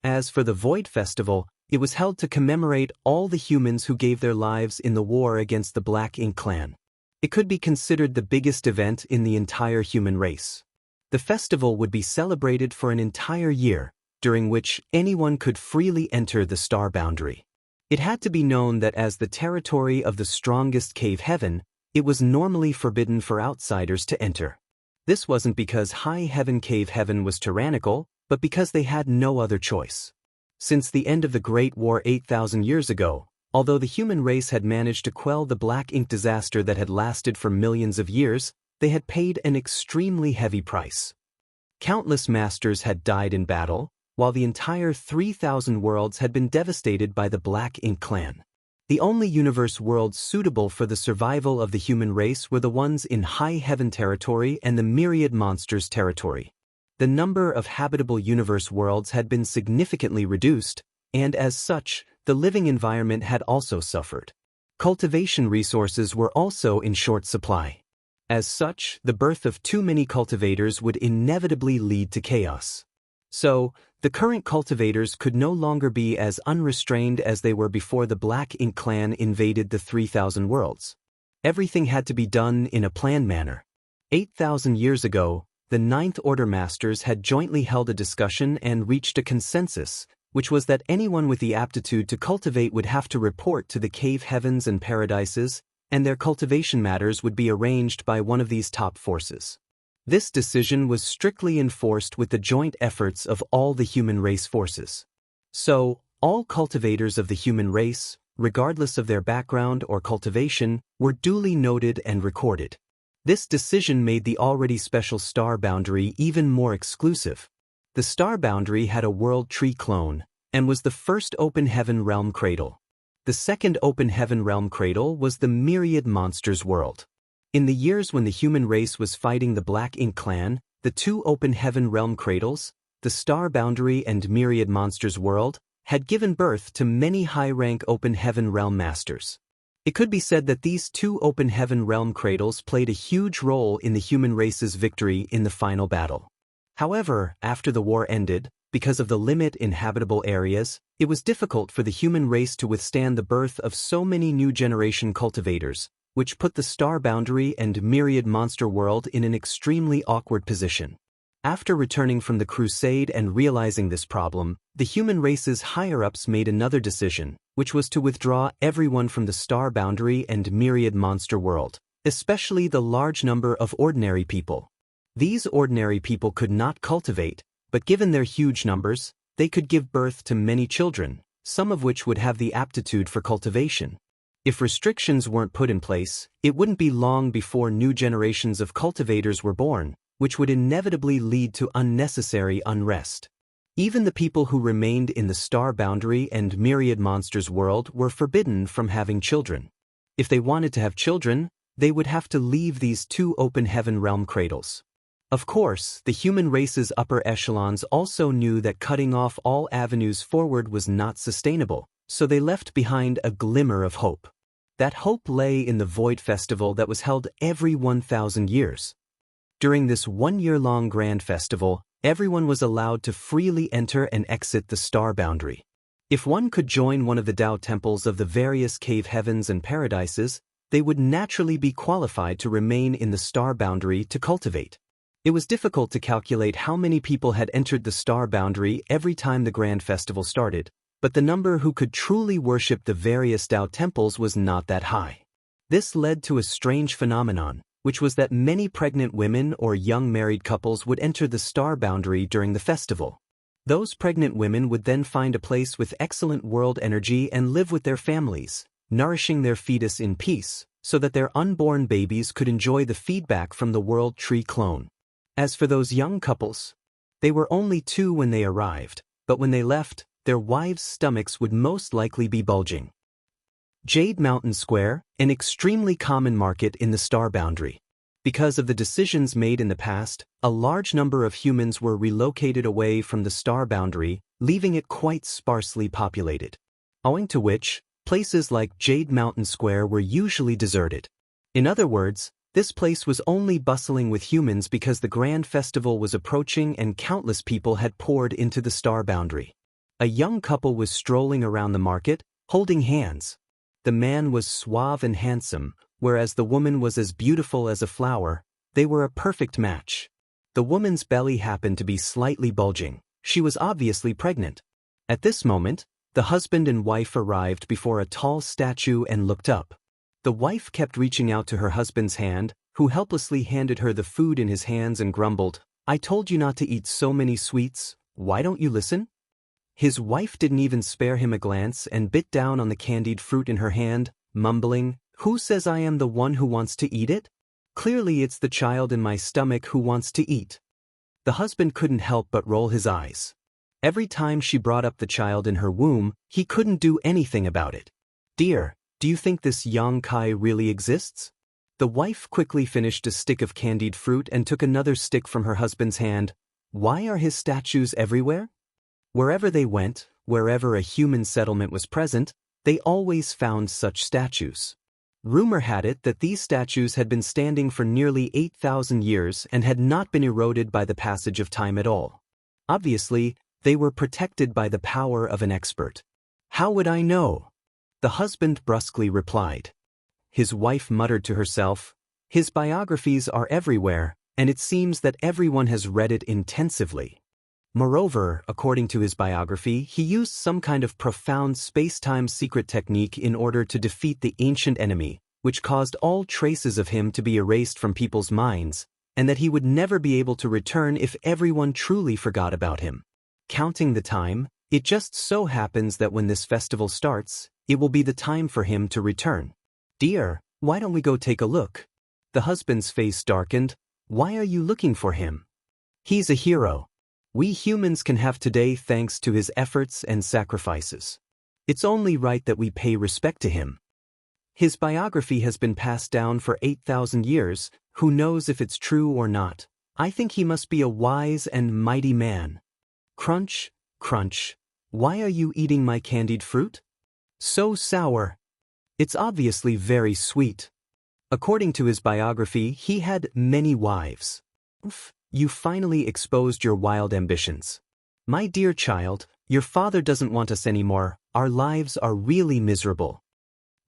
As for the Void Festival, it was held to commemorate all the humans who gave their lives in the war against the Black Ink Clan. It could be considered the biggest event in the entire human race. The festival would be celebrated for an entire year, during which anyone could freely enter the Star Boundary. It had to be known that as the territory of the strongest cave heaven, it was normally forbidden for outsiders to enter. This wasn't because High Heaven Cave Heaven was tyrannical, but because they had no other choice. Since the end of the Great War 8,000 years ago, although the human race had managed to quell the Black Ink disaster that had lasted for millions of years, they had paid an extremely heavy price. Countless masters had died in battle, while the entire 3,000 worlds had been devastated by the Black Ink Clan. The only universe worlds suitable for the survival of the human race were the ones in High Heaven territory and the Myriad Monsters territory. The number of habitable universe worlds had been significantly reduced, and as such, the living environment had also suffered. Cultivation resources were also in short supply. As such, the birth of too many cultivators would inevitably lead to chaos. So, the current cultivators could no longer be as unrestrained as they were before the Black Ink Clan invaded the 3,000 worlds. Everything had to be done in a planned manner. 8,000 years ago, the Ninth Order Masters had jointly held a discussion and reached a consensus, which was that anyone with the aptitude to cultivate would have to report to the cave heavens and paradises, and their cultivation matters would be arranged by one of these top forces. This decision was strictly enforced with the joint efforts of all the human race forces. So, all cultivators of the human race, regardless of their background or cultivation, were duly noted and recorded. This decision made the already special Star Boundary even more exclusive. The Star Boundary had a World Tree clone, and was the first Open Heaven Realm Cradle. The second Open Heaven Realm Cradle was the Myriad Monsters world. In the years when the human race was fighting the Black Ink Clan, the 2 Open Heaven Realm Cradles, the Star Boundary and Myriad Monsters world, had given birth to many high-rank Open Heaven Realm Masters. It could be said that these two open heaven realm cradles played a huge role in the human race's victory in the final battle. However, after the war ended, because of the limit in habitable areas, it was difficult for the human race to withstand the birth of so many new generation cultivators, which put the star boundary and myriad monster world in an extremely awkward position. After returning from the crusade and realizing this problem, the human race's higher-ups made another decision, which was to withdraw everyone from the star boundary and myriad monster world, especially the large number of ordinary people. These ordinary people could not cultivate, but given their huge numbers, they could give birth to many children, some of which would have the aptitude for cultivation. If restrictions weren't put in place, it wouldn't be long before new generations of cultivators were born, which would inevitably lead to unnecessary unrest. Even the people who remained in the star boundary and myriad monsters world were forbidden from having children. If they wanted to have children, they would have to leave these two open heaven realm cradles. Of course, the human race's upper echelons also knew that cutting off all avenues forward was not sustainable, so they left behind a glimmer of hope. That hope lay in the Void Festival that was held every 1,000 years. During this one-year-long grand festival, everyone was allowed to freely enter and exit the star boundary. If one could join one of the Tao temples of the various cave heavens and paradises, they would naturally be qualified to remain in the star boundary to cultivate. It was difficult to calculate how many people had entered the star boundary every time the grand festival started, but the number who could truly worship the various Tao temples was not that high. This led to a strange phenomenon, which was that many pregnant women or young married couples would enter the star boundary during the festival. Those pregnant women would then find a place with excellent world energy and live with their families, nourishing their fetus in peace, so that their unborn babies could enjoy the feedback from the world tree clone. As for those young couples, they were only 2 when they arrived, but when they left, their wives' stomachs would most likely be bulging. Jade Mountain Square, an extremely common market in the star boundary. Because of the decisions made in the past, a large number of humans were relocated away from the star boundary, leaving it quite sparsely populated. Owing to which, places like Jade Mountain Square were usually deserted. In other words, this place was only bustling with humans because the grand festival was approaching and countless people had poured into the star boundary. A young couple was strolling around the market, holding hands. The man was suave and handsome, whereas the woman was as beautiful as a flower. They were a perfect match. The woman's belly happened to be slightly bulging. She was obviously pregnant. At this moment, the husband and wife arrived before a tall statue and looked up. The wife kept reaching out to her husband's hand, who helplessly handed her the food in his hands and grumbled, "I told you not to eat so many sweets, why don't you listen?" His wife didn't even spare him a glance and bit down on the candied fruit in her hand, mumbling, "Who says I am the one who wants to eat it? Clearly it's the child in my stomach who wants to eat." The husband couldn't help but roll his eyes. Every time she brought up the child in her womb, he couldn't do anything about it. "Dear, do you think this Xianxia really exists?" The wife quickly finished a stick of candied fruit and took another stick from her husband's hand. "Why are his statues everywhere?" Wherever they went, wherever a human settlement was present, they always found such statues. Rumor had it that these statues had been standing for nearly 8,000 years and had not been eroded by the passage of time at all. Obviously, they were protected by the power of an expert. "How would I know?" the husband brusquely replied. His wife muttered to herself, "His biographies are everywhere, and it seems that everyone has read it intensively." Moreover, according to his biography, he used some kind of profound space-time secret technique in order to defeat the ancient enemy, which caused all traces of him to be erased from people's minds, and that he would never be able to return if everyone truly forgot about him. Counting the time, it just so happens that when this festival starts, it will be the time for him to return. "Dear, why don't we go take a look?" The husband's face darkened. "Why are you looking for him? He's a hero. We humans can have today thanks to his efforts and sacrifices. It's only right that we pay respect to him. His biography has been passed down for 8,000 years, who knows if it's true or not. I think he must be a wise and mighty man." Crunch, crunch. "Why are you eating my candied fruit? So sour." It's obviously very sweet. According to his biography, he had many wives. You finally exposed your wild ambitions. My dear child, your father doesn't want us anymore. Our lives are really miserable.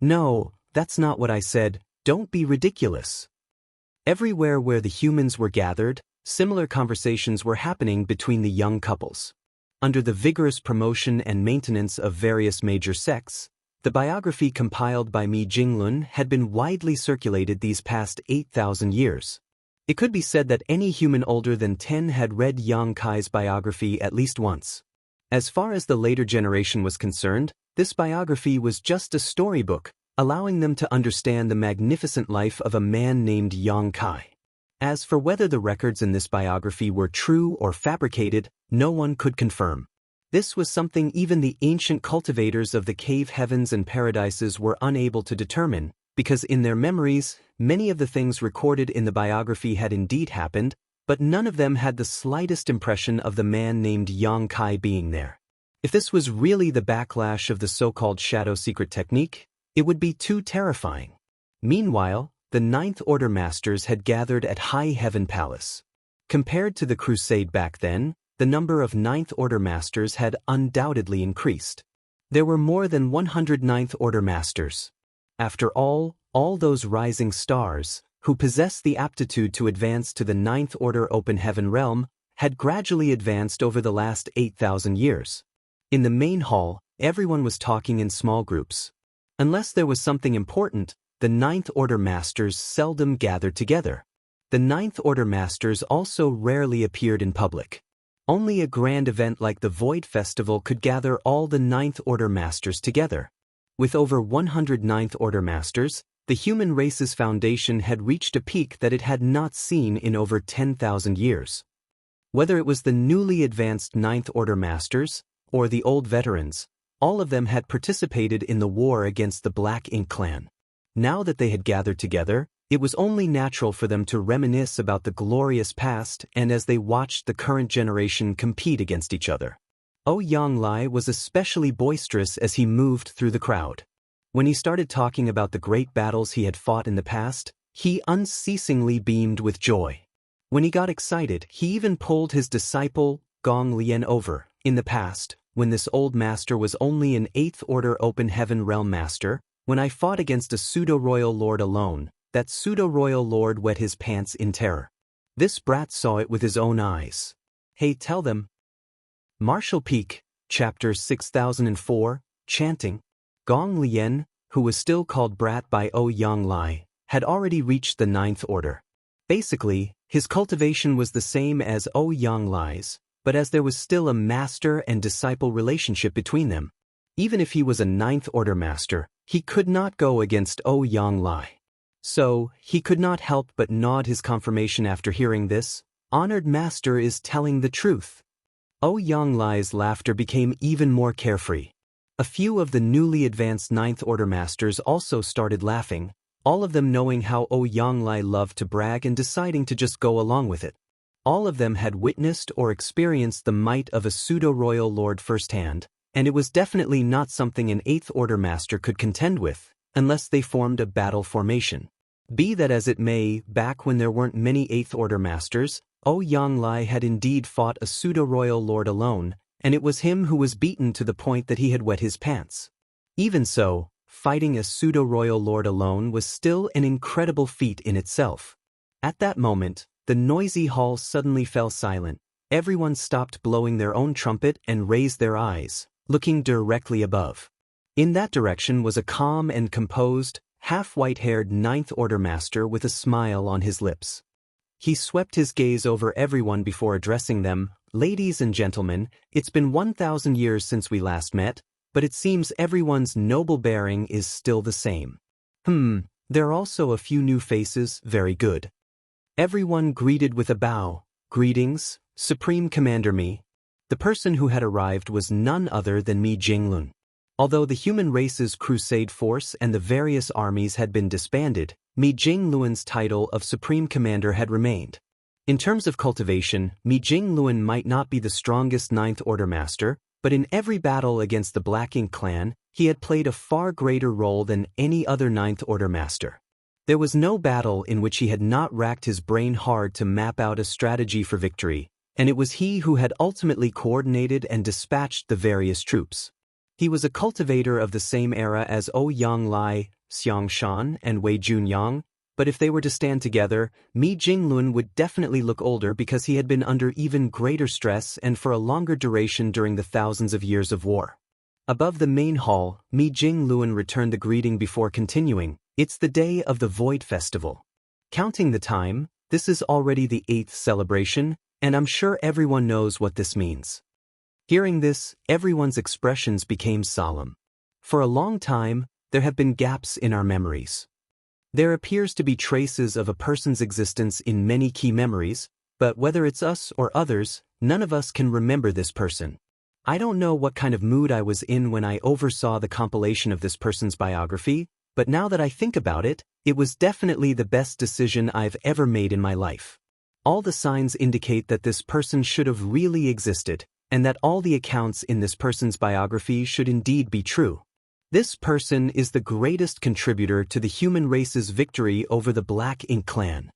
No, that's not what I said. Don't be ridiculous. Everywhere where the humans were gathered, similar conversations were happening between the young couples. Under the vigorous promotion and maintenance of various major sects, the biography compiled by Mi Jinglun had been widely circulated these past 8,000 years. It could be said that any human older than 10 had read Yang Kai's biography at least once. As far as the later generation was concerned, this biography was just a storybook, allowing them to understand the magnificent life of a man named Yang Kai. As for whether the records in this biography were true or fabricated, no one could confirm. This was something even the ancient cultivators of the cave heavens and paradises were unable to determine, because in their memories, many of the things recorded in the biography had indeed happened, but none of them had the slightest impression of the man named Yang Kai being there. If this was really the backlash of the so-called shadow secret technique, it would be too terrifying. Meanwhile, the Ninth Order Masters had gathered at High Heaven Palace. Compared to the crusade back then, the number of Ninth Order Masters had undoubtedly increased. There were more than 100 Ninth Order Masters. After all those rising stars, who possessed the aptitude to advance to the Ninth Order Open Heaven realm, had gradually advanced over the last 8,000 years. In the main hall, everyone was talking in small groups. Unless there was something important, the Ninth Order Masters seldom gathered together. The Ninth Order Masters also rarely appeared in public. Only a grand event like the Void Festival could gather all the Ninth Order Masters together. With over 100 Ninth Order Masters, the human race's foundation had reached a peak that it had not seen in over 10,000 years. Whether it was the newly advanced Ninth Order Masters, or the old veterans, all of them had participated in the war against the Black Ink clan. Now that they had gathered together, it was only natural for them to reminisce about the glorious past and as they watched the current generation compete against each other. Yang Lai was especially boisterous as he moved through the crowd. When he started talking about the great battles he had fought in the past, he unceasingly beamed with joy. When he got excited, he even pulled his disciple, Gong Lian, over. In the past, when this old master was only an 8th Order Open Heaven Realm Master, when I fought against a pseudo-royal lord alone, that pseudo-royal lord wet his pants in terror. This brat saw it with his own eyes. Hey, tell them. Martial Peak, Chapter 6004, Chanting. Gong Lian, who was still called brat by Yang Lai, had already reached the 9th Order. Basically, his cultivation was the same as Yang Lai's, but as there was still a master and disciple relationship between them. Even if he was a 9th Order Master, he could not go against Yang Lai. So, he could not help but nod his confirmation after hearing this. Honored Master is telling the truth. Yang Lai's laughter became even more carefree. A few of the newly advanced 9th Order Masters also started laughing, all of them knowing how Yang Lai loved to brag and deciding to just go along with it. All of them had witnessed or experienced the might of a pseudo-royal lord firsthand, and it was definitely not something an 8th Order Master could contend with, unless they formed a battle formation. Be that as it may, back when there weren't many 8th Order Masters, Yang Lai had indeed fought a pseudo-royal lord alone, and it was him who was beaten to the point that he had wet his pants. Even so, fighting a pseudo-royal lord alone was still an incredible feat in itself. At that moment, the noisy hall suddenly fell silent. Everyone stopped blowing their own trumpet and raised their eyes, looking directly above. In that direction was a calm and composed, half-white-haired 9th Order Master with a smile on his lips. He swept his gaze over everyone before addressing them. Ladies and gentlemen, it's been 1,000 years since we last met, but it seems everyone's noble bearing is still the same. There are also a few new faces, very good. Everyone greeted with a bow. Greetings, Supreme Commander Mi. The person who had arrived was none other than Mi Jinglun. Although the human race's crusade force and the various armies had been disbanded, Mi Jinglun's title of Supreme Commander had remained. In terms of cultivation, Mi Jinglun might not be the strongest 9th Order Master, but in every battle against the Black Ink clan, he had played a far greater role than any other Ninth Order master. There was no battle in which he had not racked his brain hard to map out a strategy for victory, and it was he who had ultimately coordinated and dispatched the various troops. He was a cultivator of the same era as Ouyang Lai, Xianxia, and Wei Junyang, but if they were to stand together, Mi Jinglun would definitely look older because he had been under even greater stress and for a longer duration during the thousands of years of war. Above the main hall, Mi Jinglun returned the greeting before continuing, "It's the day of the Void Festival. Counting the time, this is already the 8th celebration, and I'm sure everyone knows what this means." Hearing this, everyone's expressions became solemn. For a long time, there have been gaps in our memories. There appears to be traces of a person's existence in many key memories, but whether it's us or others, none of us can remember this person. I don't know what kind of mood I was in when I oversaw the compilation of this person's biography, but now that I think about it, it was definitely the best decision I've ever made in my life. All the signs indicate that this person should have really existed, and that all the accounts in this person's biography should indeed be true. This person is the greatest contributor to the human race's victory over the Black Ink clan.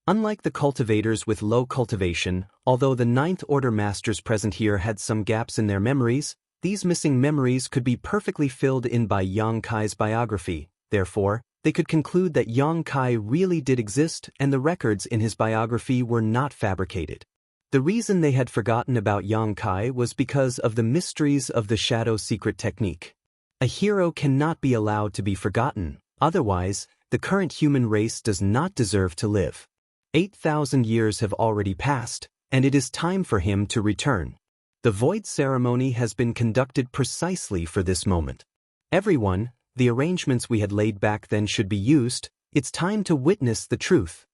Unlike the cultivators with low cultivation, although the Ninth Order masters present here had some gaps in their memories, these missing memories could be perfectly filled in by Yang Kai's biography. Therefore, they could conclude that Yang Kai really did exist and the records in his biography were not fabricated. The reason they had forgotten about Yang Kai was because of the mysteries of the shadow secret technique. A hero cannot be allowed to be forgotten, otherwise, the current human race does not deserve to live. 8,000 years have already passed, and it is time for him to return. The void ceremony has been conducted precisely for this moment. Everyone, the arrangements we had laid back then should be used, it's time to witness the truth.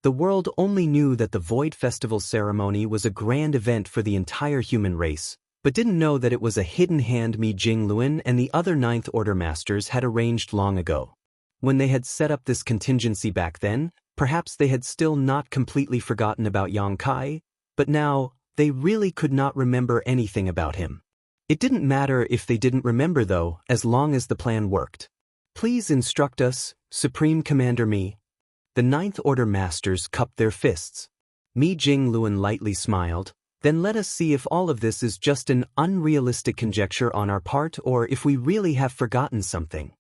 The world only knew that the Void Festival ceremony was a grand event for the entire human race, but didn't know that it was a hidden hand Mi Jinglun and the other Ninth Order masters had arranged long ago. When they had set up this contingency back then, perhaps they had still not completely forgotten about Yang Kai, but now, they really could not remember anything about him. It didn't matter if they didn't remember though, as long as the plan worked. "Please instruct us, Supreme Commander Mi." The Ninth Order masters cupped their fists. Mi Jinglun lightly smiled, "Then let us see if all of this is just an unrealistic conjecture on our part or if we really have forgotten something."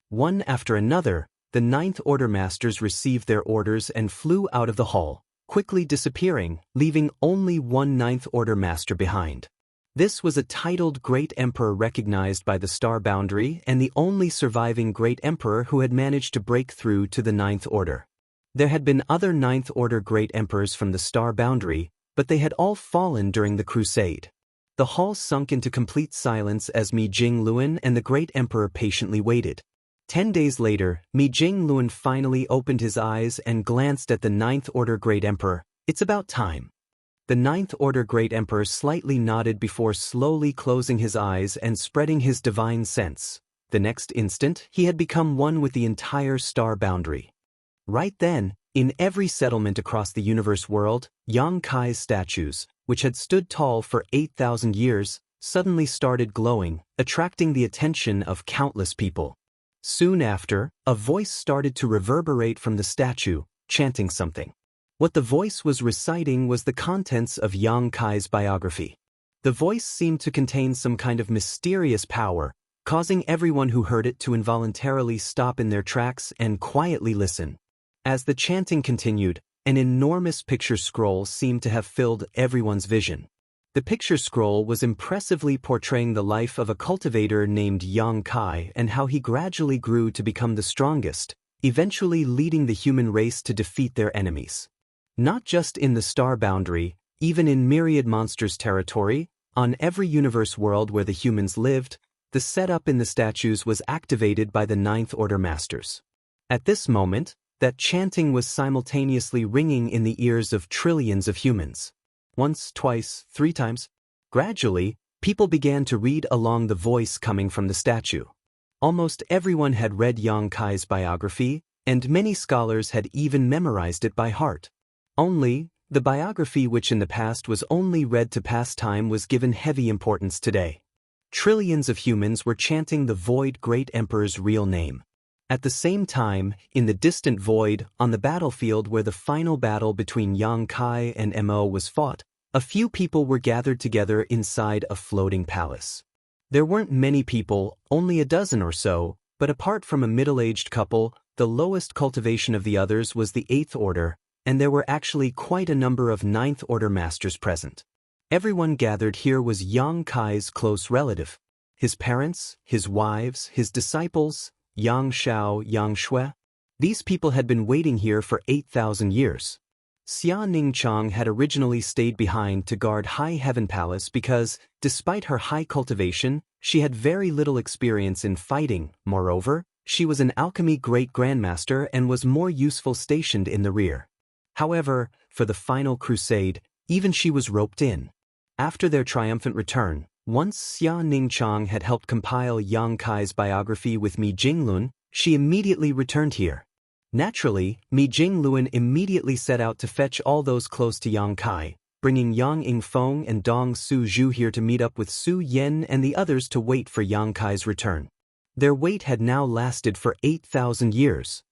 One after another, the Ninth Order masters received their orders and flew out of the hall, quickly disappearing, leaving only one Ninth Order master behind. This was a titled Great Emperor recognized by the Star Boundary and the only surviving Great Emperor who had managed to break through to the Ninth Order. There had been other Ninth Order Great Emperors from the Star Boundary, but they had all fallen during the Crusade. The hall sunk into complete silence as Mi Jinglun and the Great Emperor patiently waited. 10 days later, Mi Jinglun finally opened his eyes and glanced at the Ninth Order Great Emperor. "It's about time." The Ninth Order Great Emperor slightly nodded before slowly closing his eyes and spreading his divine sense. The next instant, he had become one with the entire Star Boundary. Right then, in every settlement across the universe world, Yang Kai's statues, which had stood tall for 8,000 years, suddenly started glowing, attracting the attention of countless people. Soon after, a voice started to reverberate from the statue, chanting something. What the voice was reciting was the contents of Yang Kai's biography. The voice seemed to contain some kind of mysterious power, causing everyone who heard it to involuntarily stop in their tracks and quietly listen. As the chanting continued, an enormous picture scroll seemed to have filled everyone's vision. The picture scroll was impressively portraying the life of a cultivator named Yang Kai and how he gradually grew to become the strongest, eventually leading the human race to defeat their enemies. Not just in the Star Boundary, even in Myriad Monsters territory, on every universe world where the humans lived, the setup in the statues was activated by the Ninth Order Masters. At this moment, that chanting was simultaneously ringing in the ears of trillions of humans. Once, twice, 3 times. Gradually, people began to read along the voice coming from the statue. Almost everyone had read Yang Kai's biography, and many scholars had even memorized it by heart. Only, the biography which in the past was only read to pass time was given heavy importance today. Trillions of humans were chanting the Void Great Emperor's real name. At the same time, in the distant void, on the battlefield where the final battle between Yang Kai and Mo was fought, a few people were gathered together inside a floating palace. There weren't many people, only a dozen or so, but apart from a middle-aged couple, the lowest cultivation of the others was the 8th Order, and there were actually quite a number of 9th Order masters present. Everyone gathered here was Yang Kai's close relative. His parents, his wives, his disciples, Yang Shao, Yang Shui. These people had been waiting here for 8,000 years. Xia Ningchang had originally stayed behind to guard High Heaven Palace because, despite her high cultivation, she had very little experience in fighting. Moreover, she was an alchemy great grandmaster and was more useful stationed in the rear. However, for the final crusade, even she was roped in. After their triumphant return, once Xia Ningchang had helped compile Yang Kai's biography with Mi Jinglun, she immediately returned here. Naturally, Mi Jinglun immediately set out to fetch all those close to Yang Kai, bringing Yang Yingfeng and Dong Su Zhu here to meet up with Su Yen and the others to wait for Yang Kai's return. Their wait had now lasted for 8,000 years.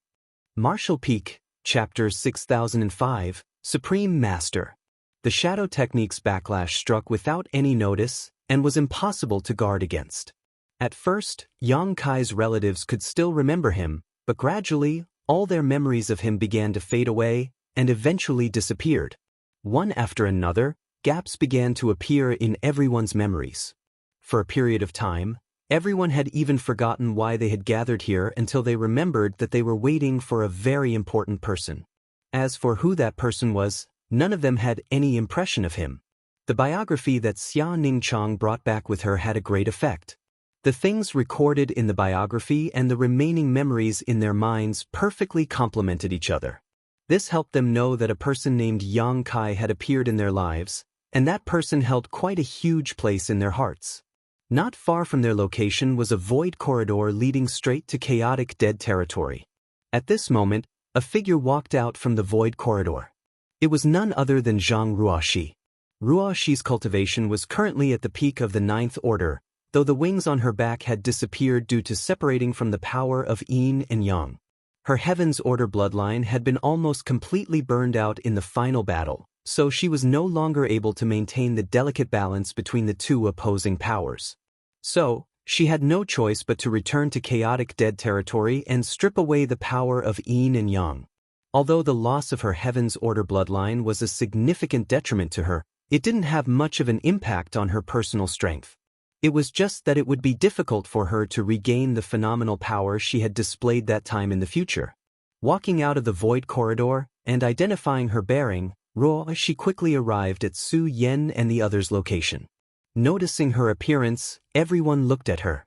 Martial Peak, Chapter 6005, Supreme Master. The Shadow Technique's backlash struck without any notice and was impossible to guard against. At first, Yang Kai's relatives could still remember him, but gradually, all their memories of him began to fade away and eventually disappeared. One after another, gaps began to appear in everyone's memories. For a period of time, everyone had even forgotten why they had gathered here until they remembered that they were waiting for a very important person. As for who that person was, none of them had any impression of him. The biography that Xia Ningchang brought back with her had a great effect. The things recorded in the biography and the remaining memories in their minds perfectly complemented each other. This helped them know that a person named Yang Kai had appeared in their lives, and that person held quite a huge place in their hearts. Not far from their location was a void corridor leading straight to chaotic dead territory. At this moment, a figure walked out from the void corridor. It was none other than Zhang Ruoxi. Ruoxi's cultivation was currently at the peak of the 9th Order, though the wings on her back had disappeared due to separating from the power of Yin and Yang. Her Heaven's Order bloodline had been almost completely burned out in the final battle, so she was no longer able to maintain the delicate balance between the two opposing powers. So, she had no choice but to return to chaotic dead territory and strip away the power of Yin and Yang. Although the loss of her Heaven's Order bloodline was a significant detriment to her, it didn't have much of an impact on her personal strength. It was just that it would be difficult for her to regain the phenomenal power she had displayed that time in the future. Walking out of the void corridor and identifying her bearing, Ruoxi quickly arrived at Su Yen and the others' location. Noticing her appearance, everyone looked at her.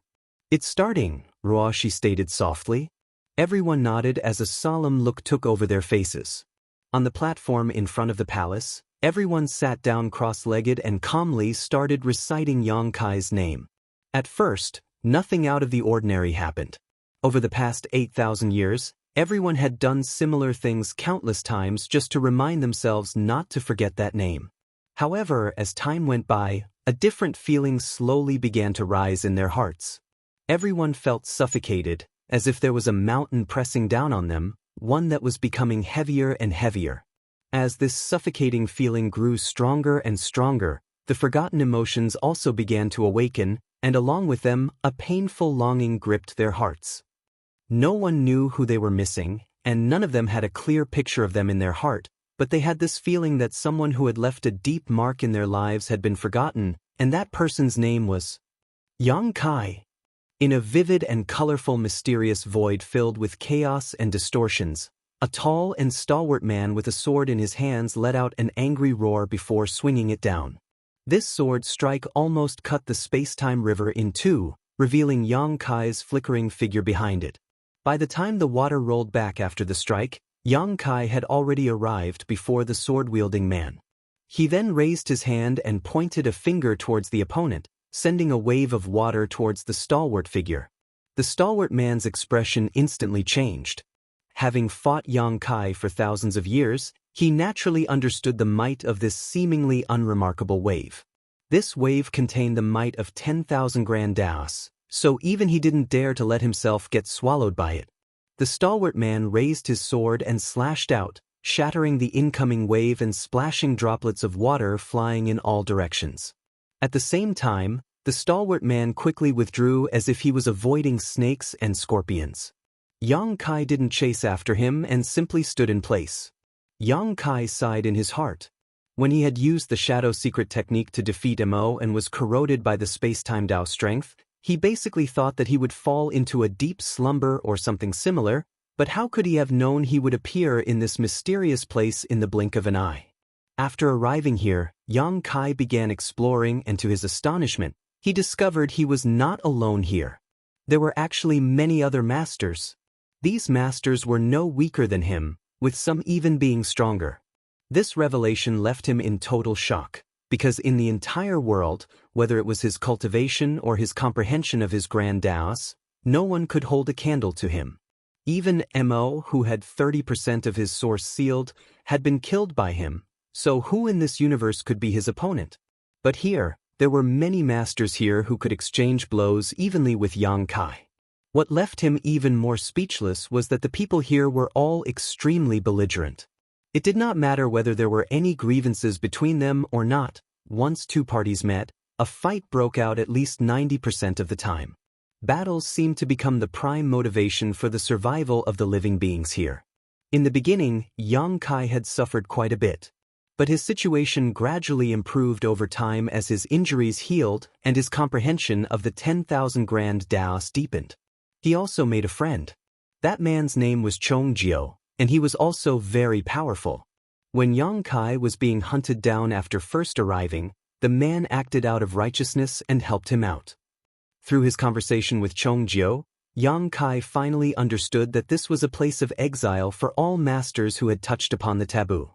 "It's starting," Ruoxi stated softly. Everyone nodded as a solemn look took over their faces. On the platform in front of the palace, everyone sat down cross-legged and calmly started reciting Yang Kai's name. At first, nothing out of the ordinary happened. Over the past 8,000 years, everyone had done similar things countless times just to remind themselves not to forget that name. However, as time went by, a different feeling slowly began to rise in their hearts. Everyone felt suffocated, as if there was a mountain pressing down on them, one that was becoming heavier and heavier. As this suffocating feeling grew stronger and stronger, the forgotten emotions also began to awaken, and along with them, a painful longing gripped their hearts. No one knew who they were missing, and none of them had a clear picture of them in their heart, but they had this feeling that someone who had left a deep mark in their lives had been forgotten, and that person's name was Yang Kai. In a vivid and colorful mysterious void filled with chaos and distortions, a tall and stalwart man with a sword in his hands let out an angry roar before swinging it down. This sword strike almost cut the space-time river in two, revealing Yang Kai's flickering figure behind it. By the time the water rolled back after the strike, Yang Kai had already arrived before the sword-wielding man. He then raised his hand and pointed a finger towards the opponent, sending a wave of water towards the stalwart figure. The stalwart man's expression instantly changed. Having fought Yang Kai for thousands of years, he naturally understood the might of this seemingly unremarkable wave. This wave contained the might of 10,000 grand Daos, so even he didn't dare to let himself get swallowed by it. The stalwart man raised his sword and slashed out, shattering the incoming wave and splashing droplets of water flying in all directions. At the same time, the stalwart man quickly withdrew as if he was avoiding snakes and scorpions. Yang Kai didn't chase after him and simply stood in place. Yang Kai sighed in his heart. When he had used the shadow secret technique to defeat Mo and was corroded by the space-time Dao strength, he basically thought that he would fall into a deep slumber or something similar, but how could he have known he would appear in this mysterious place in the blink of an eye? After arriving here, Yang Kai began exploring and to his astonishment, he discovered he was not alone here. There were actually many other masters. These masters were no weaker than him, with some even being stronger. This revelation left him in total shock, because in the entire world, whether it was his cultivation or his comprehension of his grand Daos, no one could hold a candle to him. Even Mo, who had 30% of his source sealed, had been killed by him, so who in this universe could be his opponent? But here, there were many masters here who could exchange blows evenly with Yang Kai. What left him even more speechless was that the people here were all extremely belligerent. It did not matter whether there were any grievances between them or not. Once two parties met, a fight broke out at least 90% of the time. Battles seemed to become the prime motivation for the survival of the living beings here. In the beginning, Yang Kai had suffered quite a bit. But his situation gradually improved over time as his injuries healed and his comprehension of the 10,000 grand Daos deepened. He also made a friend. That man's name was Chongjio, and he was also very powerful. When Yang Kai was being hunted down after first arriving, the man acted out of righteousness and helped him out. Through his conversation with Chongjio, Yang Kai finally understood that this was a place of exile for all masters who had touched upon the taboo.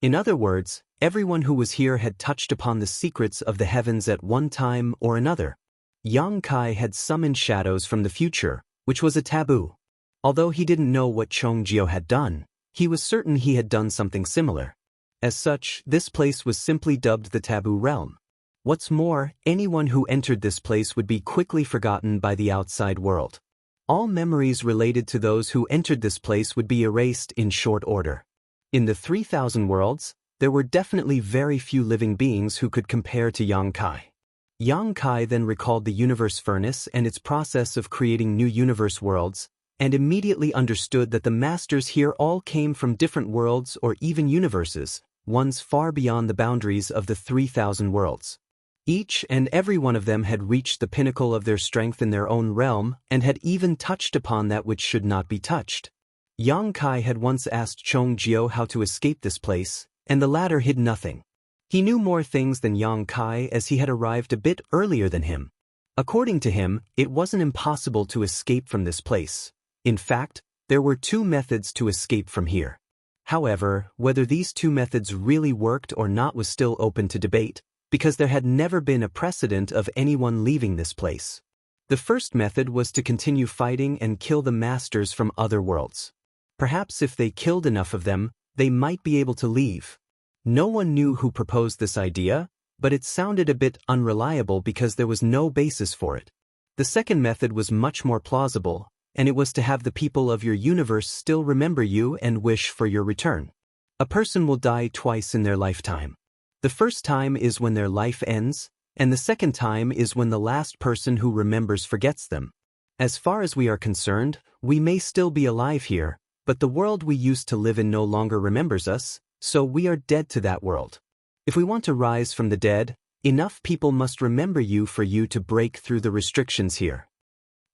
In other words, everyone who was here had touched upon the secrets of the heavens at one time or another. Yang Kai had summoned shadows from the future, which was a taboo. Although he didn't know what Chongjio had done, he was certain he had done something similar. As such, this place was simply dubbed the Taboo Realm. What's more, anyone who entered this place would be quickly forgotten by the outside world. All memories related to those who entered this place would be erased in short order. In the 3,000 worlds, there were definitely very few living beings who could compare to Yang Kai. Yang Kai then recalled the universe furnace and its process of creating new universe worlds, and immediately understood that the masters here all came from different worlds or even universes, ones far beyond the boundaries of the 3,000 worlds. Each and every one of them had reached the pinnacle of their strength in their own realm and had even touched upon that which should not be touched. Yang Kai had once asked Chongjio how to escape this place, and the latter hid nothing. He knew more things than Yang Kai as he had arrived a bit earlier than him. According to him, it wasn't impossible to escape from this place. In fact, there were two methods to escape from here. However, whether these two methods really worked or not was still open to debate, because there had never been a precedent of anyone leaving this place. The first method was to continue fighting and kill the masters from other worlds. Perhaps if they killed enough of them, they might be able to leave. No one knew who proposed this idea, but it sounded a bit unreliable because there was no basis for it. The second method was much more plausible, and it was to have the people of your universe still remember you and wish for your return. A person will die twice in their lifetime. The first time is when their life ends, and the second time is when the last person who remembers forgets them. As far as we are concerned, we may still be alive here, but the world we used to live in no longer remembers us, so we are dead to that world. If we want to rise from the dead, enough people must remember you for you to break through the restrictions here.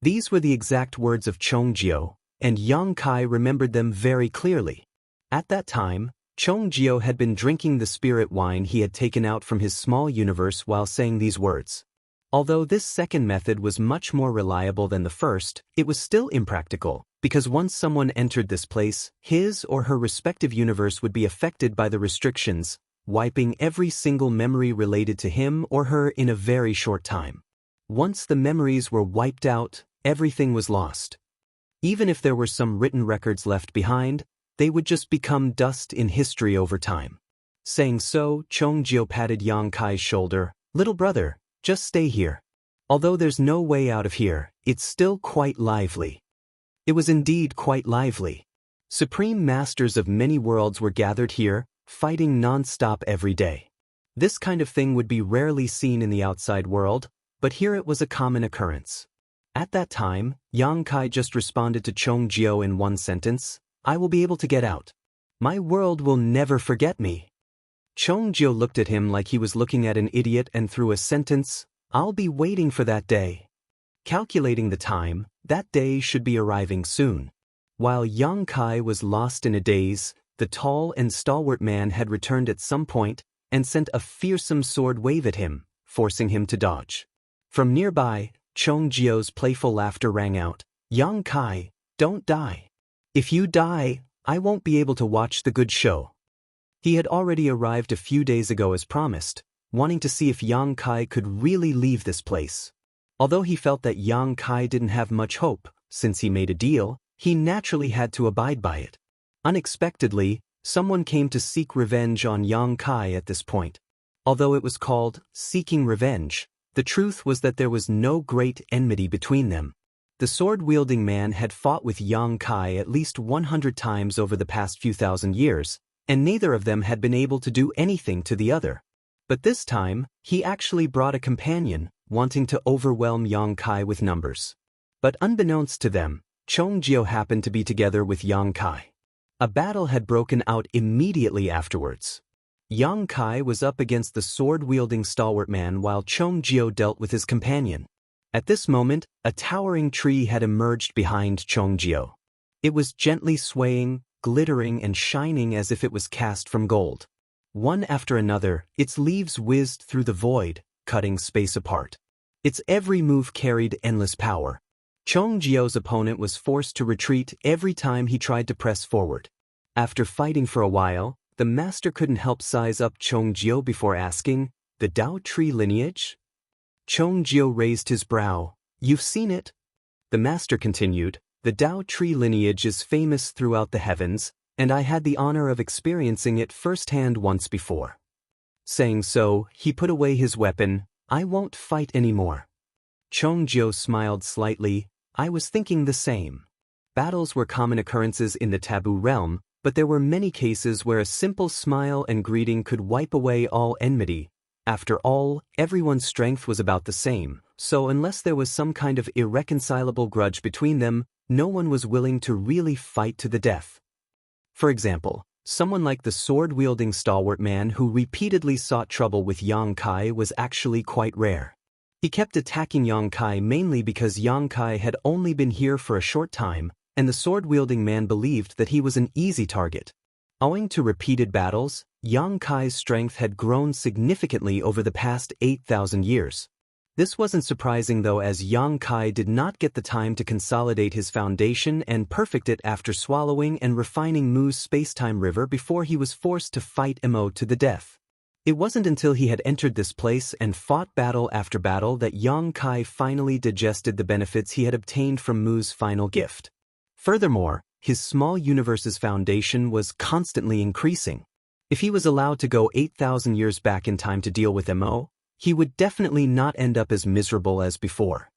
These were the exact words of Chongjio, and Yang Kai remembered them very clearly. At that time, Chongjio had been drinking the spirit wine he had taken out from his small universe while saying these words. Although this second method was much more reliable than the first, it was still impractical, because once someone entered this place, his or her respective universe would be affected by the restrictions, wiping every single memory related to him or her in a very short time. Once the memories were wiped out, everything was lost. Even if there were some written records left behind, they would just become dust in history over time. Saying so, Chongjio patted Yang Kai's shoulder, Little brother, just stay here. Although there's no way out of here, it's still quite lively. It was indeed quite lively. Supreme masters of many worlds were gathered here, fighting non-stop every day. This kind of thing would be rarely seen in the outside world, but here it was a common occurrence. At that time, Yang Kai just responded to Chong Jiao in one sentence, "I will be able to get out. My world will never forget me." Chong Jiao looked at him like he was looking at an idiot and threw a sentence, "I'll be waiting for that day." Calculating the time, that day should be arriving soon. While Yang Kai was lost in a daze, the tall and stalwart man had returned at some point and sent a fearsome sword wave at him, forcing him to dodge. From nearby, Chong Jiao's playful laughter rang out, "Yang Kai, don't die. If you die, I won't be able to watch the good show." He had already arrived a few days ago as promised, wanting to see if Yang Kai could really leave this place. Although he felt that Yang Kai didn't have much hope, since he made a deal, he naturally had to abide by it. Unexpectedly, someone came to seek revenge on Yang Kai at this point. Although it was called seeking revenge, the truth was that there was no great enmity between them. The sword-wielding man had fought with Yang Kai at least 100 times over the past few thousand years, and neither of them had been able to do anything to the other. But this time, he actually brought a companion, wanting to overwhelm Yang Kai with numbers. But unbeknownst to them, Chong Jiao happened to be together with Yang Kai. A battle had broken out immediately afterwards. Yang Kai was up against the sword-wielding stalwart man while Chong Jiao dealt with his companion. At this moment, a towering tree had emerged behind Chong Jiao. It was gently swaying, glittering and shining as if it was cast from gold. One after another, its leaves whizzed through the void, cutting space apart. Its every move carried endless power. Chong Jiao's opponent was forced to retreat every time he tried to press forward. After fighting for a while, the master couldn't help size up Chong Jiao before asking, "The Dao tree lineage?" Chong Jiao raised his brow. "You've seen it?" The master continued, "The Dao tree lineage is famous throughout the heavens, and I had the honor of experiencing it firsthand once before." Saying so, he put away his weapon. "I won't fight anymore." Chong Jiao smiled slightly. "I was thinking the same." Battles were common occurrences in the taboo realm, but there were many cases where a simple smile and greeting could wipe away all enmity. After all, everyone's strength was about the same, so unless there was some kind of irreconcilable grudge between them, no one was willing to really fight to the death. For example, someone like the sword-wielding stalwart man who repeatedly sought trouble with Yang Kai was actually quite rare. He kept attacking Yang Kai mainly because Yang Kai had only been here for a short time, and the sword-wielding man believed that he was an easy target. Owing to repeated battles, Yang Kai's strength had grown significantly over the past 8,000 years. This wasn't surprising though, as Yang Kai did not get the time to consolidate his foundation and perfect it after swallowing and refining Mu's space-time river before he was forced to fight Mo to the death. It wasn't until he had entered this place and fought battle after battle that Yang Kai finally digested the benefits he had obtained from Mu's final gift. Furthermore, his small universe's foundation was constantly increasing. If he was allowed to go 8,000 years back in time to deal with Mo, he would definitely not end up as miserable as before.